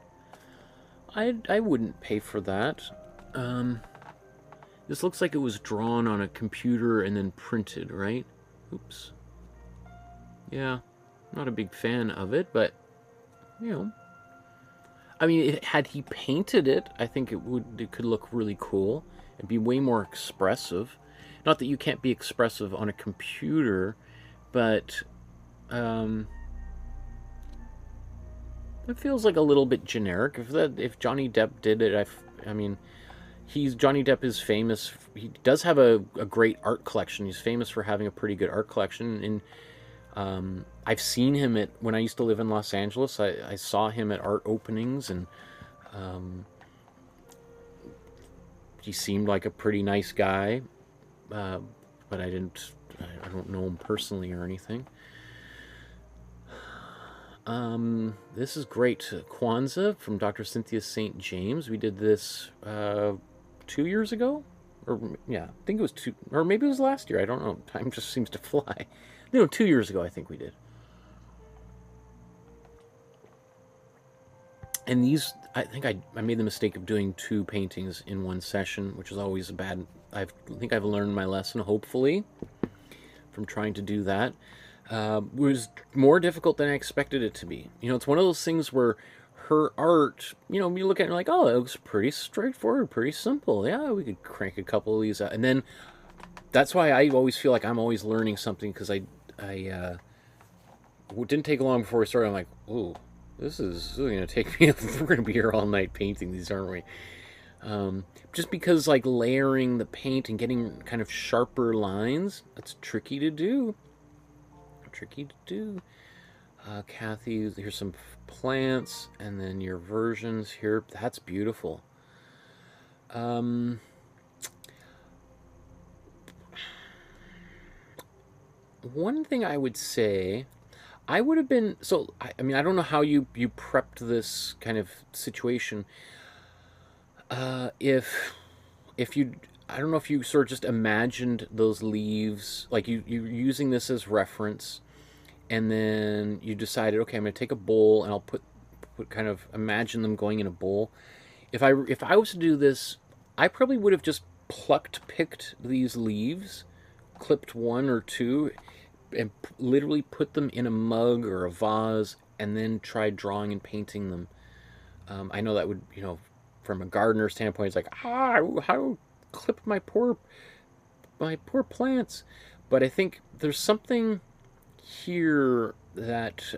I wouldn't pay for that. This looks like it was drawn on a computer and then printed, right? Oops. Yeah, not a big fan of it, but, you know. I mean, had he painted it, I think it could look really cool. It'd be way more expressive. Not that you can't be expressive on a computer, but it feels like a little bit generic. If Johnny Depp did it, I mean, Johnny Depp is famous. He does have a great art collection. He's famous for having a pretty good art collection. And I've seen him when I used to live in Los Angeles. I saw him at art openings, and he seemed like a pretty nice guy. But I don't know him personally or anything. This is great. Kwanzaa from Dr. Cynthia St. James. We did this 2 years ago, or yeah, I think it was or maybe it was last year. I don't know. Time just seems to fly. No, 2 years ago I think we did. And these, I think I made the mistake of doing 2 paintings in one session, which is always a bad. I think I've learned my lesson, hopefully, from trying to do that. It was more difficult than I expected it to be. You know, it's one of those things where her art, you know, you look at it and you're like, oh, it looks pretty straightforward, pretty simple. Yeah, we could crank a couple of these out. And then that's why I always feel like I'm always learning something, because it didn't take long before we started. I'm like, ooh, this is going to take me, we're going to be here all night painting these, aren't we? Just because, like, layering the paint and getting kind of sharper lines, that's tricky to do. Kathy, here's some plants, and then your versions here. That's beautiful. One thing I would say, I would have been, so, I mean, I don't know how you prepped this kind of situation. If you, I don't know if you sort of just imagined those leaves, like you're using this as reference, and then you decided, okay, I'm going to take a bowl and I'll put kind of imagine them going in a bowl. If I was to do this, I probably would have just picked these leaves, clipped 1 or 2, and literally put them in a mug or a vase, and then tried drawing and painting them. I know that would, you know, from a gardener standpoint, it's like, how clip my poor plants. But I think there's something here that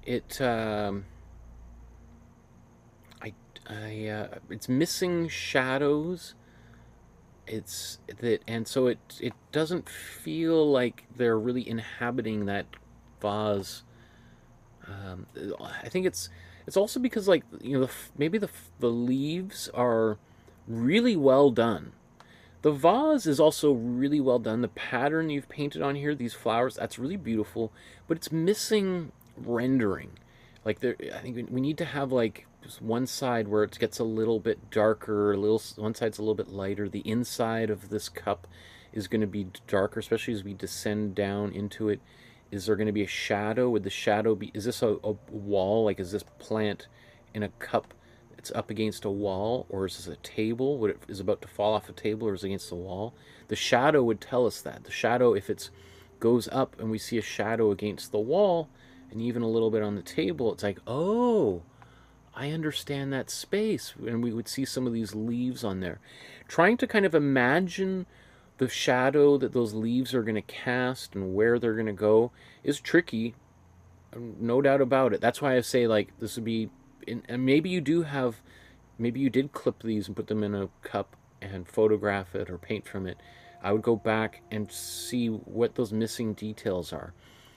it's missing shadows. And so it doesn't feel like they're really inhabiting that vase. I think it's also because, like, you know, maybe the leaves are really well done. The vase is also really well done. The pattern you've painted on here, these flowers, that's really beautiful, but it's missing rendering. Like, I think we need to have, like, just one side where it gets a little bit darker, one side's a little bit lighter. The inside of this cup is going to be darker, especially as we descend down into it. Is there going to be a shadow? Would the shadow be, is this a wall? Like, is this plant in a cup, it's up against a wall? Or is this a table? Is it about to fall off a table, or is it against the wall? The shadow would tell us that. The shadow, if it goes up and we see a shadow against the wall, and even a little bit on the table, it's like, oh, I understand that space. And we would see some of these leaves on there. Trying to kind of imagine the shadow that those leaves are going to cast and where they're going to go is tricky, no doubt about it. That's why I say, like, this would be, and maybe you did clip these and put them in a cup and photograph it or paint from it. I would go back and see what those missing details are.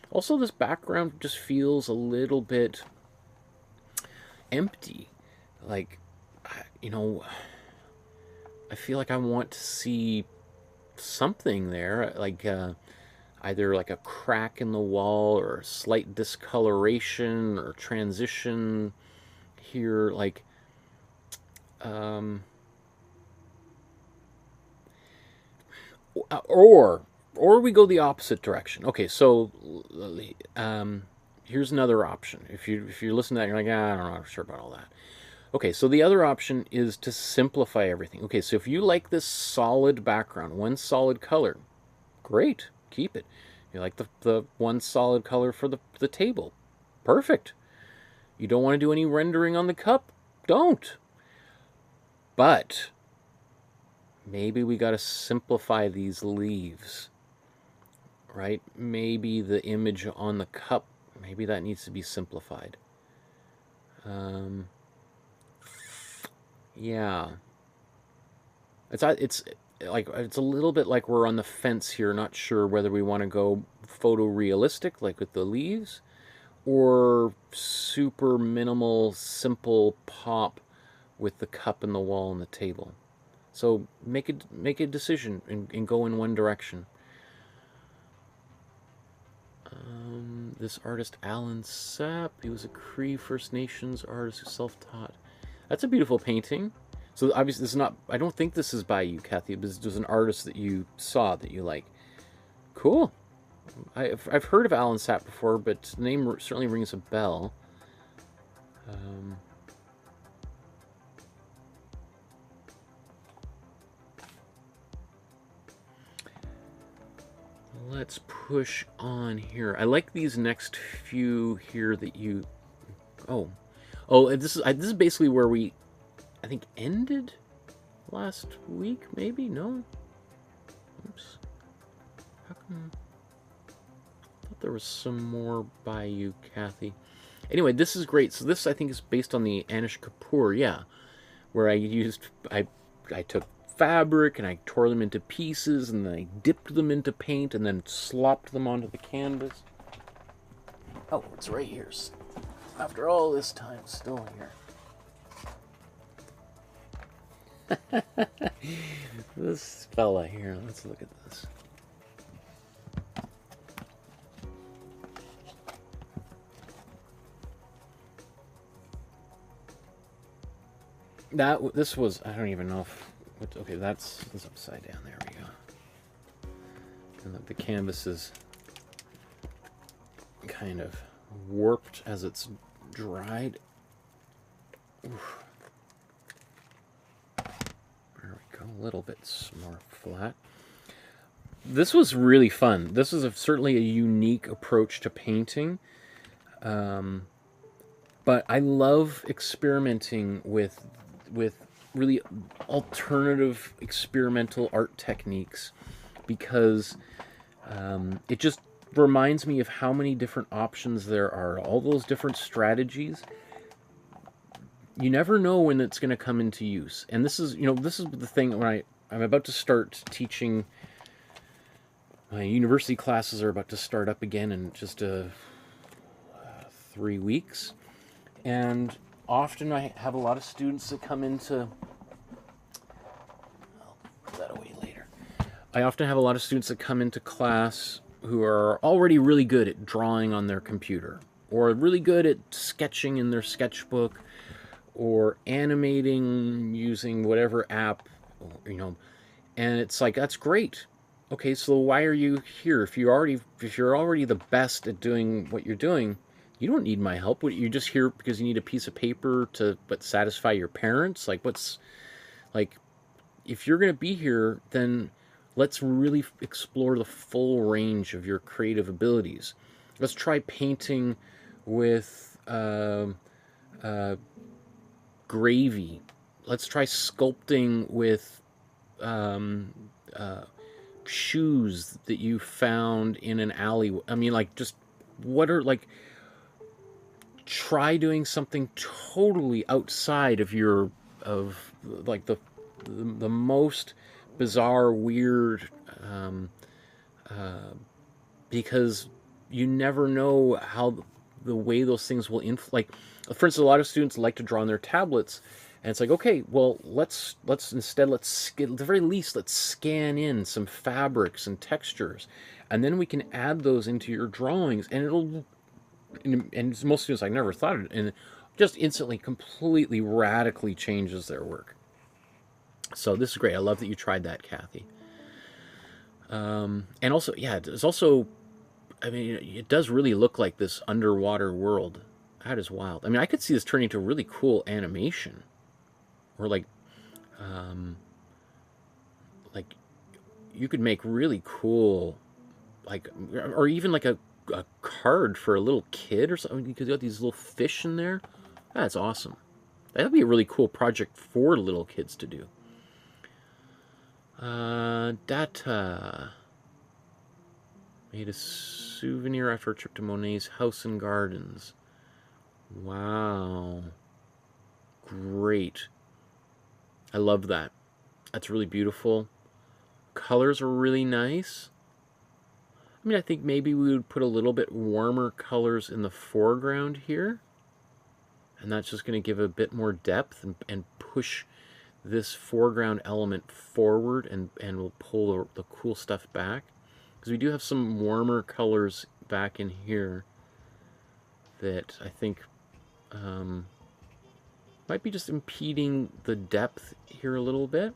Also, this background just feels a little bit empty. Like, you know, I feel like I want to see something there, like either like a crack in the wall or a slight discoloration or transition here, like or or we go the opposite direction. Okay, so here's another option. If you listen to that, you're like, ah, I'm not sure about all that. Okay, so the other option is to simplify everything. Okay, so if you like this solid background, one solid color, great, keep it. You like the one solid color for the table, perfect. You don't want to do any rendering on the cup, don't. But maybe we got to simplify these leaves, right? Maybe the image on the cup, maybe that needs to be simplified. Yeah. It's like it's a little bit like we're on the fence here, not sure whether we want to go photorealistic like with the leaves or super minimal simple pop with the cup and the wall and the table. So make a decision and go in one direction. This artist Alan Sapp, he was a Cree First Nations artist who self-taught. That's a beautiful painting. So obviously this is not, I don't think this is by you, Kathy, but this was an artist that you saw that you like. Cool. I've heard of Alan Sapp before, but the name certainly rings a bell. Let's push on here. I like these next few here that you... Oh, this is basically where we, I think, ended last week, maybe? No? Oops. How come... I thought there was some more by you, Kathy. Anyway, this is great. So this, I think, is based on the Anish Kapoor, yeah, where I took fabric and I tore them into pieces and then I dipped them into paint and then slopped them onto the canvas. Oh, it's right here. After all this time, still here. This fella here, let's look at this. This was, I don't even know if, okay, that's upside down, there we go. And the canvas is kind of warped as it's dried. Oof. There we go, a little bit more flat. This was really fun. This is certainly a unique approach to painting. But I love experimenting with really alternative experimental art techniques because it just reminds me of how many different options there are, all those different strategies. You never know when it's going to come into use. And this is, this is the thing when I'm about to start teaching. My university classes are about to start up again in just 3 weeks. And often I have a lot of students that come into... I'll put that away later. I often have a lot of students that come into class who are already really good at drawing on their computer, or really good at sketching in their sketchbook, or animating using whatever app, and it's like, that's great. Okay, so why are you here? If you're already the best at doing what you're doing, you don't need my help. You're just here because you need a piece of paper to satisfy your parents? If you're going to be here, then let's really explore the full range of your creative abilities. Let's try painting with gravy. Let's try sculpting with shoes that you found in an alley. I mean, try doing something totally outside of the most bizarre, weird, because you never know how the way those things will influence. For instance, a lot of students like to draw on their tablets, and it's like, okay, well, let's at the very least, let's scan in some fabrics and textures, and then we can add those into your drawings, and and most students, I never thought of it, and it just instantly, completely, radically changes their work. So this is great. I love that you tried that, Kathy. And also, yeah, it's also, I mean, it does really look like this underwater world. That is wild. I mean, I could see this turning into a really cool animation, or like you could make really cool, like, or even like a card for a little kid or something, because you got these little fish in there. That's awesome. That'd be a really cool project for little kids to do. Data. Made a souvenir after a trip to Monet's house and gardens. Wow. Great. I love that. That's really beautiful. Colors are really nice. I mean, I think maybe we would put a little bit warmer colors in the foreground here. And that's just going to give a bit more depth and push this foreground element forward, and we'll pull the cool stuff back. Because we do have some warmer colors back in here that I think might be just impeding the depth here a little bit.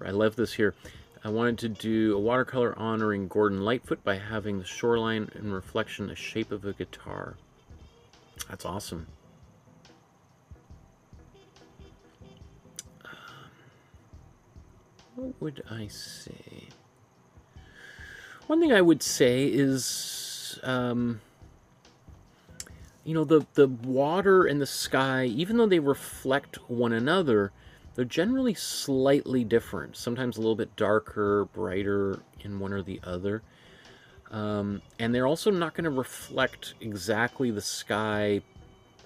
I love this here. I wanted to do a watercolor honoring Gordon Lightfoot by having the shoreline and reflection the shape of a guitar. That's awesome. What would I say? One thing I would say is, you know, the water and the sky, even though they reflect one another, they're generally slightly different. Sometimes a little bit darker, brighter in one or the other. And they're also not going to reflect exactly the sky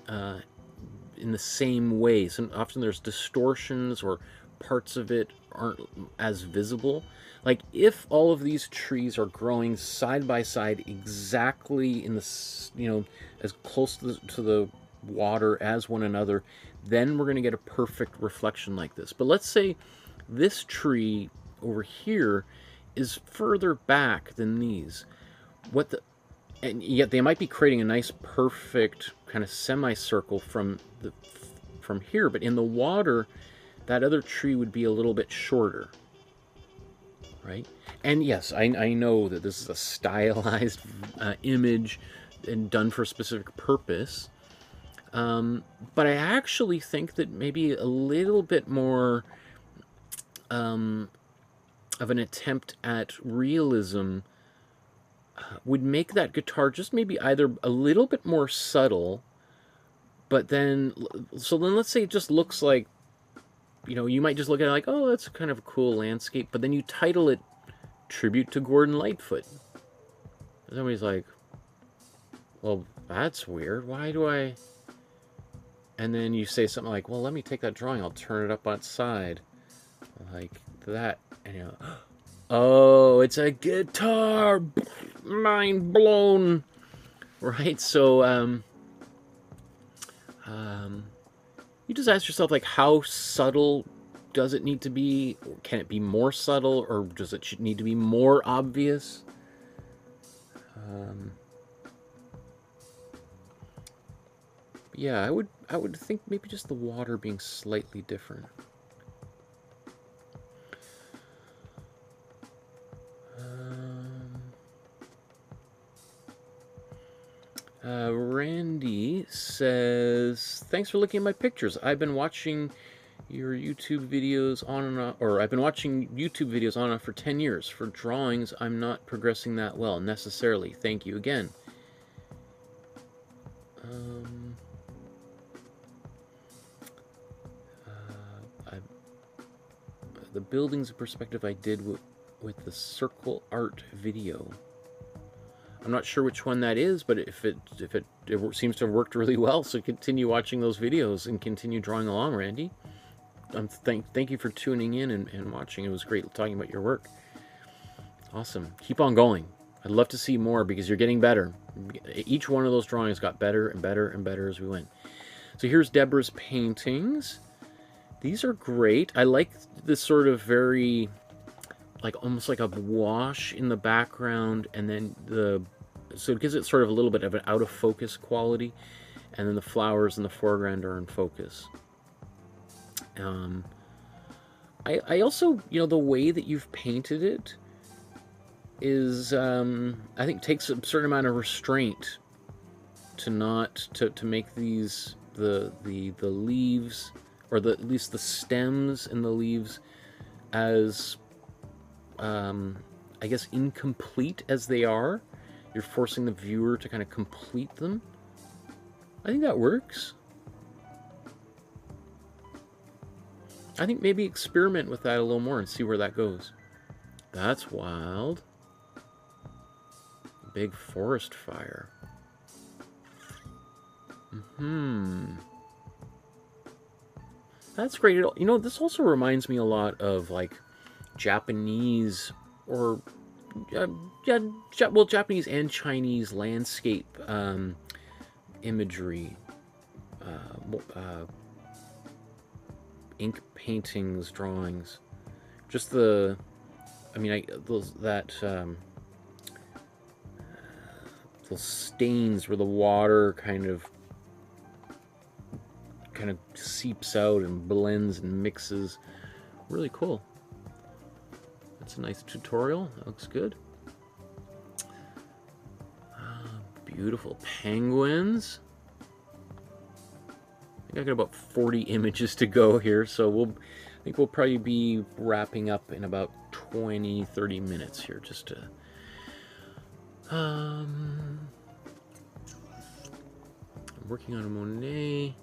in the same way. Often there's distortions, or parts of it aren't as visible. Like if all of these trees are growing side by side exactly in the, you know, as close to the water as one another, then we're going to get a perfect reflection like this. But let's say this tree over here is further back than these. And yet they might be creating a nice perfect kind of semicircle from here, but in the water that other tree would be a little bit shorter, right? And yes, I know that this is a stylized image and done for a specific purpose, but I actually think that maybe a little bit more of an attempt at realism would make that guitar just maybe either a little bit more subtle, but then, so then let's say it just looks like, you know, you might just look at it like, oh, that's kind of a cool landscape, but then you title it Tribute to Gordon Lightfoot. Somebody's like, well, that's weird. Why do I... And then you say something like, well, let me take that drawing. I'll turn it up on its side. Like that. And you're like, oh, it's a guitar. Mind blown. Right? So, you just ask yourself, like, how subtle does it need to be? Can it be more subtle, or does it need to be more obvious? Yeah, I would think maybe just the water being slightly different. Randy says, thanks for looking at my pictures. I've been watching your YouTube videos on and off, or I've been watching YouTube videos on and off for 10 years. For drawings, I'm not progressing that well necessarily. Thank you again. The buildings of perspective I did with the circle art video. I'm not sure which one that is, but if it seems to have worked really well, so continue watching those videos and continue drawing along, Randy. Thank you for tuning in and watching. It was great talking about your work. Awesome. Keep on going. I'd love to see more because you're getting better. Each one of those drawings got better and better and better as we went. So here's Deborah's paintings. These are great. I like this sort of very, like almost like a wash in the background, and then so it gives it sort of a little bit of an out of focus quality, and then the flowers in the foreground are in focus. I also, the way that you've painted it is, I think, takes a certain amount of restraint to not to make these the leaves, or at least the stems and the leaves, as I guess incomplete as they are. You're forcing the viewer to kind of complete them. I think that works. I think maybe experiment with that a little more and see where that goes. That's wild. Big forest fire. That's great. This also reminds me a lot of like Japanese, or well, Japanese and Chinese landscape imagery, ink paintings, drawings. Just those stains where the water kind of seeps out and blends and mixes. Really cool. That's a nice tutorial. That looks good. Beautiful penguins. I think I got about 40 images to go here, so I think we'll probably be wrapping up in about 20-30 minutes here, just to I'm working on a Monet.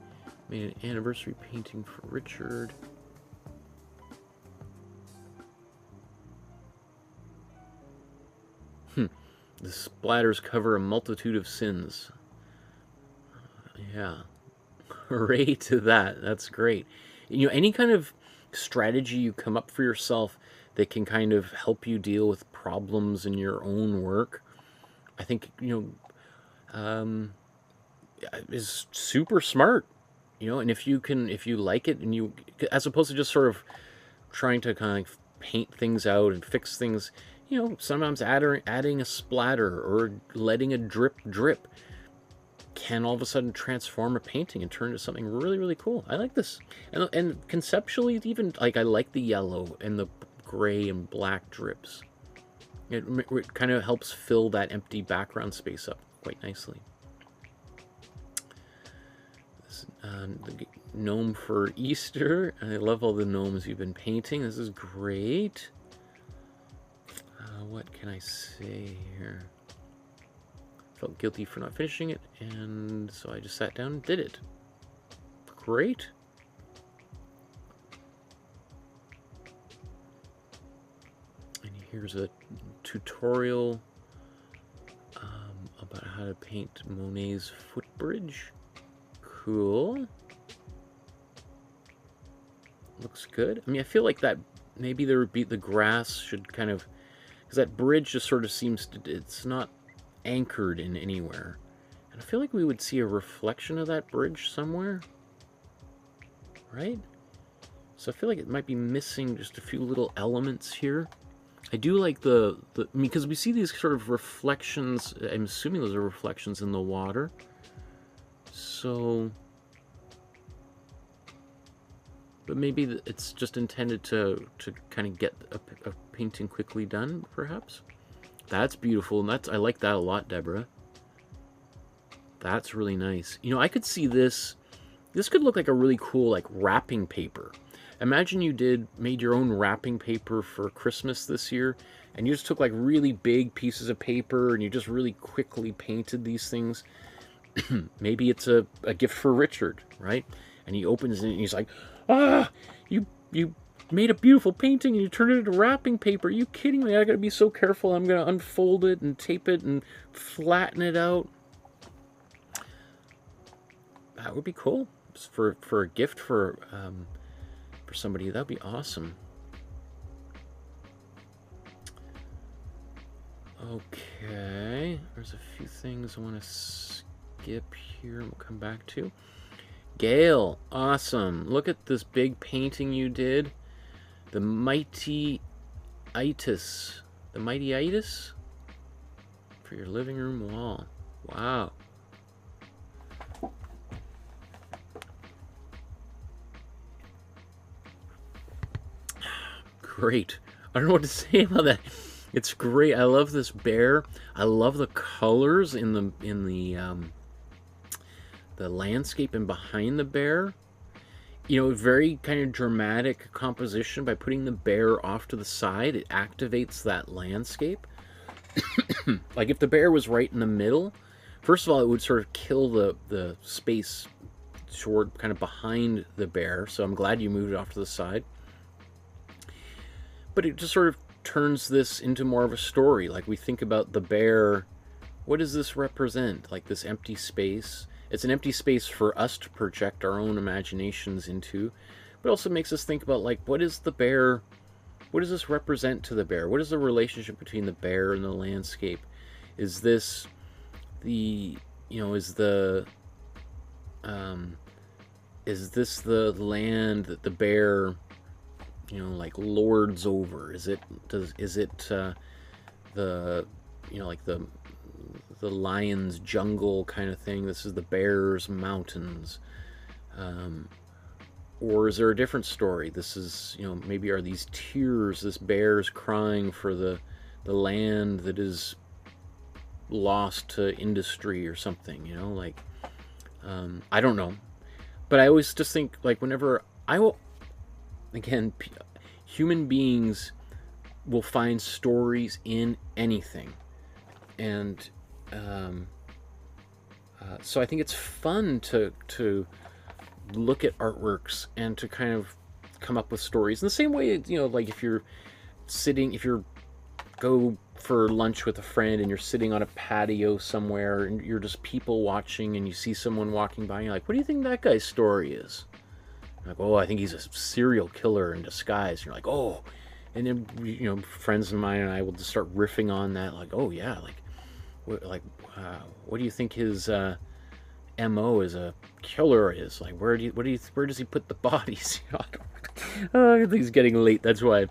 Made an anniversary painting for Richard. The splatters cover a multitude of sins. Yeah. Hooray to that. That's great. Any kind of strategy you come up for yourself that can kind of help you deal with problems in your own work, I think, is super smart. And if you like it, and as opposed to just sort of trying to kind of paint things out and fix things, sometimes adding a splatter or letting a drip can all of a sudden transform a painting and turn into something really, really cool. I like this. And conceptually, even, like, I like the yellow and the gray and black drips. It kind of helps fill that empty background space up quite nicely. The gnome for Easter. I love all the gnomes you've been painting. This is great. What can I say here? Felt guilty for not finishing it, and so I just sat down and did it. Great. And here's a tutorial about how to paint Monet's footbridge. Cool. Looks good. I mean, I feel like that maybe there would be, the grass should kind of, because that bridge just sort of seems to, it's not anchored in anywhere. And I feel like we would see a reflection of that bridge somewhere, right? So I feel like it might be missing just a few little elements here. I do like because we see these sort of reflections. I'm assuming those are reflections in the water. So, but maybe it's just intended to kind of get a painting quickly done, perhaps. That's beautiful, and I like that a lot, Deborah. That's really nice. I could see this. This could look like a really cool, like, wrapping paper. Imagine you made your own wrapping paper for Christmas this year, and you just took like really big pieces of paper and you just really quickly painted these things. Maybe it's a gift for Richard, right? And he opens it and he's like, "Ah, you made a beautiful painting and you turned it into wrapping paper. Are you kidding me? I gotta be so careful. I'm gonna unfold it and tape it and flatten it out." That would be cool for a gift for somebody. That'd be awesome. Okay, there's a few things I want to skip here. We'll come back to. Gail, awesome. Look at this big painting you did. The Mighty-itis. The Mighty-itis for your living room wall. Wow. great. I don't know what to say about that. It's great. I love this bear. I love the colors in the landscape and behind the bear. You know, very kind of dramatic composition. By putting the bear off to the side, it activates that landscape. Like if the bear was right in the middle, first of all, it would sort of kill the space toward kind of behind the bear. So I'm glad you moved it off to the side. But it just sort of turns this into more of a story. Like we think about the bear, what does this represent? Like this empty space. It's an empty space for us to project our own imaginations into, but also makes us think about, like, what is the bear, what does this represent to the bear? What is the relationship between the bear and the landscape? Is this the, you know, is this the land that the bear, you know, like lords over? Is it the, you know, like the lion's jungle kind of thing? This is the bear's mountains. Or is there a different story? This is, you know, maybe are these tears, this bear's crying for the land that is lost to industry or something, you know, like, I don't know. But I always just think, like, whenever I will, again, human beings will find stories in anything. And so I think it's fun to look at artworks and to kind of come up with stories in the same way, you know, like if you're go for lunch with a friend and you're sitting on a patio somewhere and you're just people watching and you see someone walking by and you're like, what do you think that guy's story is? I'm like, oh, I think he's a serial killer in disguise. And you're like, oh, and then, you know, friends of mine and I will just start riffing on that, like, oh yeah, what do you think his MO as a killer is? Like, where does he put the bodies? Oh, I think it's getting late. That's why I'm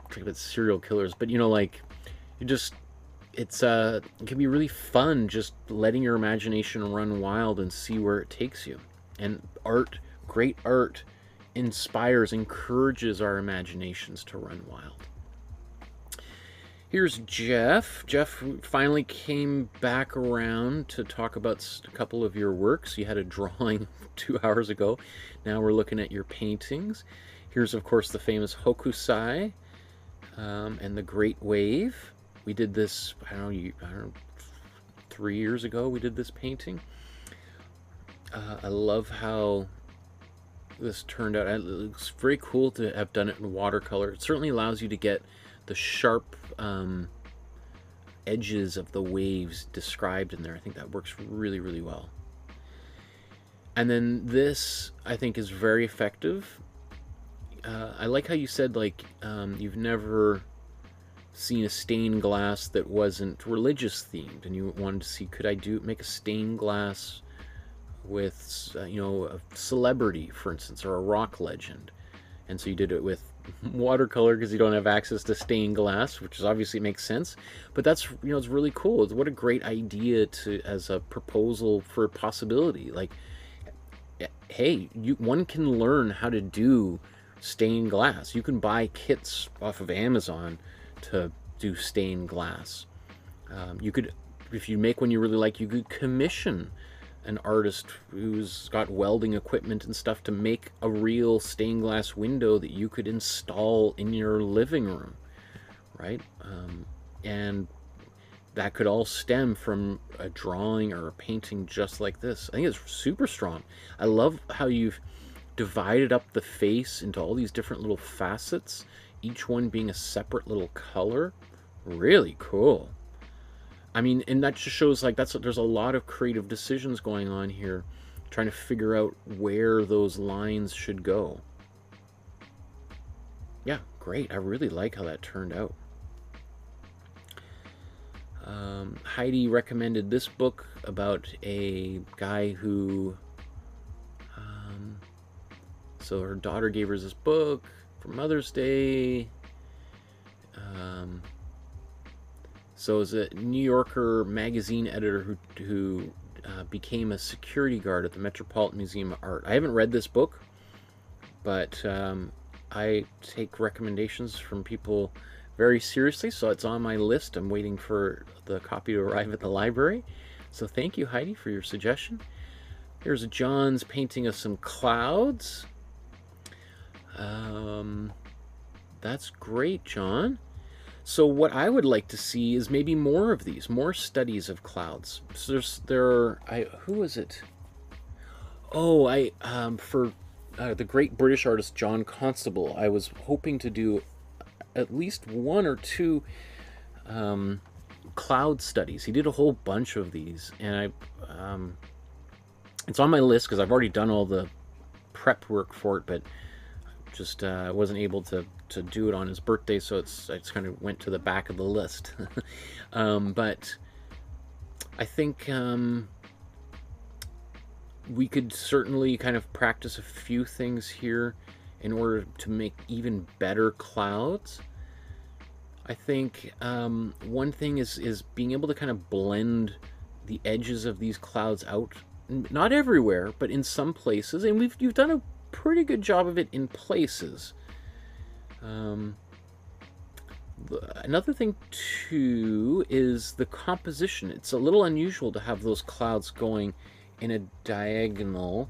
talking about serial killers. But, you know, like, you just, it can be really fun just letting your imagination run wild and see where it takes you. And art, great art, encourages our imaginations to run wild. Here's Jeff. Jeff finally came back around to talk about a couple of your works. You had a drawing 2 hours ago. Now we're looking at your paintings. Here's, of course, the famous Hokusai and the Great Wave. We did this, I don't know, 3 years ago we did this painting. I love how this turned out. It looks very cool to have done it in watercolor. It certainly allows you to get the sharp edges of the waves described in there. I think that works really, really well. And then this, I think, is very effective. I like how you said, like, you've never seen a stained glass that wasn't religious themed, and you wanted to see, could I make a stained glass with, you know, a celebrity, for instance, or a rock legend. And so you did it with watercolor because you don't have access to stained glass, which is obviously makes sense. But that's, you know, it's really cool. What a great idea as a proposal for a possibility. Like, hey, one can learn how to do stained glass. You can buy kits off of Amazon to do stained glass. You could, if you make one you really like, you could commission an artist who's got welding equipment and stuff to make a real stained glass window that you could install in your living room, right? And that could all stem from a drawing or a painting just like this. I think it's super strong. I love how you've divided up the face into all these different little facets, each one being a separate little color. Really cool. I mean, and that just shows, like, there's a lot of creative decisions going on here, trying to figure out where those lines should go. Yeah, great. I really like how that turned out. Heidi recommended this book about a guy who, so her daughter gave her this book for Mother's Day. So it was a New Yorker magazine editor who became a security guard at the Metropolitan Museum of Art. I haven't read this book, but I take recommendations from people very seriously, so it's on my list. I'm waiting for the copy to arrive at the library. So thank you, Heidi, for your suggestion. Here's John's painting of some clouds. That's great, John. So what I would like to see is maybe more of these, more studies of clouds. So who is it? Oh, for the great British artist John Constable, I was hoping to do at least one or two cloud studies. He did a whole bunch of these, and it's on my list because I've already done all the prep work for it, but just wasn't able to do it on his birthday, so it's kind of went to the back of the list. But I think we could certainly kind of practice a few things here in order to make even better clouds. I think one thing is being able to kind of blend the edges of these clouds out. Not everywhere, but in some places, and you've done a pretty good job of it in places. Another thing too is the composition. It's a little unusual to have those clouds going in a diagonal.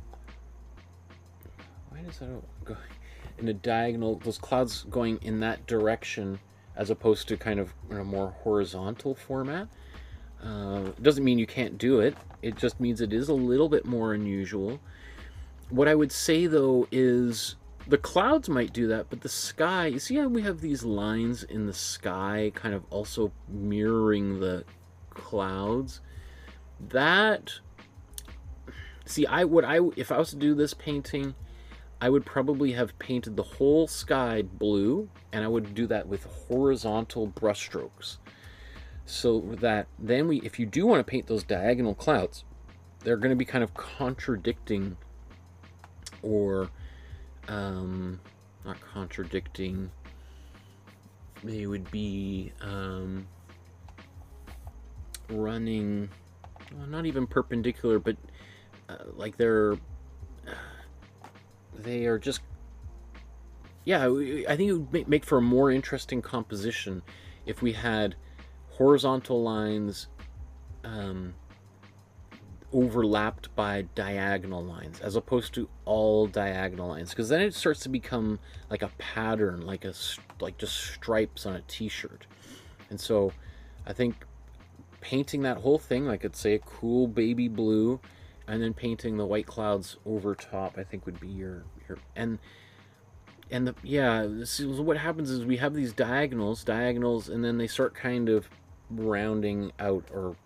Why does that go in a diagonal? Those clouds going in that direction as opposed to kind of in a more horizontal format. It doesn't mean you can't do it. It just means it is a little bit more unusual. What I would say though is the clouds might do that, but the sky, you see how we have these lines in the sky kind of also mirroring the clouds? That, see, if I was to do this painting, I would probably have painted the whole sky blue, and I would do that with horizontal brush strokes. So that then if you do want to paint those diagonal clouds, they're going to be kind of contradicting, or not contradicting, they would be running, well, not even perpendicular, but like they are just, yeah, I think it would make for a more interesting composition if we had horizontal lines overlapped by diagonal lines as opposed to all diagonal lines, because then it starts to become like a pattern, like just stripes on a t-shirt. And so I think painting that whole thing, like it's say a cool baby blue, and then painting the white clouds over top, I think would be your so what happens is we have these diagonals, and then they start kind of rounding out or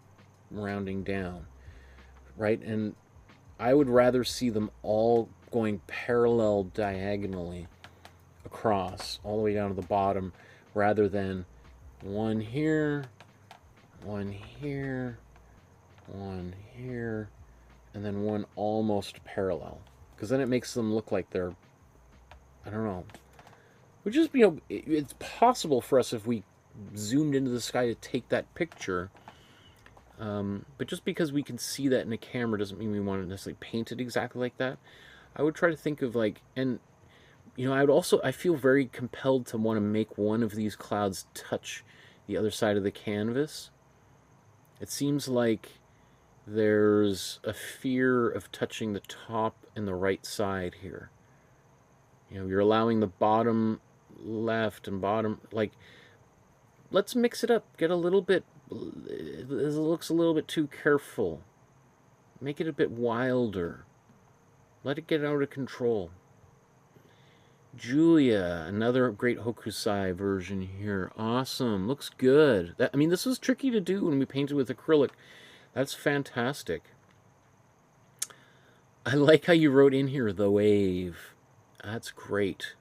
rounding down, right? And I would rather see them all going parallel diagonally across all the way down to the bottom, rather than one here, one here, one here, and then one almost parallel, because then it makes them look like they're, I don't know, which is, it's possible for us if we zoomed into the sky to take that picture, but just because we can see that in a camera doesn't mean we want to necessarily paint it exactly like that. I would try to think of I feel very compelled to want to make one of these clouds touch the other side of the canvas. It seems like there's a fear of touching the top and the right side here. You're allowing the bottom left and bottom, let's mix it up, get a little bit, it looks a little bit too careful, make it a bit wilder, let it get out of control. Julia, another great Hokusai version here. Awesome, looks good. This was tricky to do when we painted with acrylic. That's fantastic. I like how you wrote in here, the wave. That's great.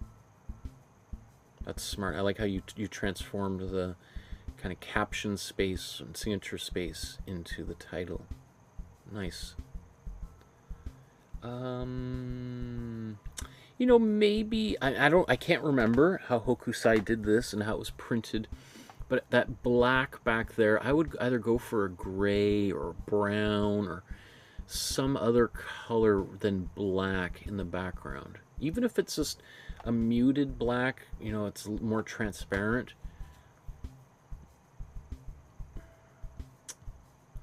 That's smart. I like how you transformed the kind of caption space and signature space into the title. Nice. Maybe I can't remember how Hokusai did this and how it was printed, but that black back there, I would either go for a gray or brown or some other color than black in the background. Even if it's just a muted black. You know, it's more transparent.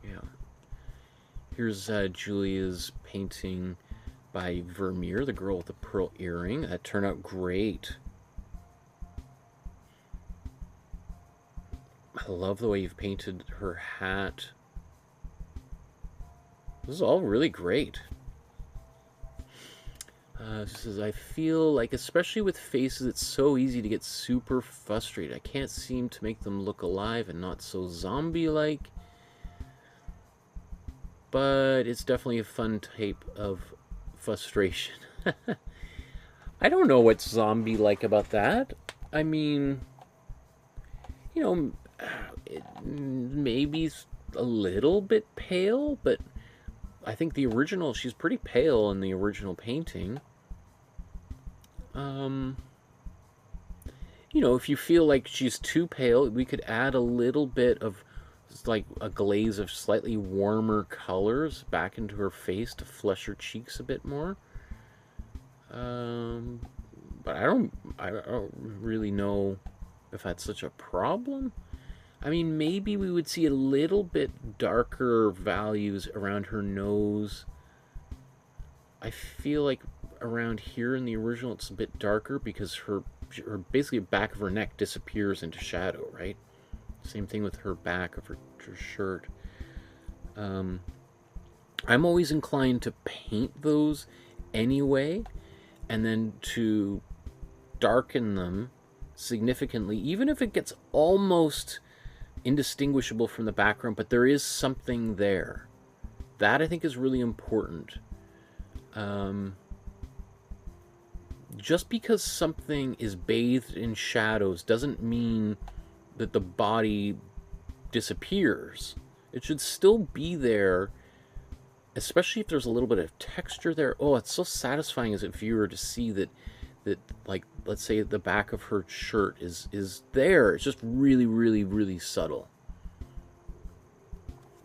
Yeah. Here's Julia's painting by Vermeer, the girl with the pearl earring. That turned out great. I love the way you've painted her hat. This is all really great. She says, I feel like, especially with faces, it's so easy to get super frustrated. I can't seem to make them look alive and not so zombie-like. But it's definitely a fun type of frustration. I don't know what's zombie-like about that. I mean, you know, it maybe a little bit pale, but I think the original, she's pretty pale in the original painting. You know, if you feel like she's too pale, we could add a little bit of like a glaze of slightly warmer colors back into her face to flesh her cheeks a bit more. But I don't really know if that's such a problem. I mean, maybe we would see a little bit darker values around her nose. I feel like around here in the original it's a bit darker because her basically the back of her neck disappears into shadow, right? Same thing with her back of her shirt. I'm always inclined to paint those anyway, and then to darken them significantly, even if it gets almost indistinguishable from the background, but there is something there. That I think is really important. Just because something is bathed in shadows doesn't mean that the body disappears. It should still be there, especially if there's a little bit of texture there. Oh, it's so satisfying as a viewer to see that like, let's say the back of her shirt is there. It's just really, really, really subtle.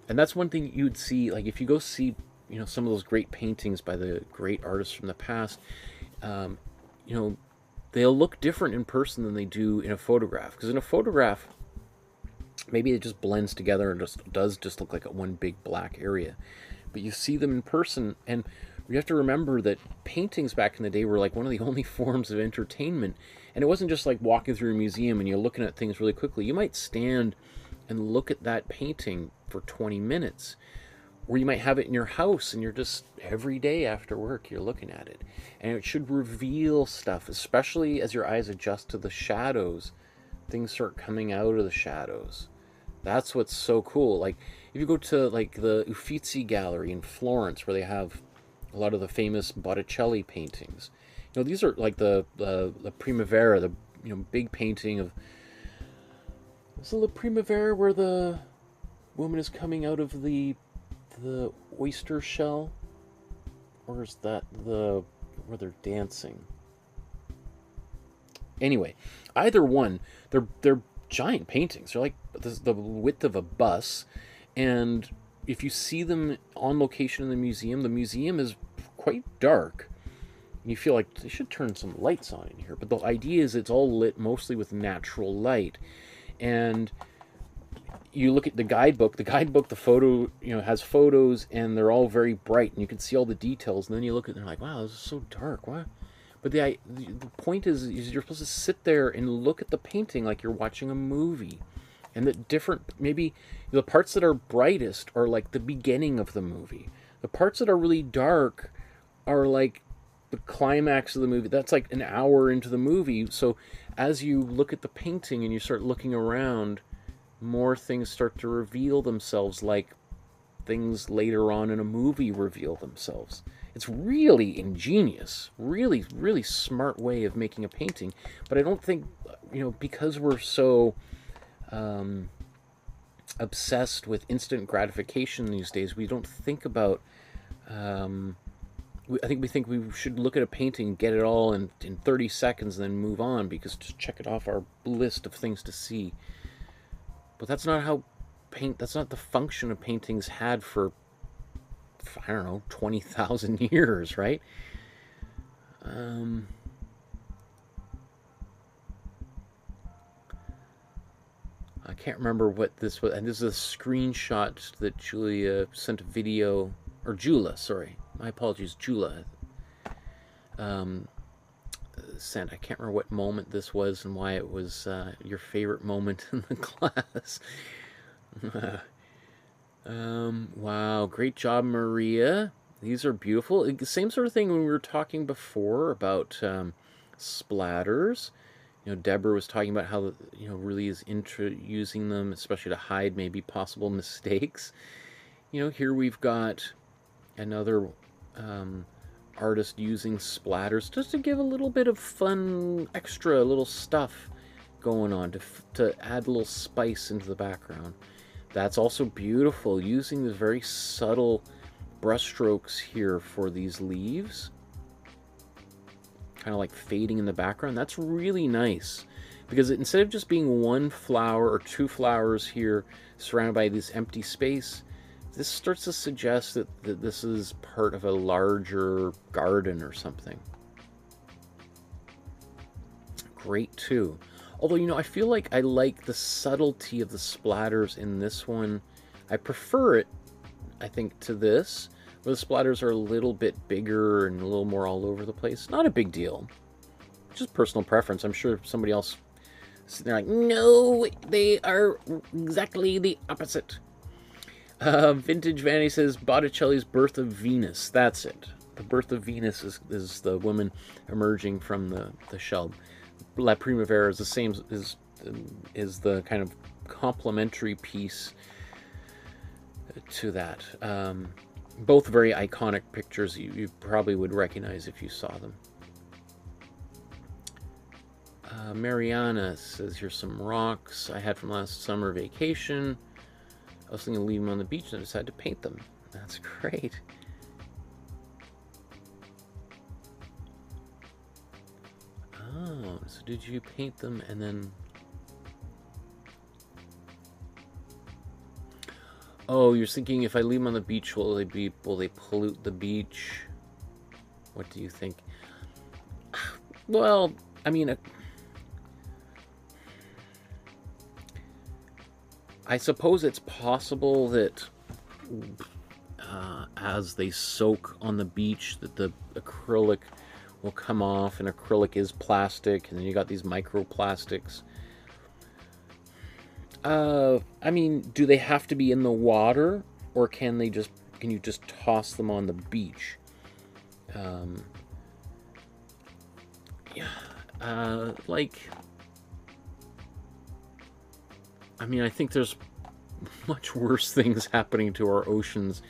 And that's one thing you'd see, like if you go see, you know, some of those great paintings by the great artists from the past, you know, they'll look different in person than they do in a photograph. Because in a photograph, maybe it just blends together and does look like one big black area. But you see them in person, and you have to remember that paintings back in the day were like one of the only forms of entertainment. And it wasn't just like walking through a museum and you're looking at things really quickly. You might stand and look at that painting for 20 minutes. Or you might have it in your house and you're just, every day after work, you're looking at it. And it should reveal stuff, especially as your eyes adjust to the shadows. Things start coming out of the shadows. That's what's so cool. Like, if you go to, like, the Uffizi Gallery in Florence, where they have a lot of the famous Botticelli paintings. You know, these are, like, the Primavera, the, you know, big painting of... Is it La Primavera where the woman is coming out of the oyster shell, or is that the where they're dancing? Anyway, either one, they're giant paintings. They're like the width of a bus, and if you see them on location in the museum is quite dark. You feel like they should turn some lights on in here, but the idea is it's all lit mostly with natural light. And you look at the guidebook, the photo, you know, has photos and they're all very bright and you can see all the details, and then you look at it and they're like, wow, this is so dark. What? But the point is you're supposed to sit there and look at the painting like you're watching a movie. And that different, maybe the parts that are brightest are like the beginning of the movie. The parts that are really dark are like the climax of the movie. That's like an hour into the movie. So as you look at the painting and you start looking around, more things start to reveal themselves, like things later on in a movie reveal themselves. It's really ingenious, really, really smart way of making a painting. But I don't think, you know, because we're so obsessed with instant gratification these days, we don't think about, I think we think we should look at a painting, get it all in 30 seconds, and then move on, because just check it off our list of things to see. But that's not how that's not the function of paintings had for, I don't know, 20,000 years, right? can't remember what this was, and this is a screenshot that Julia sent a video, or Jula, sorry, my apologies, Jula sent. I can't remember what moment this was and why it was your favorite moment in the class. Wow, great job, Maria. These are beautiful. Same sort of thing when we were talking before about splatters. You know, Deborah was talking about how, you know, really is using them, especially to hide maybe possible mistakes. You know, here we've got another artist using splatters just to give a little bit of fun, extra little stuff going on to add a little spice into the background. That's also beautiful, using the very subtle brushstrokes here for these leaves, kind of like fading in the background. That's really nice, because instead of just being one flower or two flowers here surrounded by this empty space, this starts to suggest that this is part of a larger garden or something. Great too. Although, you know, I feel like I like the subtlety of the splatters in this one. I prefer it, I think, to this, where the splatters are a little bit bigger and a little more all over the place. Not a big deal. Just personal preference. I'm sure somebody else sitting there like, no, they are exactly the opposite. Vintage Vanity says Botticelli's Birth of Venus. That's it. The Birth of Venus is the woman emerging from the shell. La Primavera is the same, is the kind of complementary piece to that. Both very iconic pictures you probably would recognize if you saw them. Mariana says, here's some rocks I had from last summer vacation. I was thinking of leaving them on the beach and I decided to paint them. That's great. Oh, so did you paint them and then... Oh, you're thinking if I leave them on the beach, will they pollute the beach? What do you think? Well, I mean, I suppose it's possible that as they soak on the beach, that the acrylic will come off, and acrylic is plastic, and then you got these microplastics. I mean, do they have to be in the water, or can you just toss them on the beach? Like, I mean, I think there's much worse things happening to our oceans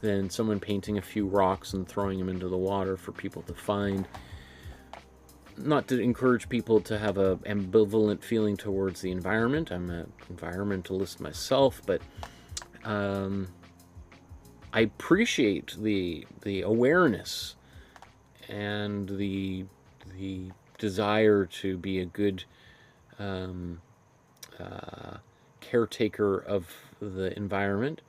than someone painting a few rocks and throwing them into the water for people to find. Not to encourage people to have an ambivalent feeling towards the environment. I'm an environmentalist myself, but I appreciate the awareness and the desire to be a good caretaker of the environment.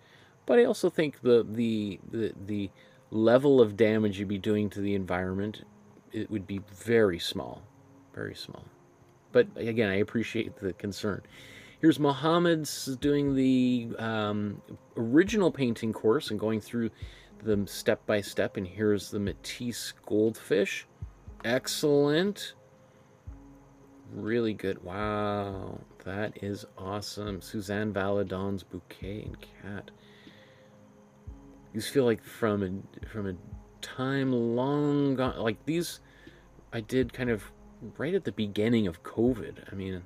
But I also think the level of damage you'd be doing to the environment, it would be very small, very small. But again, I appreciate the concern. Here's Mohammed's doing the original painting course and going through them step by step. And here's the Matisse goldfish. Excellent. Really good. Wow, that is awesome. Suzanne Valadon's bouquet and cat. These feel like from a time long gone. Like these, I did kind of right at the beginning of COVID. I mean,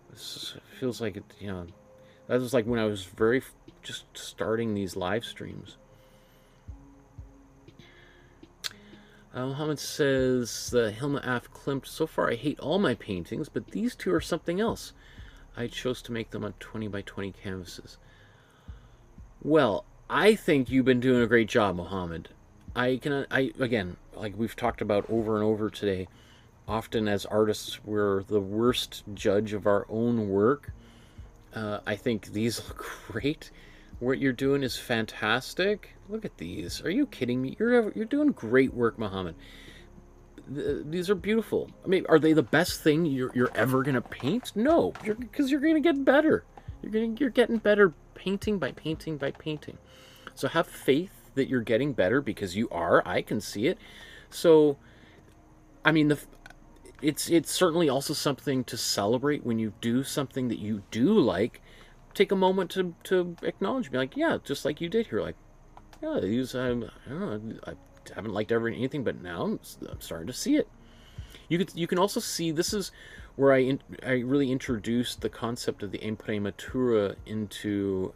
this feels like it. You know, that was like when I was just starting these live streams. Muhammad says, Hilma Af Klimt, so far I hate all my paintings, but these two are something else. I chose to make them on 20 by 20 canvases. Well, I think you've been doing a great job, Muhammad. Again, like we've talked about over and over today, often as artists, we're the worst judge of our own work. I think these look great. What you're doing is fantastic. Look at these. Are you kidding me? You're doing great work, Muhammad. These are beautiful. I mean, are they the best thing you're ever going to paint? No, because you're going to get better. You're getting better painting by painting by painting. So have faith that you're getting better, because you are. I can see it. So, I mean, it's certainly also something to celebrate when you do something that you do like. Take a moment to acknowledge, be like, yeah, just like you did here. Like, yeah, these I don't know, I haven't liked anything, but now I'm starting to see it. You can also see, this is where I really introduced the concept of the imprimatura into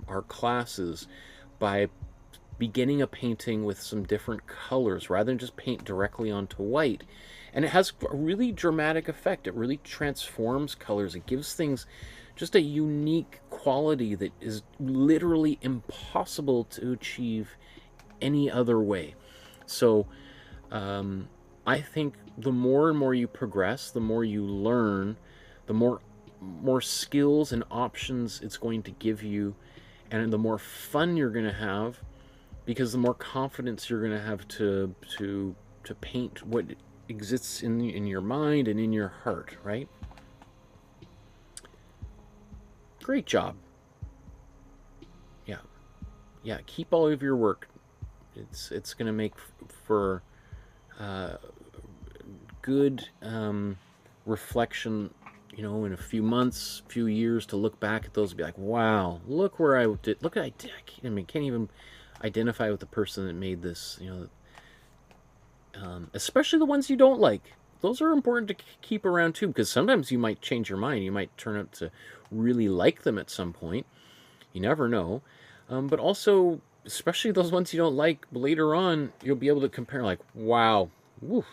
our classes, by beginning a painting with some different colors rather than just paint directly onto white. And it has a really dramatic effect. It really transforms colors. It gives things just a unique quality that is literally impossible to achieve any other way. So I think the more and more you progress, the more you learn, the more skills and options it's going to give you, and the more fun you're going to have, because the more confidence you're going to have to paint what exists in your mind and in your heart, right? Great job. Yeah, keep all of your work. It's going to make for good reflection, you know, in a few months, few years, to look back at those and be like, wow, look where I did. Look, I can't even identify with the person that made this, you know. Especially the ones you don't like. Those are important to keep around too, because sometimes you might change your mind. You might turn out to really like them at some point. You never know. But also, especially those ones you don't like, later on, you'll be able to compare, like, wow, woof,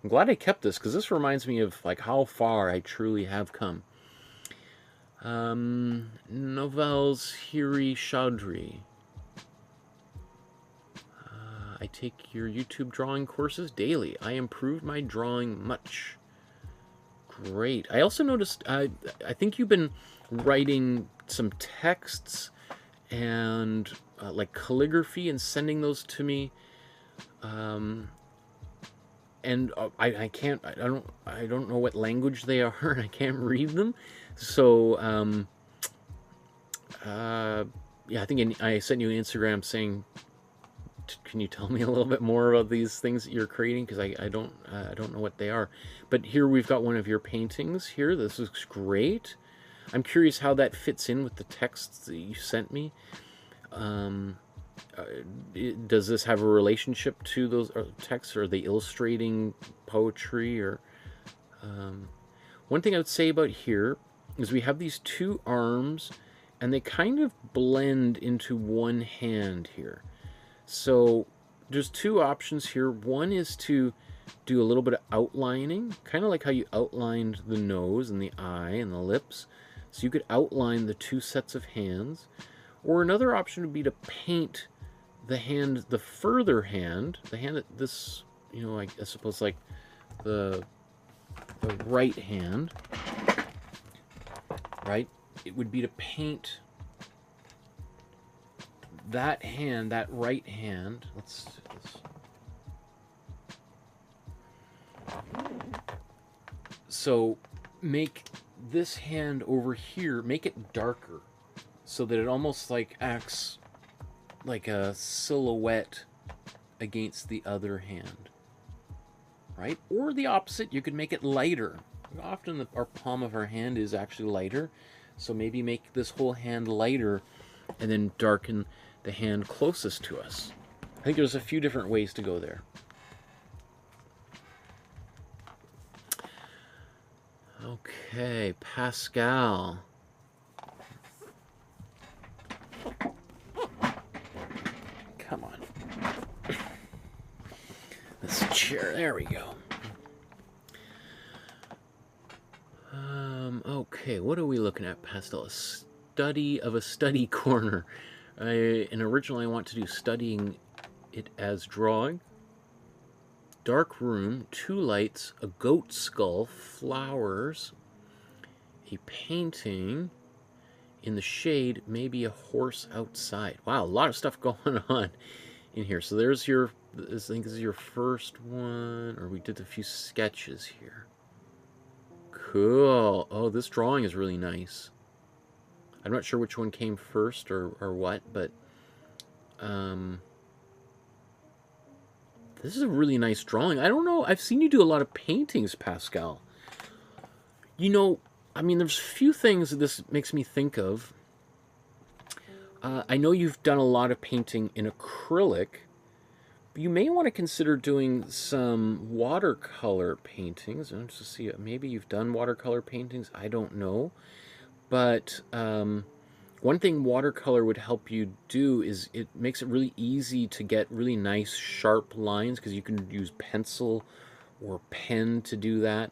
I'm glad I kept this, because this reminds me of like how far I truly have come. Novels Hiri Chaudhry. I take your YouTube drawing courses daily. I improved my drawing much. Great. I also noticed, I think you've been writing some texts and like calligraphy and sending those to me. And I don't know what language they are, and I can't read them. So yeah, I think I sent you an Instagram saying, can you tell me a little bit more about these things that you're creating, because I don't know what they are. But here we've got one of your paintings here. This looks great. I'm curious how that fits in with the texts that you sent me. Does this have a relationship to those texts? Are they illustrating poetry? Or one thing I would say about here is we have these two arms, and they kind of blend into one hand here. So there's two options here. One is to do a little bit of outlining, kind of like how you outlined the nose and the eye and the lips. So you could outline the two sets of hands. Or another option would be to paint the hand, the further hand, the hand that this, you know, I suppose like the right hand, right? It would be to paint that hand, that right hand. Let's do this. So make this hand over here, make it darker, so that it almost like acts like a silhouette against the other hand, right? Or the opposite, you could make it lighter. Often our palm of our hand is actually lighter, so maybe make this whole hand lighter and then darken the hand closest to us. I think there's a few different ways to go there. Okay, Pascal. Come on. This chair, there we go. Okay, what are we looking at, Pastel? A study of a study corner. And originally I want to do studying it as drawing. Dark room, 2 lights, a goat skull, flowers, a painting in the shade, maybe a horse outside. Wow, a lot of stuff going on in here. So there's your, I think this is your first one, or we did a few sketches here. Cool. Oh, this drawing is really nice. I'm not sure which one came first or what, but this is a really nice drawing. I don't know. I've seen you do a lot of paintings, Pascal. You know, I mean, there's a few things that this makes me think of. I know you've done a lot of painting in acrylic. You may want to consider doing some watercolor paintings. Let's just see, maybe you've done watercolor paintings. I don't know. But one thing watercolor would help you do is it makes it really easy to get really nice sharp lines, because you can use pencil or pen to do that.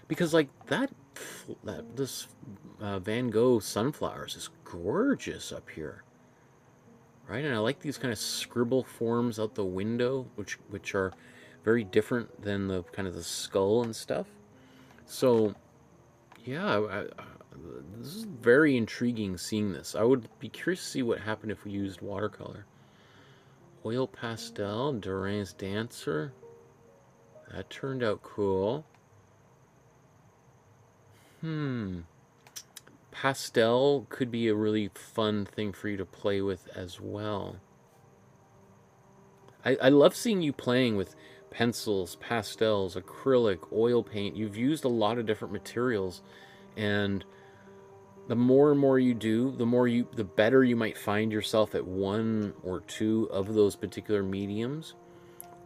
Because like this Van Gogh sunflowers is gorgeous up here. Right, and I like these kind of scribble forms out the window, which are very different than the kind of the skull and stuff. So, yeah, this is very intriguing seeing this. I would be curious to see what happened if we used watercolor. Oil pastel, Dorian's Dancer. That turned out cool. Pastel could be a really fun thing for you to play with as well. I love seeing you playing with pencils, pastels, acrylic, oil paint. You've used a lot of different materials, and the more and more you do, the better you might find yourself at one or two of those particular mediums.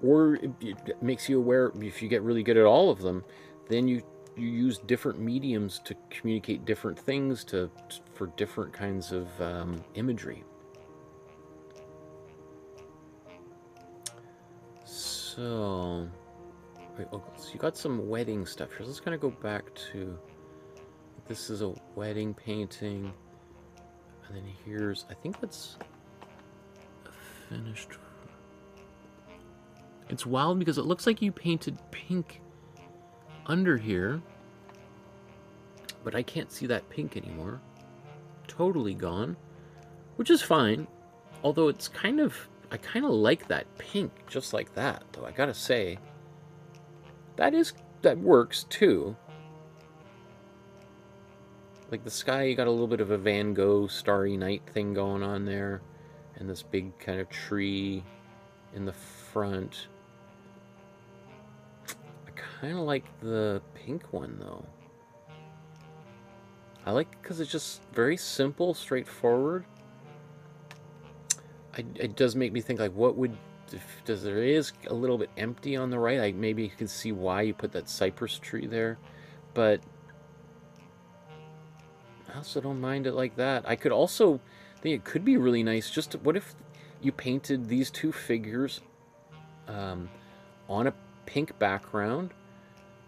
Or it makes you aware, if you get really good at all of them, then you use different mediums to communicate different things for different kinds of imagery. So you got some wedding stuff here. Let's kind of go back to, this is a wedding painting, and then here's, I think that's a finished. It's wild because it looks like you painted pink under here, but I can't see that pink anymore. Totally gone, which is fine. Although it's kind of, I kind of like that pink just like that, though. I gotta say, that works too. Like the sky, you got a little bit of a Van Gogh Starry Night thing going on there, and this big kind of tree in the front. I kind of like the pink one though. I like it because it's just very simple, straightforward. It does make me think, like, what would, if there is a little bit empty on the right, maybe you can see why you put that cypress tree there, but I also don't mind it like that. I could also think it could be really nice just to, what if you painted these two figures on a pink background,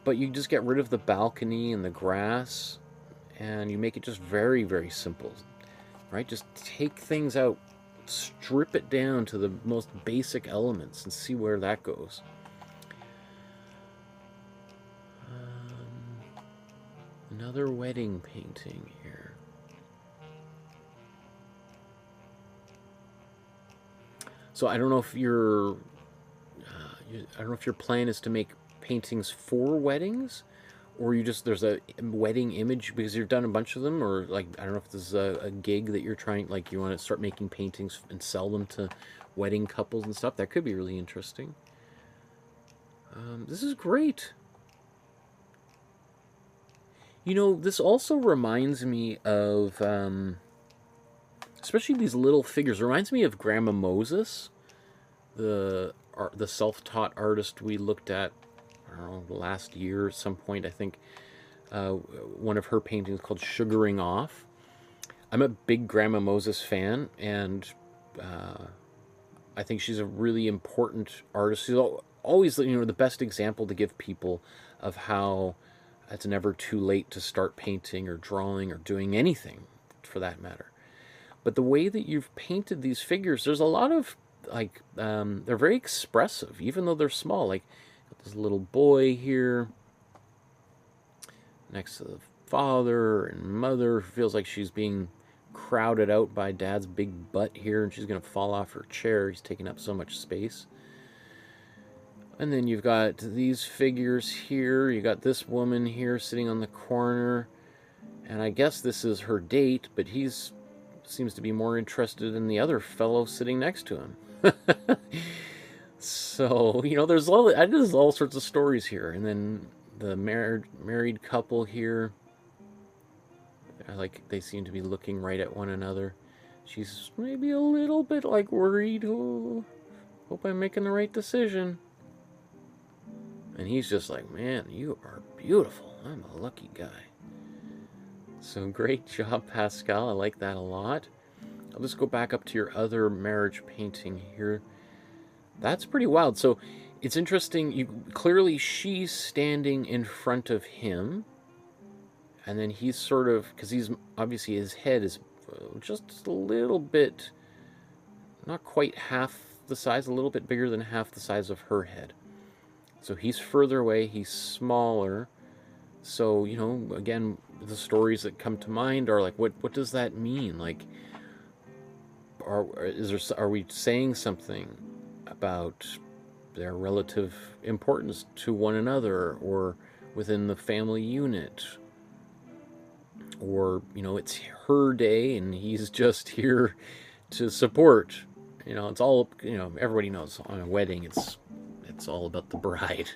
but you just get rid of the balcony and the grass, and you make it just very, very simple, right? Just take things out, strip it down to the most basic elements, and see where that goes. Another wedding painting here. So I don't know if your plan is to make paintings for weddings, or you just, there's a wedding image because you've done a bunch of them, or like, I don't know if this is a gig that you're trying, like you want to start making paintings and sell them to wedding couples and stuff. That could be really interesting. This is great. You know, this also reminds me of, especially these little figures, reminds me of Grandma Moses, the self-taught artist we looked at, I don't know, last year at some point, I think. One of her paintings called Sugaring Off. I'm a big Grandma Moses fan, and I think she's a really important artist. She's always, you know, the best example to give people of how it's never too late to start painting or drawing or doing anything, for that matter. But the way that you've painted these figures, there's a lot of, like, they're very expressive, even though they're small. Like, this little boy here next to the father and mother, feels like she's being crowded out by dad's big butt here, and she's going to fall off her chair. He's taking up so much space. And then you've got these figures here. You got this woman here sitting on the corner, and I guess this is her date, but he's seems to be more interested in the other fellow sitting next to him. So, you know, there's all sorts of stories here. And then the married couple here, like, they seem to be looking right at one another. She's maybe a little bit, like, worried. Oh, hope I'm making the right decision. And he's just like, man, you are beautiful. I'm a lucky guy. So great job, Pascal. I like that a lot. I'll just go back up to your other marriage painting here. That's pretty wild. So it's interesting. Clearly she's standing in front of him. And then he's sort of, because he's obviously his head is just a little bit, not quite half the size, a little bit bigger than half the size of her head. So he's further away, he's smaller. So, you know, again, the stories that come to mind are like, what does that mean? Like, are we saying something about their relative importance to one another, or within the family unit? Or, you know, it's her day and he's just here to support. You know, it's all, you know, everybody knows on a wedding it's all about the bride.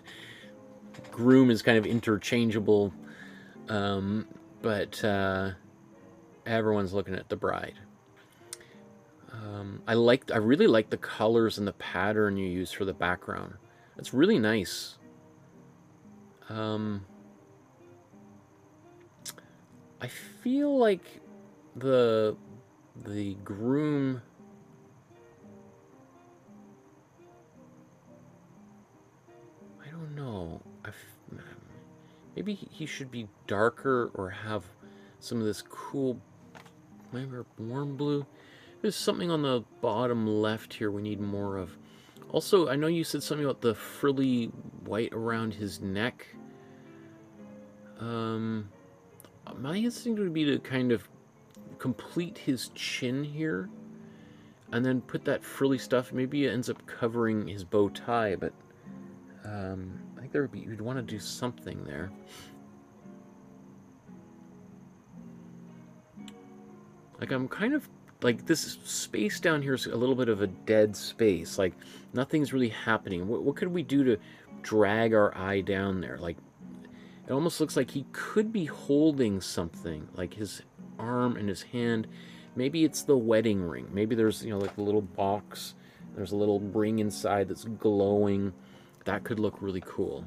Groom is kind of interchangeable, but everyone's looking at the bride. I really like the colors and the pattern you use for the background. It's really nice. I feel like the groom, I don't know. Maybe he should be darker or have some of this cool, maybe warm blue. There's something on the bottom left here we need more of. Also, I know you said something about the frilly white around his neck. My instinct would be to kind of complete his chin here and then put that frilly stuff. Maybe it ends up covering his bow tie, but I think you'd want to do something there. Like, I'm kind of like, this space down here is a little bit of a dead space. Like, nothing's really happening. What could we do to drag our eye down there? Like, it almost looks like he could be holding something, like his arm and his hand. Maybe it's the wedding ring. Maybe there's, you know, like a little box. There's a little ring inside that's glowing. That could look really cool.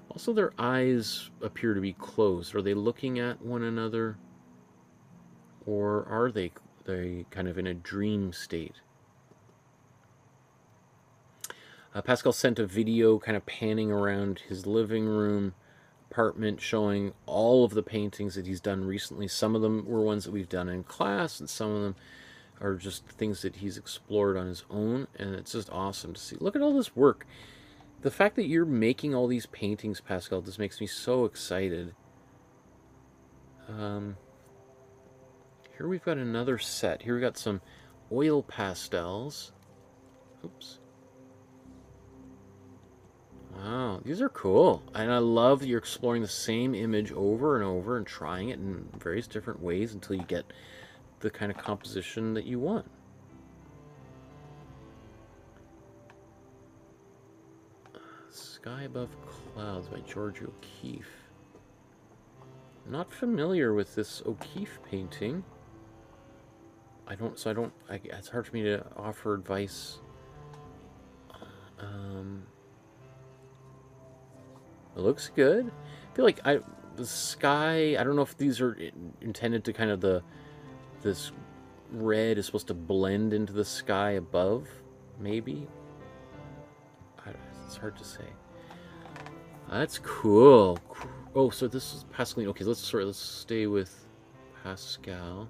Also, their eyes appear to be closed. Are they looking at one another? Or are they kind of in a dream state? Pascal sent a video kind of panning around his living room apartment, showing all of the paintings that he's done recently. Some of them were ones that we've done in class, and some of them are just things that he's explored on his own, and it's just awesome to see. Look at all this work. The fact that you're making all these paintings, Pascal, just makes me so excited. Here we've got another set. Here we've got some oil pastels. Oops. Wow, these are cool. And I love that you're exploring the same image over and over and trying it in various different ways until you get the kind of composition that you want. Sky Above Clouds by George O'Keeffe. Not familiar with this O'Keeffe painting. It's hard for me to offer advice. It looks good. I feel like the sky, I don't know if these are intended to kind of this red is supposed to blend into the sky above, maybe. It's hard to say. That's cool. Oh, so this is Pascaline. Okay, let's stay with Pascal.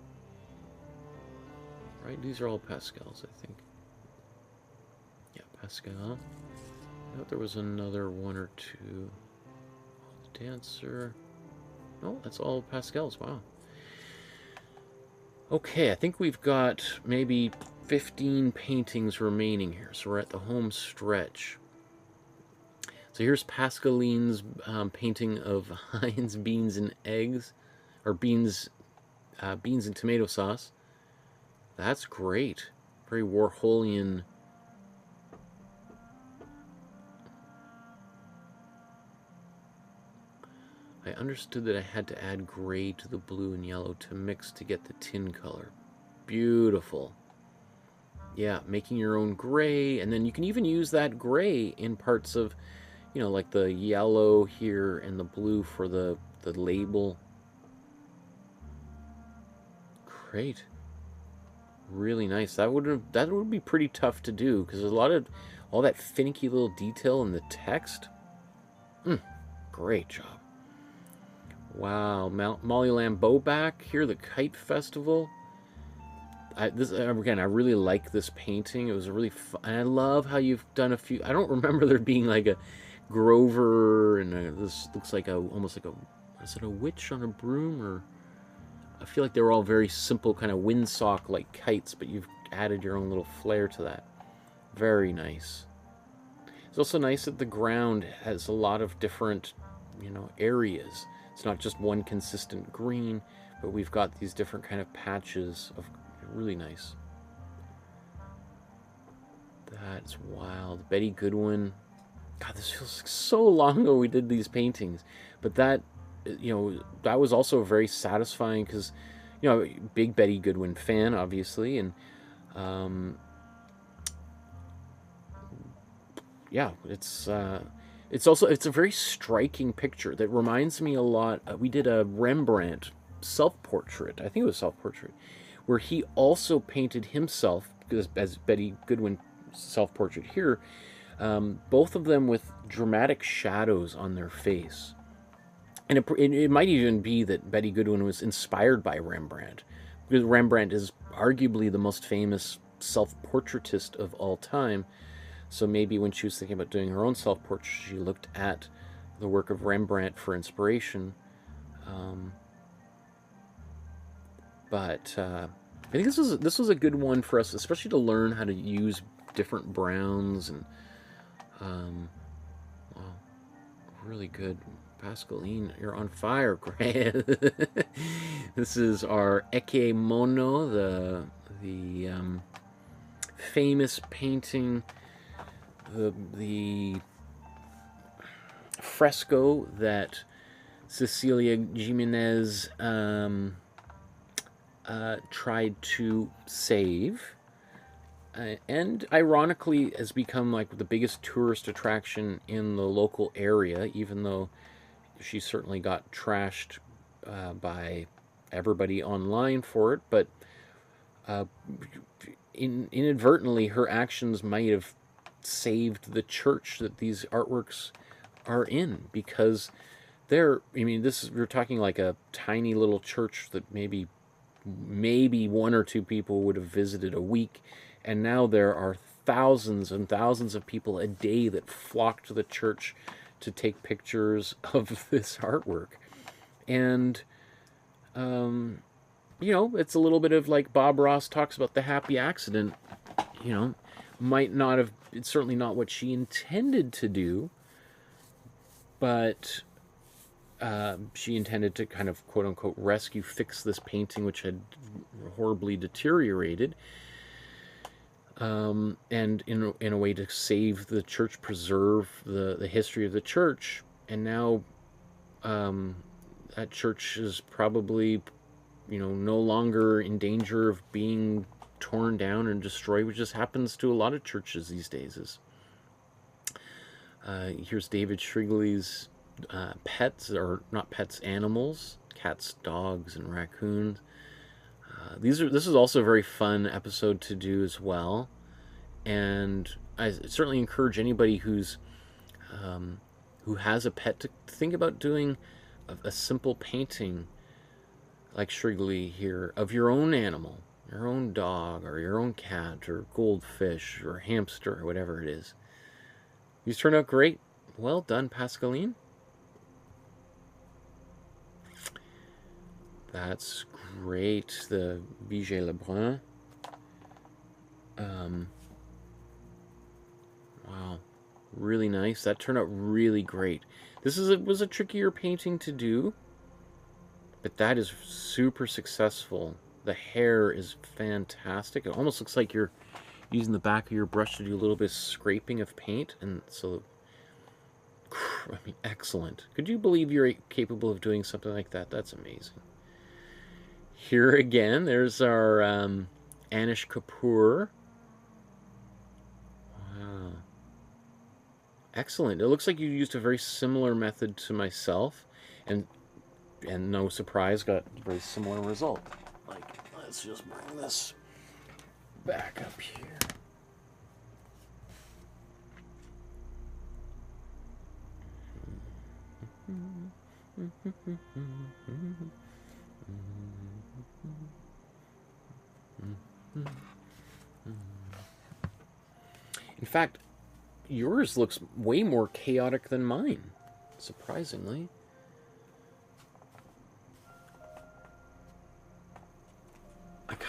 Right, these are all Pascals, I think. Yeah, Pascal. I thought there was another one or two. Dancer. Oh, that's all Pascals. Wow. Okay, I think we've got maybe 15 paintings remaining here, so we're at the home stretch. So here's Pascaline's painting of Heinz beans and eggs, or beans beans and tomato sauce. That's great. Very Warholian. I understood that I had to add gray to the blue and yellow to mix to get the tin color. Beautiful. Yeah, making your own gray, and then you can even use that gray in parts of, you know, like the yellow here and the blue for the label. Great. Really nice. That would be pretty tough to do because there's a lot of all that finicky little detail in the text. Great job. Wow, Molly Lambeau back here, the Kite Festival. Again, I really like this painting. It was a really fun, and I love how you've done a few. I don't remember there being like a Grover and this looks like almost like a, is it a witch on a broom, or I feel like they were all very simple kind of windsock like kites, but you've added your own little flair to that. Very nice. It's also nice that the ground has a lot of different, you know, areas. It's not just one consistent green, but we've got these different kind of patches of really nice. That's wild. Betty Goodwin. God, this feels like so long ago we did these paintings. But that, you know, that was also very satisfying because, you know, big Betty Goodwin fan, obviously. And, yeah, it's a very striking picture that reminds me a lot. We did a Rembrandt self-portrait. I think it was self-portrait, where he also painted himself, because as Betty Goodwin self-portrait here, both of them with dramatic shadows on their face. And it might even be that Betty Goodwin was inspired by Rembrandt, because Rembrandt is arguably the most famous self-portraitist of all time. So maybe when she was thinking about doing her own self-portrait, she looked at the work of Rembrandt for inspiration. But I think this was a good one for us, especially to learn how to use different browns and wow, really good. Pascaline, you're on fire, Grant. This is our Ecce Mono, the famous painting, the fresco that Cecilia Jimenez tried to save, and ironically has become like the biggest tourist attraction in the local area, even though she certainly got trashed by everybody online for it. But inadvertently, her actions might have saved the church that these artworks are in, because we're talking like a tiny little church that maybe one or two people would have visited a week, and now there are thousands and thousands of people a day that flock to the church to take pictures of this artwork. And you know, it's a little bit of like Bob Ross talks about the happy accident. You know, it's certainly not what she intended to do, but she intended to kind of quote unquote fix this painting, which had horribly deteriorated, and in a way to save the church, preserve the history of the church. And now that church is probably, you know, no longer in danger of being torn down and destroyed, which just happens to a lot of churches these days. Here's David Shrigley's pets, or not pets, animals, cats, dogs, and raccoons. This is also a very fun episode to do as well, and I certainly encourage anybody who has a pet to think about doing a simple painting like Shrigley here of your own animal, your own dog or your own cat or goldfish or hamster or whatever it is. These turned out great. Well done, Pascaline. That's great. The Vigée Lebrun. Wow, really nice. That turned out really great. This was a trickier painting to do, But that is super successful. The hair is fantastic. It almost looks like you're using the back of your brush to do a little bit of scraping of paint, and so, I mean, excellent. Could you believe you're capable of doing something like that? That's amazing. Here again, there's our Anish Kapoor. Wow. Excellent. It looks like you used a very similar method to myself, and no surprise, got a very similar result. Like, let's just bring this back up here. In fact, yours looks way more chaotic than mine, surprisingly.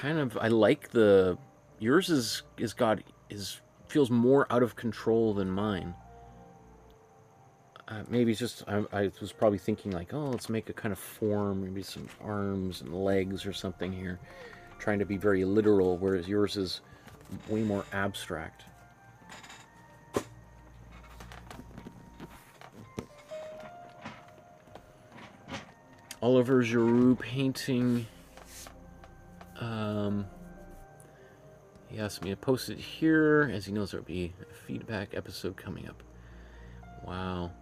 I like the, yours feels more out of control than mine. Maybe it's just, I was probably thinking like, oh, let's make a kind of form, maybe some arms and legs or something here, trying to be very literal, whereas yours is way more abstract. Oliver Giroux painting. He asked me to post it here, as he knows there'll be a feedback episode coming up. Wow.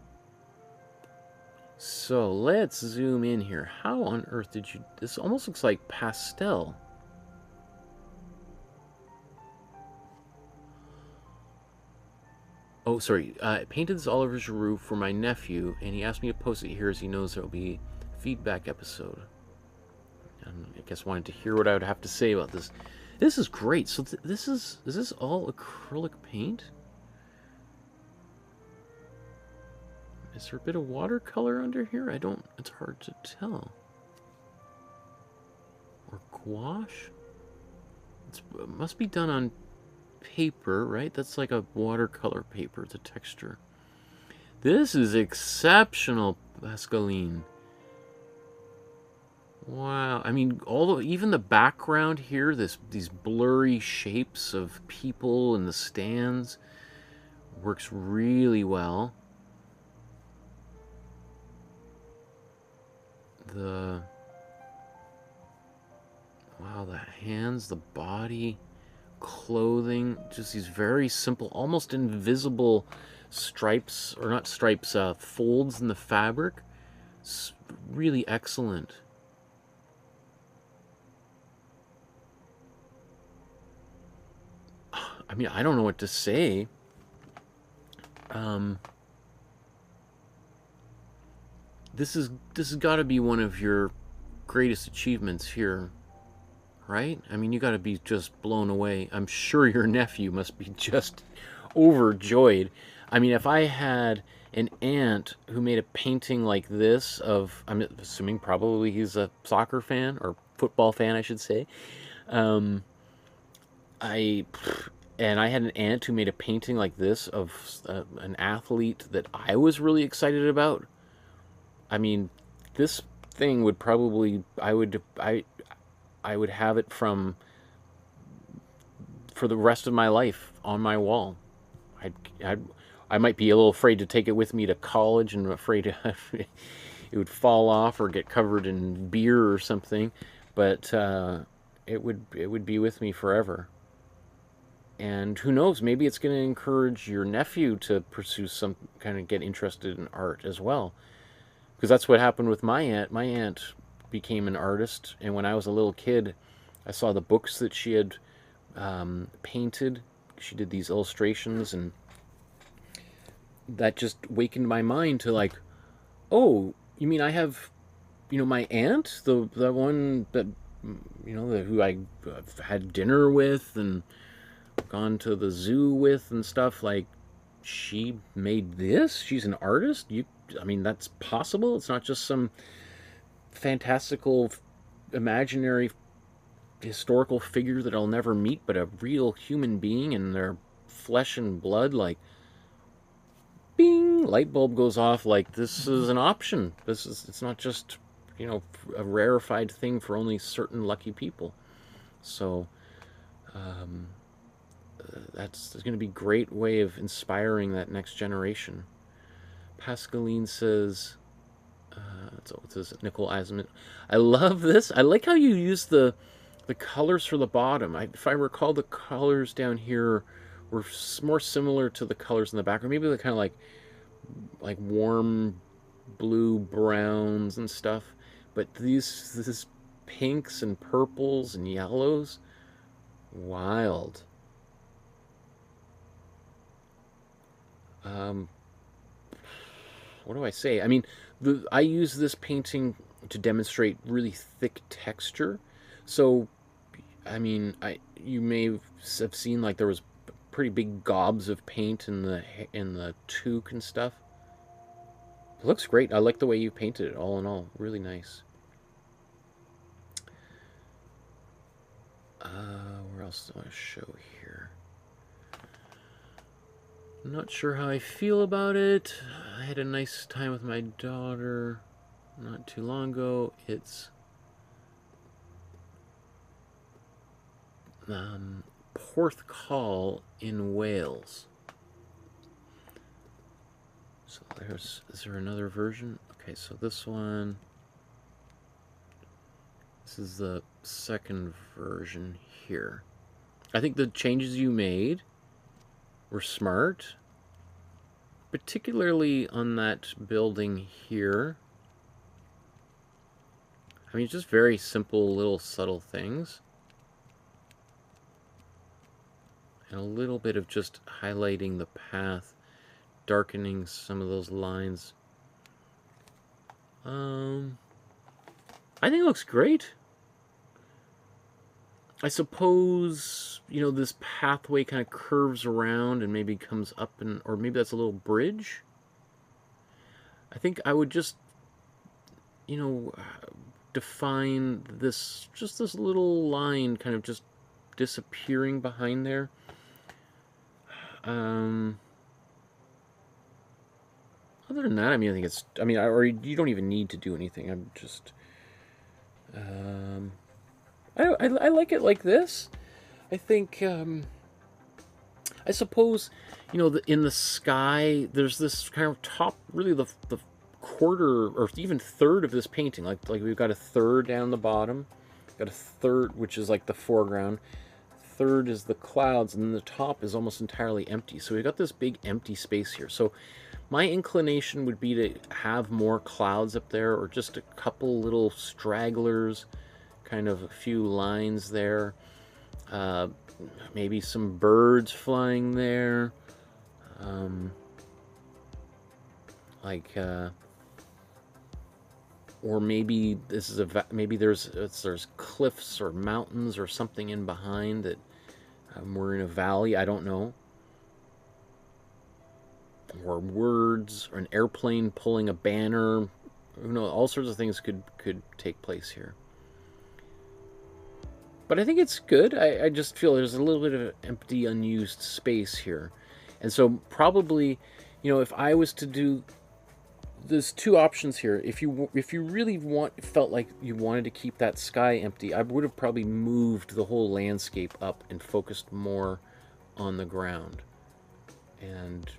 So let's zoom in here. How on earth did you... This almost looks like pastel. Oh, sorry. I painted this Oliver Giroux for my nephew, and he asked me to post it here, as he knows there'll be a feedback episode. I guess wanted to hear what I would have to say about this. This is great. So is this all acrylic paint? Is there a bit of watercolor under here? It's hard to tell. Or gouache? It must be done on paper, right? That's like a watercolor paper, the texture. This is exceptional, Pascaline. Wow, I mean, even the background here, these blurry shapes of people in the stands, works really well. Wow, the hands, the body, clothing, just these very simple, almost invisible stripes, or not stripes, folds in the fabric. It's really excellent. I mean, I don't know what to say. This has got to be one of your greatest achievements here, right? I mean, you got to be just blown away. I'm sure your nephew must be just overjoyed. I mean, if I had an aunt who made a painting like this of, I'm assuming probably he's a soccer fan, or football fan, I should say. And I had an aunt who made a painting like this of an athlete that I was really excited about. I mean, this thing would probably, I would have it for the rest of my life on my wall. I might be a little afraid to take it with me to college, and afraid it would fall off or get covered in beer or something, but it would be with me forever. And who knows, maybe it's going to encourage your nephew to pursue some kind of, get interested in art as well. Because that's what happened with my aunt. My aunt became an artist, and when I was a little kid, I saw the books that she had painted. She did these illustrations, and that just wakened my mind to like, oh, you mean I have, my aunt, the one that, who I had dinner with and gone to the zoo with and stuff, like, she made this? She's an artist? I mean, that's possible? It's not just some fantastical, imaginary, historical figure that I'll never meet, but a real human being, and their flesh and blood, like, bing, light bulb goes off, like, this is an option. It's not just you know, a rarefied thing for only certain lucky people. So that's going to be a great way of inspiring that next generation. Pascaline says, so it says Nicole Asimov. I love this. I like how you use the colors for the bottom. If I recall, the colors down here were more similar to the colors in the background. Maybe they're kind of like warm blue browns and stuff. But this pinks and purples and yellows, wild. What do I say? I mean, I use this painting to demonstrate really thick texture. So, I mean, you may have seen like there was pretty big gobs of paint in the toque and stuff. It looks great. I like the way you painted it. All in all, really nice. Where else do I show here? I'm not sure how I feel about it. I had a nice time with my daughter not too long ago. It's Porthcawl in Wales. So is there another version? Okay, so this one, this is the second version here. I think the changes you made were smart, particularly on that building here. I mean, just very simple little subtle things. And a little bit of just highlighting the path, darkening some of those lines. I think it looks great. I suppose, you know, this pathway kind of curves around and maybe comes up, and or maybe that's a little bridge. I think I would just, you know, define this, just this little line kind of just disappearing behind there. Other than that, I mean, I think it's, I mean, or you don't even need to do anything. I'm just, I like it like this. I think, I suppose, you know, in the sky, there's this kind of top, really the quarter or even third of this painting. Like we've got a third down the bottom, got a third, which is like the foreground. Third is the clouds, and then the top is almost entirely empty. So we've got this big empty space here. So my inclination would be to have more clouds up there, or just a couple little stragglers, kind of a few lines there. Maybe some birds flying there. Or maybe this is maybe there's cliffs or mountains or something in behind that we're in a valley. I don't know. Or words, or an airplane pulling a banner. You know, all sorts of things could take place here. But I think it's good. I just feel there's a little bit of empty, unused space here. And so probably, you know, if I was to do, there's two options here. If you really felt like you wanted to keep that sky empty, I would have probably moved the whole landscape up and focused more on the ground. And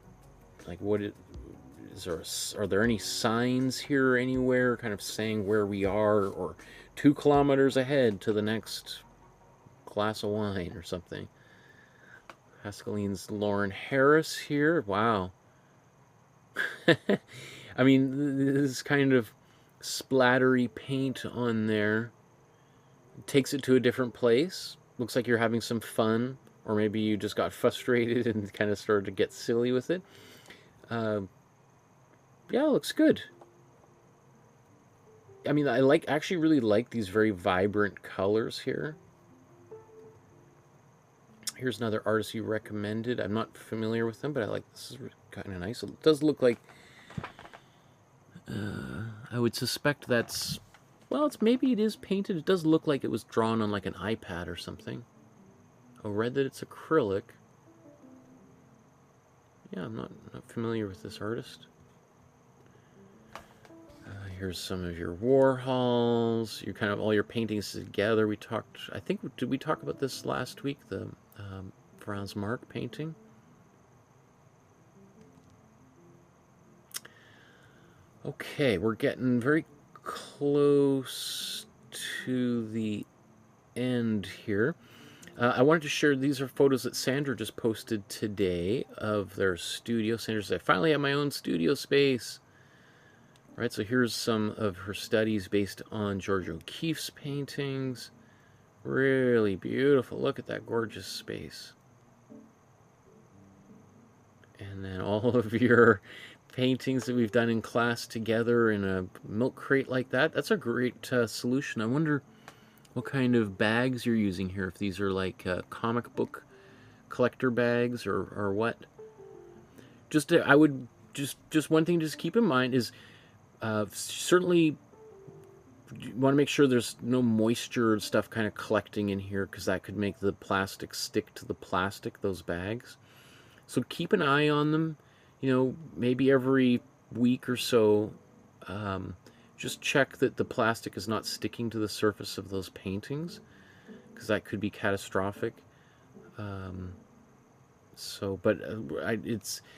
like, are there any signs here anywhere kind of saying where we are, or 2 kilometers ahead to the next glass of wine or something? Pascaline's Lauren Harris here. Wow. I mean, this kind of splattery paint on there takes it to a different place. Looks like you're having some fun, or maybe you just got frustrated and kind of started to get silly with it. Yeah, it looks good. I mean, I actually really like these very vibrant colors here. Here's another artist you recommended. I'm not familiar with them, but I like this. Is kind of nice. It does look like, I would suspect that's, well, maybe it is painted. It does look like it was drawn on like an iPad or something. I read that it's acrylic. Yeah, I'm not familiar with this artist. Here's some of your Warhols, your kind of all your paintings together. We talked, I think, did we talk about this last week, the Franz Marc painting? Okay, we're getting very close to the end here. I wanted to share, these are photos that Sandra just posted today of their studio. Sandra said, I finally have my own studio space. All right, so here's some of her studies based on George O'Keeffe's paintings. Really beautiful. Look at that gorgeous space. And then all of your paintings that we've done in class together in a milk crate like that. That's a great solution. I wonder what kind of bags you're using here. If these are like comic book collector bags or what. I would just one thing to keep in mind is certainly you want to make sure there's no moisture and stuff kind of collecting in here, because that could make the plastic stick to the plastic, those bags. So keep an eye on them, you know, maybe every week or so. Just check that the plastic is not sticking to the surface of those paintings, because that could be catastrophic. But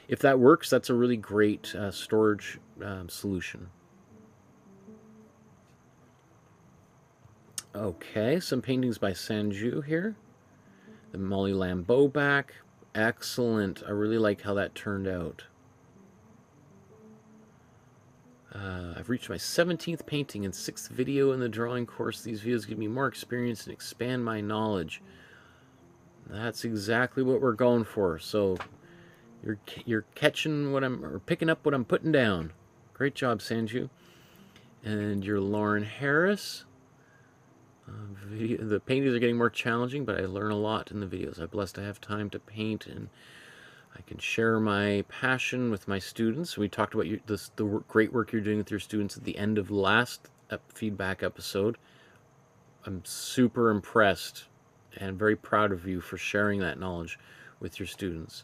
if that works, that's a really great storage solution. Okay, some paintings by Sanju here. The Molly Lambeau back. Excellent. I really like how that turned out. I've reached my 17th painting and 6th video in the drawing course. These videos give me more experience and expand my knowledge. That's exactly what we're going for. So you're catching what or picking up what I'm putting down. Great job, Sanju. And your Lauren Harris. The paintings are getting more challenging, but I learn a lot in the videos. I'm blessed to have time to paint, and I can share my passion with my students. We talked about the great work you're doing with your students at the end of the last feedback episode. I'm super impressed and very proud of you for sharing that knowledge with your students.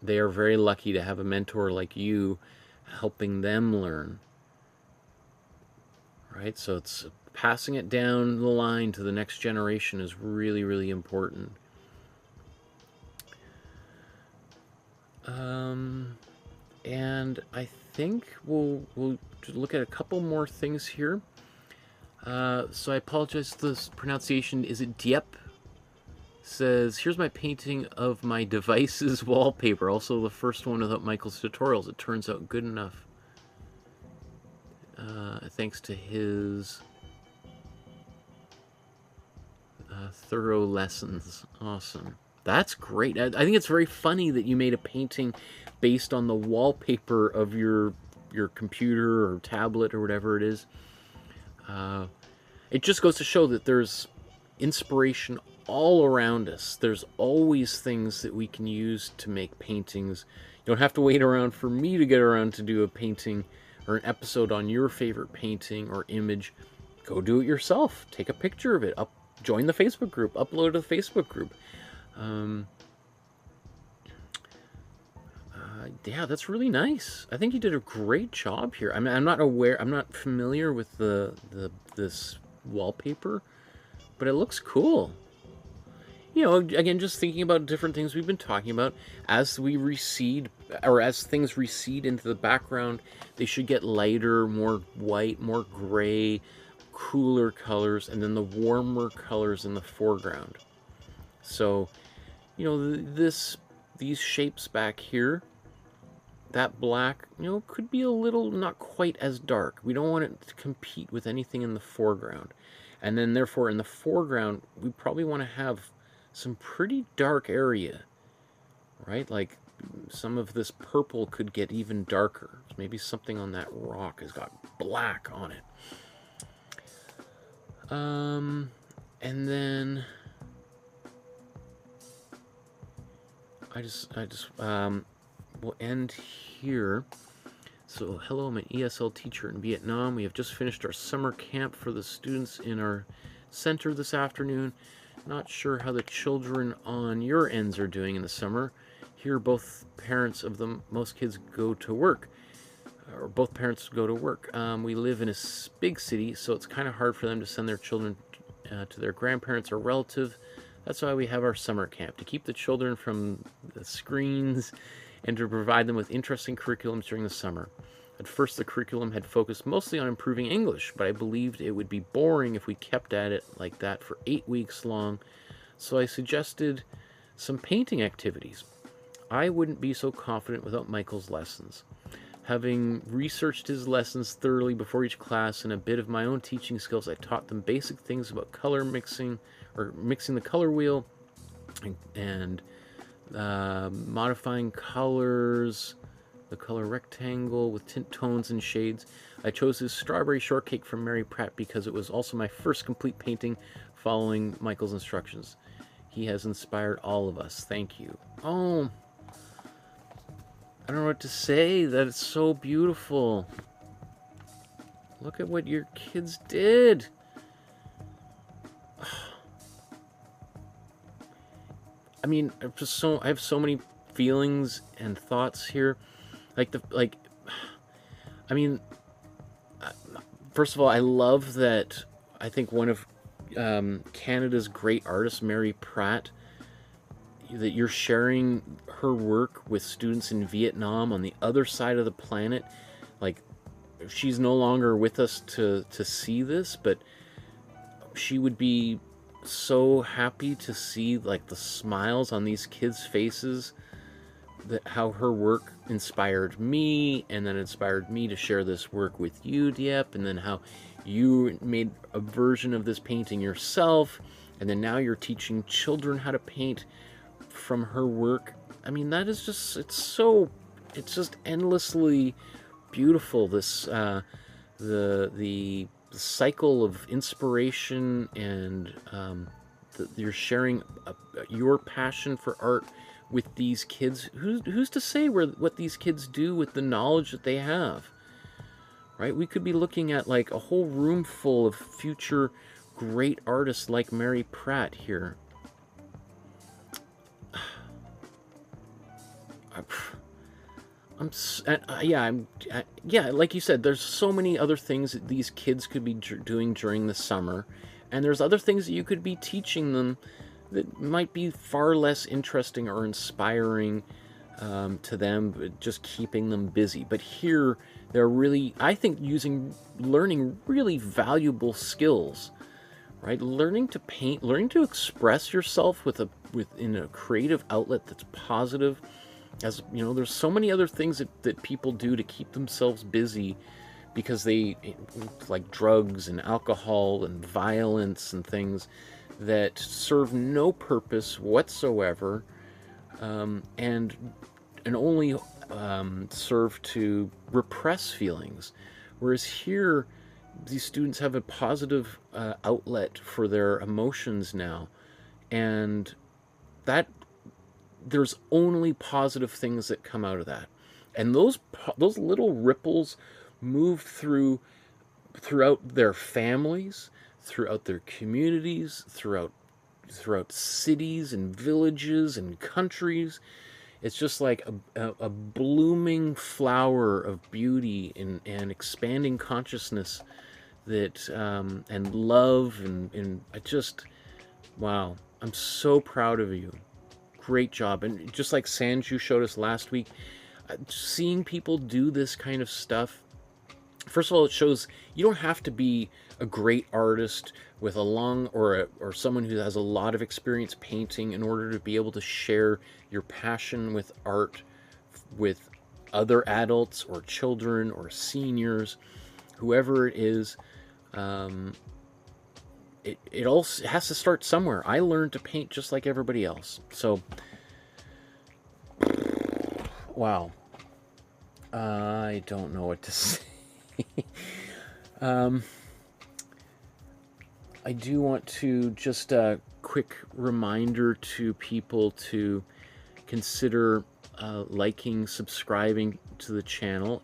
They are very lucky to have a mentor like you helping them learn. Right? So it's passing it down the line to the next generation is really, really important. And I think we'll look at a couple more things here. So I apologize for this pronunciation. Is it Dieppe? Says, here's my painting of my device's wallpaper. Also the first one without Michael's tutorials. It turns out good enough. Thanks to his thorough lessons. Awesome. That's great. I think it's very funny that you made a painting based on the wallpaper of your computer or tablet or whatever it is. It just goes to show that there's inspiration all around us. There's always things that we can use to make paintings. You don't have to wait around for me to get around to do a painting or an episode on your favorite painting or image. Go do it yourself. Take a picture of it. Join the Facebook group. Upload to the Facebook group. Yeah, that's really nice. I think you did a great job here. I mean, I'm not familiar with this wallpaper, but it looks cool. You know, again, just thinking about different things we've been talking about. As we recede, or as things recede into the background, they should get lighter, more white, more gray, cooler colors, and then the warmer colors in the foreground. So, you know, these shapes back here, that black, you know, could be a little not quite as dark. We don't want it to compete with anything in the foreground. And then therefore in the foreground, we probably want to have some pretty dark area, right? Like some of this purple could get even darker. Maybe something on that rock has got black on it. And then I just we'll end here. So, hello, I'm an ESL teacher in Vietnam. We have just finished our summer camp for the students in our center this afternoon. Not sure how the children on your ends are doing in the summer. Here, both parents of them, most kids go to work. or both parents go to work. We live in a big city, so it's kind of hard for them to send their children to their grandparents or relative. That's why we have our summer camp, to keep the children from the screens and to provide them with interesting curriculums during the summer. At first, the curriculum had focused mostly on improving English, but I believed it would be boring if we kept at it like that for 8 weeks long, so I suggested some painting activities. I wouldn't be so confident without Michael's lessons. Having researched his lessons thoroughly before each class and a bit of my own teaching skills, I taught them basic things about color mixing, or mixing the color wheel, and modifying colors, the color rectangle with tint tones and shades. I chose his strawberry shortcake from Mary Pratt because it was also my first complete painting following Michael's instructions. He has inspired all of us. Thank you. Oh, I don't know what to say. That is so beautiful. Look at what your kids did. I mean, I have so many feelings and thoughts here. I mean, first of all, I love that. I think one of Canada's great artists, Mary Pratt, that you're sharing her work with students in Vietnam on the other side of the planet. Like, she's no longer with us to see this, but she would be so happy to see like the smiles on these kids' faces, that how her work inspired me, and then inspired me to share this work with you, Dieppe, and then how you made a version of this painting yourself, and then now you're teaching children how to paint from her work. I mean, that is just, it's just endlessly beautiful. This the cycle of inspiration, and you're sharing your passion for art with these kids. Who's to say what these kids do with the knowledge that they have, right? We could be looking at like a whole room full of future great artists like Mary Pratt here. Yeah, like you said, there's so many other things that these kids could be doing during the summer, and there's other things that you could be teaching them that might be far less interesting or inspiring to them, but just keeping them busy. But here, they're really, I think, learning really valuable skills, right? Learning to paint, learning to express yourself within a creative outlet that's positive. As you know, there's so many other things that people do to keep themselves busy, because they, like drugs and alcohol and violence and things that serve no purpose whatsoever, and only serve to repress feelings. Whereas here, these students have a positive outlet for their emotions now, and that there's only positive things that come out of that, and those little ripples move throughout their families, throughout their communities, throughout cities and villages and countries. It's just like a blooming flower of beauty and expanding consciousness, that and love, and I just, wow, I'm so proud of you. Great job. And just like Sanju showed us last week, seeing people do this kind of stuff, first of all, it shows you don't have to be a great artist with a long, or someone who has a lot of experience painting in order to be able to share your passion with art with other adults or children or seniors, whoever it is. It all has to start somewhere. I learned to paint just like everybody else. So, wow. I don't know what to say. I do want to just a quick reminder to people to consider liking, subscribing to the channel,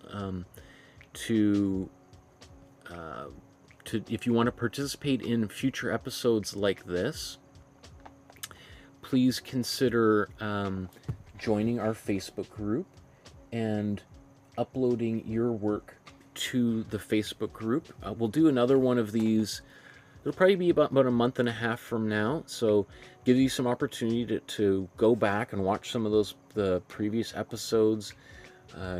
if you want to participate in future episodes like this, please consider joining our Facebook group, and uploading your work to the Facebook group. We'll do another one of these. It'll probably be about a month and a half from now, so give you some opportunity to go back and watch some of the previous episodes,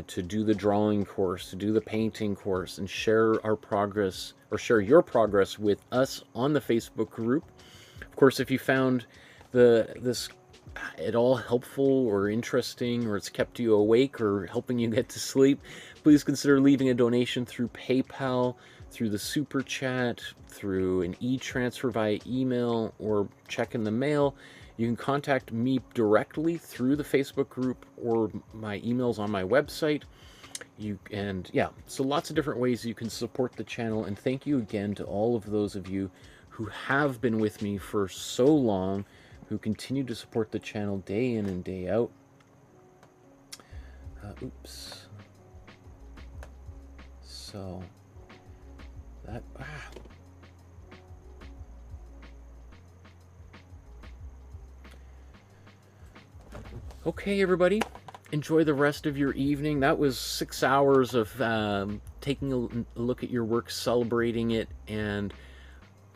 to do the drawing course, to do the painting course, and share our progress, or share your progress with us on the Facebook group. Of course, if you found this at all helpful or interesting, or it's kept you awake or helping you get to sleep, please consider leaving a donation through PayPal, through the Super Chat, through an e-transfer via email, or check in the mail. You can contact me directly through the Facebook group or my emails on my website. So lots of different ways you can support the channel. And thank you again to all of those of you who have been with me for so long, who continue to support the channel day in and day out. Oops. So that Okay, everybody, enjoy the rest of your evening. That was 6 hours of taking a look at your work, celebrating it, and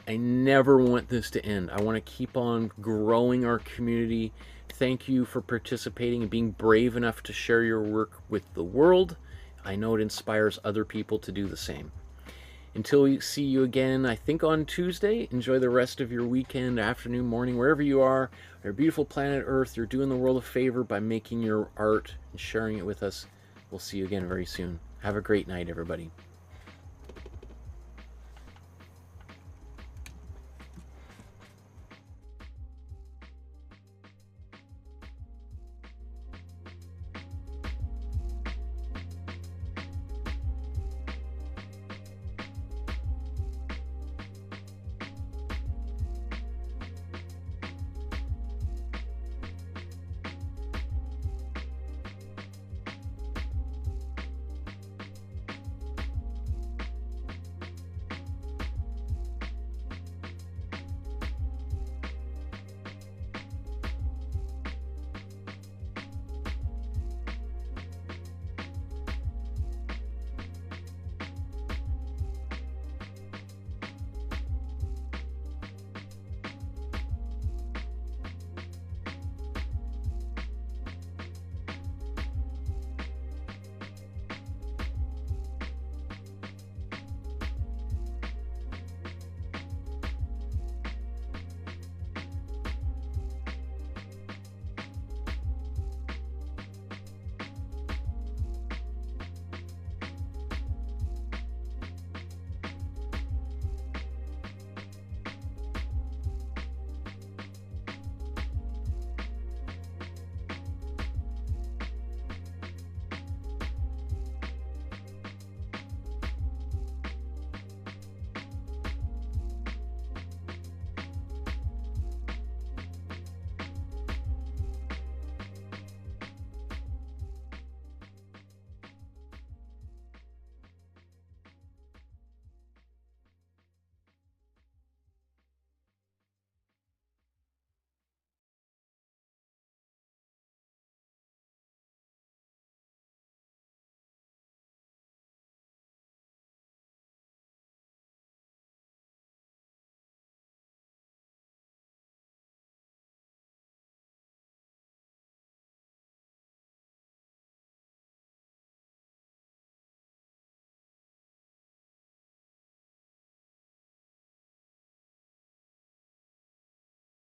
I never want this to end. I want to keep on growing our community. Thank you for participating and being brave enough to share your work with the world. I know it inspires other people to do the same. Until we see you again, I think on Tuesday, enjoy the rest of your weekend, afternoon, morning, wherever you are, our beautiful planet Earth. You're doing the world a favor by making your art and sharing it with us. We'll see you again very soon. Have a great night, everybody.